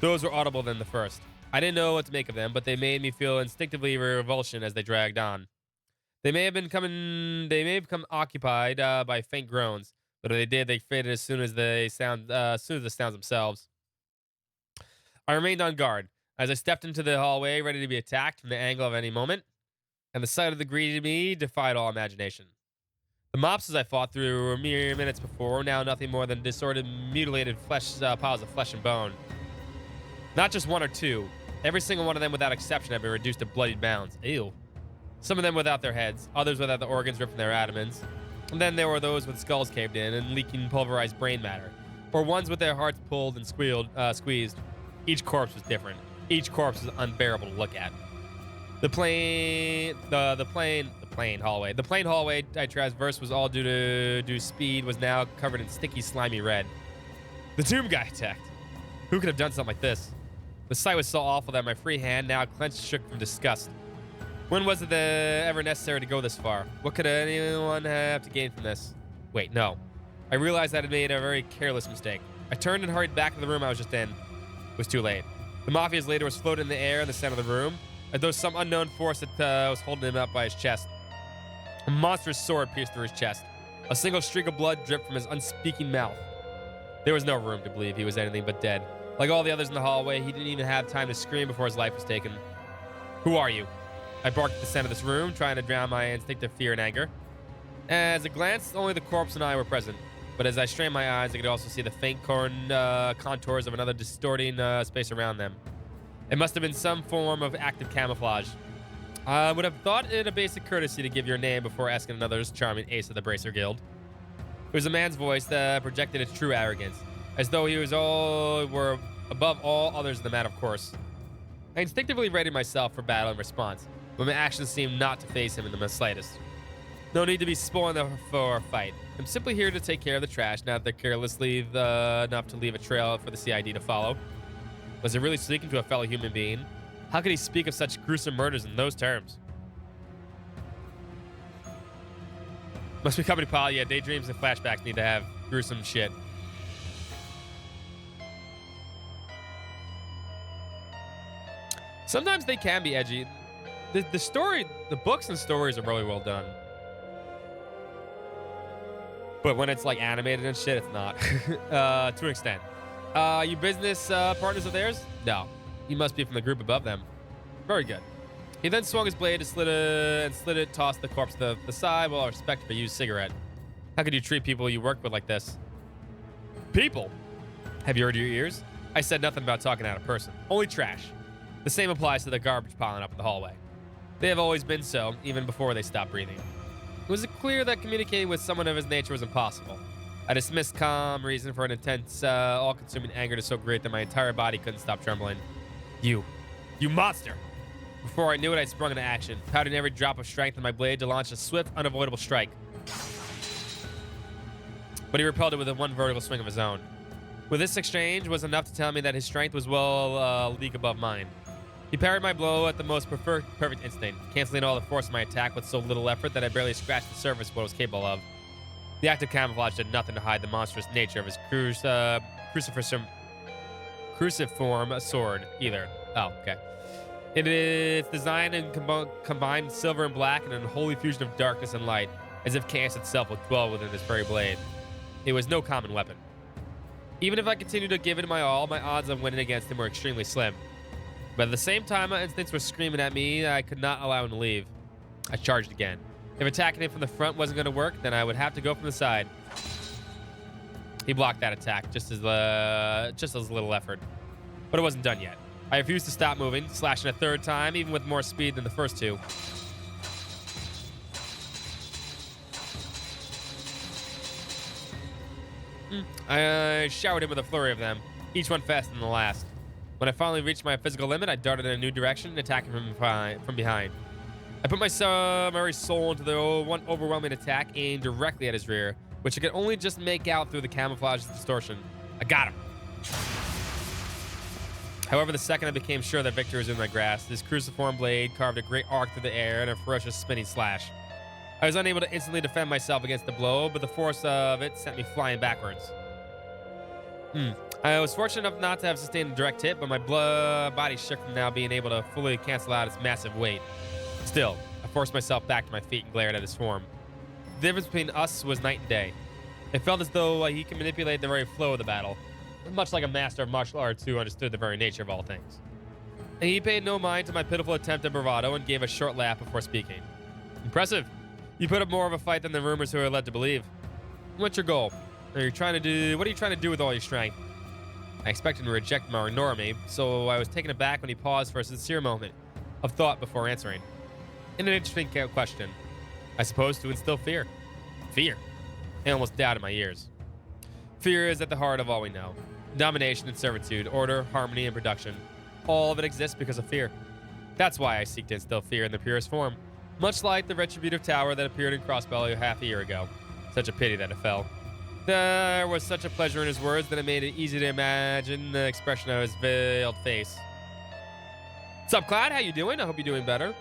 Those were audible than the first. I didn't know what to make of them, but they made me feel instinctively revulsion as they dragged on. They may have become occupied by faint groans, but if they did, they faded as soon as the sounds themselves. I remained on guard as I stepped into the hallway, ready to be attacked from the angle of any moment, and the sight of the greeted me defied all imagination. The mobsters I fought through mere minutes before were now nothing more than disordered, mutilated piles of flesh and bone. Not just 1 or 2. Every single one of them, without exception, had been reduced to bloodied mounds. Ew. Some of them without their heads, others without the organs ripped from their abdomens. And then there were those with skulls caved in and leaking pulverized brain matter, or ones with their hearts pulled and squeezed. Each corpse was different. Each corpse was unbearable to look at. The plane hallway. The plane hallway I traversed was all due speed was now covered in sticky, slimy red. The Doom guy attacked. Who could have done something like this? The sight was so awful that my free hand now clenched shook from disgust. When was it ever necessary to go this far? What could anyone have to gain from this? Wait, no. I realized that I had made a very careless mistake. I turned and hurried back to the room I was just in. It was too late. The Mafia's leader was floating in the air in the center of the room, as though some unknown force that was holding him up by his chest. A monstrous sword pierced through his chest. A single streak of blood dripped from his unspeaking mouth. There was no room to believe he was anything but dead. Like all the others in the hallway, he didn't even have time to scream before his life was taken. Who are you? I barked at the center of this room, trying to drown my instinctive fear and anger. As I glanced, only the corpse and I were present. But as I strained my eyes, I could also see the faint contours of another distorting space around them. It must have been some form of active camouflage. I would have thought it a basic courtesy to give your name before asking another's charming ace of the Bracer Guild. It was a man's voice that projected its true arrogance, as though he were above all others in the matter of course. I instinctively readied myself for battle and response, but my actions seemed not to faze him in the slightest. No need to be spoiling for a fight. I'm simply here to take care of the trash, not that carelessly enough to leave a trail for the CID to follow. Was he really speaking to a fellow human being? How could he speak of such gruesome murders in those terms? Must be company pile. Yeah, daydreams and flashbacks need to have gruesome shit. Sometimes they can be edgy. The books and stories are really well done. But when it's like animated and shit, it's not. To an extent. You business partners of theirs? No. You must be from the group above them. Very good. He then swung his blade and slid it, tossed the corpse to the side while I respected a used cigarette. How could you treat people you work with like this? People? Have you heard your ears? I said nothing about talking out of person. Only trash. The same applies to the garbage piling up in the hallway. They have always been so, even before they stopped breathing. It was clear that communicating with someone of his nature was impossible. I dismissed calm reason for an intense, all-consuming anger to so great that my entire body couldn't stop trembling. You monster! Before I knew it, I sprung into action, pouting every drop of strength in my blade to launch a swift, unavoidable strike. But he repelled it with one vertical swing of his own. With this exchange was enough to tell me that his strength was well a league above mine. He parried my blow at the most perfect instinct, canceling all the force of my attack with so little effort that I barely scratched the surface of what I was capable of. The active camouflage did nothing to hide the monstrous nature of his cruciform sword, either. Oh, okay. It is designed and combined silver and black in an unholy fusion of darkness and light, as if chaos itself would dwell within this very blade. It was no common weapon. Even if I continued to give it my all, my odds of winning against him were extremely slim. But at the same time, my instincts were screaming at me, I could not allow him to leave. I charged again. If attacking him from the front wasn't going to work, then I would have to go from the side. He blocked that attack, just as little effort. But it wasn't done yet. I refused to stop moving, slashing a third time, even with more speed than the first two. I showered him with a flurry of them, each one faster than the last. When I finally reached my physical limit, I darted in a new direction, attacking from behind. I put my very soul into the one overwhelming attack aimed directly at his rear, which I could only just make out through the camouflage distortion. I got him. However, the second I became sure that victory was in my grasp, his cruciform blade carved a great arc through the air in a ferocious spinning slash. I was unable to instantly defend myself against the blow, but the force of it sent me flying backwards. I was fortunate enough not to have sustained a direct hit, but my body shook from now being able to fully cancel out its massive weight. Still, I forced myself back to my feet and glared at his form. The difference between us was night and day. It felt as though he could manipulate the very flow of the battle, much like a master of martial arts who understood the very nature of all things. And he paid no mind to my pitiful attempt at bravado and gave a short laugh before speaking. Impressive. You put up more of a fight than the rumors who are led to believe. What's your goal? What are you trying to do with all your strength? I expected him to reject me or ignore me, so I was taken aback when he paused for a sincere moment of thought before answering. In an interesting question. I suppose to instill fear. Fear? I almost doubted my ears. Fear is at the heart of all we know. Domination and servitude, order, harmony, and production. All of it exists because of fear. That's why I seek to instill fear in the purest form, much like the retributive tower that appeared in Crossbelly half a year ago. Such a pity that it fell. There was such a pleasure in his words that it made it easy to imagine the expression of his veiled face. What's up, Clyde? How you doing? I hope you're doing better.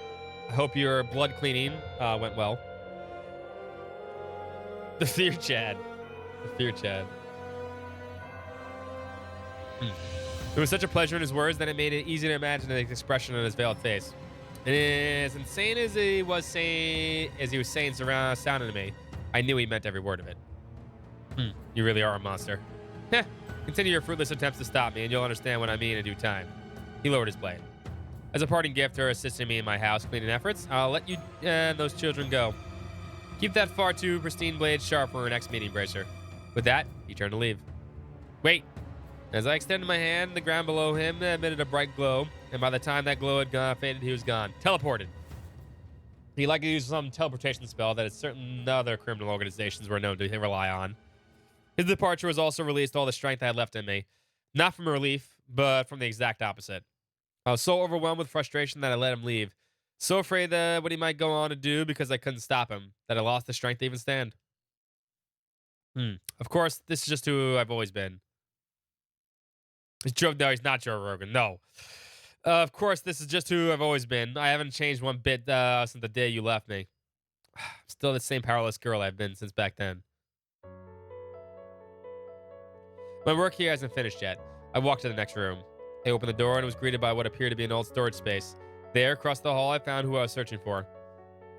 I hope your blood cleaning went well. The fear Chad. The fear Chad. There was such a pleasure in his words that it made it easy to imagine the expression on his veiled face. And as insane as he was saying sounded to me, I knew he meant every word of it. You really are a monster. Heh. Continue your fruitless attempts to stop me, and you'll understand what I mean in due time. He lowered his blade. As a parting gift for assisting me in my house cleaning efforts, I'll let you and those children go. Keep that far too pristine blade sharp for our next meeting, Bracer. With that, he turned to leave. Wait. As I extended my hand, the ground below him emitted a bright glow, and by the time that glow had faded, he was gone. Teleported. He likely used some teleportation spell that certain other criminal organizations were known to rely on. His departure was also released all the strength I had left in me. Not from relief, but from the exact opposite. I was so overwhelmed with frustration that I let him leave. So afraid that what he might go on to do because I couldn't stop him, that I lost the strength to even stand. Of course, this is just who I've always been. No, he's not Joe Rogan. No. Of course, this is just who I've always been. I haven't changed one bit since the day you left me. Still the same powerless girl I've been since back then. My work here hasn't finished yet. I walked to the next room. I opened the door and was greeted by what appeared to be an old storage space. There, across the hall, I found who I was searching for.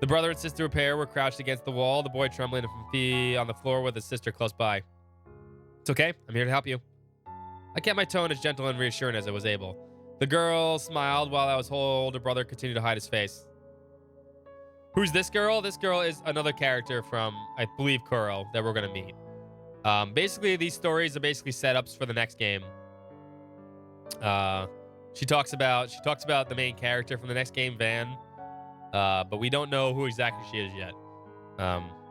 The brother and sister pair were crouched against the wall, the boy trembling on the floor with his sister close by. It's okay. I'm here to help you. I kept my tone as gentle and reassuring as I was able. The girl smiled while his older brother continued to hide his face. Who's this girl? This girl is another character from, I believe, Kuro that we're going to meet. Basically, these stories are basically setups for the next game. She talks about the main character from the next game, Van. But we don't know who exactly she is yet.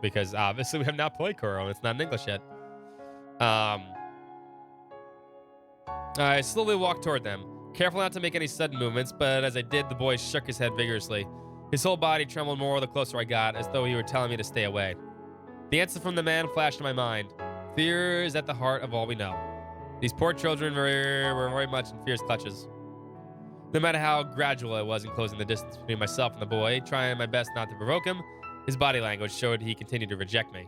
Because obviously we have not played Kuro. It's not in English yet. I slowly walked toward them, careful not to make any sudden movements, but as I did, the boy shook his head vigorously. His whole body trembled more the closer I got, as though he were telling me to stay away. The answer from the man flashed in my mind. Fear is at the heart of all we know. These poor children were very much in fear's clutches. No matter how gradual I was in closing the distance between myself and the boy, trying my best not to provoke him, his body language showed he continued to reject me.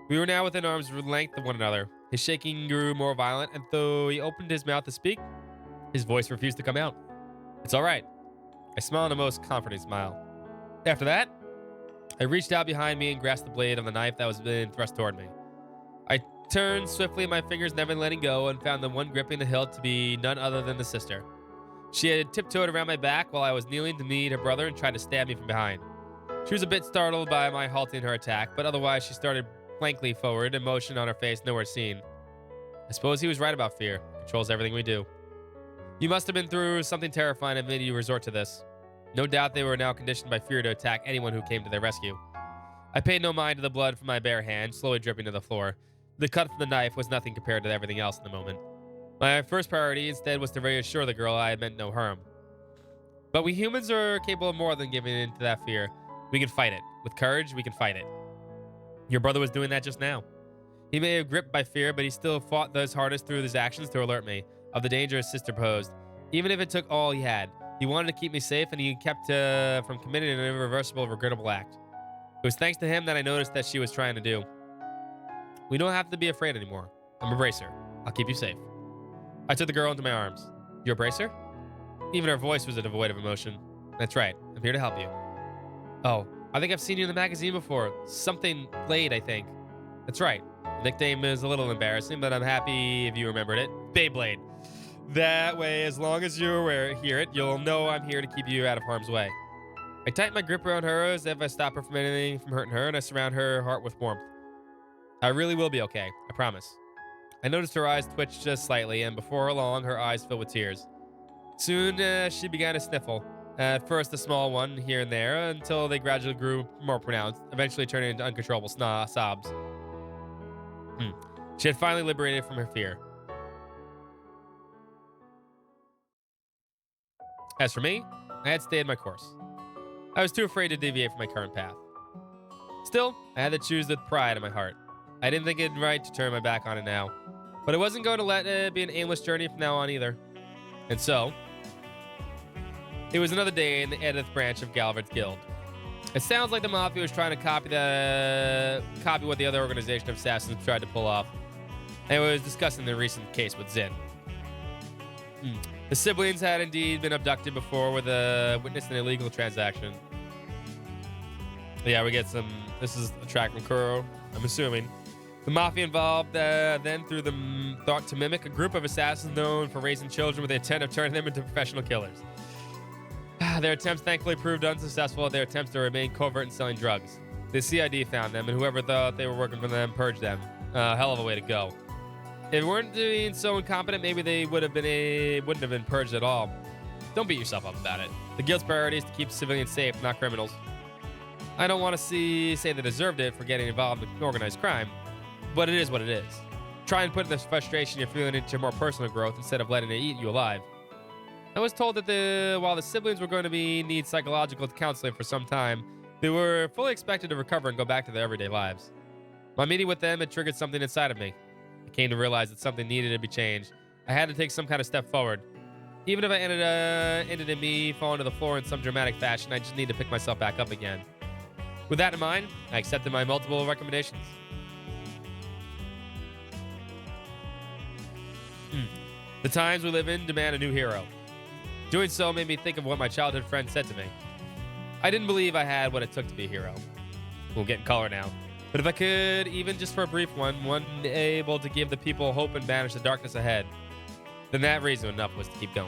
We were now within arm's length of one another. His shaking grew more violent, and though he opened his mouth to speak, his voice refused to come out. It's all right. I smiled in a most comforting smile. After that, I reached out behind me and grasped the blade of the knife that was being thrust toward me. I turned swiftly, my fingers never letting go, and found the one gripping the hilt to be none other than the sister. She had tiptoed around my back while I was kneeling to meet her brother and tried to stab me from behind. She was a bit startled by my halting her attack, but otherwise she started blankly forward, emotion on her face nowhere seen. I suppose he was right about fear. It controls everything we do. You must have been through something terrifying that made you resort to this. No doubt they were now conditioned by fear to attack anyone who came to their rescue. I paid no mind to the blood from my bare hand, slowly dripping to the floor. The cut from the knife was nothing compared to everything else in the moment. My first priority instead was to reassure the girl I had meant no harm. But we humans are capable of more than giving in to that fear. We can fight it. With courage, we can fight it. Your brother was doing that just now. He may have gripped by fear, but he still fought his hardest through his actions to alert me of the danger his sister posed. Even if it took all he had, he wanted to keep me safe, and he kept from committing an irreversible, regrettable act. It was thanks to him that I noticed that she was trying to do. We don't have to be afraid anymore. I'm a bracer. I'll keep you safe. I took the girl into my arms. You're a bracer? Even her voice was devoid of emotion. That's right. I'm here to help you. Oh, I think I've seen you in the magazine before. Something Blade, I think. That's right. The nickname is a little embarrassing, but I'm happy if you remembered it. Beyblade. That way, as long as you hear it, you'll know I'm here to keep you out of harm's way. I tighten my grip around her as if I stop her from anything from hurting her, and I surround her heart with warmth. I really will be okay. I promise. I noticed her eyes twitch just slightly, and before long, her eyes filled with tears. Soon, she began to sniffle. At first, a small one here and there, until they gradually grew more pronounced, eventually turning into uncontrollable sobs. She had finally liberated from her fear. As for me, I had stayed my course. I was too afraid to deviate from my current path. Still, I had to choose with pride in my heart. I didn't think it right to turn my back on it now, but I wasn't going to let it be an aimless journey from now on either. And so, it was another day in the Edith branch of Galvard's Guild. It sounds like the Mafia was trying to copy what the other organization of assassins tried to pull off. And it was discussing the recent case with Zin. The siblings had indeed been abducted before with a witness an illegal transaction. Yeah, we get some. This is a track from Kuro, I'm assuming. The Mafia involved then through the thought to mimic a group of assassins known for raising children with the intent of turning them into professional killers. Their attempts thankfully proved unsuccessful at their attempts to remain covert in selling drugs. The CID found them, and whoever thought they were working for them purged them. Hell of a way to go. If they weren't doing so incompetent, maybe they wouldn't have been purged at all. Don't beat yourself up about it. The Guild's priority is to keep civilians safe, not criminals. I don't want to say they deserved it for getting involved in organized crime, but it is what it is. Try and put this frustration you're feeling into more personal growth instead of letting it eat you alive. I was told that while the siblings were going to need psychological counseling for some time, they were fully expected to recover and go back to their everyday lives. My meeting with them had triggered something inside of me. I came to realize that something needed to be changed. I had to take some kind of step forward. Even if I ended in me falling to the floor in some dramatic fashion, I just need to pick myself back up again. With that in mind, I accepted my multiple recommendations. The times we live in demand a new hero. Doing so made me think of what my childhood friend said to me. I didn't believe I had what it took to be a hero. We'll get in color now. But if I could, even just for a brief one able to give the people hope and banish the darkness ahead, then that reason enough was to keep going.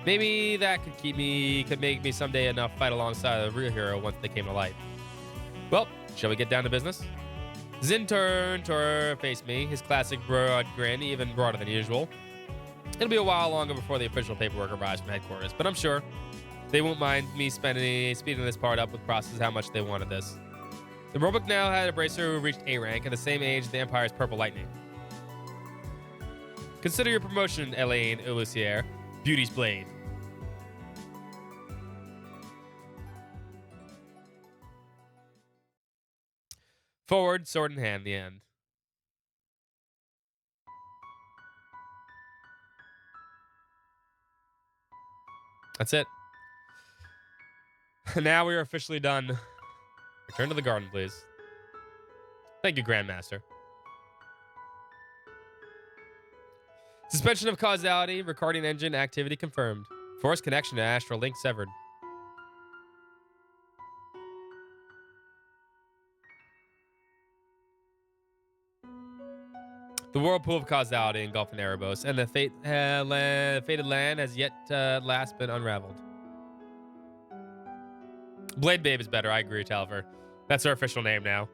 Maybe that could make me someday enough fight alongside the real hero once they came to light. Well, shall we get down to business? Zin turned to face me, his classic broad grin even broader than usual. It'll be a while longer before the official paperwork arrives from headquarters, but I'm sure they won't mind me speeding this part up with process how much they wanted this. The Roebuck now had a bracer who reached A rank at the same age as the Empire's Purple Lightning. Consider your promotion, Elaine Elucier, Beauty's Blade. Forward, sword in hand, the end. That's it. Now we are officially done. Return to the garden, please. Thank you, Grandmaster. Suspension of causality, recording engine activity confirmed. Force connection to astral link severed. The whirlpool of causality engulfing Erebos, and the fated land has yet last been unraveled. Blade Babe is better, I agree, Talver. That's her official name now.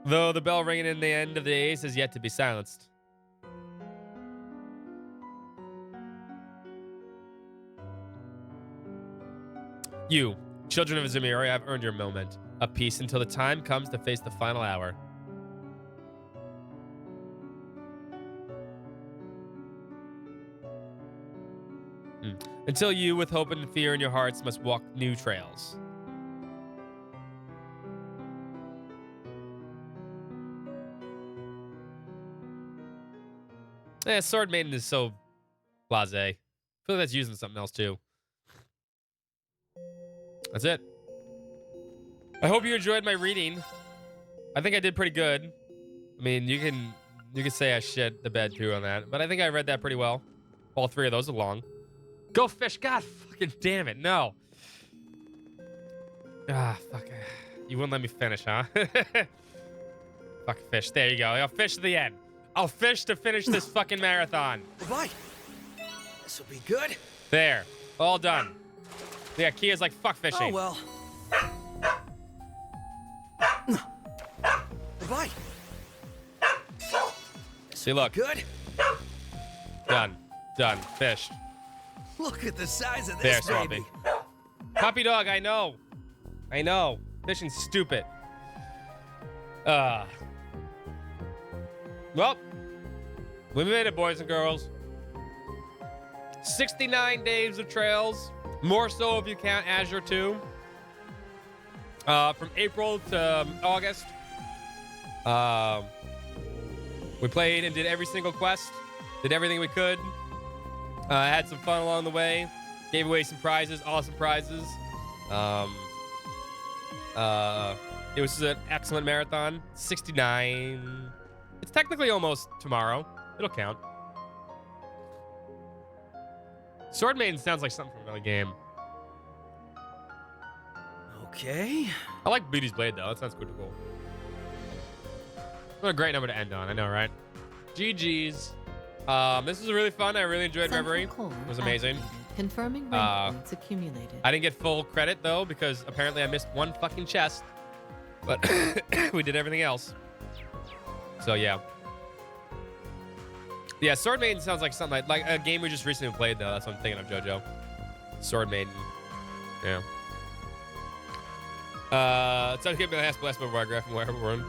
Though the bell ringing in the end of the days has yet to be silenced. You, children of Zemiri, have earned your moment of peace until the time comes to face the final hour. Until you, with hope and fear in your hearts, must walk new trails. Sword Maiden is so blasé. I feel like that's using something else too. That's it. I hope you enjoyed my reading. I think I did pretty good. I mean, you can say I shit the bed too on that, but I think I read that pretty well. All three of those are long. Go fish. God fucking damn it. No. Ah, fuck. You wouldn't let me finish, huh? Fuck fish. There you go. I'll fish to the end. I'll fish to finish this fucking marathon. Bye. This will be good. There. All done. Yeah, Kia's like, fuck fishing. Oh, well. Bye. See, look. Good. Done. Done. Fished. Look at the size of There, this Swampy. baby. Puppy dog, I know. I know. Fishing's stupid. Well, we made it, boys and girls. 69 days of trails, More so if you count Azure too. From April to August, we played and did every single quest, did everything we could, had some fun along the way, gave away some prizes, awesome prizes. It was an excellent marathon. 69. It's technically almost tomorrow. It'll count. Sword Maiden sounds like something from another game. Okay. I like Beauty's Blade, though. That sounds good to cool. What a great number to end on. I know, right? GG's. This was really fun. I really enjoyed Central Reverie. core It was amazing. activated, confirming rank points accumulated. I didn't get full credit, though, because apparently I missed one fucking chest. But we did everything else. So, yeah. Yeah, Sword Maiden sounds like something like a game we just recently played, though. That's what I'm thinking of, JoJo. Sword Maiden. Yeah. It's time to get me the last paragraph from wherever we're in.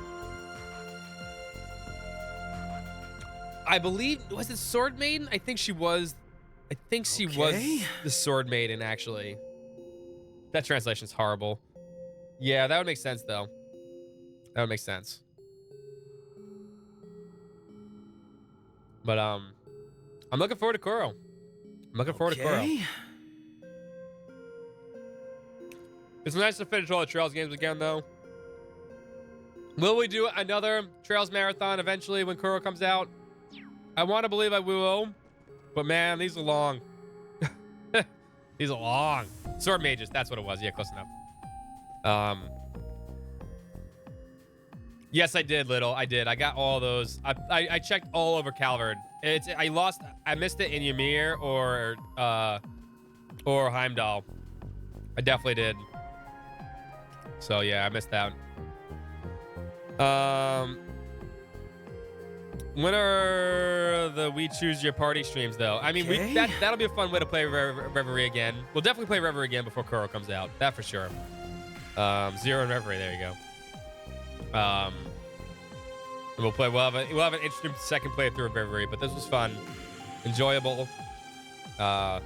I believe, was it Sword Maiden? I think she was the Sword Maiden, actually. That translation's horrible. Yeah, that would make sense, though. That would make sense. But, I'm looking forward to Kuro. I'm looking forward to Kuro. It's nice to finish all the Trails games again, though. Will we do another Trails marathon eventually when Kuro comes out? I want to believe I will, but man, these are long. These are long. Sword Mages, that's what it was. Yeah, close enough. Yes, I did, Little. I did. I got all those. I checked all over Calvard. I missed it in Ymir or Heimdall. I definitely did. So yeah, I missed that. When are the We Choose Your Party streams, though? I mean, that'll be a fun way to play Reverie again. We'll definitely play Reverie again before Kuro comes out. That for sure. Zero and Reverie. There you go. And we'll have an interesting second playthrough of Reverie, but this was fun, enjoyable. Go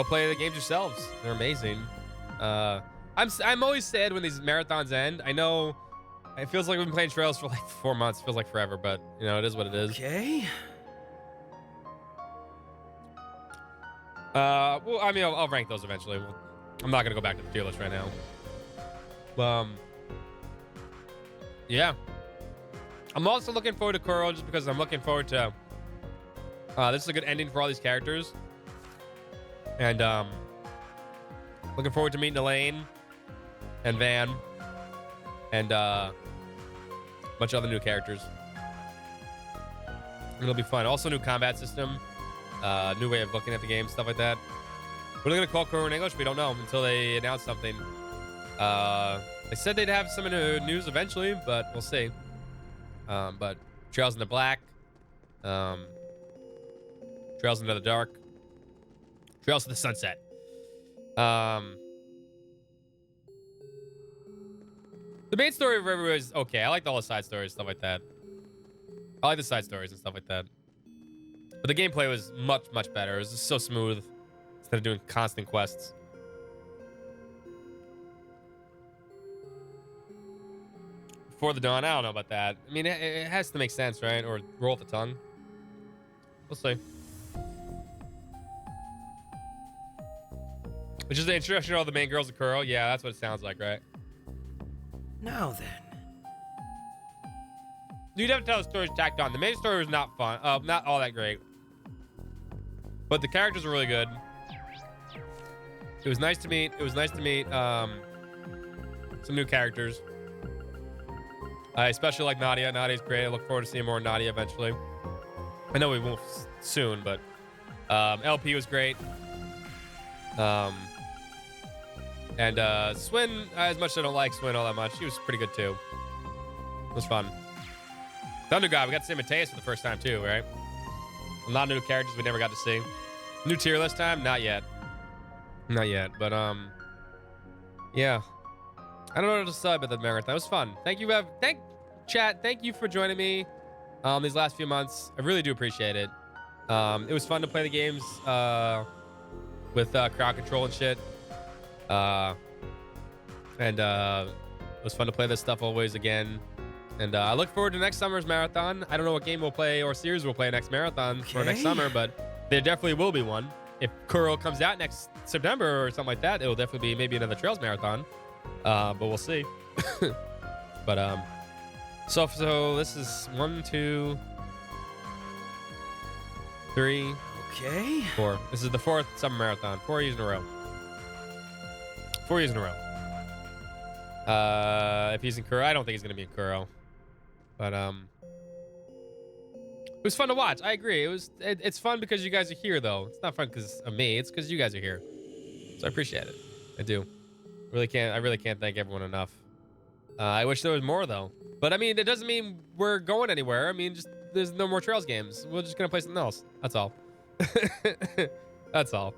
play the games yourselves. They're amazing. I'm always sad when these marathons end. I know it feels like we've been playing Trails for like 4 months. It feels like forever, but you know, it is what it is. Okay. Well, I mean, I'll rank those eventually. I'm not gonna go back to the tier list right now. Yeah. I'm also looking forward to Kuro just because I'm looking forward to. This is a good ending for all these characters, and looking forward to meeting Elaine and Van and a bunch of other new characters. It'll be fun. Also, new combat system, new way of looking at the game, stuff like that. What are they gonna call Kuro in English? We don't know until they announce something. They said they'd have some news eventually, but we'll see. But Trails in the Black, Trails into the Dark, Trails to the Sunset. The main story of Reverie is okay. I liked all the side stories, stuff like that. I like the side stories and stuff like that. But the gameplay was much, much better. It was just so smooth instead of doing constant quests. Before the Dawn, I don't know about that. I mean, it has to make sense, right? Or roll with the tongue. We'll see. Which is the introduction of all the main girls of Kuro. Yeah, that's what it sounds like, right? Now then. You'd have to tell the stories tacked on. The main story was not fun. Not all that great. But the characters were really good. It was nice to meet. Some new characters. I especially like Nadia. Nadia's great. I look forward to seeing more Nadia eventually. I know we won't soon, but LP was great. And Swin, as much as I don't like Swin all that much, she was pretty good too. It was fun. Thunder God, we got to see Mateus for the first time too, right? A lot of new characters we never got to see. New tier list time? Not yet. Not yet, but yeah. I don't know what to say about the marathon. It was fun. Thank you, chat. Thank you for joining me these last few months. I really do appreciate it. It was fun to play the games with crowd control and shit. And it was fun to play this stuff always again. And I look forward to next summer's marathon. I don't know what game we'll play or series we'll play next marathon for next summer, but there definitely will be one. If Kuro comes out next September or something like that, it'll definitely be maybe another Trails marathon. But we'll see. But so this is 1, 2, 3, Okay. 4. This is the 4th summer marathon. 4 years in a row. 4 years in a row. If he's in Kuro, I don't think he's gonna be in Kuro. But it was fun to watch. I agree. It's fun because you guys are here, though. It's not fun because of me. It's because you guys are here. So I appreciate it. I do. I really can't thank everyone enough. I wish there was more, though. But I mean, it doesn't mean we're going anywhere. I mean, just there's no more Trails games. We're just gonna play something else. That's all. That's all.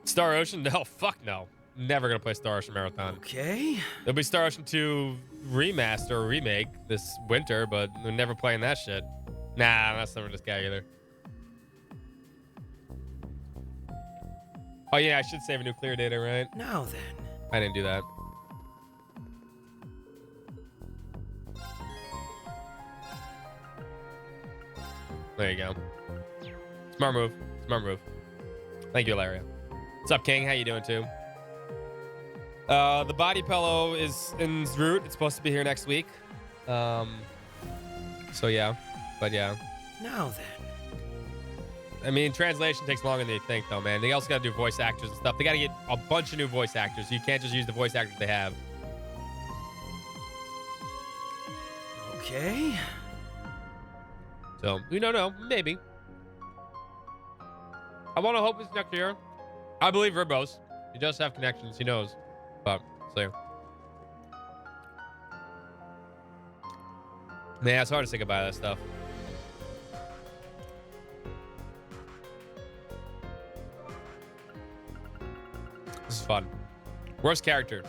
Star Ocean? No, fuck no. Never gonna play Star Ocean Marathon. Okay. There'll be Star Ocean 2 remaster or remake this winter, but we're never playing that shit. Nah, I'm not summoning this guy either. Oh yeah, I should save a nuclear data, right? Now then. I didn't do that. There you go. Smart move. Smart move. Thank you, Ilaria. What's up, King? How you doing, too? The body pillow is in route. It's supposed to be here next week. So yeah. But yeah. Now then. I mean, translation takes longer than you think, though, man. They also got to do voice actors and stuff. They got to get a bunch of new voice actors. You can't just use the voice actors they have. Okay. So, we don't know. Maybe. I want to hope it's next year. I believe Ribos. He does have connections. He knows. But, so. Man, it's hard to say goodbye to that stuff. This is fun. Worst character.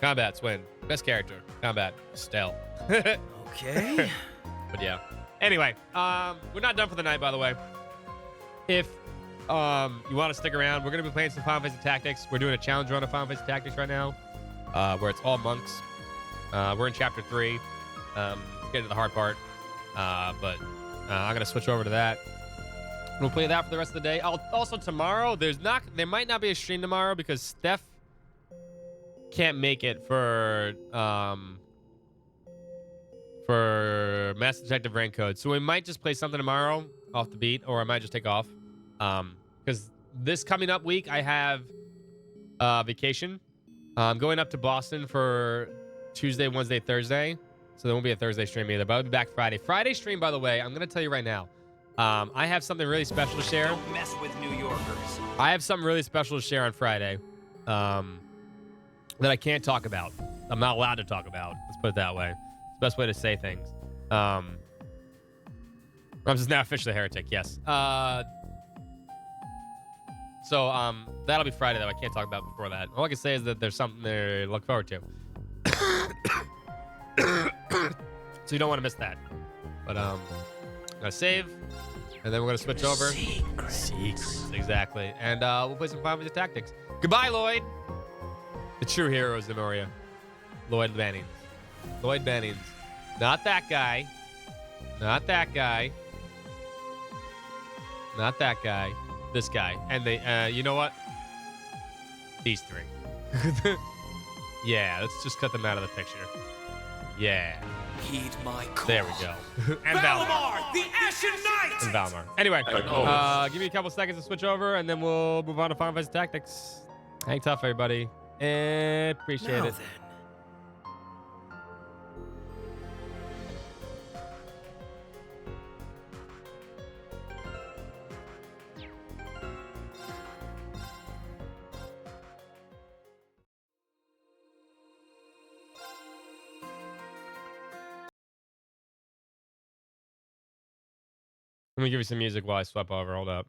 Combats win. Best character. Combat. Stell. Okay. But yeah. Anyway, we're not done for the night, by the way. If you want to stick around, we're going to be playing some Final Fantasy Tactics. We're doing a challenge run of Final Fantasy Tactics right now, where it's all monks. We're in Chapter 3. Let's get to the hard part. But I'm going to switch over to that. We'll play that for the rest of the day. Also, tomorrow, there might not be a stream tomorrow because Steph can't make it for Master Detective Rank Code. So we might just play something tomorrow off the beat, or I might just take off. Because this coming up week, I have vacation. I'm going up to Boston for Tuesday, Wednesday, Thursday. So there won't be a Thursday stream either, but I'll be back Friday. Friday stream, by the way, I'm going to tell you right now. I have something really special to share. Don't mess with New Yorkers. I have something really special to share on Friday that I can't talk about. I'm not allowed to talk about. Let's put it that way. It's the best way to say things. I'm just now officially a heretic, yes. So that'll be Friday, though. I can't talk about before that. All I can say is that there's something there to look forward to. So you don't want to miss that. But I'm going to save, and then we're going to switch over. Secrets. Exactly. And we'll play some Final Fantasy Tactics. Goodbye, Lloyd. The true heroes in Noria. Lloyd Bannings. Lloyd Bannings. Not that guy. Not that guy. Not that guy. This guy. And they, you know what? These three. Yeah, let's just cut them out of the picture. Yeah. Heed my call. There we go. And Valimar, the Ashen Knight! And Valimar. Anyway, give me a couple seconds to switch over, and then we'll move on to Final Fantasy Tactics. Hang tough, everybody. Appreciate it. Then. Let me give you some music while I swap over. Hold up.